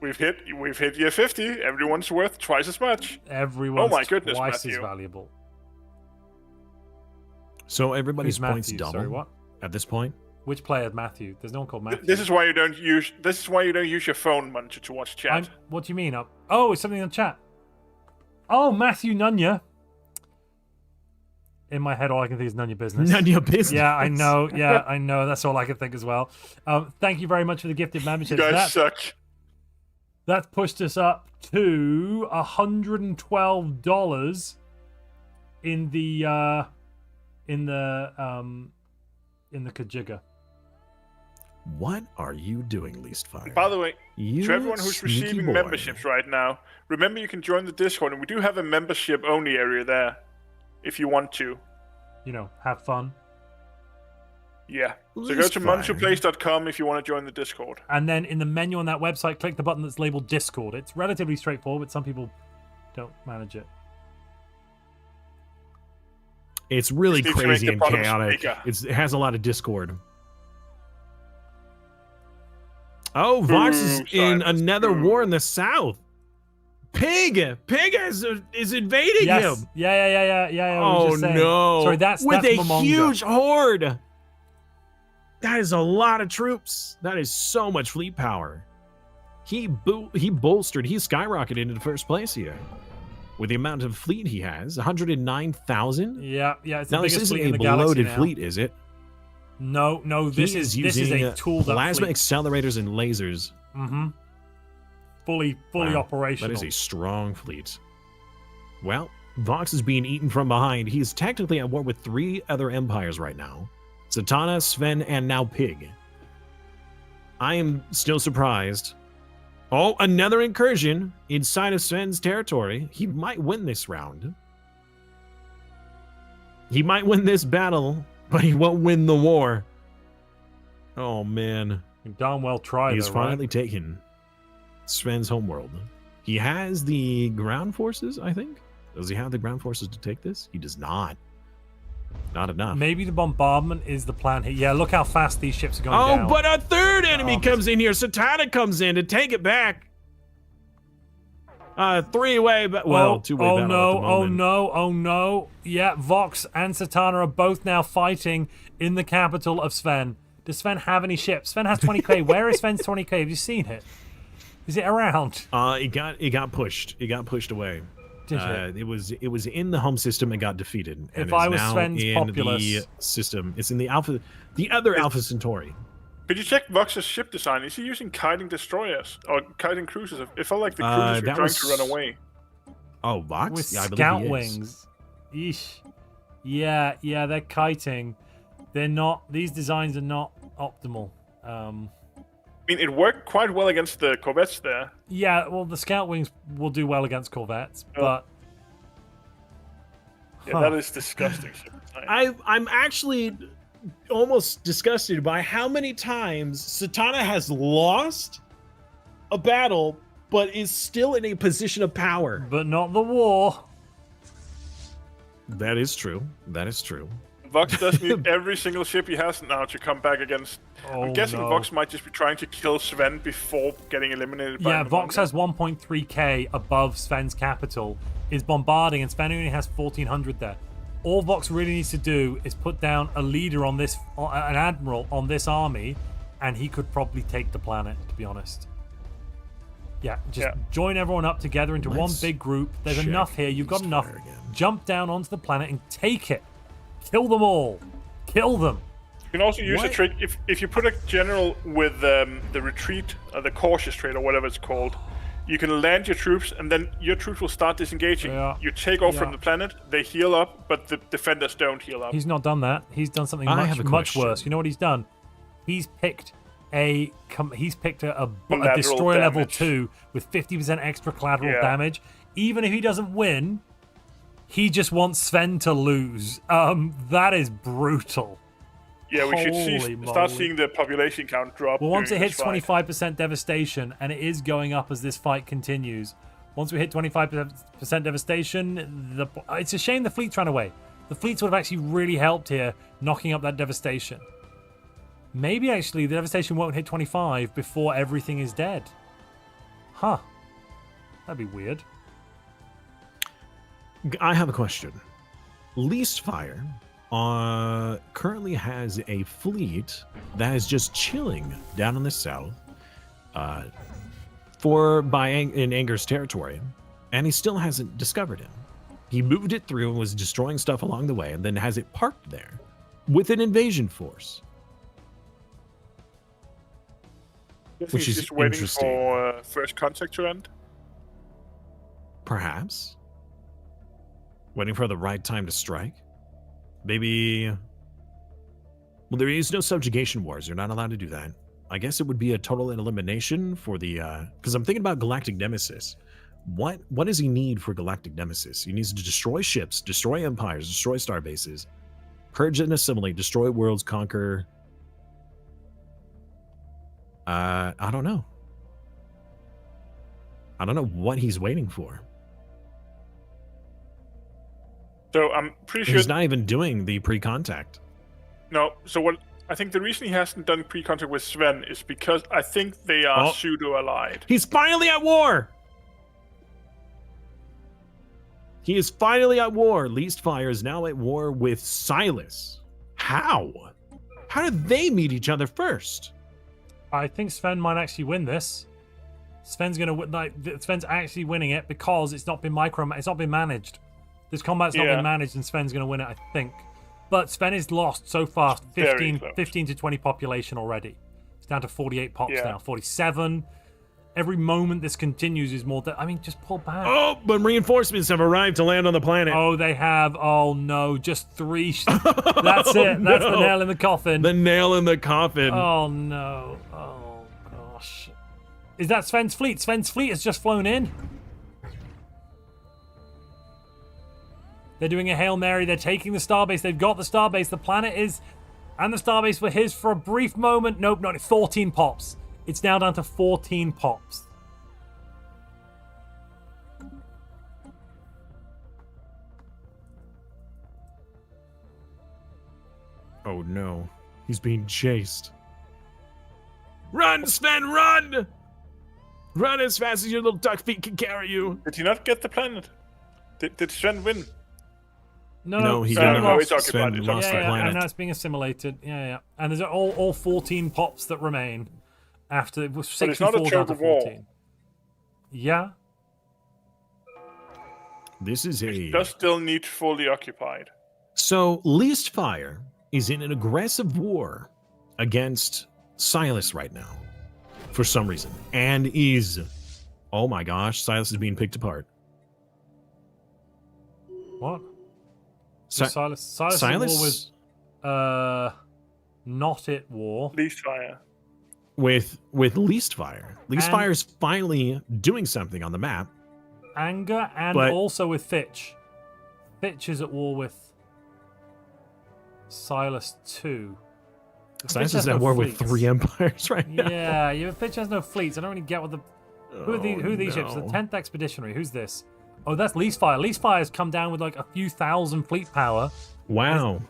We've hit year 50. Everyone's worth twice as much. Everyone's Oh my goodness, twice as Matthew. valuable. So everybody's Who's points Matthew? double Sorry, what? at this point. Which player, Matthew? There's no one called Matthew. This is why you don't use. This is why you don't use your phone, Montu, to watch chat. What do you mean? Oh, it's something in the chat. Oh, Matthew Nunya. In my head, all I can think is none of your business. None of your business. Yeah, I know. Yeah, I know. That's all I can think as well. Thank you very much for the gifted membership. You guys suck. That pushed us up to $112 in the Kajiga. What are you doing, Least Fire? By the way, You to everyone who's sneaky receiving boy. memberships right now, remember you can join the Discord, and we do have a membership-only area there, if you want to. You know, have fun. Yeah. So go Least to Fire. montuplays.com if you want to join the Discord. And then in the menu on that website, click the button that's labeled Discord. It's relatively straightforward, but some people don't manage it. It's really Just need to make crazy the and bottom chaotic. bigger. It has a lot of discord. Oh, Vox is Boo, in Silas, another boo. war in the south. Pig is invading Yes. him. Yeah. we were Oh just saying. no! Sorry, that's with a Momonga. huge horde. That is a lot of troops. That is so much fleet power. He bolstered. He skyrocketed into first place here with the amount of fleet he has. 109,000. Yeah. It's the Now this biggest isn't fleet in a the galaxy bloated now. fleet, is it? No. This He is using a tooled up plasma fleet. accelerators and lasers. Mm-hmm. Fully Wow, operational. That is a strong fleet. Well, Vox is being eaten from behind. He is technically at war with 3 other empires right now. Zatanna, Sven, and now Pig. I am still surprised. Oh, another incursion inside of Sven's territory. He might win this round. He might win this battle, but he won't win the war. Oh, man. You darn well tried. He's though, right? finally taken Sven's homeworld. He has the ground forces, I think. Does he have the ground forces to take this? He does not. Not enough. Maybe the bombardment is the plan here. Yeah, look how fast these ships are going down. Oh, but a third enemy comes in here. Satana comes in to take it back. Three-way, well, two-way battle at the moment. Oh no. Yeah, Vox and Satana are both now fighting in the capital of Sven. Does Sven have any ships? Sven has 20k. Where is Sven's 20k? Have you seen it? Is it around? It got pushed. It got pushed away. Did it? It was in the home system and got defeated. And If I was now Sven's in populace, the system, it's in the other Alpha Centauri. Could you check Vox's ship design? Is he using kiting destroyers or kiting cruisers? It felt like the cruisers were trying to run away. Oh, Vox? with Yeah, I believe scout he is. wings. Eesh. Yeah, they're kiting. They're not. These designs are not optimal. I mean, it worked quite well against the corvettes there. Yeah, well, the scout wings will do well against corvettes, but Yeah, that is disgusting. Ship design. I'm actually almost disgusted by how many times Satana has lost a battle but is still in a position of power. but not the war. That is true. That is true. Vox does need every single ship he has now to come back against. I'm guessing no. Vox might just be trying to kill Sven before getting eliminated by Yeah, the Vox Montu. has 1.3k above Sven's capital, is bombarding, and Sven only has 1,400 there. All Vox really needs to do is put down a leader on this, an admiral on this army, and he could probably take the planet, to be honest. Yeah, just join everyone up together into one Let's big group. There's check enough here. You've got these enough. fire again. Jump down onto the planet and take it. Kill them all. Kill them. You can also use What? a trick if you put a general with the retreat, the cautious trait or whatever it's called. You can land your troops, and then your troops will start disengaging. Yeah. You take off from Yeah. the planet. They heal up, but the defenders don't heal up. He's not done that. He's done something I have much a much question. worse. You know what he's done? He's picked a Collateral destroyer level damage. 2 with 50% extra collateral Yeah. damage. Even if he doesn't win, he just wants Sven to lose. That is brutal. Yeah, we should Holy start moly. seeing the population count drop. Well, once it during hits this fight. 25% devastation, and it is going up as this fight continues. Once we hit 25% devastation, it's a shame the fleets ran away. The fleets would have actually really helped here, knocking up that devastation. Maybe actually the devastation won't hit 25 before everything is dead. Huh. That'd be weird. I have a question. Least Fire currently has a fleet that is just chilling down in the south in Anger's territory, and he still hasn't discovered him. He moved it through and was destroying stuff along the way, and then has it parked there with an invasion force. Guess which he's is just waiting interesting. for first contact to end. Perhaps. Waiting for the right time to strike. Maybe. Well, there is no subjugation wars. You're not allowed to do that. I guess it would be a total elimination for the. Because I'm thinking about Galactic Nemesis. What does he need for Galactic Nemesis? He needs to destroy ships, destroy empires, destroy star bases, purge and assimilate, destroy worlds, conquer. I don't know. I don't know what he's waiting for. So I'm pretty sure. He's not even doing the pre-contact. No. So what? I think the reason he hasn't done pre-contact with Sven is because I think they are pseudo-allied. He's finally at war! He is finally at war. Least Fire is now at war with Silas. How? How did they meet each other first? I think Sven might actually win this. Sven's gonna Sven's actually winning it because it's not been managed. This combat's not been managed, and Sven's gonna win it, I think. But Sven is lost so far. 15 to 20 population already. It's down to 48 pops now. 47. Every moment this continues is more. Just pull back. Oh, but reinforcements have arrived to land on the planet. Oh, they have. Oh no, just 3. That's it. No. That's the nail in the coffin. The nail in the coffin. Oh no. Oh gosh. Is that Sven's fleet? Sven's fleet has just flown in. They're doing a Hail Mary. They're taking the starbase. They've got the starbase. The planet is... And the starbase were his for a brief moment. Nope, not 14 pops. It's now down to 14 pops. Oh no, he's being chased. Run, Sven, run! Run as fast as your little duck feet can carry you. Did he not get the planet? Did Sven win? No, he Sven did no, not. it's occupied, Sven it's lost yeah, the yeah, planet. and now it's being assimilated. Yeah, yeah. And there's all 14 pops that remain after it was But it's not a 64 down to total war. 14. Yeah. This is It does still need fully occupied. So, Least Fire is in an aggressive war against Silas right now, for some reason, and is, oh my gosh, Silas is being picked apart. What? Si- Silas is at war with not at war. Least fire. with Least Fire. Least And- Fire is finally doing something on the map. Anger and But- also with Fitch. Fitch is at war with Silas too. Silas Fitch is has at no war with fleets. 3 empires right now. Yeah, yeah, Fitch has no fleets. I don't really get what the who are these ships? The no. 10th Expeditionary. Who's this? Oh, that's Least Fire. Least Fire has come down with like a few thousand fleet power. Wow.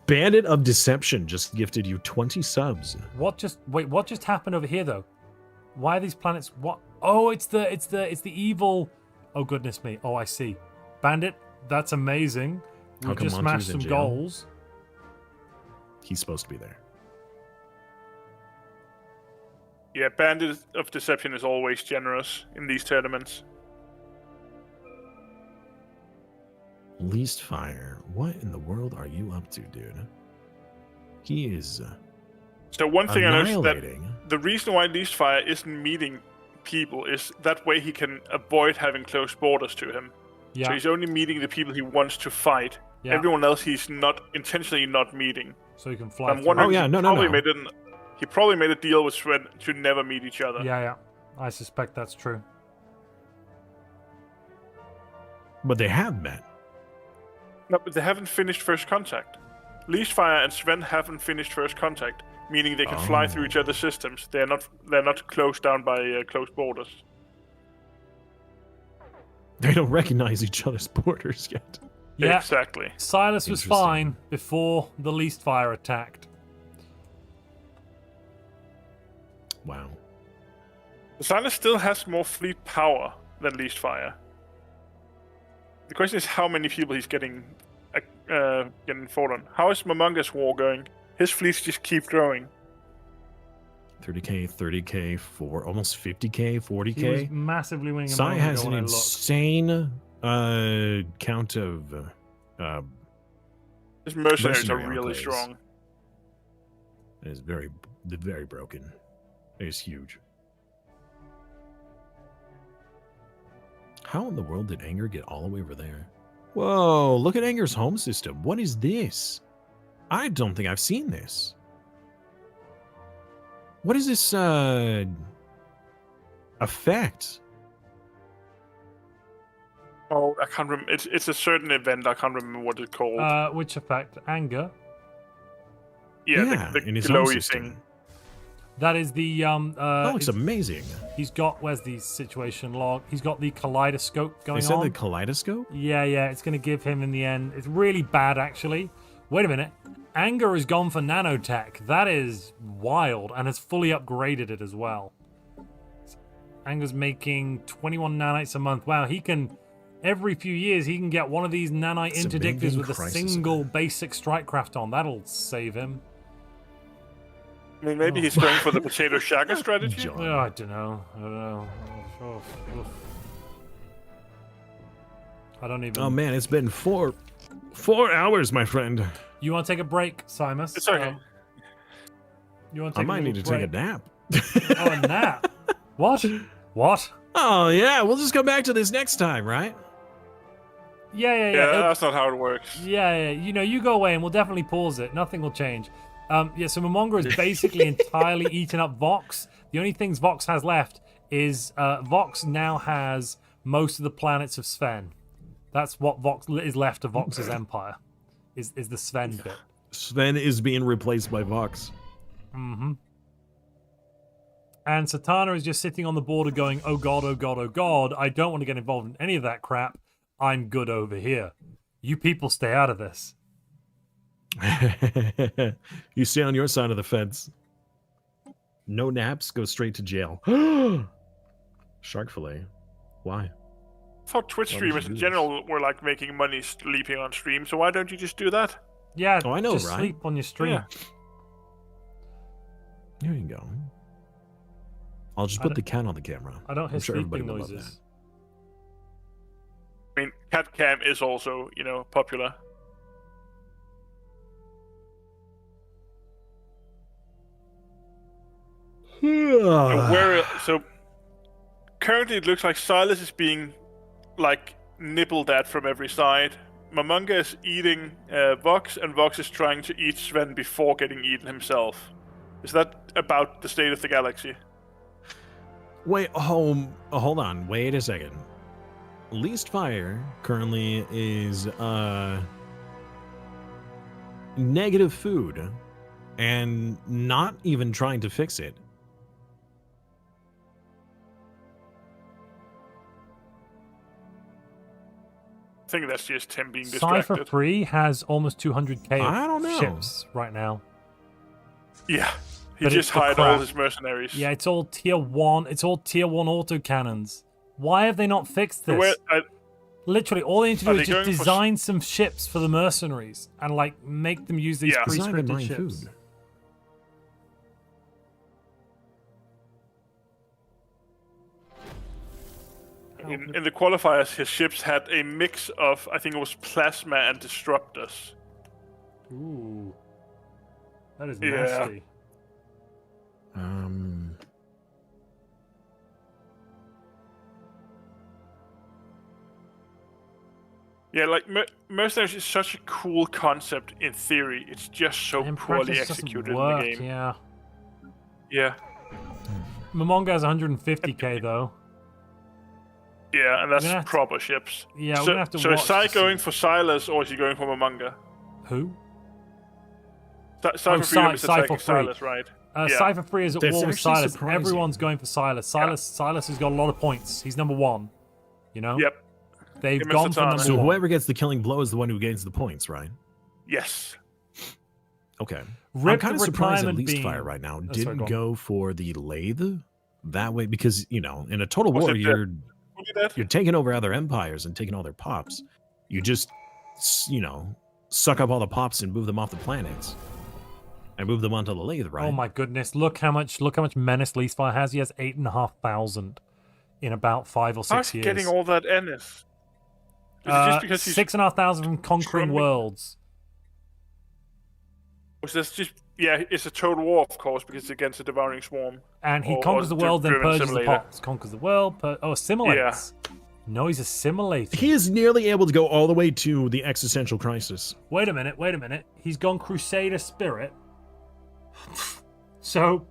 Bandit of Deception just gifted you 20 subs. What just happened over here though? Why are these planets what? Oh, it's the evil. Oh goodness me. Oh, I see. Bandit, that's amazing. We How come just Montu's smashed in some jail? goals. He's supposed to be there. Yeah, Bandit of Deception is always generous in these tournaments. Least Fire. What in the world are you up to, dude? He is So one thing I noticed that annihilating. the reason why Least Fire isn't meeting people is that way he can avoid having close borders to him. Yeah. So he's only meeting the people he wants to fight. Yeah. Everyone else he's not intentionally not meeting. So you can fly. I'm through. wondering Oh, yeah, if no, he no, probably no. he probably made a deal with Sven to never meet each other. Yeah, yeah. I suspect that's true. But they have met. No, but they haven't finished first contact. Least Fire and Sven haven't finished first contact, meaning they can fly through each other's systems. They're not closed down by closed borders. They don't recognize each other's borders yet. Yeah. Exactly. Silas was Interesting. fine before the Least Fire attacked. Wow. Silas still has more fleet power than Least Fire. The question is how many people he's getting fought on. How is Mamunga's war going? His fleets just keep growing. 30k, 30k, almost 50k, 40k. He was massively winning. a Sai moment has ago an when I looked. insane count of His mercenaries are Mercenary really enclaves. strong. it is very broken. It is huge. How in the world did Anger get all the way over there? Whoa, look at Anger's home system. What is this? I don't think I've seen this. What is this effect? Oh, I can't remember. It's a certain event. I can't remember what it's called. Which effect? Anger. yeah, the in his home glowy system. thing. That is the That looks amazing. he's got where's the situation log? He's got the kaleidoscope going Is that on. the kaleidoscope? Yeah, yeah, it's going to give him in the end. It's really bad, actually. Wait a minute. Anger has gone for nanotech. That is wild, and has fully upgraded it as well. Anger's making 21 nanites a month. Wow, he can... Every few years, he can get one of these nanite It's a interdictors banking with a crisis, single man. basic strike craft on. That'll save him. I mean, maybe he's going for the potato shaka strategy. John. Oh, I don't know. I don't even... Oh man, it's been 4 hours, my friend. You want to take a break, Simus? It's okay. You want to I take might a need to little take a break? nap. Oh, a nap? What? What? Oh yeah, we'll just come back to this next time, right? Yeah. Yeah, that's not how it works. Yeah. You know, you go away and we'll definitely pause it. Nothing will change. Yeah, so Momonga is basically entirely eaten up Vox. The only things Vox has left is Vox now has most of the planets of Sven. That's what Vox is left of Vox's empire, is the Sven bit. Sven is being replaced by Vox. Mm-hmm. And Satana is just sitting on the border going, oh god, oh god, oh god, I don't want to get involved in any of that crap. I'm good over here. You people stay out of this. You stay on your side of the fence. No naps, go straight to jail. Shark fillet. Why? I thought Twitch Why would you streamers in do general were like making money sleeping on stream, so why don't you just do that? Yeah, Oh, I know, just right? sleep on your stream. Yeah. There you go. I'll just put the cat on the camera. I don't I'm hear sure everybody sleeping will love noises. I mean, cat cam is also, popular. So currently it looks like Silas is being like nibbled at from every side. Mamunga is eating Vox, and Vox is trying to eat Sven before getting eaten himself. Is that about the state of the galaxy? Wait, hold on. Wait a second. Least Fire currently is negative food and not even trying to fix it. I think that's just him being Cypher distracted. Free has almost 200k I don't know. ships right now. Yeah, he But just it's the hired all crap. his mercenaries. Yeah, it's all tier 1. It's all tier 1 autocannons. Why have they not fixed So this? where, Literally, all they need to Are do they is just going for design some ships for the mercenaries and like make them use these Yeah. It's not even pre-scripted mine ships. food. in the qualifiers, his ships had a mix of, I think it was plasma and disruptors. Ooh, that is Yeah. nasty. Yeah, like mercenaries is such a cool concept in theory. It's just so In poorly practice, it doesn't executed work, in the game. Yeah, Yeah, Momonga has 150k though. yeah, and that's We're gonna have to- proper ships. Yeah, we're so, gonna have to so watch is Sai to going see. for Silas or is he going for Mamanga? Who? Cypher Freedom is Cypher attacking Free. Silas, right? Yeah. Cypher Free is at That's war with actually Silas. surprising. Everyone's going for Silas. Silas has got a lot of points. He's number 1. You know? Yep. They've Him and gone for Satana. number So 1. whoever gets the killing blow is the one who gains the points, right? Yes. Okay. I'm Rip kind of the surprised that retirement Least beam. Fire right now sorry, didn't go on. go for the lathe that way because, in a total Was war, it the- you're Who did that? you're taking over other empires and taking all their pops. You just, suck up all the pops and move them off the planets and move them onto the lathe, right? Oh my goodness! Look how much menace Least Fire has. He has 8,500 in about 5 or 6 How's he years. getting all that Ennis? Is it just because he's 6,500 from conquering struggling? worlds. Was this just it's a total war, of course, because it's against the devouring swarm. And he Or conquers the world, then driven purges the simulator. pops. Conquers the world. Assimilates. No, he's assimilating. He is nearly able to go all the way to the existential crisis. Wait a minute. He's gone Crusader Spirit. So,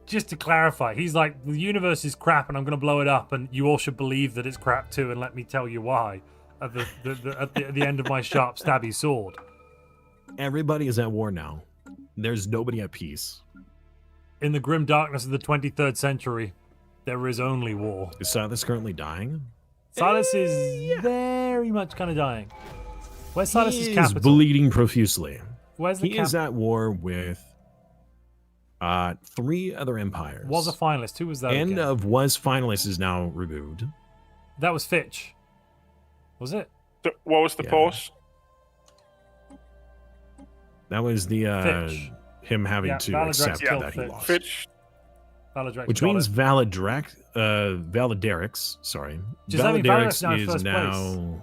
just to clarify, he's like, the universe is crap and I'm going to blow it up and you all should believe that it's crap too and let me tell you why at the end of my sharp stabby sword. Everybody is at war now. There's nobody at peace. In the grim darkness of the 23rd century, there is only war. Is Silas currently dying? Silas is very much kind of dying. Where's Silas's He is capital? bleeding profusely. Where's the He is at war with 3 other empires. Was a finalist. Who was that End again? of was finalist is now removed. That was Fitch. Was it? So what was the Yeah. pause? That was the Fitch. him having Yeah, to Valadrex accept killed that he Fitch. lost. Fitch. Valadrex Which got means it. Valaderix, sorry. Does that mean Valaderix now in is first now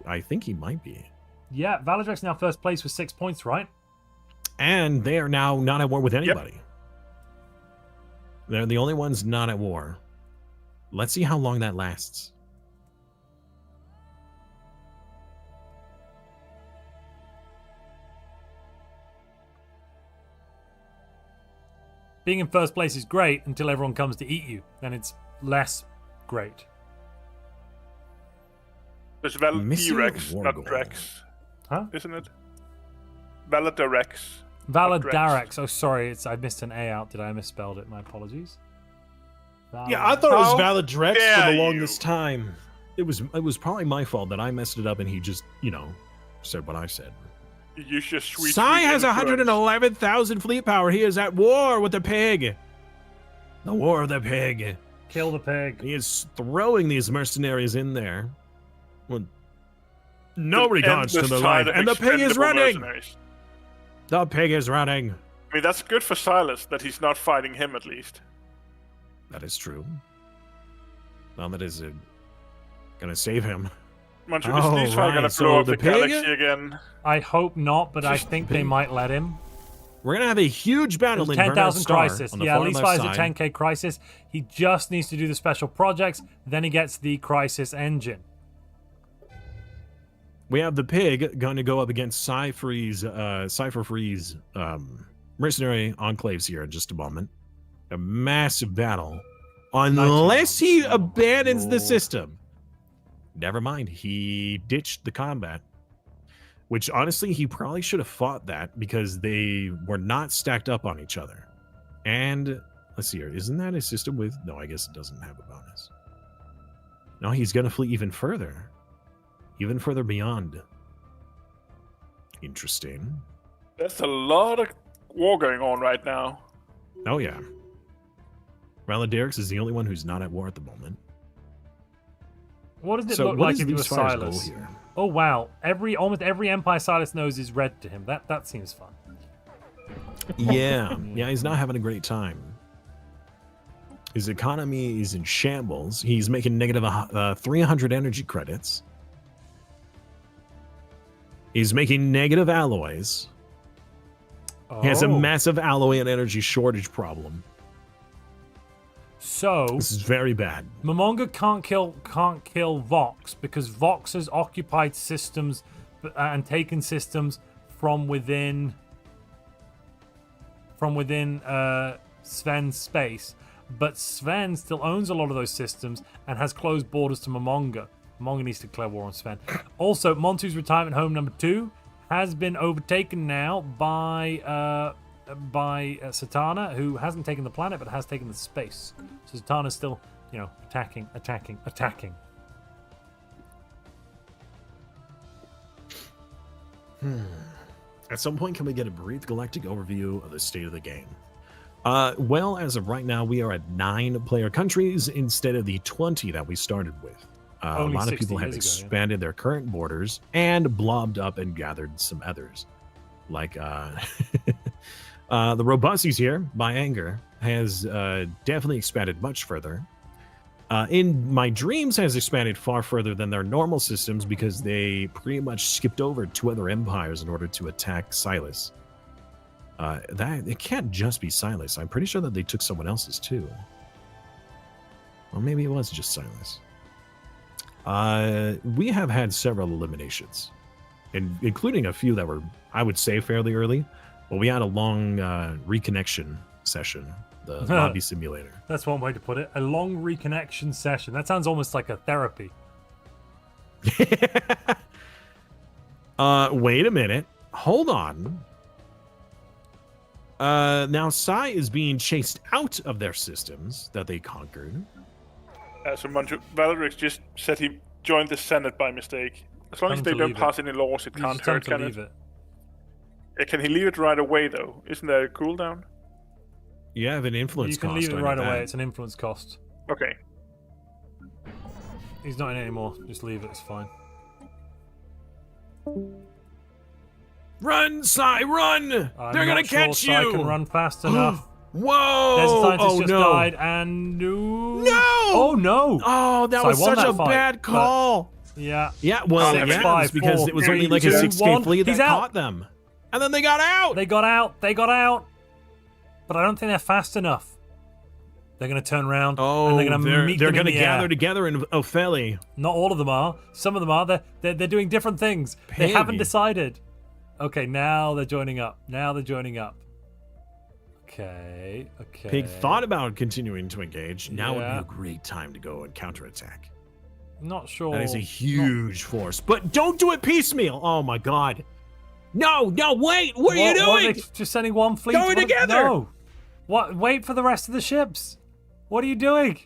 I think he might be. Yeah, Valadrex now first place with 6 points, right? And they are now not at war with anybody. They're the only ones not at war. Let's see how long that lasts. Being in first place is great until everyone comes to eat you. Then it's less great. It's Missing Valaderex, war not goal. Drex. Huh? Isn't it? Valaderex. Valaderex. Oh, sorry, I missed an A out. Did I misspelled it? My apologies. Yeah, I thought it was How Valaderex for dare the you. longest time. it was probably my fault that I messed it up and he just, said what I said. You use your sweet. Sai sweet has influence. 111,000 fleet power. He is at war with the pig. The war of the pig. Kill the pig. He is throwing these mercenaries in there. With no An regards to endless the tide life. of And the pig is expendable running. mercenaries. The pig is running. I mean, that's good for Silas that he's not fighting him at least. That is true. Well, that is gonna save him. Montu, Oh, is Levi gonna right, so blow up the the pig? galaxy again? I hope not, but I Just think the they pig. might let him. We're gonna have a huge battle in 10,000 Burnout Star crisis. on the Yeah, far Levi's left at side. 10k crisis. He just needs to do the special projects. Then he gets the crisis engine. We have the pig going to go up against Cypher Freeze mercenary enclaves here in just a moment. A massive battle. Unless he abandons the system. Never mind, he ditched the combat. Which honestly, he probably should have fought that because they were not stacked up on each other. And let's see here, isn't that a system with? No, I guess it doesn't have a bonus. No, he's going to flee even further beyond. Interesting. There's a lot of war going on right now. Oh yeah. Raladerix is the only one who's not at war at the moment. What does it So look what like is if you were Leaf's fire's goal Silas? here? Oh wow! Almost every Empire Silas knows is red to him. That seems fun. Yeah, he's not having a great time. His economy is in shambles. He's making negative 300 energy credits. He's making negative alloys. He has a Oh. massive alloy and energy shortage problem. So This is very bad. Momonga can't kill Vox because Vox has occupied systems and taken systems from within Sven's space, but Sven still owns a lot of those systems and has closed borders to Momonga. Momonga needs to declare war on Sven. Also, Montu's retirement home number 2 has been overtaken now by Satana, who hasn't taken the planet but has taken the space. So Satana's still, attacking. At some point, can we get a brief galactic overview of the state of the game? Well, as of right now, we are at 9 player countries instead of the 20 that we started with. A Only lot of 60 people have years ago, yeah. expanded their current borders and blobbed up and gathered some others. Like the Robusties here, by Anger, has definitely expanded much further. In My Dreams has expanded far further than their normal systems because they pretty much skipped over 2 other empires in order to attack Silas. It can't just be Silas. I'm pretty sure that they took someone else's too. Or maybe it was just Silas. We have had several eliminations, including a few that were, I would say, fairly early. But we had a long reconnection session, the lobby simulator. That's one way to put it. A long reconnection session. That sounds almost like a therapy. Wait a minute. Hold on. Now Sai is being chased out of their systems that they conquered. So Montu, Valerix just said he joined the Senate by mistake. As long Tell as him they to don't leave pass it. any laws, it You can't just tell him hurt, to can leave it? it. Can he leave it right away, though? Isn't there a cooldown? You have an influence You can cost leave it on right that. away. It's an influence cost. Okay. He's not in it anymore. Just leave it. It's fine. Run, Sai, run! I'm They're gonna not sure catch Sai you! can run fast enough. Whoa! There's a scientist Oh just no! died, and no. No! Oh no! Oh, that Sai was won such that a fight, bad but- call. Yeah. Yeah, well, 6, yeah, 5, it's because 4, it was 3, only like a 2, 6K 1. fleet that He's out. caught them. And then they got out! They got out. They got out. But I don't think they're fast enough. They're going to turn around and they're going to meet they're them in gonna the gather air. together in Opheli. Not all of them are. Some of them are. They're doing different things. They Pig. haven't decided. Okay, now they're joining up. Okay. Pig thought about continuing to engage. Now would Yeah. be a great time to go and counterattack. Not sure. That is a huge force. But don't do it piecemeal. Oh my god. No, wait. What are you What are doing? they just sending one fleet? Going What- together. No. What? Wait for the rest of the ships. What are you doing?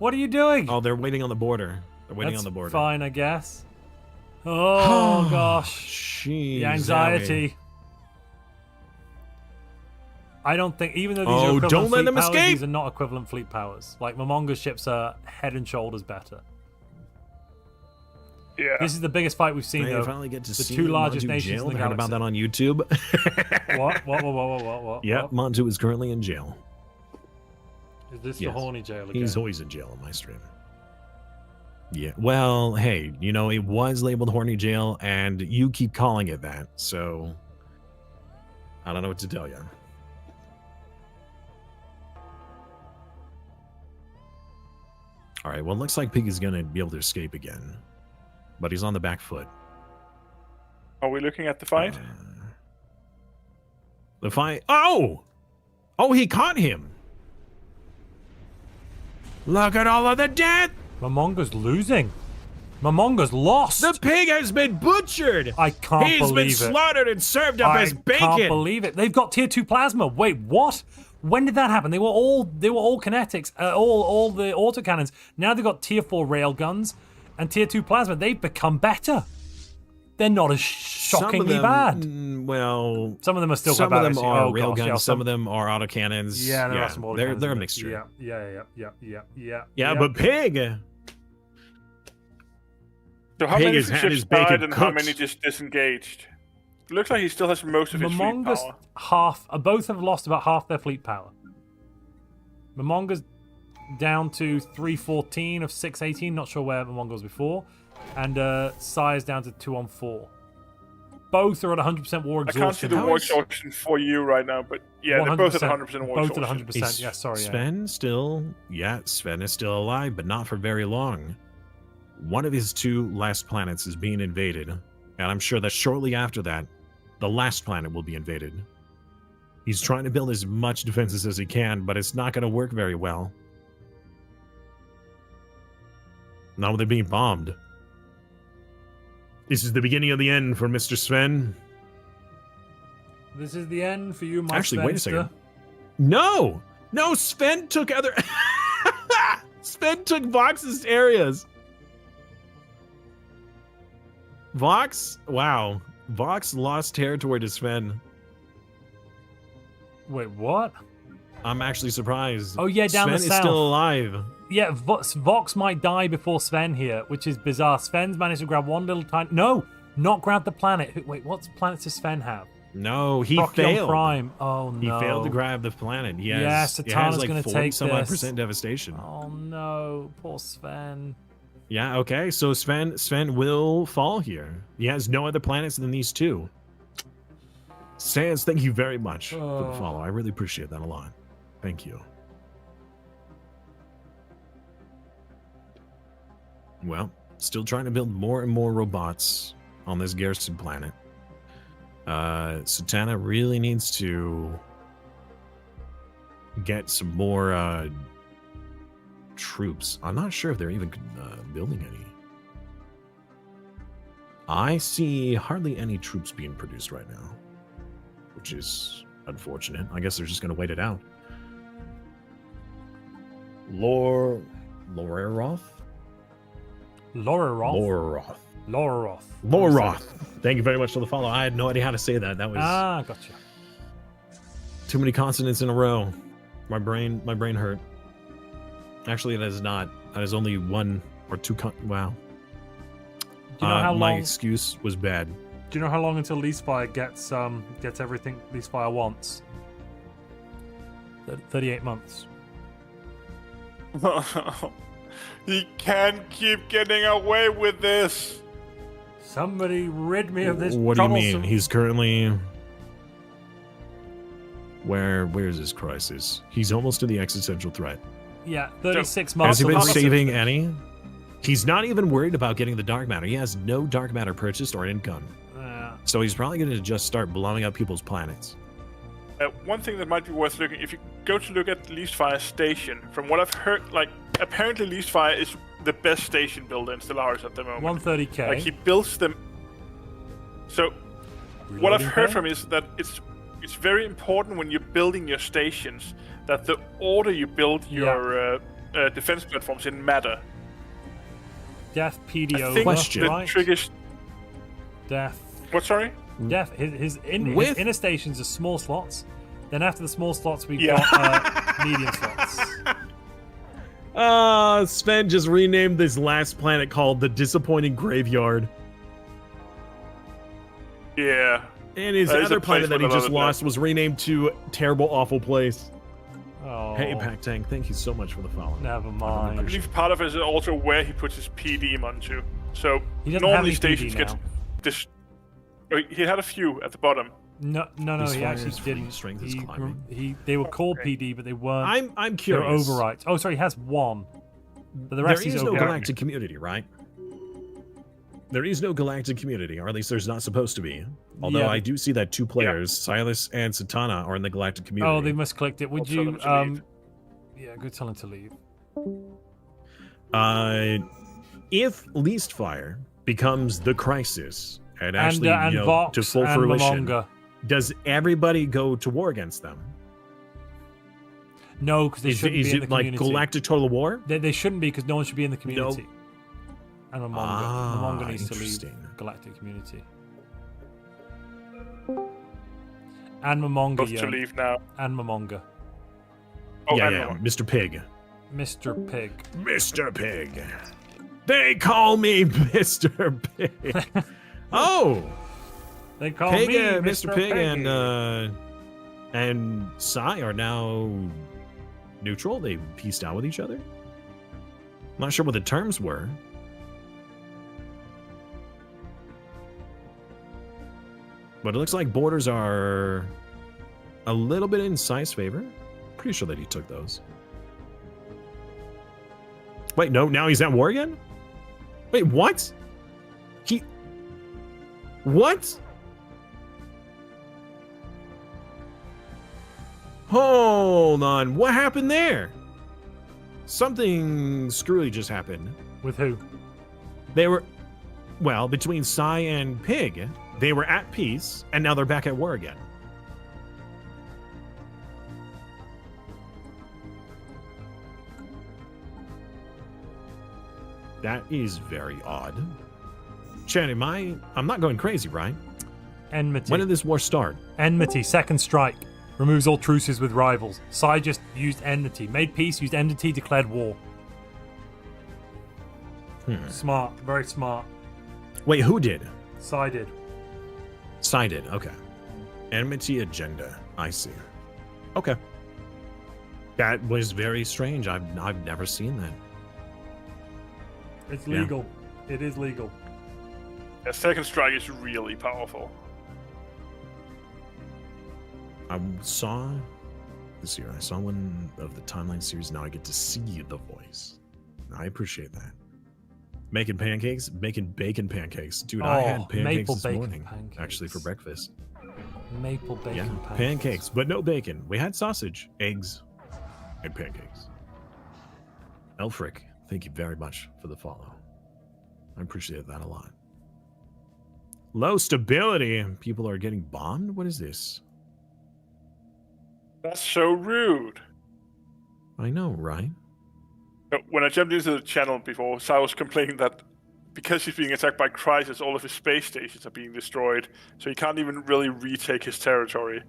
Oh, they're waiting on the border. They're waiting That's on the border. fine, I guess. Oh gosh, Jeez, the anxiety. I don't think, even though these are equivalent don't let fleet them powers, escape! these are not equivalent fleet powers. Like, Momonga's ships are head and shoulders better. Yeah. This is the biggest fight we've seen, Hey, though. I finally get to The see two largest Montu nations jailed. in the I heard about galaxy. that on YouTube. What? Yep, Montu is currently in jail. Is this Yes. the horny jail again? He's always in jail on my stream. Yeah, well, hey, you know, it was labeled horny jail, and you keep calling it that, so I don't know what to tell you. All right, well, it looks like Pig is going to be able to escape again, but he's on the back foot. Are we looking at the fight? The fight. Oh! Oh, he caught him. Look at all of the death. Momonga's losing. Momonga's lost. The pig has been butchered. I can't He's been believe it. slaughtered and served up as bacon. I can't believe it. They've got tier 2 plasma. Wait, what? When did that happen? They were all kinetics, all the autocannons. Now they've got tier 4 railguns and tier 2 plasma. They've become better. They're not as shockingly bad. Well, some of them are still some quite of bad. them actually. are Oh, gosh, railguns. yeah, Some of them are autocannons. Yeah, there are some autocannons. They're a in it. mixture. Yeah. But Pig. So how Pig many has had ships his bacon died and how cooked. many just disengaged? It looks like he still has most of his fleet Momonga's power. both have lost about half their fleet power. Momonga's down to 314 of 618. Not sure where Momonga was before. And Sire's down to 2 on 4. Both are at 100% war I can't see exhaustion. the war exhaustion for you right now, but yeah, they're both at 100% war Both at exhaustion. 100%. Yeah, sorry. Sven Sven is still alive, but not for very long. One of his 2 last planets is being invaded, and I'm sure that shortly after that, the last planet will be invaded. He's trying to build as much defenses as he can, but it's not going to work very well. Now they're being bombed. This is the beginning of the end for Mr. Sven. This is the end for you, my Actually, wait a second. Svenster. No, Sven took other. Sven took Vox's areas. Vox, wow. Vox lost territory to Sven. Wait, what? I'm actually surprised. Oh, yeah, down Sven the is south. still alive. Yeah, Vox might die before Sven here, which is bizarre. Sven's managed to grab one little tiny... No, not grab the planet. Wait, what planet does Sven have? No, he Procyon failed. Prime. Oh, no. He failed to grab the planet. He has, Yes, it has Satana's like gonna 40 take some odd this. % devastation. Oh, no. Poor Sven. Yeah, okay, so Sven will fall here. He has no other planets than these 2. Sans, thank you very much for the follow. I really appreciate that a lot. Thank you. Well, still trying to build more and more robots on this garrison planet. Satana really needs to get some more troops. I'm not sure if they're even building any. I see hardly any troops being produced right now, which is unfortunate. I guess they're just going to wait it out. Loreroth? Loreroth. Thank you very much for the follow. I had no idea how to say that. That was Gotcha. too many consonants in a row. My brain hurt. Actually, that is not. That is only 1 or 2. Wow. Do you know how my long? excuse was bad. Do you know how long until Leasefire gets everything Leasefire wants? 38 months. He can't keep getting away with this. Somebody rid me of this. What do you mean? troublesome- He's currently. Where is his crisis? He's almost to the existential threat. Yeah, 36 months. Has he been until- saving any? He's not even worried about getting the dark matter. He has no dark matter purchased or income. So he's probably going to just start blowing up people's planets. One thing that might be worth looking, if you go to look at Leasefire Station, from what I've heard, like, apparently Leasefire is the best station builder in Stellaris at the moment. 130k. Like, he builds them. So, what I've heard from is that it's very important when you're building your stations that the order you build your defense platforms in matter. Death PD I over, think Question. the right? trick is Death. what? Sorry. Death. His With- inner stations are small slots. Then after the small slots, we've Yeah. got medium slots. Sven just renamed this last planet called the Disappointing Graveyard. Yeah. And his That is other a place planet that he with a lot just of lost was renamed to Terrible Awful Place. Oh, Hey, Pack Tank, thank you so much for the follow. never I mind. believe part of it is also where he puts his PD onto. So He doesn't normally have any stations PD get now. this. He had a few at the bottom. No, His he actually fire's free, didn't. strength is climbing. They were called PD, but they weren't. I'm They're curious. overwrites. Oh, sorry, he has one. But the There rest he's is no overwrites. galactic community, right? There is no galactic community, or at least there's not supposed to be. Although Yeah. I do see that 2 players, Silas and Satana, are in the galactic community. Oh, they misclicked it. Would I'll tell you? them to leave. Yeah, go tell him to leave. If Least Fire becomes the crisis and actually and Vox to full and fruition, Momonga. does everybody go to war against them? No, because they Is shouldn't be in the it like community. galactic total war? They shouldn't be because no one should be in the community. And Momonga. Ah, Momonga needs to leave interesting. galactic community. And Momonga, Both yeah. to leave now. And Momonga. Oh, yeah, and yeah, more. Mr. Pig. Mr. Pig. Mr. Pig. They call me Mr. Pig. Oh, They call Pig, me Mr. Pig Piggy. and Sai are now neutral. They pieced out with each other. I'm not sure what the terms were. But it looks like borders are a little bit in Sai's favor. Pretty sure that he took those. Wait, no, now he's at war again? Wait, what? What? Hold on, what happened there? Something screwy just happened. With who? They were, well, between Sai and Pig, they were at peace, and now they're back at war again. That is very odd. Chad, I'm not going crazy, right? Enmity. When did this war start? Enmity. Second strike. Removes all truces with rivals. Sai just used enmity. Made peace, used enmity, declared war. Smart. Very smart. Wait, who did? Sai did. Sai did, okay. Enmity agenda, I see. Okay. That was very strange. I've never seen that. It's Yeah. legal. It is legal. Yeah, second strike is really powerful. I saw this year. I saw one of the timeline series. Now I get to see the voice. I appreciate that. Making pancakes, making bacon pancakes, dude. I Oh, had pancakes maple this bacon morning, pancakes. actually, for breakfast. Maple bacon Yeah, pancakes, but no bacon. We had sausage, eggs, and pancakes. Elfric, thank you very much for the follow. I appreciate that a lot. Low stability. People are getting bombed. What is this? That's so rude. I know, right? When I jumped into the channel before, Sai was complaining that because he's being attacked by Crisis, all of his space stations are being destroyed, so he can't even really retake his territory.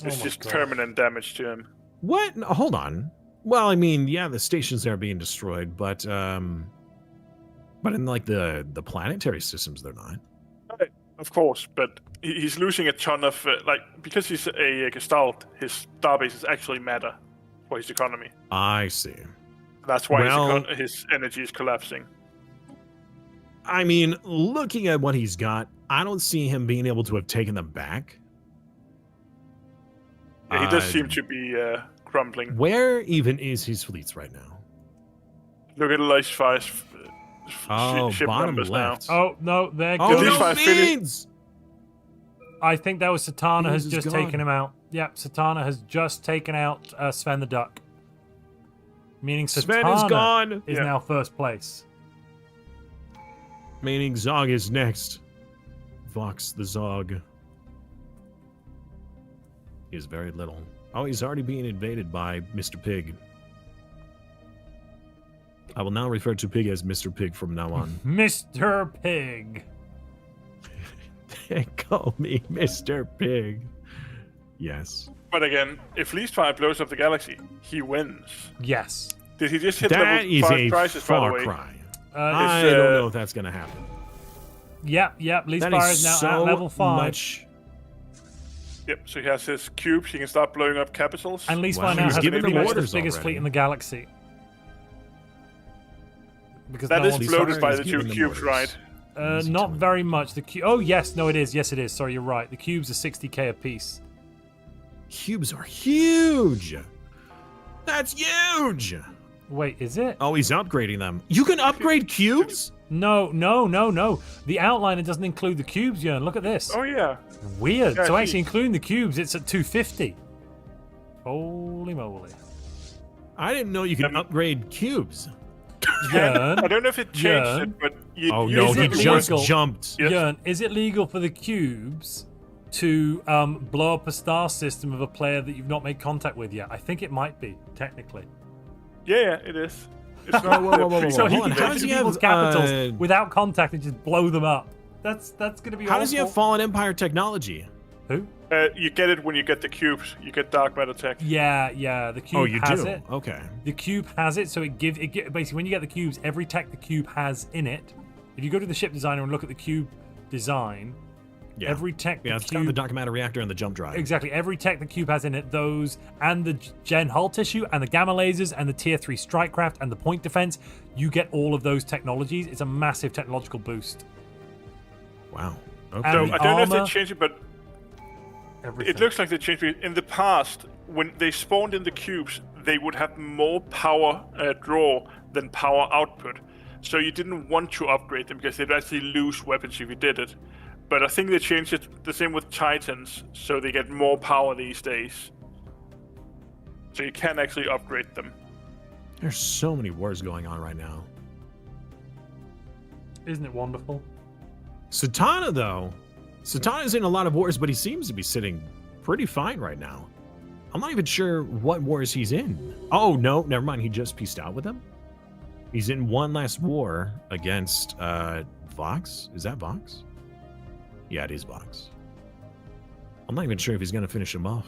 It's my just God. permanent damage to him. What? No, hold on. Well, I mean, yeah, the stations are being destroyed, but in like the planetary systems, they're not. Of course, but he's losing a ton of because he's a Gestalt. His starbases actually matter for his economy. I see. That's why Well- his energy is collapsing. I mean, looking at what he's got, I don't see him being able to have taken them back. Yeah, he does Uh, seem to be crumbling. Where even is his fleets right now? Look at the Life Fire's ship bottom numbers left. Oh, no, they're Oh, At good. least no, I finished- Beans! I think that was Satana has Beans is just gone. taken him out. Yep, Satana has just taken out Sven the Duck. Meaning Sven Satana is gone. is Yeah. now first place. Meaning Zog is next. Vox the Zog is very little. Oh, he's already being invaded by Mr. Pig. I will now refer to Pig as Mr. Pig from now on. Mr. Pig. They call me Mr. Pig. Yes. But again, if Leastfire blows up the galaxy, he wins. Yes. Did he just hit That level is 5 a prices, by the far way? cry. I don't know if that's going to happen. Yep. Least That Fire is is now so at level 5. much. Yep, so he has his cubes, he can start blowing up capitals. And Least Wow, Fire now he's has giving pretty them much the orders biggest already. fleet in the galaxy. Because That no is one's- bloated by Leastfire the is 2 giving them cubes, orders. right? Easy not killing. very much. Oh, yes. No, it is. Yes, it is. Sorry, you're right. The cubes are 60k a piece. Cubes are huge. That's huge. Wait, is it? Oh, he's upgrading them. You can upgrade cubes? No. The outliner doesn't include the cubes, Jörn. Look at this. Oh, yeah. Weird. Yeah, So I actually, see. including the cubes, it's at 250. Holy moly. I didn't know you could upgrade cubes. I Jörn, don't know if it changed Jörn. it, but you Oh, you no, Is he it just legal? jumped. Yes. Jörn, is it legal for the cubes to blow up a star system of a player that you've not made contact with yet? I think it might be, technically. Yeah, it is. It's not whoa. So he Hold can on, go how to does he people's have, capitals without contact and just blow them up. That's going to be How does he have awful. Fallen Empire technology? Who? You get it when you get the cubes. You get dark matter tech. Yeah. The cube Oh, you has do? it. Okay. The cube has it, so basically when you get the cubes, every tech the cube has in it. If you go to the ship designer and look at the cube design, Yeah. every tech Yeah, the it's got cube the dark matter reactor and the jump drive. exactly every tech the cube has in it, those and the gen hull tissue and the gamma lasers and the tier 3 strike craft and the point defense, you get all of those technologies. It's a massive technological boost. Wow. So Okay. And I don't know if they armor- changed it, but Everything. it looks like they changed it. In the past, when they spawned in the cubes, they would have more power draw than power output. So you didn't want to upgrade them because they'd actually lose weapons if you did it. But I think they changed it the same with Titans, so they get more power these days. So you can actually upgrade them. There's so many wars going on right now. Isn't it wonderful? Satana, though. Satana's in a lot of wars, but he seems to be sitting pretty fine right now. I'm not even sure what wars he's in. Oh, no, never mind. He just pieced out with them. He's in one last war against Vox. Is that Vox? Yeah, it is Vox. I'm not even sure if he's going to finish him off.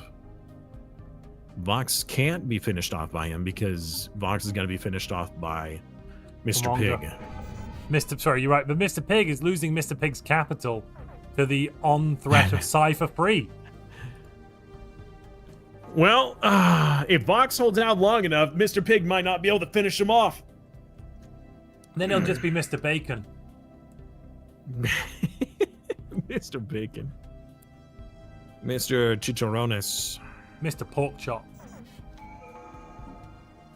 Vox can't be finished off by him because Vox is going to be finished off by Mr. Commander. Pig. Sorry, you're right, but Mr. Pig is losing Mr. Pig's capital to the on threat of Cypher Free. Well, if Vox holds out long enough, Mr. Pig might not be able to finish him off. Then he'll just be Mr. Bacon. Mr. Bacon. Mr. Chicharrones. Mr. Pork Chop.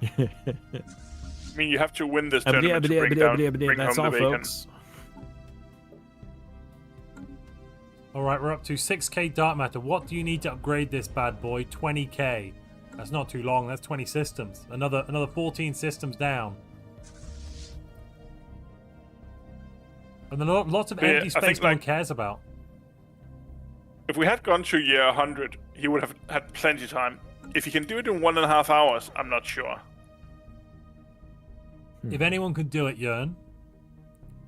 I mean, you have to win this tournament to bring That's home all, the bacon. folks. All right, we're up to 6k dark matter. What do you need to upgrade this bad boy? 20k. That's not too long. That's 20 systems. Another 14 systems down. And then lots of Yeah, empty I space think, no one like- cares about. If we had gone to year 100, he would have had plenty of time. If he can do it in 1.5 hours, I'm not sure. If anyone could do it, Jörn,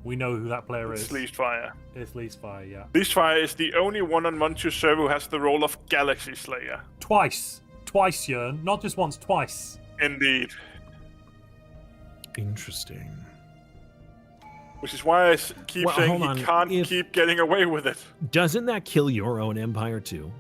we know who that player It's is. Leastfire. It's Leastfire, yeah. Leastfire is the only one on Montu server who has the role of Galaxy Slayer. Twice, Jörn. Not just once, twice. Indeed. Interesting. Which is why I keep Well, saying hold he on. can't keep getting away with it. Doesn't that kill your own empire, too?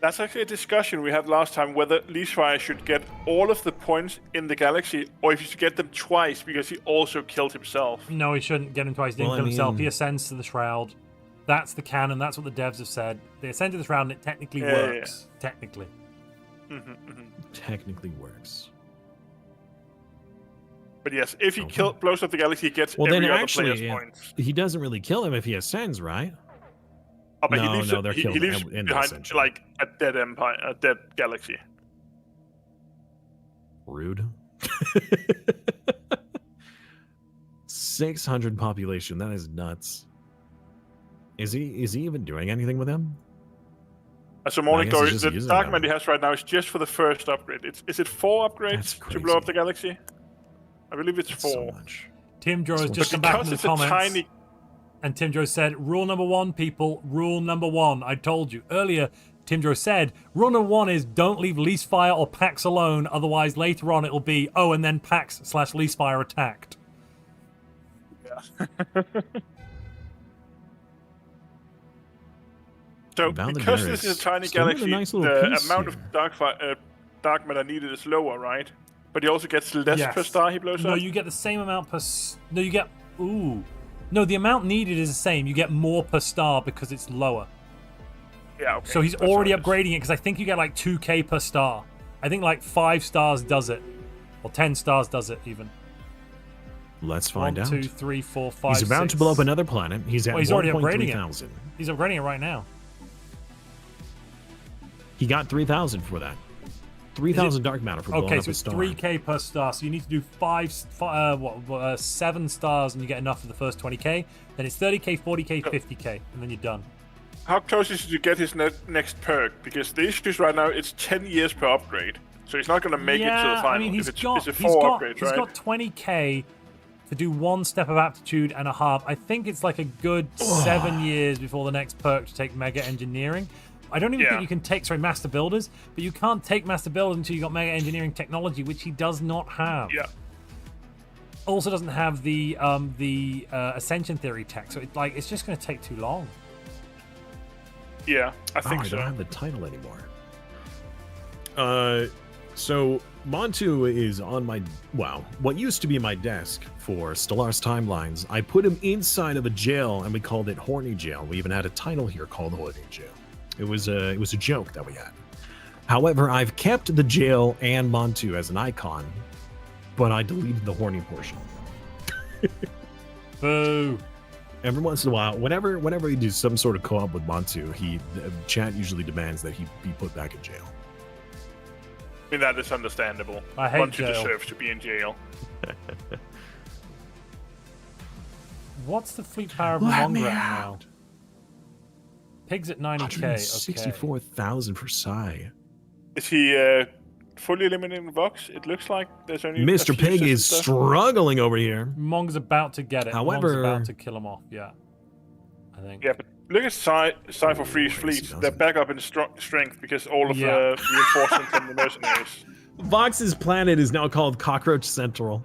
That's actually a discussion we had last time, whether Leastfire should get all of the points in the galaxy, or if he should get them twice because he also killed himself. No, he shouldn't get him twice. He didn't Well, kill I himself. mean- He ascends to the Shroud. That's the canon. That's what the devs have said. They ascend to the Shroud and it technically Yeah, works. Technically. Technically works. But yes, if he Okay. blows up the galaxy, he gets Well, then every other actually, player's yeah, points. he doesn't really kill him if he ascends, right? Oh, but No, he leaves, no, they're he killed leaves in the behind ascension. like a dead empire, a dead galaxy. Rude. 600 population. That is nuts. Is he even doing anything with him? So I Morning guess he's Glory, just the using Dark them. Man he has right now is just for the first upgrade. Is it 4 upgrades That's to blow up crazy. the galaxy? I believe it's That's 4. so much. Tim Joe has But just come back because into it's the a comments. tiny... And Tim Joe said, rule number 1, people, rule number 1. I told you. Earlier, Tim Joe said, rule number 1 is don't leave lease fire or packs alone, otherwise later on it'll be, oh, and then packs/lease fire attacked. Yeah. So, Now the because Daenerys this is a tiny still with a galaxy, nice little the piece amount here. of dark matter needed is lower, right? But he also gets less Yes. per star he blows No, up? you get the same amount per... No, you get... Ooh. No, the amount needed is the same. You get more per star because it's lower. Yeah, okay. So he's That's already what it is. upgrading it because I think you get like 2k per star. I think like 5 stars does it. Or 10 stars does it even. Let's find 1, out. 2, 3, 4, 5, He's about 6. to blow up another planet. He's at Well, he's already 1.3 upgrading it. thousand. He's upgrading it right now. He got 3,000 for that. 3,000 dark matter for blowing Okay, up so a it's star. 3k per star. So you need to do 7 stars and you get enough for the first 20k. Then it's 30k, 40k, 50k, and then you're done. How close is he to get his next perk? Because the issue is right now it's 10 years per upgrade. So he's not going to make it to the final. I mean, if it's a 4 upgrades, he's right? got 20k to do 1 step of aptitude and a half. I think it's like a good 7 years before the next perk to take mega engineering. I don't even think you can take master builders, but you can't take master builders until you got mega engineering technology, which he does not have. Yeah. Also doesn't have the ascension theory tech, so it's just going to take too long. Yeah, I think I so. don't have the title anymore. So Montu is on my, what used to be my desk for Stellaris Timelines. I put him inside of a jail, and we called it Horny Jail. We even had a title here called Horny Jail. It was a joke that we had. However, I've kept the jail and Montu as an icon, but I deleted the horny portion. Boo. Every once in a while, whenever we do some sort of co-op with Montu, chat usually demands that he be put back in jail. I mean, that is understandable. I hate Once jail. you deserve to be in jail. What's the fleet power of Let me Mongrel now? out. Pig's at 90k. Okay. 64,000 for Psy. Is he fully eliminating Vox? It looks like there's only a Mr. few Pig is systems left. struggling over here. Mong's about to get it. However- Mong's about to kill him off. Yeah, I think. Yeah, but look at Psy for Free's Yes, he fleet. doesn't. They're back up in strength because all of Yeah. the reinforcements and the mercenaries. Vox's planet is now called Cockroach Central.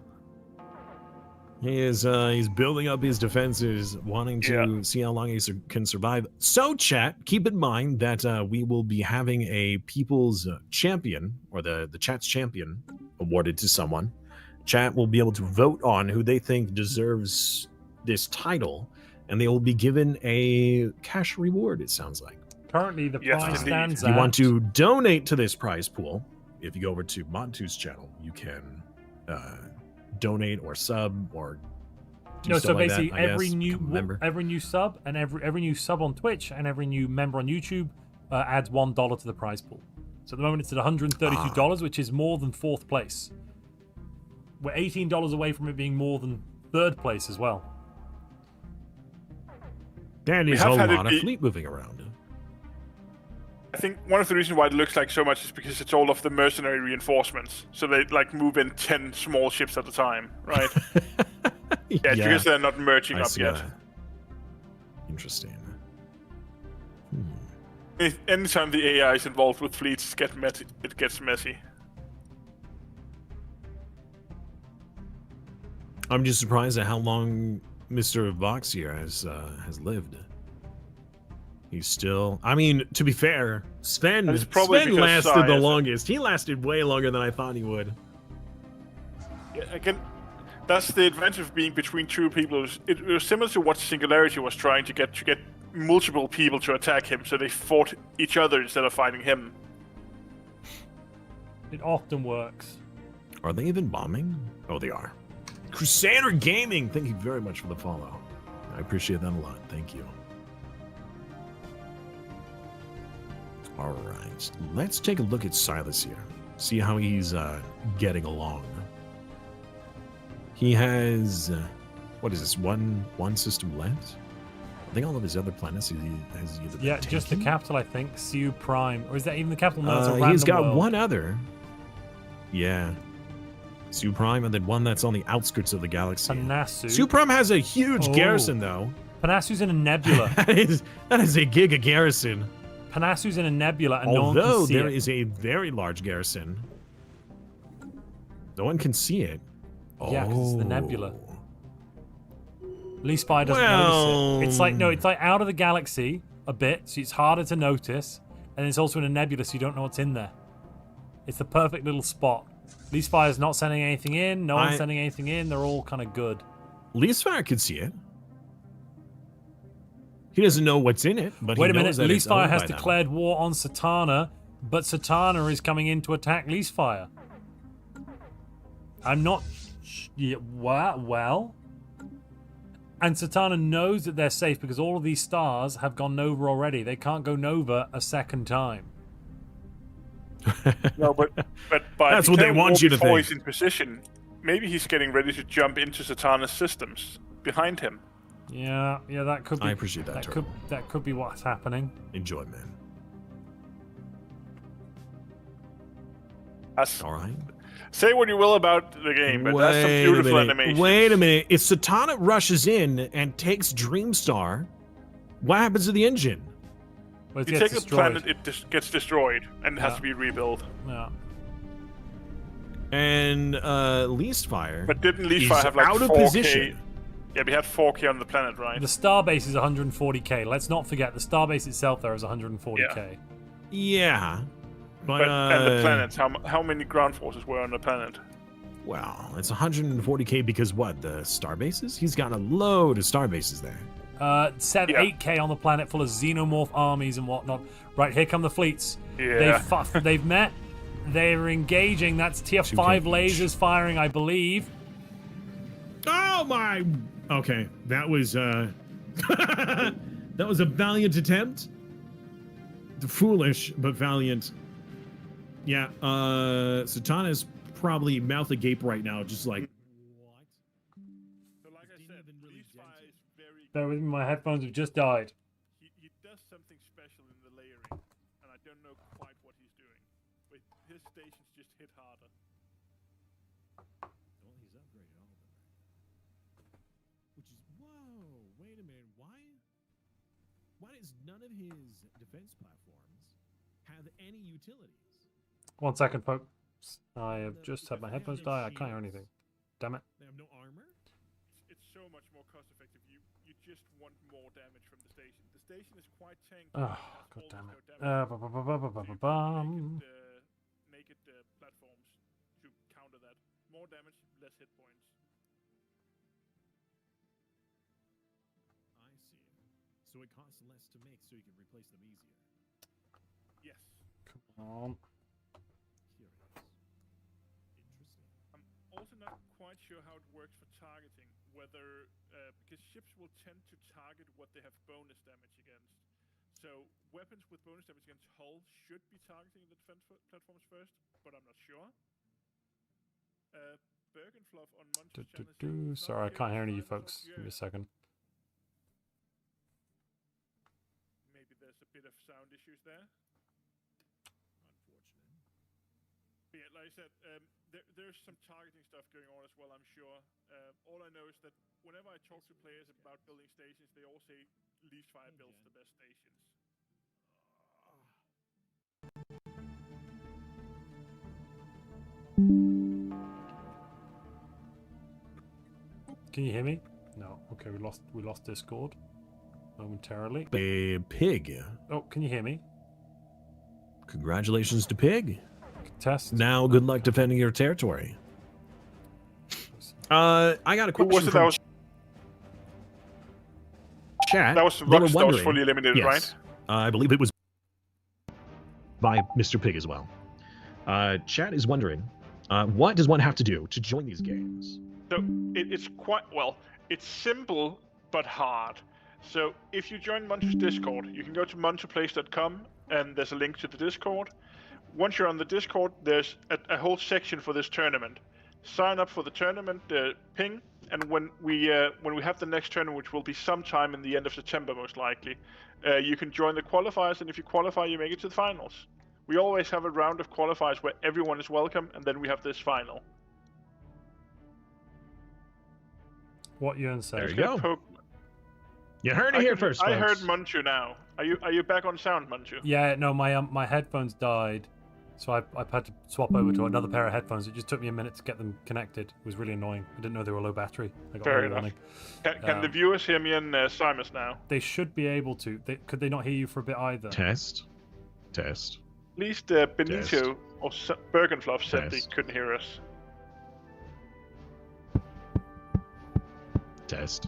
He's building up his defenses, wanting to see how long he can survive. So, chat, keep in mind that we will be having a People's Champion, or the chat's champion, awarded to someone. Chat will be able to vote on who they think deserves this title, and they will be given a cash reward, it sounds like. Currently, the Yes, prize indeed. stands If you at... want to donate to this prize pool, if you go over to Montu's channel, you can donate or sub or do No, stuff so like basically that, I every guess, new become a member. every new sub and every new sub on Twitch and every new member on YouTube adds $1 to the prize pool. So at the moment it's at $132, which is more than 4th place. We're $18 away from it being more than 3rd place as well. That is a have had it lot of be- fleet moving around. I think one of the reasons why it looks like so much is because it's all of the mercenary reinforcements. So they move in 10 small ships at a time, right? Yeah, because they're not merging I up see yet. that. Interesting. Anytime the AI is involved with fleets, it gets messy. I'm just surprised at how long Mr. Vox here has lived. He's still. I mean, to be fair, Sven And it's probably because lasted the Sai is- longest. He lasted way longer than I thought he would. Yeah, again, that's the advantage of being between two people. It was similar to what Singularity was trying to get multiple people to attack him, so they fought each other instead of fighting him. It often works. Are they even bombing? Oh, they are. Crusader Gaming, thank you very much for the follow. I appreciate that a lot. Thank you. All right, let's take a look at Silas here. See how he's getting along. He has what is this? One system left. I think all of his other planets he has either been Yeah, just the taken. capital, I think. Siu Prime. Or is that even the capital? No, it's a He's random got world. one other. Yeah. Su Prime, and then one that's on the outskirts of the galaxy. Panasu. Su Prime has a huge garrison, though. Panasu's in a nebula. that is a giga garrison. Panasu's in a nebula, and no one Although can see there it. is a very large garrison. No one can see it. Yeah, because it's the nebula. Lee Spy doesn't Well- notice it. It's like out of the galaxy a bit, so it's harder to notice, and it's also in a nebula, so you don't know what's in there. It's the perfect little spot. Lee Spy is not sending anything in. No one's sending anything in. They're all kind of good. Lee Spy could see it. He doesn't know what's in it, but Wait he a minute. knows that Lee it's Spy owned has by them. declared war on Satana, but Satana is coming in to attack Lee Spy. I'm not. Yeah, well. And Satana knows that they're safe because all of these stars have gone Nova already. They can't go Nova a second time. No, but by That's what they want you to before think. he's in position, maybe he's getting ready to jump into Satana's systems behind him. Yeah, that could be. I appreciate that, Turtle. That could be what's happening. Enjoy, man. That's, All right. say what you will about the game, but that's some beautiful animation. Wait a minute. If Satana rushes in and takes Dreamstar, what happens to the engine? Well, it You gets take the destroyed. planet, it gets destroyed and has to be rebuilt. Yeah. And Leastfire But didn't is Leafire have like out of 4K? position. Yeah, we had 4K on the planet, right? The starbase is 140k. Let's not forget the starbase itself there is 140k. Yeah. But, and the planets, how many ground forces were on the planet? Well, it's 140k because what? The star bases? He's got a load of star bases there. 8k on the planet full of xenomorph armies and whatnot. Right, here come the fleets. Yeah. They've met. They're engaging. That's tier 5 lasers firing, I believe. Oh my! Okay, that was that was a valiant attempt. Foolish but valiant. Yeah, Satana's probably mouth agape right now, just like. What? So like I said, Leafire is very Bear with me, my headphones have just died. he does something special in the layering, and I don't know quite what he's doing. But his stations just hit harder. Well, he's upgraded all of them. Which is whoa! Wait a minute. Why does none of his defense platforms have any utilities? 1 second, folks. I have just had my headphones die. I can't hear anything. Damn it. They have no armor. It's so much more cost effective. You just want more damage from the station. The station is quite tanky. Oh, god damn it. Naked platforms to counter that. More damage, less hit points. I see. So it costs less to make, so you can replace them easier. Yes. Come on. Curious. Interesting. I'm also not quite sure how it works for targeting. Whether because ships will tend to target what they have bonus damage against. So weapons with bonus damage against hull should be targeting the defense platforms first, but I'm not sure. Bergenfluff on Montu's channel says, Sorry, I "Not can't hear any of you here, folks. Give me a second. Maybe there's a bit of sound issues there. Unfortunate. But yeah, like I said, there's some targeting stuff going on as well, I'm sure. All I know is that whenever I talk to players about building stations, they all say Leafire builds the best stations. Can you hear me? No. Okay, we lost Discord momentarily. A pig. Oh, can you hear me? Congratulations to Pig. Test. Now, good luck defending your territory. I got a Who question was it that from was? chat. That was They were Rux that was wondering- fully eliminated, yes, right? I believe it was by Mr. Pig as well. Chat is wondering, what does one have to do to join these games? So it's quite well. It's simple but hard. So if you join Montu's Discord, you can go to montuplays.com and there's a link to the Discord. Once you're on the Discord, there's a whole section for this tournament. Sign up for the tournament, ping, and when we have the next tournament, which will be sometime in the end of September most likely, you can join the qualifiers, and if you qualify, you make it to the finals. We always have a round of qualifiers where everyone is welcome, and then we have this final. What Jern There said. you go. Poke. You heard it here first, I heard folks. Montu now. Are you back on sound, Montu? Yeah, no, my headphones died, so I've had to swap over to another pair of headphones. It just took me a minute to get them connected. It was really annoying. I didn't know they were low battery. I got Fair a enough. warning. Can the viewers hear me and Simus now? They should be able to. Could they not hear you for a bit either? Test. At least Benito or Bergenfluff said they Test. couldn't hear us. Test.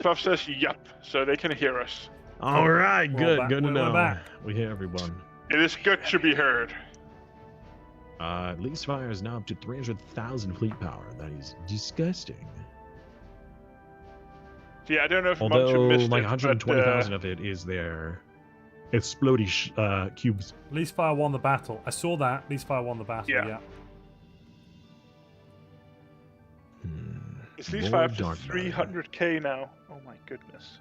Fluff says yup, so they can hear us. All right, We're good. back. Good to We're know. back. We hear everyone. It is good to be heard. Lease Fire is now up to 300,000 fleet power. That is disgusting. Yeah, I don't know if Although, Montu missed like it, 120,000 of it is their explodey cubes. Leasefire won the battle. I saw that. Leasefire won the battle. Yeah. Yeah. It's least More 5 to dark matter. 300k now. Oh my goodness.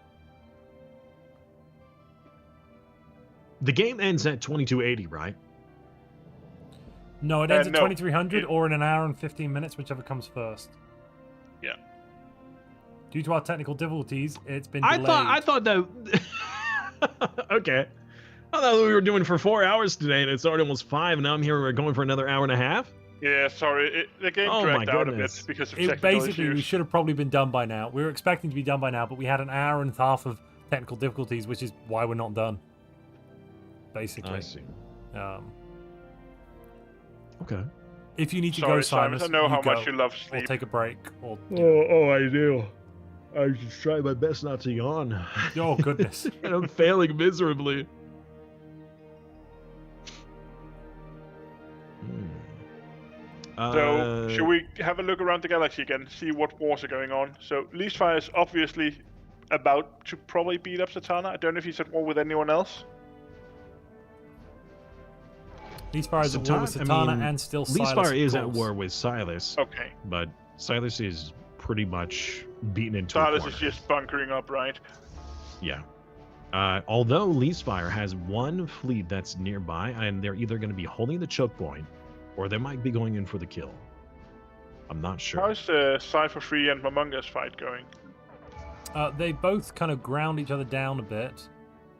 The game ends at 2280, right? No, it ends at no. 2300 or in an hour and 15 minutes, whichever comes first. Yeah. Due to our technical difficulties, it's been I delayed. thought that. Okay. I thought we were doing for 4 hours today, and it's already almost 5. And now I'm here. We're going for another hour and a half. Yeah, sorry. The game Oh dragged my out a goodness. bit because of It technical basically, we issues. should have probably been done by now. We were expecting to be done by now, but we had an hour and a half of technical difficulties, which is why we're not done. Basically. I see. Okay. If you need to Sorry, go, Simon. Simus, I know how go, much you love or sleep. take a break, or I do. I just try my best not to yawn. oh goodness. And I'm failing miserably. So, should we have a look around the galaxy again, see what wars are going on? So, Leasefire is obviously about to probably beat up Satana. I don't know if he's at war with anyone else. Leasefire is at war with Satana and still Silas. Leasefire is of at course. war with Silas, Okay. but Silas is pretty much beaten into a Silas corner. is just bunkering up, right? Yeah. Although Leasefire has one fleet that's nearby, and they're either going to be holding the choke point, or they might be going in for the kill. I'm not sure. How's the Cypher Free and Mamunga's fight going? They both kind of ground each other down a bit,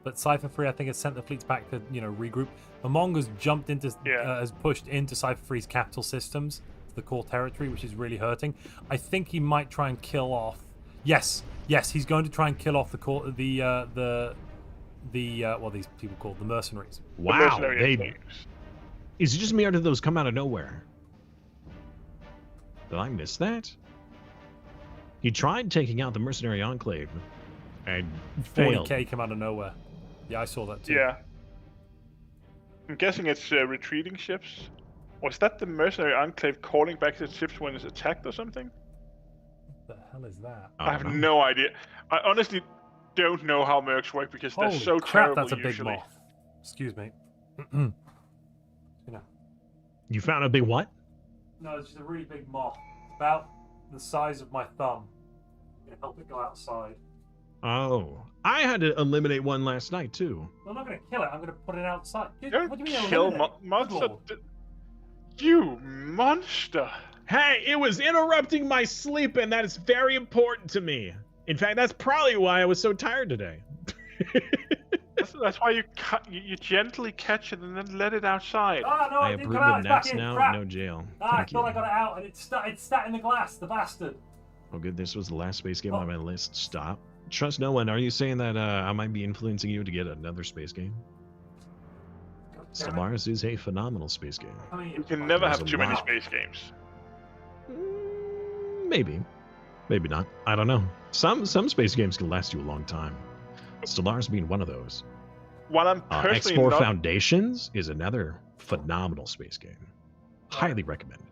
but Cypher Free, I think, has sent the fleets back to regroup. Amonga's jumped into, has pushed into Cypher Free's capital systems, the core territory, which is really hurting. I think he might try and kill off. Yes, he's going to try and kill off the core, what these people call the mercenaries. Wow. The mercenary They, things. is it just me or did those come out of nowhere? Did I miss that? He tried taking out the mercenary enclave and failed. 40k come out of nowhere. Yeah, I saw that too. Yeah. I'm guessing it's retreating ships. Was that the mercenary enclave calling back its ships when it's attacked or something? What the hell is that? I have no idea. I honestly don't know how mercs work because they're Holy so crap, terrible that's a big usually. moth. Excuse me. You found a big what? No, it's just a really big moth. About the size of my thumb. Can help it go outside. Oh, I had to eliminate one last night too. I'm not going to kill it. I'm going to put it outside. Dude, Don't what do you mean kill eliminate? monster. Good lord. You monster! Hey, it was interrupting my sleep, and that is very important to me. In fact, that's probably why I was so tired today. That's why you gently catch it and then let it outside. Ah, no, I it didn't approve come out. of It's back naps in. now, Crap. no jail. I Thank thought you. I got it out, and it sat in the glass, the bastard. Oh, good. This was the last space game Oh. on my list. Stop. Trust no one. Are you saying that I might be influencing you to get another space game? Stellaris is a phenomenal space game. I mean, You can never There's have a too many lot. space games. Maybe. Maybe not. I don't know. Some space games can last you a long time. Stellaris being one of those. While I'm personally X4 not Foundations is another phenomenal space game. Highly recommended.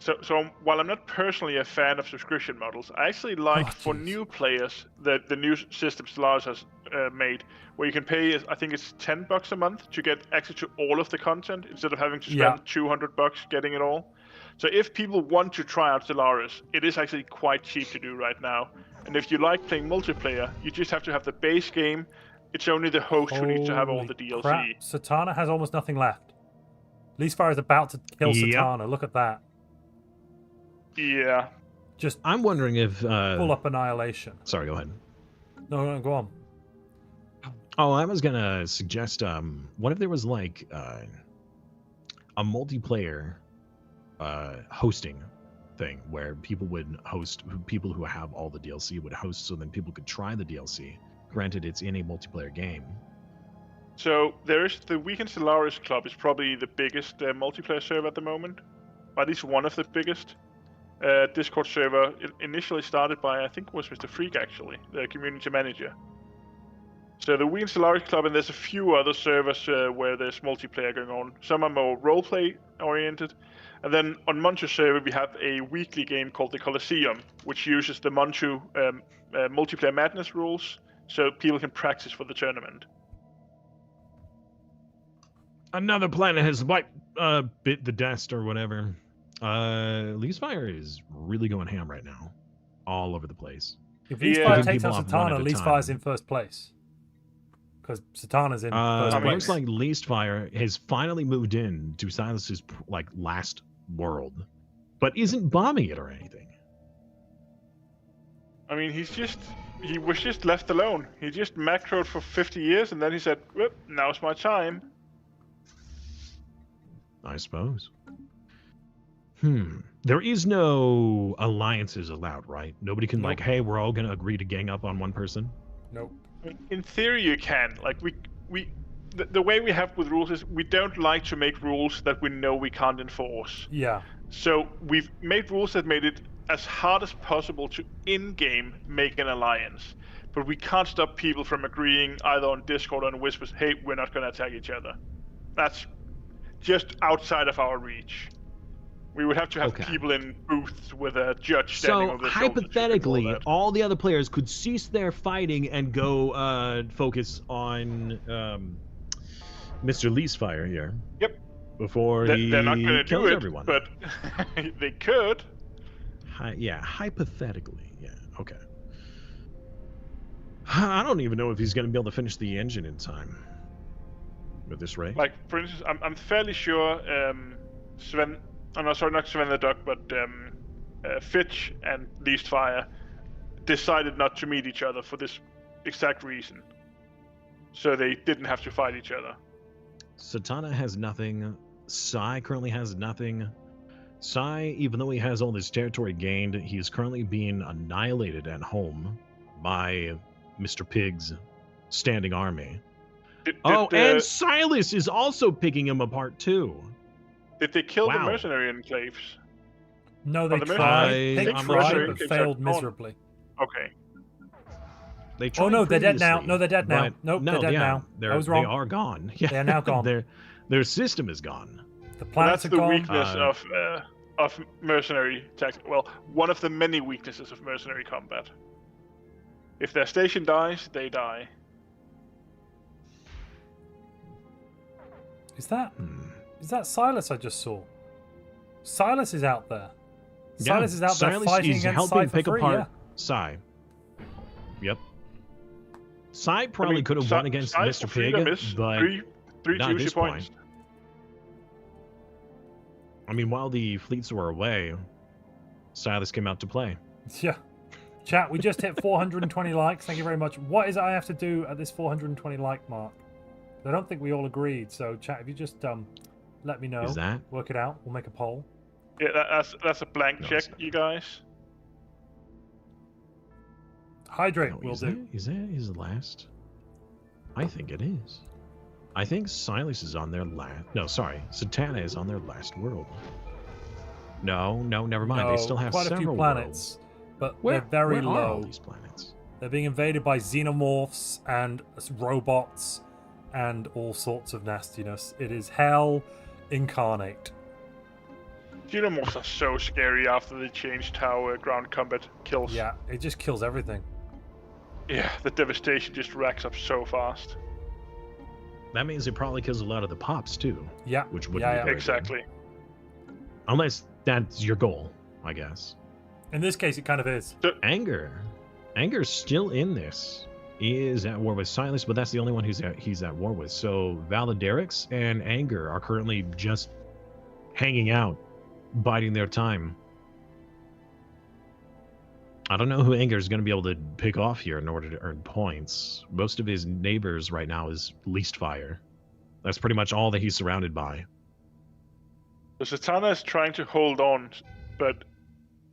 So while I'm not personally a fan of subscription models, I actually like for jeez. new players the new system Stellaris has made, where you can pay, I think it's $10 a month to get access to all of the content instead of having to spend Yeah. $200 getting it all. So if people want to try out Stellaris, it is actually quite cheap to do right now. And if you like playing multiplayer, you just have to have the base game. It's only the host who needs to have all Holy the DLC. crap. Satana has almost nothing left. Leasefire is about to kill Yep. Satana. Look at that. Yeah. Just I'm wondering if full up annihilation. Sorry, go ahead. No, go on. Oh, I was gonna suggest what if there was like a multiplayer hosting thing where people would host, people who have all the DLC would host, so then people could try the DLC. Granted, it's in a multiplayer game. So there is the Weekend Stellaris Club is probably the biggest multiplayer server at the moment, or at least one of the biggest. Discord server initially started by, I think it was Mr. Freak actually, the community manager. So the Weekend Stellaris Club, and there's a few other servers where there's multiplayer going on. Some are more roleplay oriented. And then on Montu server we have a weekly game called the Colosseum, which uses the Montu multiplayer madness rules, so people can practice for the tournament. Another planet has wiped bit the dust or whatever. Leafspire is really going ham right now, all over the place. If Leafspire Yeah. takes out People have one at Satana, a Leafspire's time. in first place. Because Satana's in first It place. looks like Leastfire has finally moved in to Silas's like last world, but isn't bombing it or anything. I mean, he was just left alone. He just macroed for 50 years, and then he said, "Whoop, now's my time." I suppose. There is no alliances allowed, right? Nobody can like, hey, we're all gonna agree to gang up on one person. Nope. In theory, you can. Like the way we have with rules is we don't like to make rules that we know we can't enforce. Yeah. So we've made rules that made it as hard as possible to in-game make an alliance, but we can't stop people from agreeing either on Discord or on Whispers. Hey, we're not going to attack each other. That's just outside of our reach. We would have to have people in booths with a judge standing So over their shoulders to hypothetically, control that. all the other players could cease their fighting and go focus on Mr. Leastfire here. Yep. Before They're not going to kills do it, everyone. but they could. Yeah, hypothetically. Yeah, okay. I don't even know if he's going to be able to finish the engine in time with this rate. Like, for instance, I'm fairly sure Sven... Oh, no, sorry, not Sven the Duck, but Fitch and Leastfire decided not to meet each other for this exact reason. So they didn't have to fight each other. Satana has nothing. Sai currently has nothing. Sai, even though he has all this territory gained, he is currently being annihilated at home by Mr. Pig's standing army. And Silas is also picking him apart too. Did they kill the Wow. mercenary enclaves? No, they the tried. mercenary- They I'm tried, sure. but failed miserably. Okay. They Oh tried no, they're dead now. previously, No, they're dead now. but- Nope, no, they're dead yeah, now. They're, I was wrong. They are gone. Yeah, They are now gone. Their system is gone. The Well, planets that's are the gone. weakness of mercenary tactics. Well, one of the many weaknesses of mercenary combat. If their station dies, they die. Is that Silas I just saw? Silas is out there. Silas is out there Silas fighting is against helping Sai for pick free, apart yeah. Sai. Yep. Sai probably I mean, could have won against Size Mr. of freedom Pig, is but three not at juicy this points. point. I mean, while the fleets were away, Silas came out to play. Yeah. Chat, we just hit 420 likes. Thank you very much. What is it I have to do at this 420 like mark? I don't think we all agreed. So, chat, if you just let me know, Is that? work it out. We'll make a poll. Yeah, that's a blank check, you guys. Hydrate No, will is do. that his last? I think it is. I think Silas is on their last. No, sorry, Satana is on their last world. No, never mind. No, They still have quite a several few planets, but they're very where are all low. these planets? They're being invaded by xenomorphs and robots and all sorts of nastiness. It is hell incarnate. Xenomorphs are so scary after they changed how ground combat kills. Yeah, it just kills everything. Yeah, the devastation just racks up so fast. That means it probably kills a lot of the pops too. Yeah, Which wouldn't yeah, be yeah. very Exactly. good. Unless that's your goal, I guess. In this case, it kind of is. Anger's still in this. He is at war with Silas, but that's the only one he's at war with. So Valaderix and Anger are currently just hanging out, biding their time. I don't know who Anger is going to be able to pick off here in order to earn points. Most of his neighbors right now is least fire. That's pretty much all that he's surrounded by. So Zatanna is trying to hold on, but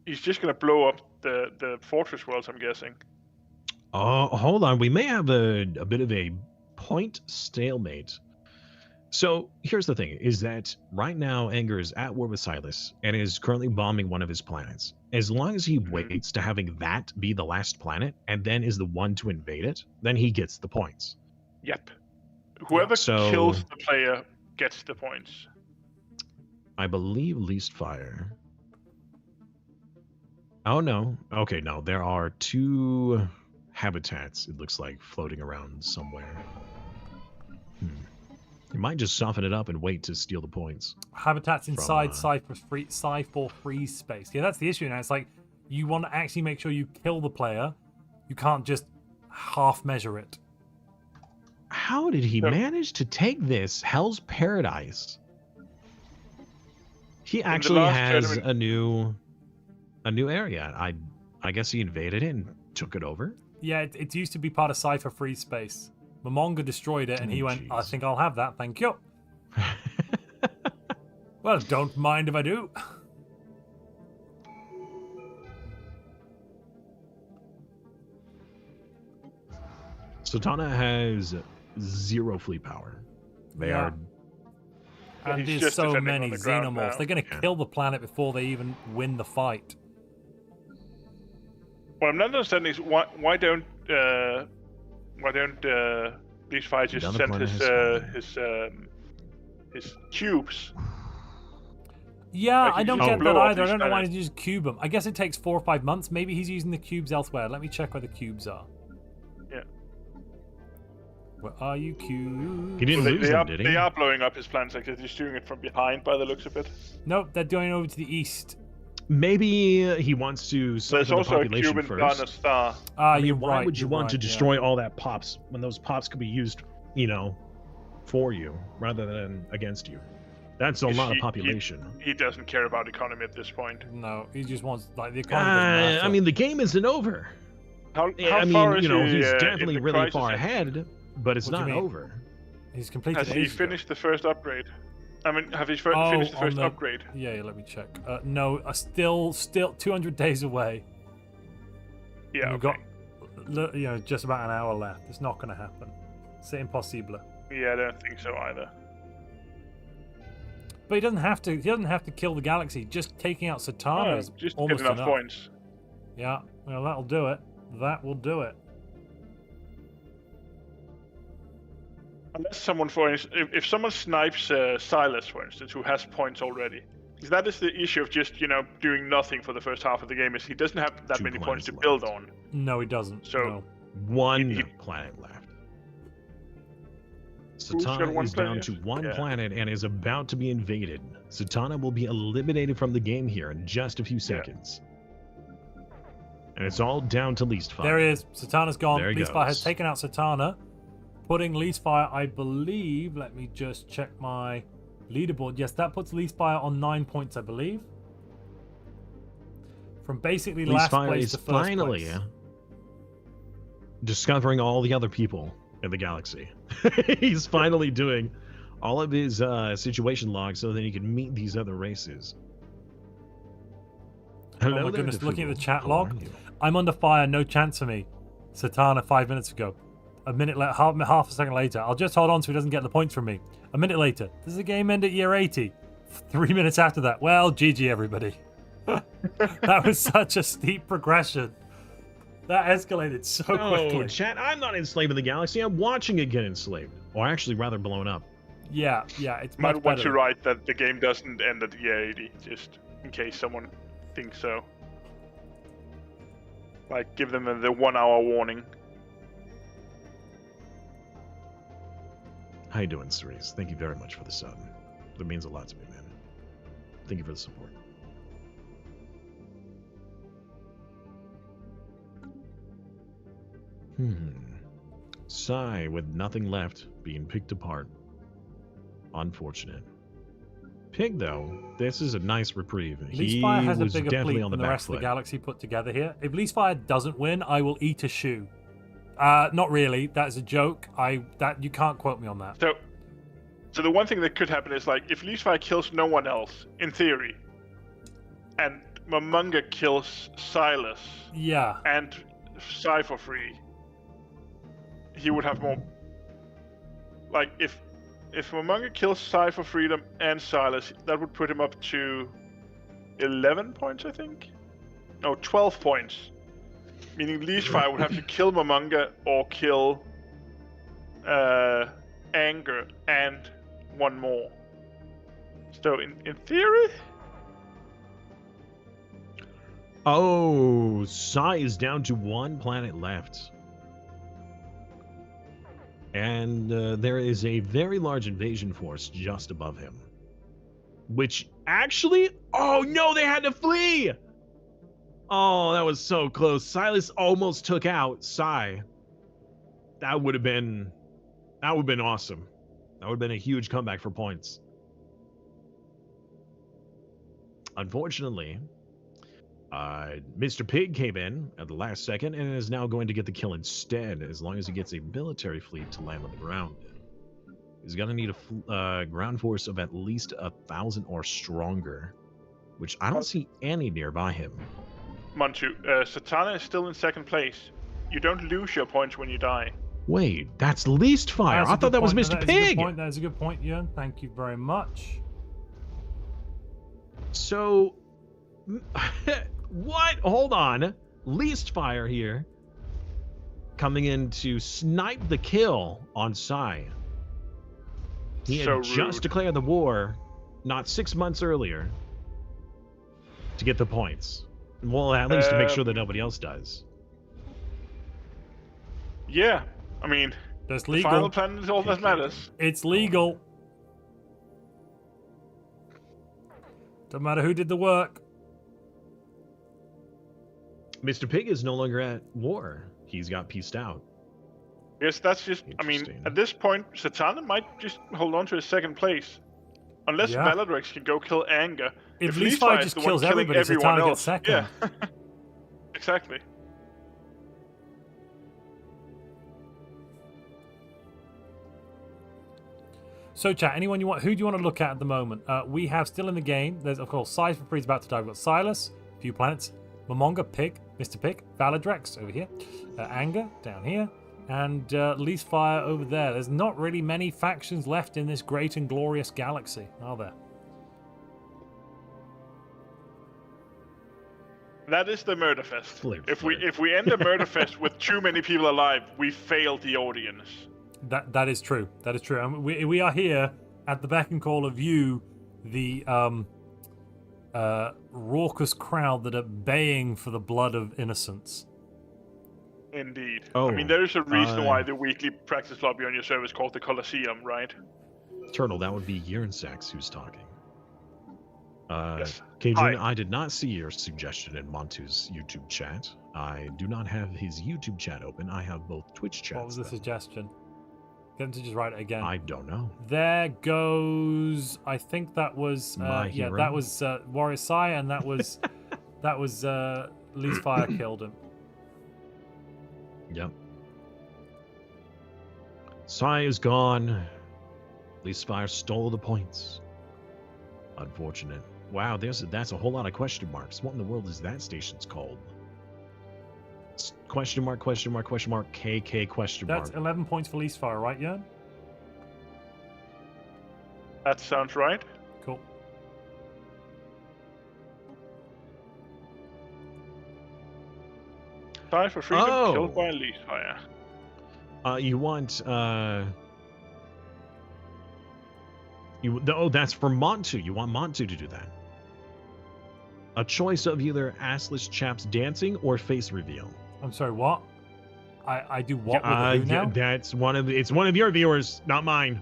he's just going to blow up the fortress worlds, I'm guessing. Oh, hold on. We may have a bit of a point stalemate. So here's the thing, is that right now Anger is at war with Silas and is currently bombing one of his planets. As long as he waits to having that be the last planet and then is the one to invade it, then he gets the points. Yep. Whoever So- kills the player gets the points. I believe least fire. Oh, no. Okay, no. There are 2 habitats, it looks like, floating around somewhere. You might just soften it up and wait to steal the points. Habitats inside From, Cypher freeze space. Yeah, that's the issue now. It's like you want to actually make sure you kill the player. You can't just half measure it. How did he manage to take this Hell's Paradise? He actually last has tournament- a new area. I guess he invaded it and took it over. Yeah, it used to be part of Cypher freeze space. Momonga destroyed it, and he went, I think I'll have that, thank you. Well, don't mind if I do. Zatanna has 0 fleet power. They Yeah. are And he's there's just so defending many on the ground xenomorphs. now. They're going to kill the planet before they even win the fight. What I'm not understanding is why don't these fighters just Another send planet his cubes? Yeah, Like, I you don't just get blow that up either. I these don't know why planets. he just cube them. I guess it takes 4 or 5 months. Maybe he's using the cubes elsewhere. Let me check where the cubes are. Yeah. Where are you, cubes? He didn't They, lose they them, are did he? they are blowing up his plans. Like they're just doing it from behind, by the looks of it. Nope, they're going over to the east. Maybe he wants to There's siphon the also a population cube in first. Dana Star. Ah, I mean, you're why right. would you you're want to right, yeah. destroy all that pops when those pops could be used, for you rather than against you? That's a lot of population. He doesn't care about economy at this point. No, he just wants, like, the economy doesn't matter. I mean, the game isn't over. How I far mean, is he, he's in definitely the really crisis far engine? ahead, but it's What do not you mean? over. He's completed Has he ages ago. finished the first upgrade? I mean, have he Oh, finished the on first the- upgrade? Yeah, let me check. No, still 200 days away. Yeah, We've okay. got, just about an hour left. It's not going to happen. C'est impossible. Yeah, I don't think so either. But he doesn't have to. He doesn't have to kill the galaxy. Just taking out Zatanna No, is just almost get enough enough. points. Yeah, well, that'll do it. That will do it. Unless someone, if someone snipes Silas, for instance, who has points already, because that is the issue of just doing nothing for the first half of the game. Is he doesn't have that 2 many points to planets build left. on. No, he doesn't. So- no. One He- planet left. Who's got Zatanna one is down planet? to one Yeah. planet and is about to be invaded. Zatanna will be eliminated from the game here in just a few seconds. And it's all down to least fire. There he is. Zatanna's gone. There he Leastfire has goes. taken out Zatanna, putting Leastfire, I believe. Let me just check my leaderboard. Yes, that puts Leastfire on 9 points, I believe. From basically last Leastfire place is to first finally place. discovering all the other people in the galaxy. He's finally doing all of his situation logs so that he can meet these other races. Hello Oh my there, goodness, looking at the Defugo. chat How log. are you? I'm under fire, no chance for me. Zatanna 5 minutes ago. A minute later, half a second later. I'll just hold on so he doesn't get the points from me. A minute later. Does the game end at year 80? 3 minutes after that. Well, GG everybody. That was such a steep progression. That escalated so Oh, quickly. chat, I'm not enslaving the galaxy. I'm watching it get enslaved. Or actually, rather blown up. Yeah, it's Might much want better. to write that the game doesn't end at year 80, just in case someone thinks so. Like, give them the 1 hour warning. How you doing, Cerise? Thank you very much for the sub. That means a lot to me, man. Thank you for the support. Sigh with nothing left, being picked apart. Unfortunate. Pig, though, this is a nice reprieve. He Leafspire has a was bigger definitely fleet on than the the back rest of the foot. galaxy put together here. If Leafspire doesn't win, I will eat a shoe. Not really. That's a joke. That you can't quote me on that. So the one thing that could happen is, like, if Leafspire kills no one else, in theory, and Momonga kills Silas, Yeah. and Psy for free, he would have more. Like, if Momonga kills Psy for freedom and Silas, that would put him up to 11 points, I think. No, 12 points. Meaning Leafspire would have to kill Momonga or kill Anger and one more. So in theory. Oh, Psy is down to 1 planet left. And there is a very large invasion force just above him. Which actually... Oh, no, they had to flee! Oh, that was so close. Silas almost took out Psy. That would have been awesome. That would have been a huge comeback for points. Unfortunately, Mr. Pig came in at the last second and is now going to get the kill instead, as long as he gets a military fleet to land on the ground. He's going to need a ground force of at least 1,000 or stronger, which I don't see any nearby him. Montu, Satana is still in second place. You don't lose your points when you die. Wait, that's least fire. I thought that was Mr. Pig. That is a good point, Jörn. Thank you very much. So, what? Hold on. Least fire here. Coming in to snipe the kill on Psy. He had just declared the war not 6 months earlier to get the points. Well, at least to make sure that nobody else does. Yeah, I mean, that's legal. The final plan is all that matters. It's legal. Doesn't matter who did the work. Mr. Pig is no longer at war. He's got pieced out. Yes, that's just, I mean, at this point, Satana might just hold on to his second place. Unless Valadrex can go kill Anger. If Leafspire just kills everybody, Satana gets second. Yeah, exactly. So, chat, anyone you want? Who do you want to look at the moment? We have still in the game. There's, of course, Size for Free is about to die. We've got Silas, a few planets, Momonga, Pig, Mr. Pig, Valadrex over here, Anger down here, and Leafspire over there. There's not really many factions left in this great and glorious galaxy, are there? That is the Murderfest. If we end the Murderfest with too many people alive, we failed the audience. That is true. That is true. And we are here at the beck and call of you, the raucous crowd that are baying for the blood of innocents. Indeed. Oh, I mean, there is a reason why the weekly practice lobby on your server is called the Colosseum, right? Turtle, that would be Jernsaxe who's talking. Yes. Cajun, I did not see your suggestion in Montu's YouTube chat. I do not have his YouTube chat open. I have both Twitch chats. What was the suggestion? Get him to just write it again. I don't know. There goes. I think that was. That was Warrior Sai, and that was Leafspire killed him. Yep. Sai is gone. Leafspire stole the points. Unfortunate. Wow, that's a whole lot of question marks. What in the world is that station's called? Question mark, question mark, question mark, KK question mark. That's 11 points for Leafspire, right, Jörn? That sounds right. Cool. Time for freedom killed by Leafspire. You want that's for Montu. You want Montu to do that. A choice of either assless chaps dancing or face reveal. I'm sorry, what? I do what with who now? It's one of your viewers, not mine.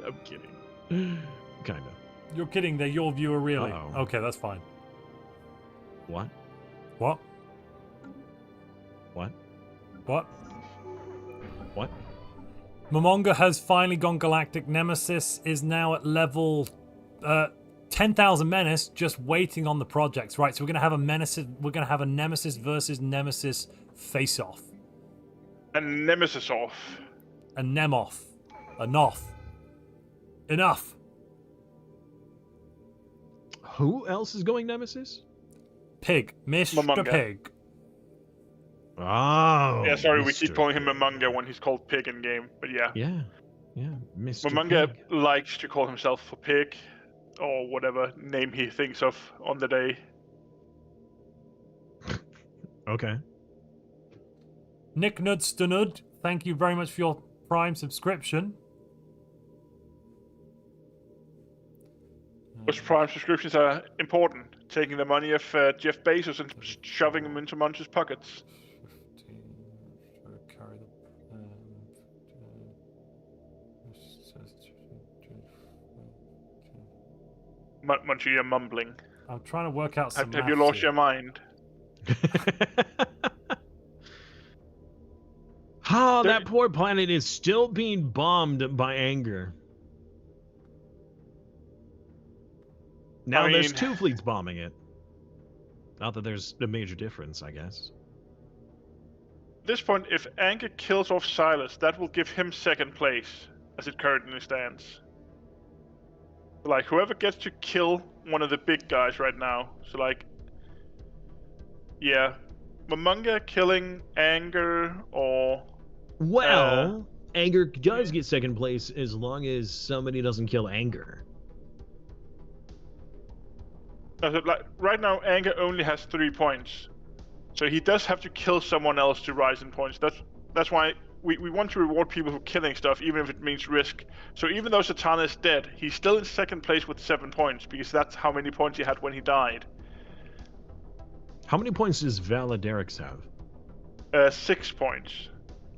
I'm kidding. Kind of. You're kidding, they're your viewer, really? Uh-oh. Okay, that's fine. What? What? What? What? What? Momonga has finally gone galactic. Nemesis is now at level 10,000 Menace, just waiting on the projects. Right, so we're gonna have a Menace. We're gonna have a Nemesis versus Nemesis face-off. And Nemesis off. A Nemoth. A Noth. Enough. Who else is going Nemesis? Pig. Mr. Momonga. Pig. Oh. Yeah, sorry, we Mr. keep calling him Momonga when he's called Pig in game, but yeah. Yeah, Mr. Momonga Pig. likes to call himself a pig, or whatever name he thinks of on the day. Okay. Nick Nudstud, thank you very much for your Prime subscription. Those Prime subscriptions are important. Taking the money of Jeff Bezos and shoving them into Montu's pockets. Montu, you're mumbling. I'm trying to work out some Have you maths lost here. your mind? Oh, that poor planet is still being bombed by anger. Now I there's mean- 2 fleets bombing it. Not that there's a major difference, I guess. At this point, if Anger kills off Silas, that will give him second place, as it currently stands. Like, whoever gets to kill one of the big guys right now, so like, yeah, Momonga killing Anger or... Well, Anger does get second place as long as somebody doesn't kill Anger. Like, right now, Anger only has 3 points. So he does have to kill someone else to rise in points. That's why we want to reward people for killing stuff, even if it means risk. So even though Satana is dead, he's still in second place with 7 points, because that's how many points he had when he died. How many points does Valaderix have? 6 points.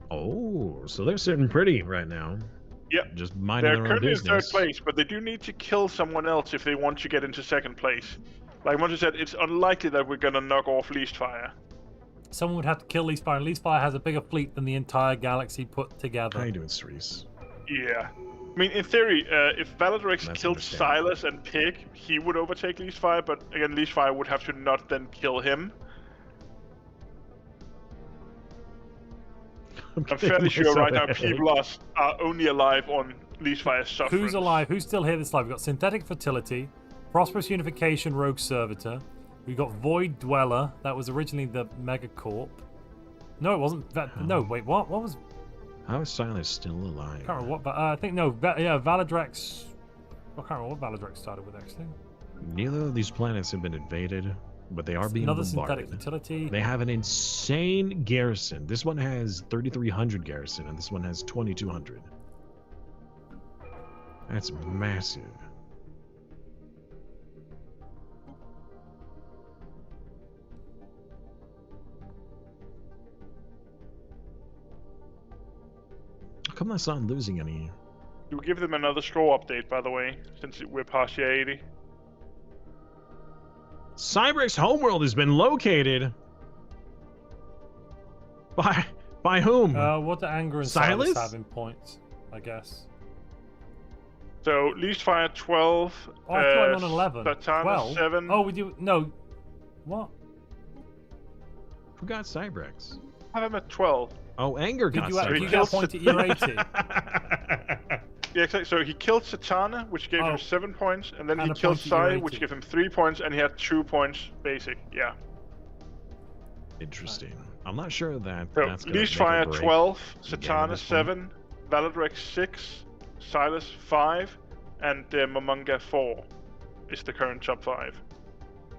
Oh, so they're sitting pretty right now. Yep. Just minding They're their own currently in business. third place, but they do need to kill someone else if they want to get into second place. Like Montu said, it's unlikely that we're gonna knock off Leastfire. Someone would have to kill Leastfire. Leastfire has a bigger fleet than the entire galaxy put together. How you doing, Cerise? Yeah. I mean, in theory, if Valadrax That's killed understandable. Silas and Pig, he would overtake Leastfire, but again, Leastfire would have to not then kill him. I'm fairly sure right now people are only alive on Leastfire's suffering. Who's alive? Who's still here this live? We've got Synthetic Fertility, Prosperous Unification, Rogue Servitor. We've got Void Dweller. That was originally the Megacorp. No, it wasn't. No, wait, what? What was... How is Silas still alive? I can't remember what... I think, no, yeah, Valadrax... I can't remember what Valadrax started with, actually. Neither of these planets have been invaded, but they are being Another bombarded. Synthetic Fertility. They have an insane garrison. This one has 3,300 garrison, and this one has 2,200. That's massive. How come that's not losing any? You give them another straw update, by the way, since we're past year 80. Cybrix's homeworld has been located. By whom? What do Anger and Silas Silas? have in points, I guess? So, Leastfire 12. Oh, I thought I'm on 11. Satana 12? 7. Oh, we do... No. What? Who got Cybrix? I have him at 12. Oh, Anger Did got you, Cybrix. you got a point at year 80? Yeah, exactly. So he killed Satana, which gave him 7 points, and then And he a killed point at year Sai, 80. which gave him 3 points, and he had 2 points basic. Yeah. Interesting. I'm not sure that So that's gonna make or Leastfire break 12, the game at Satana this point. 7, Valadrax 6, Silas 5, and Momonga 4 is the current top 5.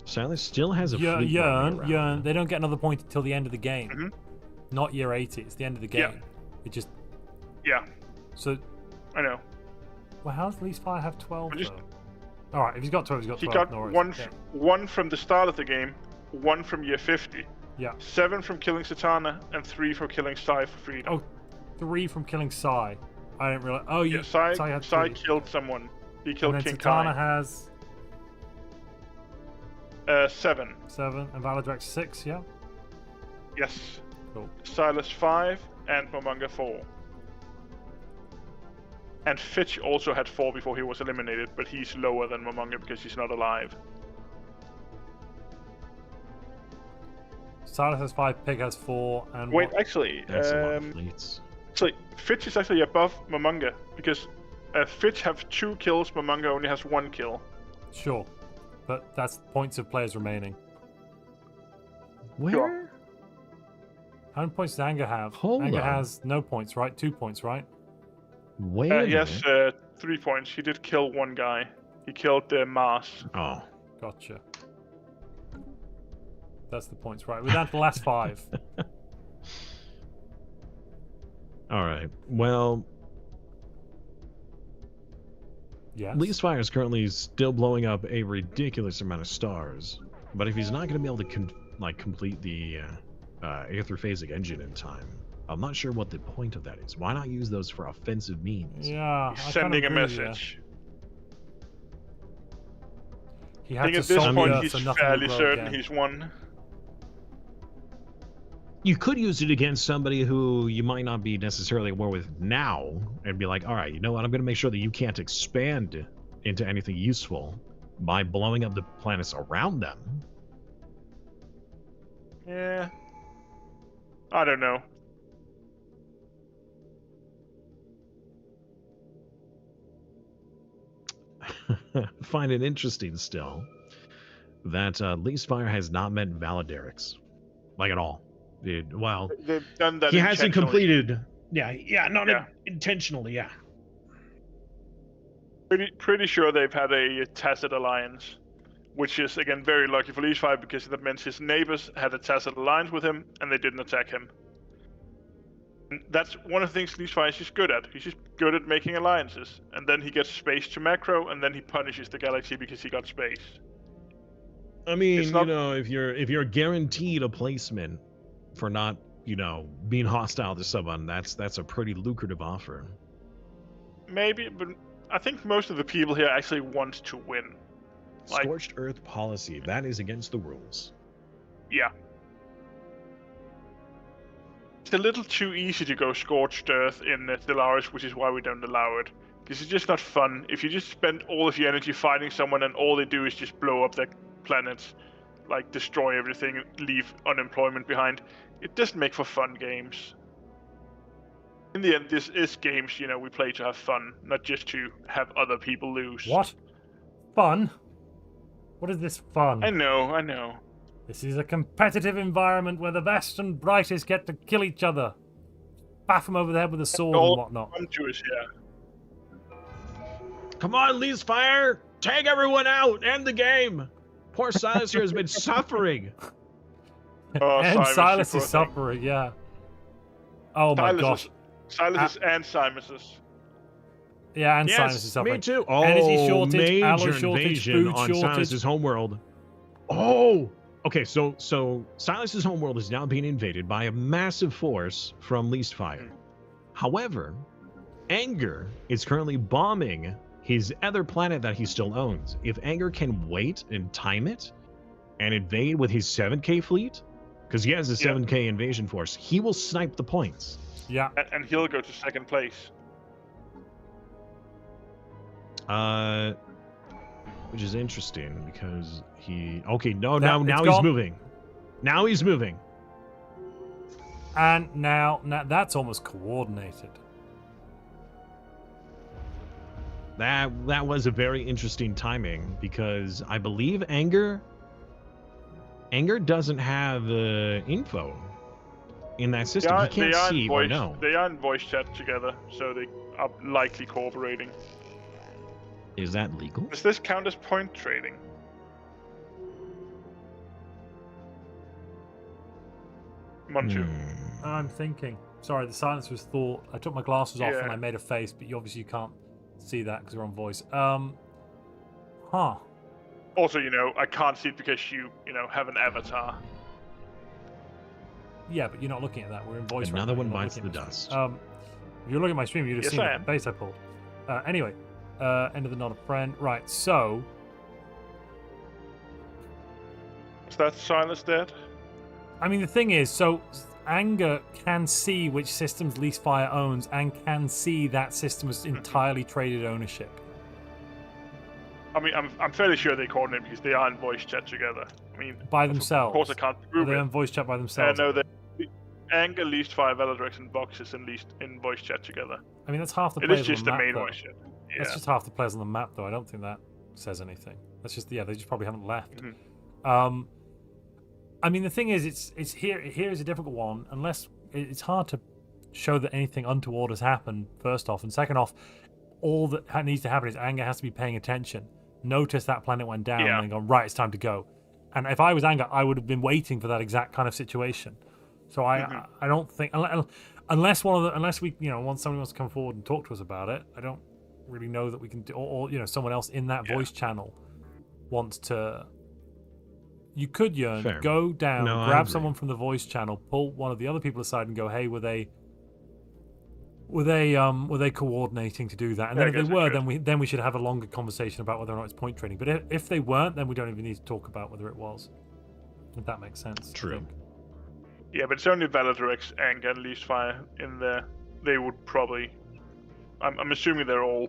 Silas still has a fleet running around. Yearn. They don't get another point until the end of the game. Mhm. Not year 80. It's the end of the game. Yeah. It just... Yeah, So... I know. Well, how does Leastfire have 12, I'm just- though? Alright, if he's got 12, he's got He 12. got no worries. one, Okay. one from the start of the game, 1 from year 50, Yeah. 7 from killing Satana, and 3 from killing Sai for freedom. Oh, 3 from killing Sai. I didn't realize... Oh, Yeah, Sai had Sai 3. killed someone. He killed And then King Satana Kai. has 7. 7, and Valadrax 6, yeah? Yes. Cool. Silas 5, and Momonga 4. And Fitch also had 4 before he was eliminated, but he's lower than Momonga because he's not alive. Silas has 5, Pig has 4, and Wait, what- actually, That's a lot of fleets. actually, Fitch is actually above Momonga because Fitch have 2 kills, Momonga only has 1 kill. Sure, but that's points of players remaining. Where? How many points does Anger have? Hold Anger on. has no points, right? 2 points, right? Wait a He has minute. 3 points. He did kill 1 guy. He killed Mars. Oh. Gotcha. That's the points, right? We're down to the last 5. All right. Well, Yes. Leastfire is currently still blowing up a ridiculous amount of stars, but if he's not going to be able to complete the aetherphasic engine in time, I'm not sure what the point of that is. Why not use those for offensive means? Yeah. He's I kinda sending a agree with you. message. He I had think to at this solve point the Earth he's so nothing would fairly grow certain again. he's won. You could use it against somebody who you might not be necessarily at war with now, and be like, all right, you know what? I'm going to make sure that you can't expand into anything useful by blowing up the planets around them. Yeah. I don't know. Find it interesting still that Leastfire has not met Validarics, like at all. Well, They've done that he hasn't intentionally. completed. Yeah, not Yeah. intentionally. Yeah. Pretty sure they've had a tacit alliance, which is again very lucky for Leafire because that meant his neighbors had a tacit alliance with him and they didn't attack him. And that's one of the things Leafire is just good at. He's just good at making alliances, and then he gets space to macro, and then he punishes the galaxy because he got space. I mean, It's not- you know, if you're guaranteed a placement for not, you know, being hostile to someone, that's a pretty lucrative offer. Maybe, but I think most of the people here actually want to win. Like- Scorched Earth policy, that is against the rules. Yeah. It's a little too easy to go Scorched Earth in Stellaris, which is why we don't allow it. Because it's just not fun. If you just spend all of your energy fighting someone and all they do is just blow up their planets, like destroy everything, leave unemployment behind, it doesn't make for fun games. In the end, this is games, you know, we play to have fun, not just to have other people lose. What? Fun? What is this fun? I know. This is a competitive environment where the best and brightest get to kill each other. Baff them over the head with a sword all and whatnot. Montu is here. Come on, Leastfire! Tag everyone out! End the game! Poor Silas here has been suffering. Oh, And Silas you is poor thing. suffering, yeah. Oh my gosh. Silas and Simus's. Yeah, and Yes, Silas is suffering. me too. Oh, Energy shortage, major alloy shortage, invasion food on shortage. Silas's homeworld. Oh, okay. So Silas's homeworld is now being invaded by a massive force from Leastfire. However, Anger is currently bombing his other planet that he still owns. If Anger can wait and time it and invade with his 7K fleet, because he has a 7K invasion force, he will snipe the points. Yeah. And he'll go to second place. Which is interesting because he. Okay, no, That- now it's he's gone. moving. Now he's moving. And now that's almost coordinated. That was a very interesting timing because I believe Anger doesn't have info in that system. He can't see or know. They are in voice chat together, so they are likely cooperating. Is that legal? Does this count as point trading? Montu. I'm thinking. Sorry, the silence was thought. I took my glasses off and Yeah. I made a face, but you obviously can't see that because we're on voice. Huh. Also, you know, I can't see it because you have an avatar. Yeah, but you're not looking at that. We're in voice. right Another now. one You're not bites the looking at my dust. screen. If you're looking at my stream, you'd have Yes, seen I the am. face I pulled. Anyway, end of the not a friend. Right, so Is that Silas dead? I mean, the thing is, so Anger can see which systems Leastfire owns and can see that system was entirely traded ownership. I mean, I'm fairly sure they coordinate because they are in voice chat together. I mean, By themselves. Of course, I can't prove They're it. in voice chat by themselves. No, the Anger, Leastfire, Veladrex, and Vox is in voice chat together. I mean, that's half the It players is just on the the map, main though. voice chat. Yeah. That's just half the players on the map, though. I don't think that says anything. That's just, they just probably haven't left. I mean, the thing is, it's here is a difficult one. Unless it's hard to show that anything untoward has happened, first off. And second off, all that needs to happen is Anger has to be paying attention. Notice that planet went down and then gone, right, it's time to go. And if I was Anger, I would have been waiting for that exact kind of situation. So I don't think, unless we, once somebody wants to come forward and talk to us about it, I don't really know that we can do, or someone else in that voice channel wants to. You could, Jern, go down, grab someone from the voice channel, pull one of the other people aside, and go, "Hey, were they coordinating to do that?" And then if they were, then we should have a longer conversation about whether or not it's point trading. But if they weren't, then we don't even need to talk about whether it was. If that makes sense. True. Yeah, but it's only Veladrex, Anger, and Leastfire in there. They would probably. I'm assuming they're all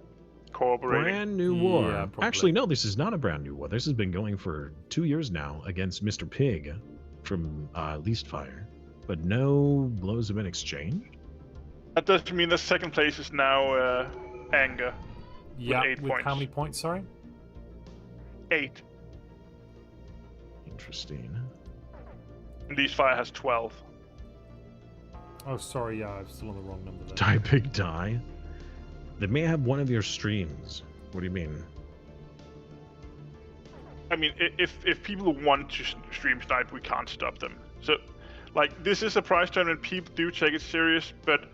cooperating. Brand new war. Yeah, Actually, no, this is not a brand new war. This has been going for 2 years now against Mr. Pig from Leastfire. But no blows have been exchanged. That does mean the second place is now Anger. Yeah, with 8 points. How many points, sorry? 8. Interesting. And Leastfire has 12. Oh, sorry, yeah, I'm still on the wrong number there. Die Pig Die. They may have one of your streams. What do you mean? I mean, if people want to stream snipe, we can't stop them. So, like, this is a prize tournament. People do take it serious, but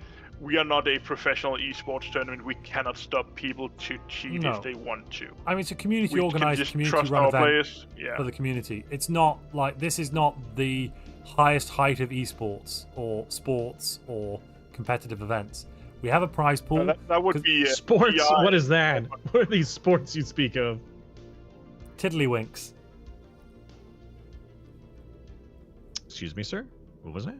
we are not a professional esports tournament. We cannot stop people to cheat if they want to. I mean, it's a community We organized, just community trust run our event players. Yeah. for the community. It's not like this is not the highest height of esports or sports or competitive events. We have a prize pool. That would be sports. PI. What is that? What are these sports you speak of? Tiddlywinks. Excuse me, sir. What was that?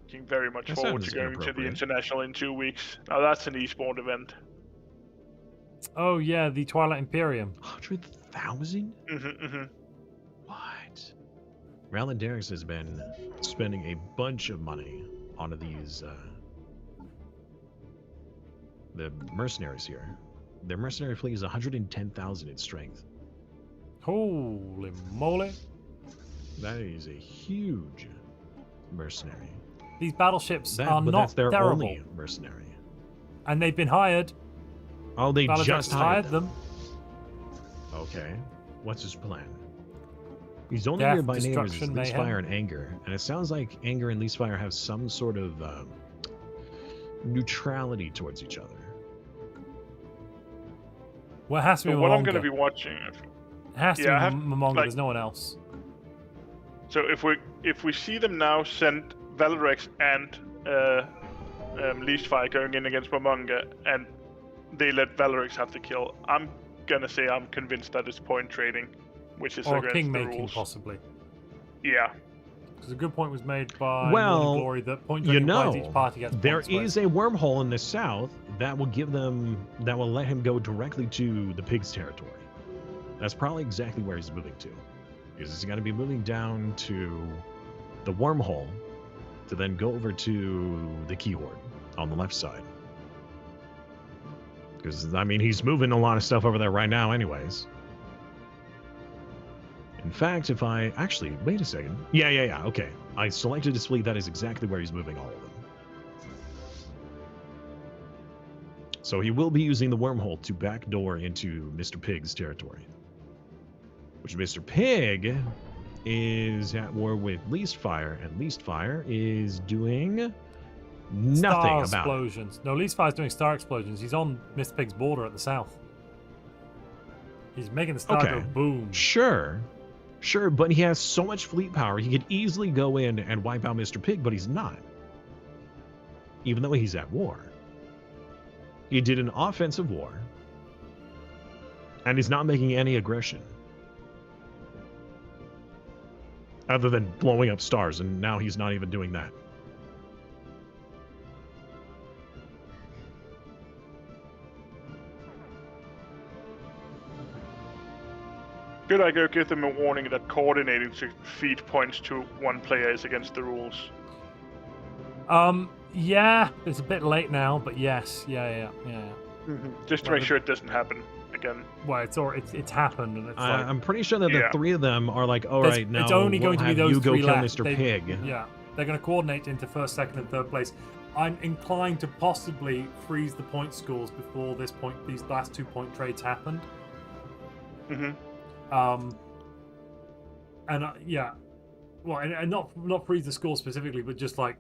Looking very much That forward to sounds going to the inappropriate. international in 2 weeks. Now that's an esport event. Oh yeah, the Twilight Imperium. 100,000? Mm-hmm. What? Rowland Derricks has been spending a bunch of money on these the mercenaries here. Their mercenary fleet is 110,000 in strength. Holy moly! That is a huge mercenary. These battleships are but not that's their terrible, only mercenary. and they've been hired. Oh, they Veladrex just has hired them. Okay. What's his plan? He's only Death, here by name as destruction, mayhem. Leastfire and Anger, and it sounds like Anger and Leastfire have some sort of neutrality towards each other. Well, it has to be So what I'm Momonga. going to be watching. It has to Yeah, I be have- Momonga. like- There's no one else. So if we see them now send Veladrex and Leastfire going in against Momonga, and they let Veladrex have the kill, I'm gonna say I'm convinced that it's point trading, which is Or against king the making, rules. possibly. Yeah. Because a good point was made by Well, Morning Glory that point You trading applies know, each party gets there points, whereas- is a wormhole in the south that will let him go directly to the pig's territory. That's probably exactly where he's moving to. Because he's going to be moving down to the wormhole to then go over to the keyhorde on the left side. Because, I mean, he's moving a lot of stuff over there right now anyways. In fact, if I... Actually, wait a second. Yeah, okay. I selected his fleet. That is exactly where he's moving all of them. So he will be using the wormhole to backdoor into Mr. Pig's territory. Which Mr. Pig is at war with Leastfire, and Leastfire is doing nothing Star about it. explosions. No, Leastfire's doing star explosions. He's on Mr. Pig's border at the south. He's making the star Okay. go boom. Sure, but he has so much fleet power, he could easily go in and wipe out Mr. Pig, but he's not. Even though he's at war. He did an offensive war, and he's not making any aggression. other than blowing up stars, and now he's not even doing that. Should I go give them a warning that coordinating to feed points to one player is against the rules? Yeah, it's a bit late now, but yes, yeah. Just to make sure it doesn't happen again. Well, it's happened, and it's like, I'm pretty sure that the Yeah. three of them are like, all There's- right, now it's only going to be have those you go three kill left. Mr. They- Pig. yeah, they're going to coordinate into first, second, and third place. I'm inclined to possibly freeze the point scores before these last 2-point trades happened. Yeah, well, and not freeze the score specifically, but just like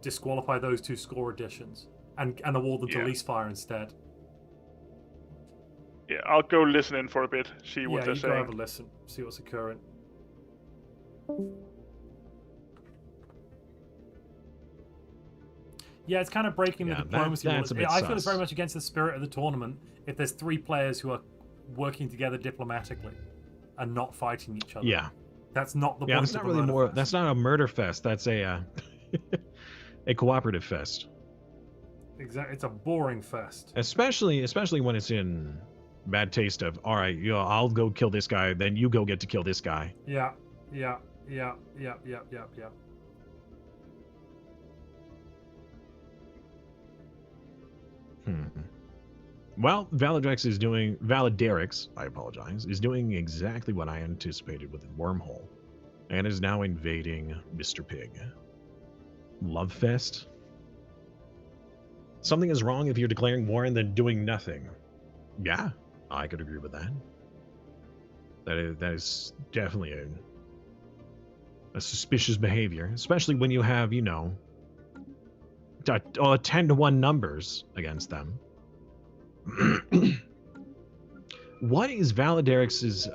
disqualify those 2 score additions and award them to least fire instead. Yeah, I'll go listen in for a bit, see what they're you go saying. have a listen, see what's occurring. Yeah, it's kind of breaking the diplomacy rules. that's a bit I feel it's sus. very much against the spirit of the tournament if there's 3 players who are working together diplomatically and not fighting each other. Yeah. That's not the Yeah, point that's not of a really murder more. fest. That's not a murder fest. That's a a cooperative fest. Exactly, it's a boring fest. Especially when it's in bad taste of, all right, I'll go kill this guy, then you go get to kill this guy. Yeah. Well, Valaderix, I apologize, is doing exactly what I anticipated with Wormhole, and is now invading Mr. Pig. Love fest. Something is wrong if you're declaring war and then doing nothing. Yeah, I could agree with that. That is definitely a suspicious behavior, especially when you have, 10-1 numbers against them. What is Valaderix's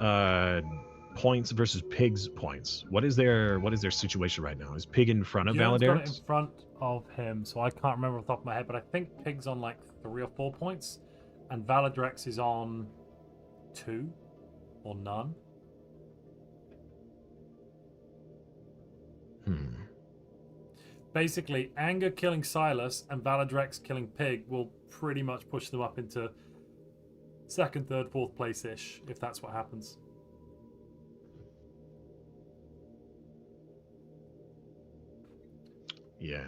points versus Pig's points? What is their situation right now? Is Pig in front of Jern's got it Valaderix? in front of him, so I can't remember off the top of my head, but I think Pig's on like 3 or 4 points, and Valaderix is on 2 or none. Basically, Anger killing Silas and Valaderix killing Pig will pretty much push them up into 2nd, 3rd, 4th place-ish, if that's what happens. Yeah.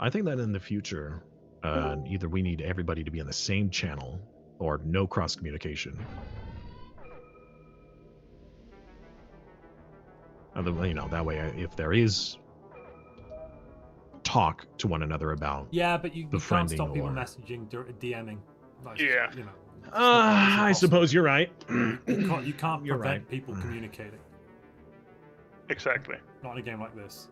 I think that in the future, either we need everybody to be on the same channel or no cross communication. That way, if there is talk to one another about Yeah, but you can't befriending stop people or- messaging, DMing. Like, Yeah. I suppose you're right. You can't You're prevent right. people communicating. Exactly. Not in a game like this.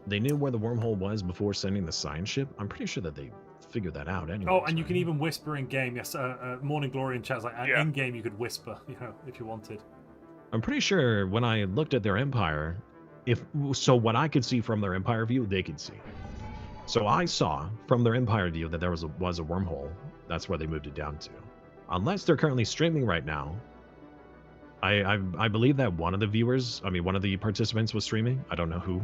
They knew where the wormhole was before sending the science ship. I'm pretty sure that they figured that out anyway. Oh, and you can even whisper in game. Yes, Morning Glory in chat's like, Yeah. in game you could whisper, if you wanted. I'm pretty sure when I looked at their empire, what I could see from their empire view, they could see. So I saw from their empire view that there was a wormhole. That's where they moved it down to. Unless they're currently streaming right now. I believe that one of the participants was streaming. I don't know who.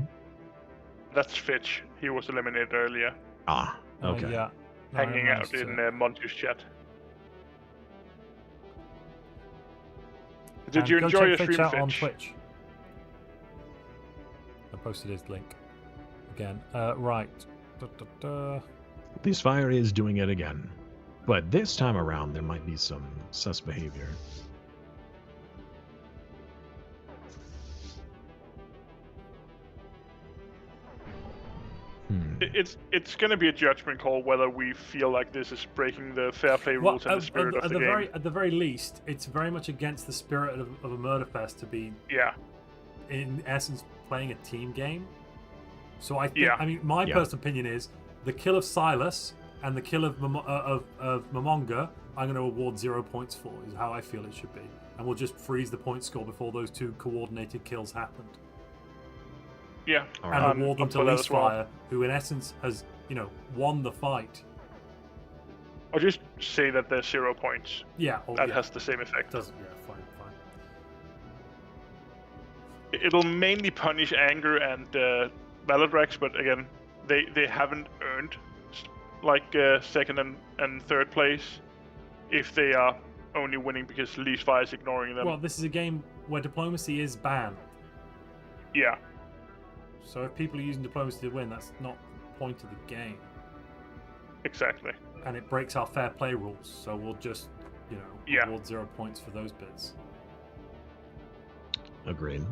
That's Fitch. He was eliminated earlier. Ah, okay. Yeah. No, Hanging I out managed in to- Montu's chat. And Did you go enjoy check your Fitch stream, out on Fitch? Twitch. I posted his link again. Right. This fire is doing it again. But this time around, there might be some sus behavior. It's going to be a judgment call whether we feel like this is breaking the fair play Well, rules and the spirit of the game. at the very least, it's very much against the spirit of a Murderfest to be, Yeah. in essence, playing a team game. So I think, Yeah. my personal opinion is the kill of Silas and the kill of Momonga, I'm going to award 0 points for, is how I feel it should be. And we'll just freeze the point score before those 2 coordinated kills happened. Yeah. And award them up to for that Least as well. Fire, who in essence has, won the fight. Or just say that there's 0 points. Yeah. That has the same effect. Doesn't, yeah, fine. it'll mainly punish Anger and Valadrax, but again, they haven't earned like second and third place if they are only winning because Leafire is ignoring them. Well, this is a game where diplomacy is banned. Yeah. So if people are using diplomacy to win, that's not the point of the game. Exactly. And it breaks our fair play rules, so we'll just, award 0 points for those bits. Agreed.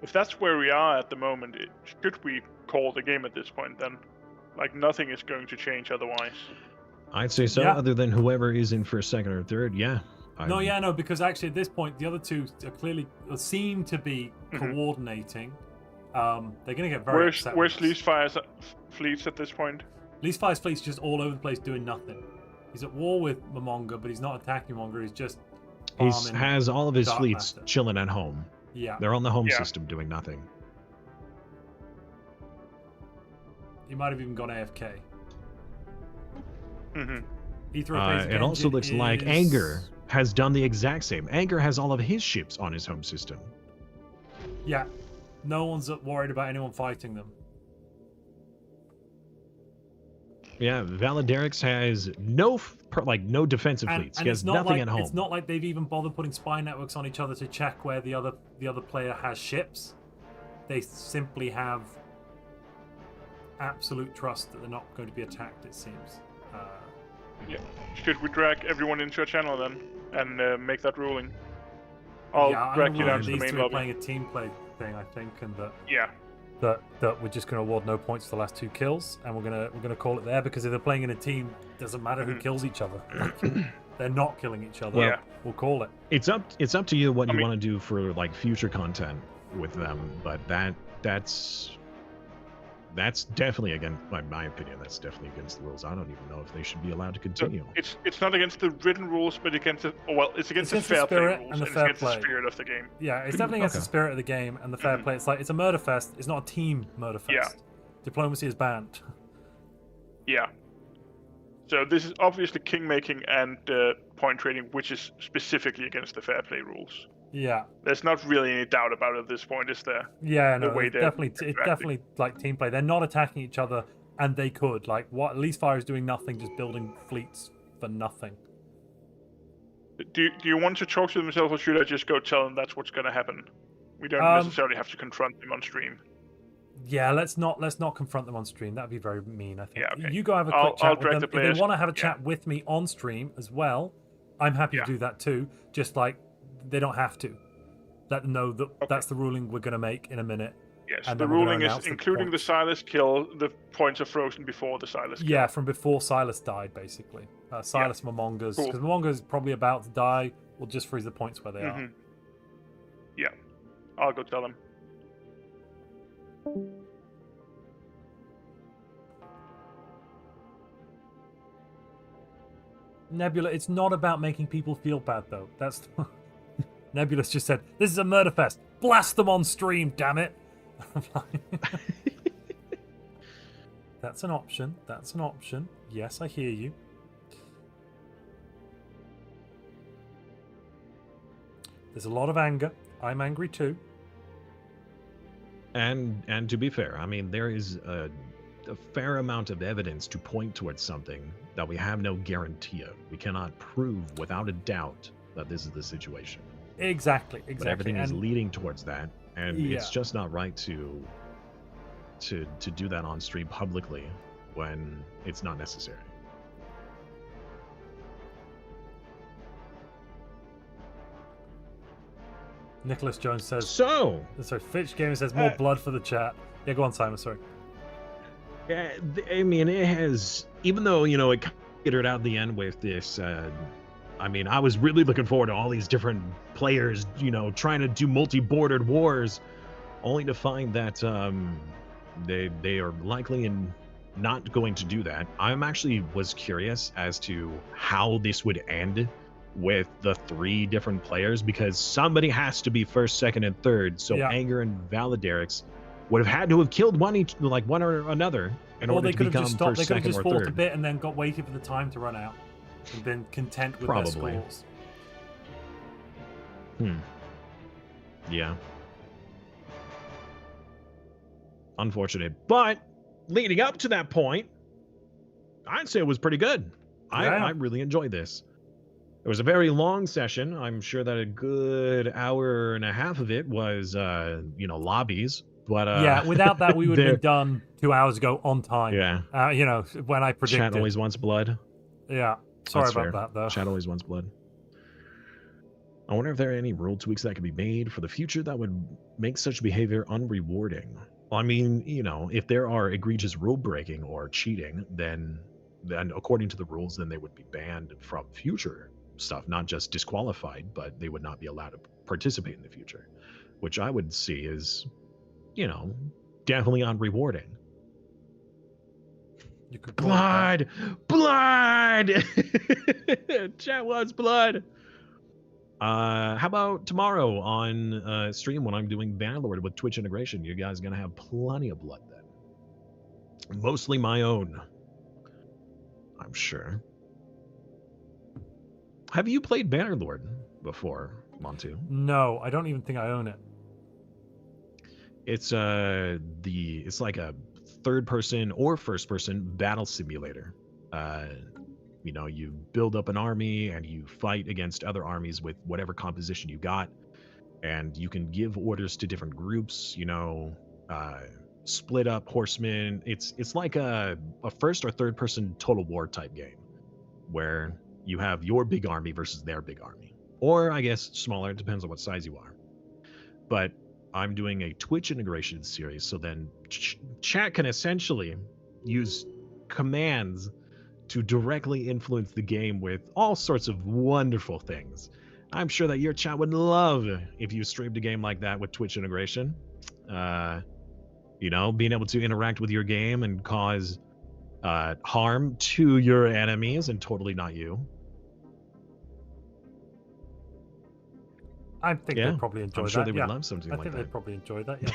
If that's where we are at the moment, should we call the game at this point then? Like, nothing is going to change otherwise. I'd say so, Yeah. other than whoever is in first, second, or third, yeah. No, because actually at this point, the other two are clearly seem to be coordinating. They're going to get very upset. Where's Leaffire's fleets at this point? Leaffire's fleet's just all over the place doing nothing. He's at war with Momonga, but he's not attacking Momonga. He's just He farming has all of his Dark fleets Master. chilling at home. Yeah. They're on the home Yeah. system doing nothing. He might have even gone AFK. Mm-hmm. It also looks like Anger has done the exact same. Anger has all of his ships on his home system. Yeah. No one's worried about anyone fighting them. Yeah, Valaderix has no defensive fleets. He has nothing at home. It's not like they've even bothered putting spy networks on each other to check where the other player has ships. They simply have absolute trust that they're not going to be attacked, it seems. Yeah. Should we drag everyone into a channel then and make that ruling? I'll drag you down to the these main two are lobby. playing a team play thing, I think, and that Yeah. that we're just going to award no points for the last 2 kills, and we're gonna call it there, because if they're playing in a team, it doesn't matter who kills each other. They're not killing each other. Yeah. We'll call it. It's up to you what you want to do for like future content with them, but that's definitely, again, in my opinion, that's definitely against the rules. I don't even know if they should be allowed to continue. It's not against the written rules, but against the it's against the fair play spirit rules and the it's fair against play. the spirit of the game. Yeah, it's definitely against the spirit of the game and the fair play. It's like, it's a murder fest. It's not a team murder fest. Yeah. Diplomacy is banned. Yeah. So this is obviously kingmaking and point trading, which is specifically against the fair play rules. Yeah. There's not really any doubt about it at this point, is there? Yeah, The no, way it's they're definitely like team play. They're not attacking each other, and they could. Like, what Leafire is doing nothing, just building fleets for nothing. Do you want to talk to themselves, or should I just go tell them that's what's going to happen? We don't necessarily have to confront them on stream. Yeah, let's not confront them on stream. That'd be very mean, I think. Yeah, okay. You go have a I'll quick chat direct with them. the If players. they want to have a Yeah. chat with me on stream as well, I'm happy to do that too. Just like, they don't have to. Let them know that that's the ruling we're going to make in a minute. Yes, and the then we're gonna ruling is announce the including the points. Silas kill, the points are frozen before the Silas kill. Yeah, from before Silas died, basically. Silas Momonga's, Cool. because Momonga's probably about to die. We'll just freeze the points where they are. Yeah, I'll go tell them. Nebula, it's not about making people feel bad, though. That's Nebula's just said, "This is a murder fest. Blast them on stream, damn it." That's an option. That's an option. Yes, I hear you. There's a lot of anger. I'm angry too. And to be fair, I mean, there is a fair amount of evidence to point towards something that we have no guarantee of. We cannot prove without a doubt that this is the situation. Exactly. But everything is And leading towards that, and Yeah. it's just not right to do that on stream publicly when it's not necessary. Nicholas Jones says. So Fitch Gamer says more blood for the chat. Yeah, go on, Simon. Sorry. Yeah, I mean, it has, even though, it petered out the end with this, I mean, I was really looking forward to all these different players, trying to do multi-bordered wars, only to find that they are likely not going to do that. I'm actually was curious as to how this would end with the 3 different players, because somebody has to be first, second, and third. So Yeah. Anger and Valaderix would have had to have killed one or another in Or order they to could have become just stopped. They first, could have second, just or fought a third. bit and then waited for the time to run out and been content with Probably. their scores. Yeah. Unfortunate. But leading up to that point, I'd say it was pretty good. I really enjoyed this. It was a very long session. I'm sure that a good hour and a half of it was, lobbies. But yeah, without that, we would have been done 2 hours ago on time. Yeah. When I predicted. Chat always wants blood. Yeah. Sorry That's about fair. that, though. Chat always wants blood. I wonder if there are any rule tweaks that could be made for the future that would make such behavior unrewarding. Well, I mean, if there are egregious rule breaking or cheating, then according to the rules, then they would be banned from future stuff, not just disqualified, but they would not be allowed to participate in the future, which I would see as, definitely unrewarding. You could blood! Chat wants blood! How about tomorrow on stream when I'm doing Bannerlord with Twitch integration? You guys are gonna have plenty of blood then. Mostly my own, I'm sure. Have you played Bannerlord before, Montu? No, I don't even think I own it. It's it's like a third-person or first-person battle simulator. You build up an army and you fight against other armies with whatever composition you got, and you can give orders to different groups. Split up horsemen. It's like a first or third-person Total War type game, where you have your big army versus their big army, or I guess smaller. It depends on what size you are. But I'm doing a Twitch integration series, so then chat can essentially use commands to directly influence the game with all sorts of wonderful things. I'm sure that your chat would love if you streamed a game like that with Twitch integration. Being able to interact with your game and cause harm to your enemies and totally not you. I think they'd probably enjoy that. I'm sure they would love something like that. I think they'd probably enjoy that, yeah.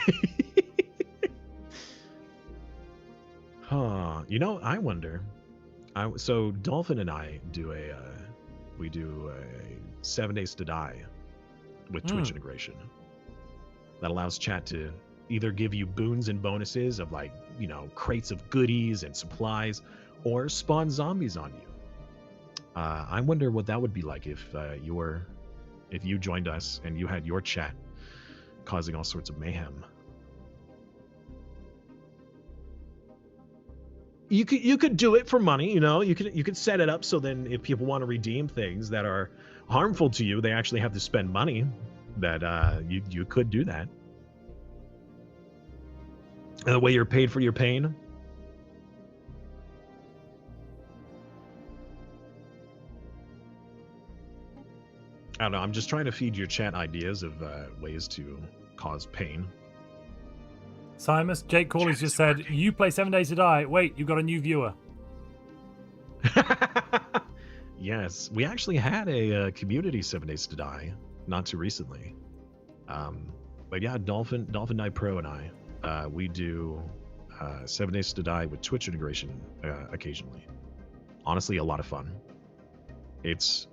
I wonder. So Dolphin and I do we do a 7 Days to Die with Twitch integration. That allows chat to either give you boons and bonuses of crates of goodies and supplies, or spawn zombies on you. I wonder what that would be like if you joined us and you had your chat causing all sorts of mayhem. You could do it for money, you could set it up so then if people want to redeem things that are harmful to you, they actually have to spend money. That you could do that. And the way you're paid for your pain. I don't know, I'm just trying to feed your chat ideas of ways to cause pain. Simus, Jake Corley's just said, you play 7 Days to Die. Wait, you got a new viewer. Yes, we actually had a community 7 Days to Die not too recently. But yeah, Dolphin Knight Pro and I, we do 7 Days to Die with Twitch integration occasionally. Honestly, a lot of fun. It's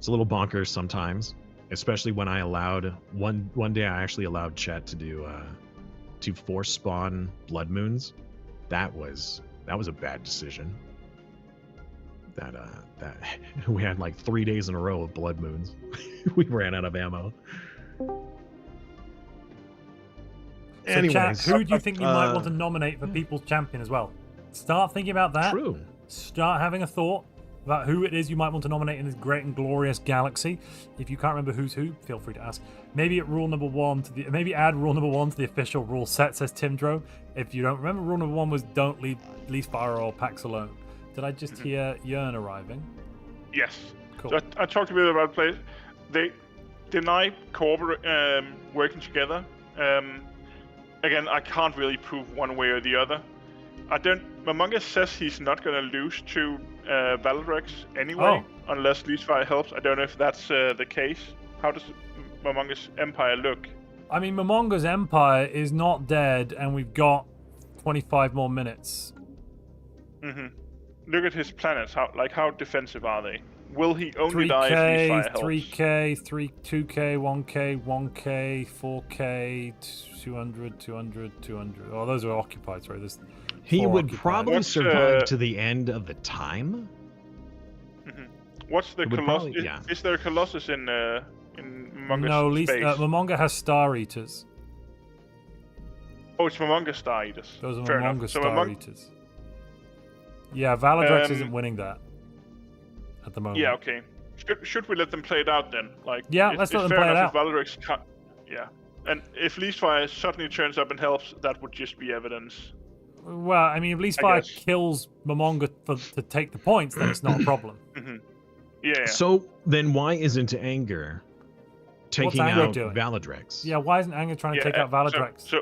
a little bonkers sometimes, especially when I allowed one day I actually allowed chat to do to force spawn blood moons. That was a bad decision. That we had like 3 days in a row of blood moons. We ran out of ammo. So Anyways, chat, who do you think you might want to nominate for People's Champion as well? Start thinking about that. True. Start having a thought about who it is you might want to nominate in this great and glorious galaxy. If you can't remember who's who, feel free to ask. Maybe add rule number one to the official rule set, says Timdro. If you don't remember, rule number 1 was don't leave fire or packs alone. Did I just hear Jern arriving? Yes. Cool. So I talked a bit about players. They deny working together. Again, I can't really prove one way or the other. Among Us says he's not going to lose to Valdrex anyway, unless Leafire helps. I don't know if that's the case. How does Among Us Empire look? I mean, Momonga's Empire is not dead, and we've got 25 more minutes. Look at his planets. How defensive are they? will he only die if Least 3K, Fire helps? 3K, 2K, 1K, 1K, 4K, 200, 200, 200. Oh, those are occupied. Sorry, there's He 4 would occupied. probably What's, survive to the end of the time. What's the It would Colossus? probably- yeah. Is there a Colossus in Momonga's No, at least space? Momonga has Star Eaters. Oh, it's Momonga Star Eaters. Those are Fair Momonga enough. So Star Eaters. Yeah, Valadrex isn't winning that at the moment. Yeah, okay. Should we let them play it out then? Like, Yeah, it's, let's it's let them fair play it enough out. If Valadrex can't. Yeah, and if Leastfire suddenly turns up and helps, that would just be evidence. Well, I mean, if Least I Fire guess. kills Momonga to take the points, then it's not a problem. Yeah. So then, why isn't Anger taking Anger out doing? Valadrex? Yeah, why isn't Anger trying to take out Valadrex? So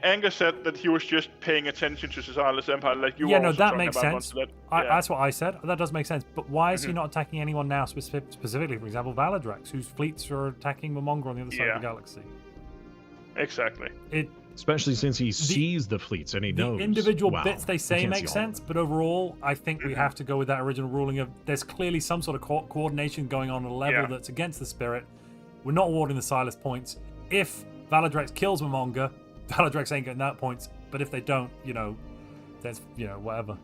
Anger said that he was just paying attention to Cesar's Empire, like you Yeah, were no, also that talking makes about, sense. Montu, That's what I said. That does make sense. But why is he not attacking anyone now, specifically, for example, Valadrex, whose fleets are attacking Momonga on the other side of the galaxy? Exactly. Especially since he sees the fleets and he The knows. individual Wow, bits they you say can't make see all of sense, them. but overall, I think we have to go with that original ruling of there's clearly some sort of coordination going on at a level that's against the spirit. We're not awarding the Silas points. If Valadrex kills Momonga, Valadrex ain't getting that points. But if they don't, there's whatever.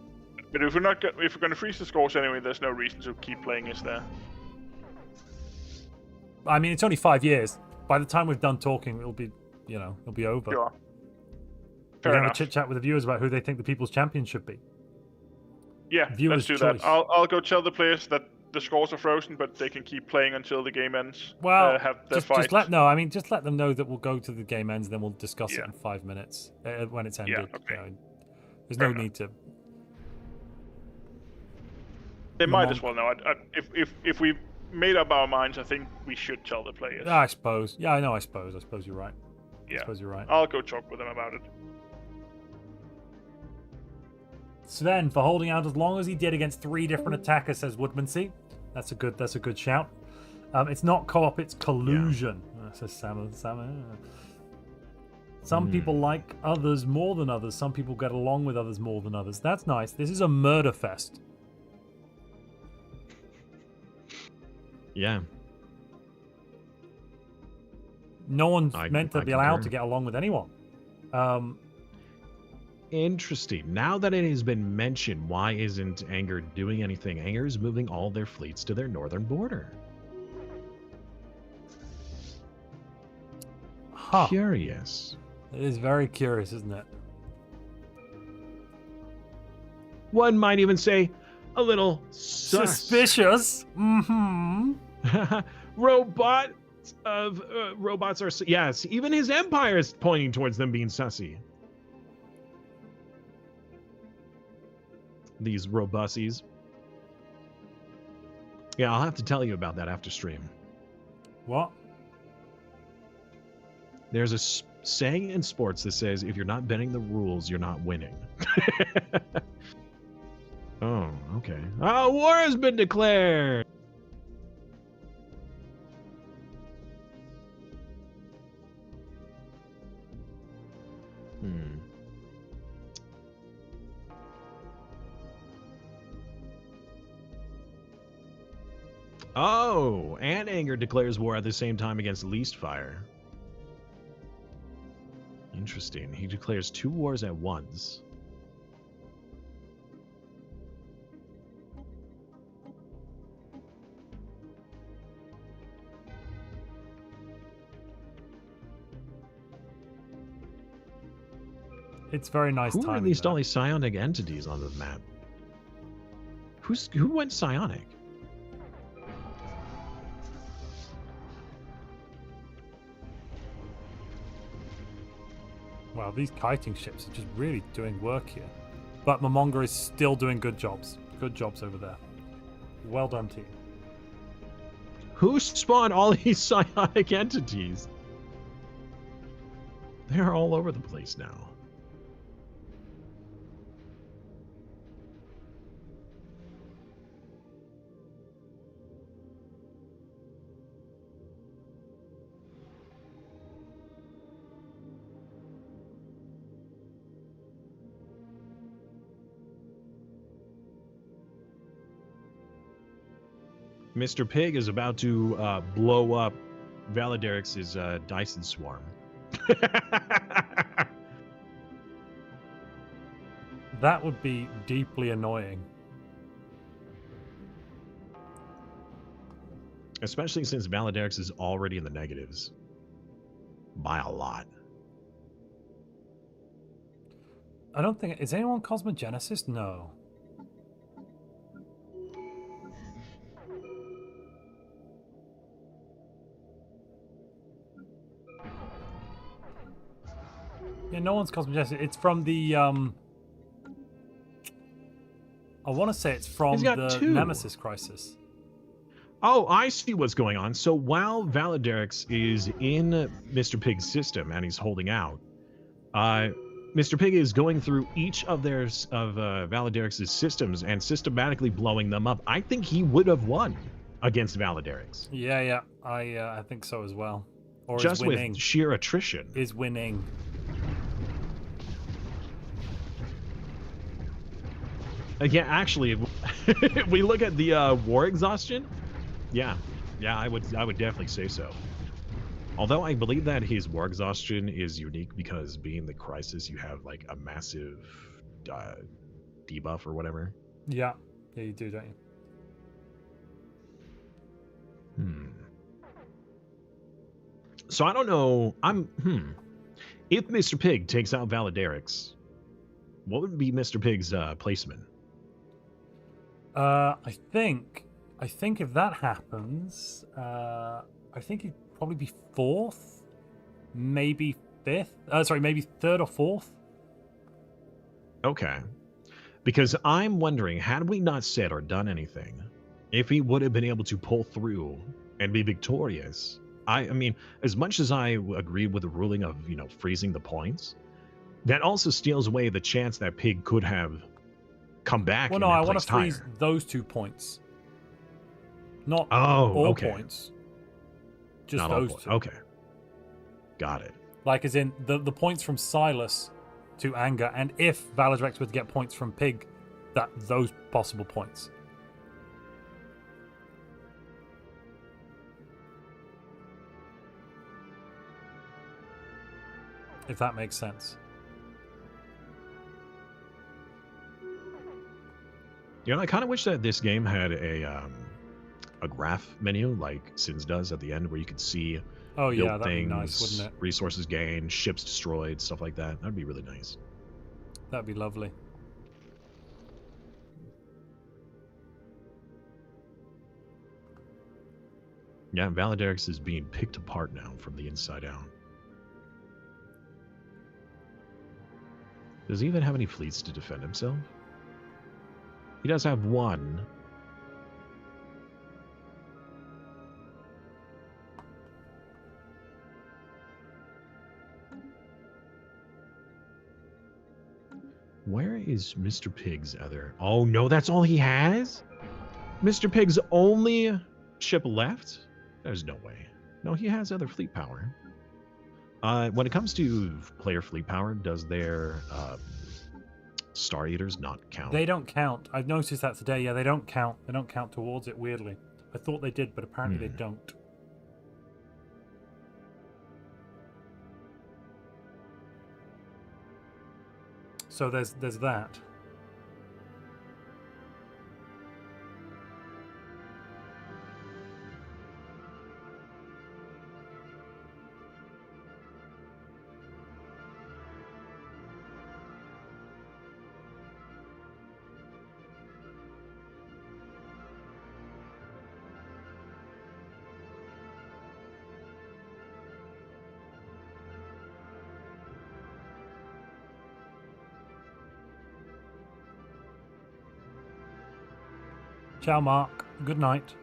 But if we're going to freeze the scores anyway, there's no reason to keep playing, is there? I mean, it's only 5 years. By the time we've done talking, it'll be over. Sure. We're Fair gonna have a enough. chit chat with the viewers about who they think the people's champion should be. Yeah, Viewers' let's do choice. that. I'll go tell the players that the scores are frozen, but they can keep playing until the game ends. Well, have their just fights. let them know that we'll go to the game ends, and then we'll discuss it in 5 minutes when it's ended. okay. There's Fair no enough. need to. They might as well know. If we made up our minds, I think we should tell the players. I suppose. Yeah, I know. I suppose you're right. Yeah. I suppose you're right. I'll go talk with them about it. Sven for holding out as long as he did against 3 different attackers, says Woodmansey. That's a good shout. It's not co-op, it's collusion. Says Sam. Some people like others more than others. Some people get along with others more than others. That's nice. This is a murder fest. Yeah. No one's I meant to be allowed concur. to get along with anyone. Interesting. Now that it has been mentioned, why isn't Anger doing anything? Anger is moving all their fleets to their northern border. Huh. Curious. It is very curious, isn't it? One might even say a little Suspicious. Mm-hmm. Robots are yes. Even his empire is pointing towards them being sussy. These robussies. Yeah, I'll have to tell you about that after stream. What? There's a saying in sports that says, if you're not bending the rules, you're not winning. Oh, okay. Oh, war has been declared! Oh, and Anger declares war at the same time against Leastfire. Interesting. He declares 2 wars at once. It's very nice Who timing. released that. all these psionic entities on the map? Who went psionic? Wow, these kiting ships are just really doing work here. But Momonga is still doing good jobs. Good jobs over there. Well done, team. Who spawned all these psionic entities? They're all over the place now. Mr. Pig is about to blow up Valaderix's Dyson swarm. That would be deeply annoying. Especially since Valaderix is already in the negatives. By a lot. I don't think... Is anyone Cosmogenesis? No. Yeah, no one's Cosmogenesis. It's from the... I want to say it's from He's got the 2. Nemesis Crisis. Oh, I see what's going on. So while Valaderix is in Mr. Pig's system and he's holding out, Mr. Pig is going through each of Valaderix's systems and systematically blowing them up. I think he would have won against Valaderix. Yeah, I think so as well. Or just is winning. with sheer attrition. Is winning. Yeah, actually, if we look at the war exhaustion, yeah, I would definitely say so. Although I believe that his war exhaustion is unique because being the crisis, you have like a massive debuff or whatever. Yeah, you do, don't you? So I don't know. If Mr. Pig takes out Valaderix, what would be Mr. Pig's placement? I think if that happens, I think he'd probably be 4th, maybe 5th. Sorry, maybe 3rd or 4th. Okay. Because I'm wondering, had we not said or done anything, if he would have been able to pull through and be victorious. I mean, as much as I agree with the ruling of, freezing the points, that also steals away the chance that Pig could have come back. Well, no, I want to freeze those 2 points. Not all points. Just Not those all 2. Okay. Got it. Like, as in, the points from Silas to Anger, and if Valaderix would get points from Pig, those possible points. If that makes sense. I kind of wish that this game had a graph menu like Sins does at the end, where you could see that'd things, be nice, wouldn't it? resources gained, ships destroyed, stuff like that. That'd be really nice. That'd be lovely. Yeah, Valaderix is being picked apart now from the inside out. Does he even have any fleets to defend himself? He does have one. Where is Mr. Pig's other... Oh, no, that's all he has? Mr. Pig's only ship left? There's no way. No, he has other fleet power. When it comes to player fleet power, does their Star Eaters not count? They don't count. I've noticed that today. Yeah, they don't count. They don't count towards it, weirdly. I thought they did, but apparently they don't. So there's that. Ciao, Mark. Good night.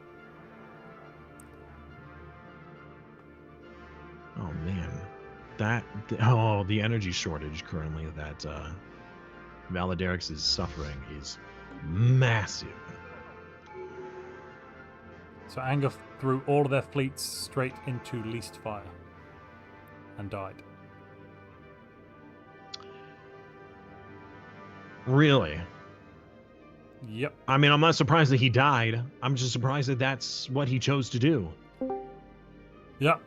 Oh, man. The energy shortage currently that Valaderix is suffering is massive. So Anger threw all of their fleets straight into least fire and died. Really? Yep. I mean, I'm not surprised that he died. I'm just surprised that that's what he chose to do. Yep.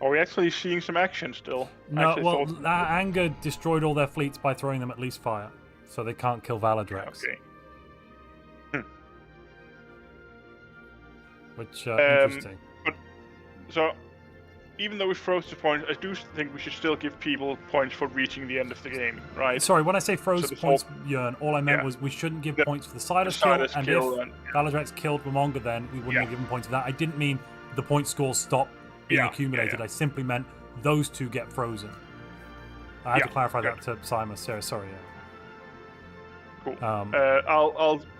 Are we actually seeing some action still? No, Actually well, thought- Anger destroyed all their fleets by throwing them at least fire, so they can't kill Valadrex. Okay. Which, interesting. So, even though we froze the points, I do think we should still give people points for reaching the end of the game, right? Sorry, when I say froze So this points, whole- Jörn, all I meant Yeah. was we shouldn't give The- points for the Silas Silas kill, and kill if and- Valadrex killed Ramonga, then we wouldn't have given points for that. I didn't mean the point scores stop being accumulated. I simply meant those two get frozen. I had to clarify that to Simon. Sarah, sorry. Cool. Um,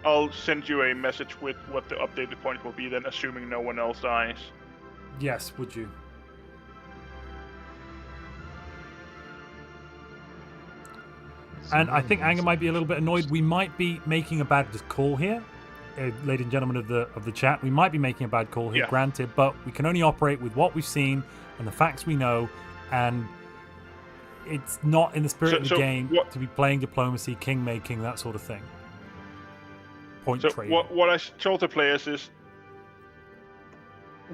I'll send you a message with what the updated point will be then, assuming no one else dies. Yes, would you? And I think Anger might be a little bit annoyed. We might be making a bad call here, ladies and gentlemen of the chat. We might be making a bad call here, granted, but we can only operate with what we've seen and the facts we know, and it's not in the spirit of the game to be playing diplomacy, king making, that sort of thing. Point trading. What I told the players is,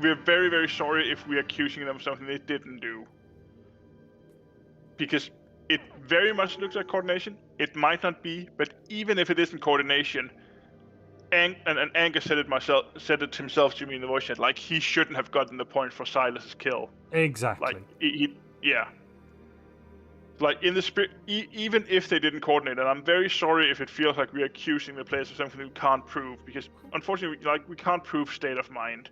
we're very, very sorry if we're accusing them of something they didn't do. Because it very much looks like coordination. It might not be, but even if it isn't coordination, and Anger said it himself to me in the voice chat, like, he shouldn't have gotten the point for Silas's kill. Exactly. Like, yeah. Like, in the spirit, even if they didn't coordinate, and I'm very sorry if it feels like we're accusing the players of something we can't prove, because unfortunately, we can't prove state of mind.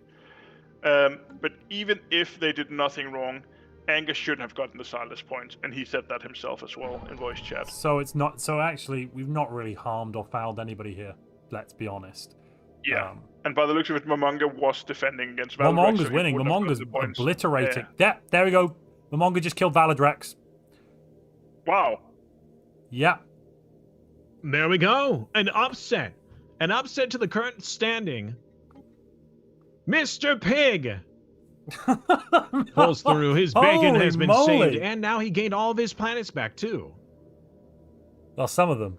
But even if they did nothing wrong, Anger shouldn't have gotten the Silas points, and he said that himself as well in voice chat. So it's not. So actually, we've not really harmed or fouled anybody here. Let's be honest. Yeah. And by the looks of it, Momonga was defending against Valadrex. Momonga's winning. Momonga's obliterating. Yeah, there we go. Momonga just killed Valadrex. Wow. Yeah. There we go. An upset. An upset to the current standing. Mr. Pig pulls through. His bacon has been saved, and now he gained all of his planets back too. Well, some of them.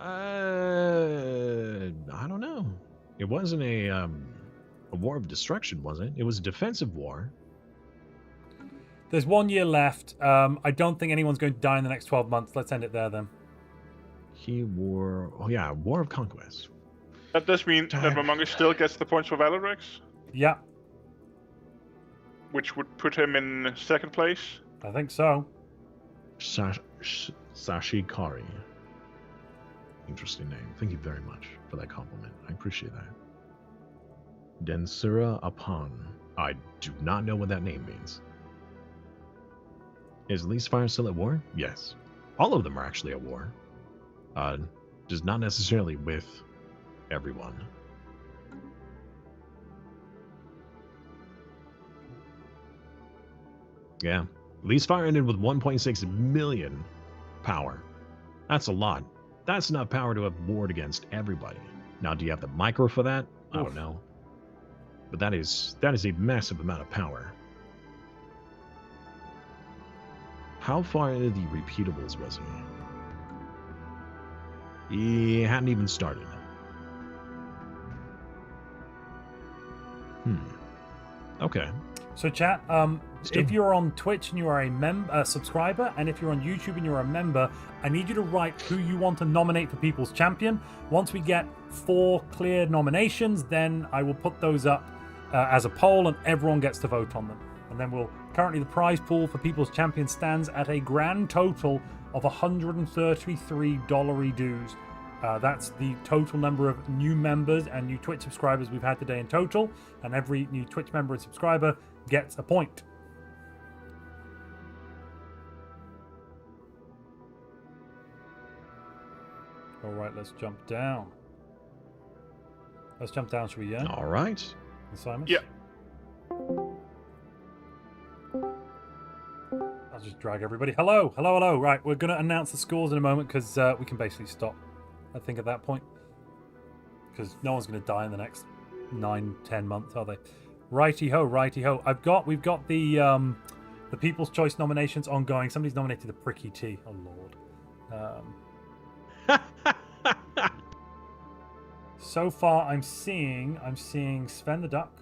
I don't know. It wasn't a war of destruction, was it? It was a defensive war. There's 1 year left. I don't think anyone's going to die in the next 12 months. Let's end it there then. War of Conquest. That does mean that Momonga still gets the points for Valadrex? Yeah. Which would put him in second place? I think so. Sashikari. Interesting name. Thank you very much for that compliment. I appreciate that. Densura Apan. I do not know what that name means. Is Leasefire still at war? Yes. All of them are actually at war. Just not necessarily with everyone. Yeah. Leasefire ended with 1.6 million power. That's a lot. That's enough power to have warred against everybody. Now, do you have the micro for that? I don't know. But that is a massive amount of power. How far into the repeatables was he? He hadn't even started. Okay. So chat, if you're on Twitch and you are a subscriber, and if you're on YouTube and you're a member, I need you to write who you want to nominate for People's Champion. Once we get 4 clear nominations, then I will put those up as a poll, and everyone gets to vote on them. And then currently the prize pool for People's Champion stands at a grand total of $133 dues. That's the total number of new members and new Twitch subscribers we've had today in total, and every new Twitch member and subscriber gets a point. All right, let's jump down. Let's jump down, shall we? Yeah. All right. Simon? Yeah. I'll just drag everybody. Hello, hello, hello. Right, we're going to announce the scores in a moment because we can basically stop, I think, at that point. Because no one's going to die in the next 9-10 months, are they? Righty ho, righty ho. We've got the People's Choice nominations ongoing. Somebody's nominated the Pricky T. Oh lord. So far, I'm seeing Sven the Duck.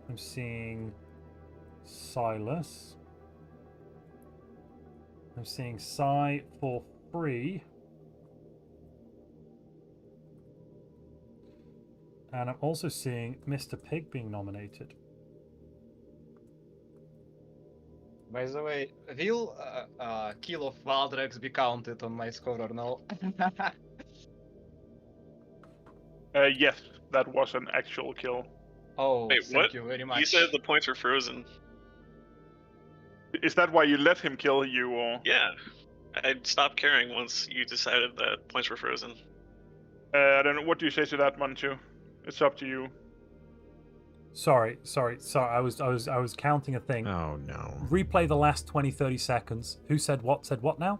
I'm seeing Silas. I'm seeing Psy for free. And I'm also seeing Mr. Pig being nominated. By the way, will kill of Valdrax be counted on my score or no? Yes, that was an actual kill. Oh, Wait, thank what? you very much. You said the points were frozen. Is that why you let him kill you, or? Yeah. I stopped caring once you decided that points were frozen. I don't know. What do you say to that, Montu? It's up to you. Sorry. I was counting a thing. Oh no. Replay the last 20-30 seconds. Who said what? Said what now?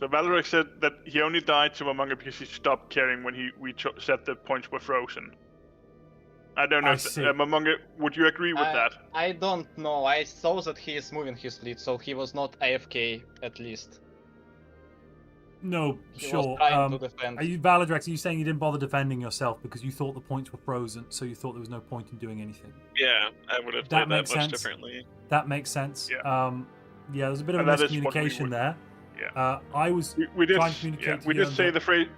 So Valeric said that he only died to Momonga because he stopped caring when we said the points were frozen. I don't know. I If see. Momonga, would you agree with that? I don't know. I saw that he is moving his fleet, so he was not AFK at least. No, He sure. was trying to defend. Are you Valadrax? Are you saying you didn't bother defending yourself because you thought the points were frozen, so you thought there was no point in doing anything? Yeah, I would have That played that makes much sense. differently. That makes sense. Yeah. Yeah, there's a bit of And a that is what we miscommunication would- there. Yeah. I was We did. trying to communicate Yeah, to we you did say that- the phrase.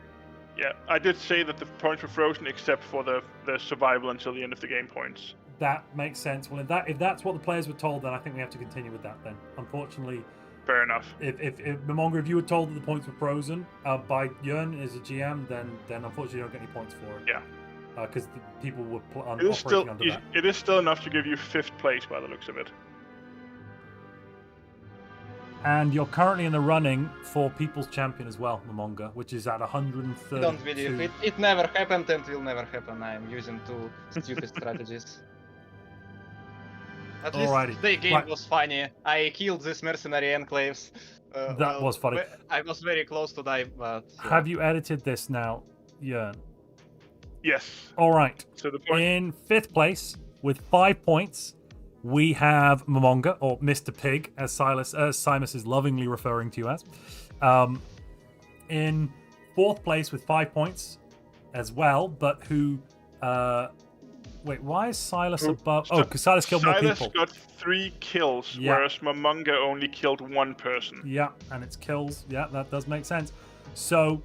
Yeah, I did say that the points were frozen except for the survival until the end of the game points. That makes sense. Well, if that's what the players were told, then I think we have to continue with that. Then, unfortunately, Fair enough. if Momonga, if you were told that the points were frozen by Jern as a GM, then unfortunately you don't get any points for it. Yeah. Because people were It is still operating under that. it is still enough to give you 5th place by the looks of it. And you're currently in the running for People's Champion as well, Momonga, which is at 132. Don't believe it. It never happened and will never happen. I'm using two stupid strategies. At Alrighty. least the game Right. was funny. I killed these mercenary enclaves. That was funny. I was very close to die, but... yeah. Have you edited this now, Jern? Yes. All right. So the point. In 5th place with 5 points, we have Momonga, or Mr. Pig, as Simus is lovingly referring to you as. In 4th place with 5 points as well, but who... wait, why is Silas above... Oh, because Silas killed more Silas people. got 3 kills, Yeah. whereas Momonga only killed 1 person. Yeah, and it's kills. Yeah, that does make sense. So,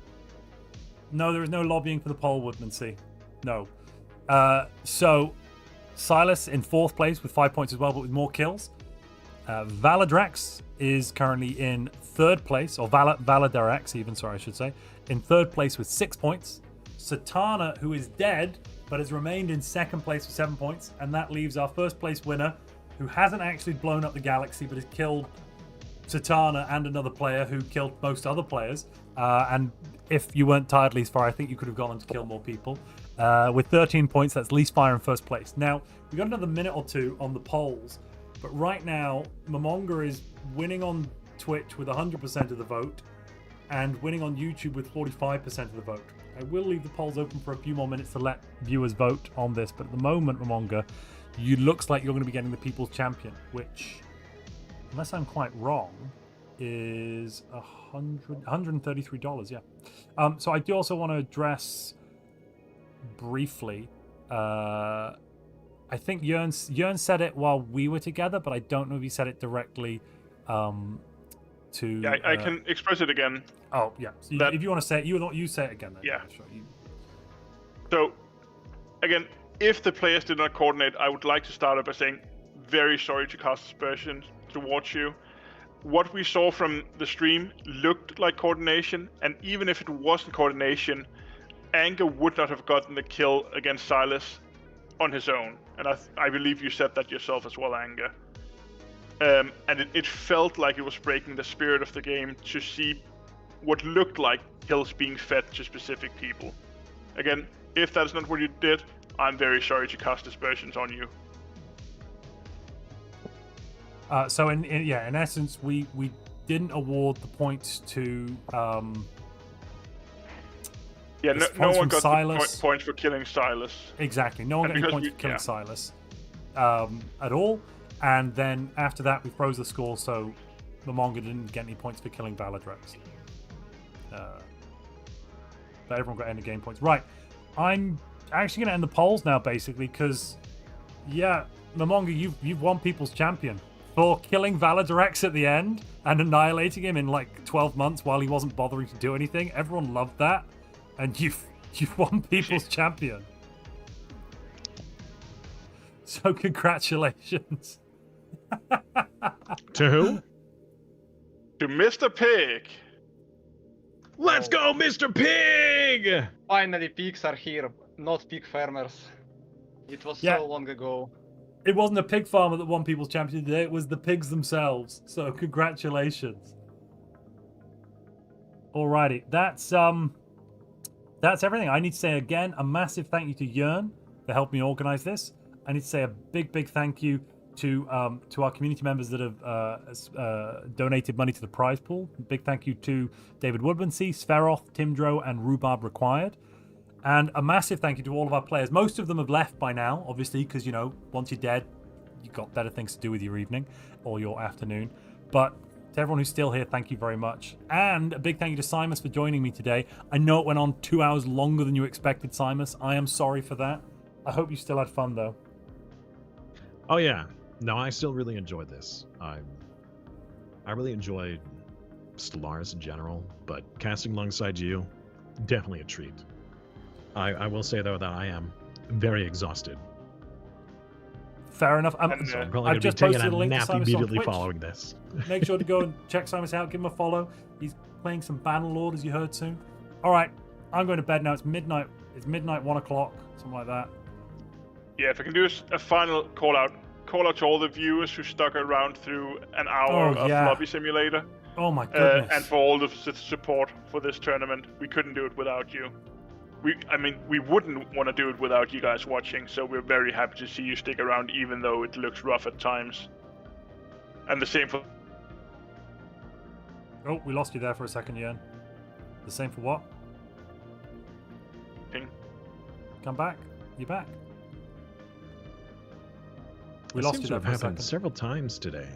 no, there is no lobbying for the poll, Woodmansea. No. So, Silas in 4th place with 5 points as well, but with more kills. Valadrax is currently in 3rd place, or Valadarax even, sorry, I should say, in 3rd place with 6 points. Satana, who is dead, but has remained in 2nd place with 7 points, and that leaves our 1st place winner, who hasn't actually blown up the galaxy, but has killed Satana and another player who killed most other players. And if you weren't tiredly far, I think you could have gone on to kill more people. With 13 points, that's Least Fire in 1st place. Now, we've got another minute or two on the polls, but right now, Momonga is winning on Twitch with 100% of the vote, and winning on YouTube with 45% of the vote. I will leave the polls open for a few more minutes to let viewers vote on this, but at the moment, Momonga, you looks like you're going to be getting the People's Champion, which, unless I'm quite wrong, is $133, yeah. So I do also want to address briefly, I think Jern said it while we were together, but I don't know if he said it directly to... Yeah, I can express it again. Oh, yeah. So That- if you want to say it, you say it again then. Yeah. Sure. So, again, if the players did not coordinate, I would like to start up by saying, very sorry to cast aspersions towards you. What we saw from the stream looked like coordination, and even if it wasn't coordination, Anger would not have gotten the kill against Silas on his own. And I believe you said that yourself as well, Anger. And it felt like it was breaking the spirit of the game to see what looked like kills being fed to specific people. Again, if that's not what you did, I'm very sorry to cast aspersions on you. So in essence, we didn't award the points to Yeah, It's no points one from got Silas. the points for killing Silas. exactly no one And got any because points we- for killing yeah. Silas at all, and then after that we froze the score, so Momonga didn't get any points for killing Valadrax. But everyone got end of game points. Right. I'm actually going to end the polls now, basically, because, yeah, Momonga, you've won People's Champion for killing Valadorex at the end and annihilating him in like 12 months while he wasn't bothering to do anything. Everyone loved that, and you've won People's Champion. So congratulations. To who? To Mr. Pig. Let's go, Mr. Pig! Finally, pigs are here, not pig farmers. It was so long ago. It wasn't a pig farmer that won People's Champion today, it was the pigs themselves. So congratulations. Alrighty, that's everything. I need to say again a massive thank you to Jern for helping me organize this. I need to say a big thank you to our community members that have donated money to the prize pool. Big thank you to David Woodmansey, Sveroth, Timdro, and Rhubarb Required. And a massive thank you to all of our players. Most of them have left by now, obviously, because, you know, once you're dead, you've got better things to do with your evening or your afternoon. But to everyone who's still here, thank you very much. And a big thank you to Simus for joining me today. I know it went on 2 hours longer than you expected, Simus. I am sorry for that. I hope you still had fun, though. Oh, yeah. No, I still really enjoyed this. I really enjoyed Stellaris in general, but casting alongside you, definitely a treat. I will say, though, that I am very exhausted. Fair enough. So I'm probably going to be taking a nap immediately following this. Make sure to go and check Simus out. Give him a follow. He's playing some Bannerlord, as you heard soon. All right, I'm going to bed now. It's midnight. It's midnight, 1 o'clock, something like that. Yeah, if I can do a final call out to all the viewers who stuck around through an hour of Lobby Simulator. Oh my goodness. And for all the support for this tournament. We couldn't do it without you. We wouldn't want to do it without you guys watching, so we're very happy to see you stick around even though it looks rough at times. And the same for... Oh, we lost you there for a second, Jern. The same for what? Ping. Come back. You're back. We It lost seems you to there have for a happened second. several times today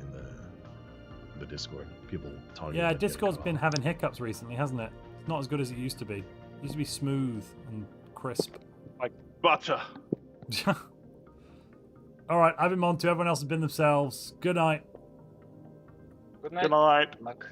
in the Discord. People talking. Yeah, about Discord's it. been having hiccups recently, hasn't it? It's not as good as it used to be. It used to be smooth and crisp. Like butter. All right, I've been Montu. Everyone else has been themselves. Good night. Good night. Good night. Luck.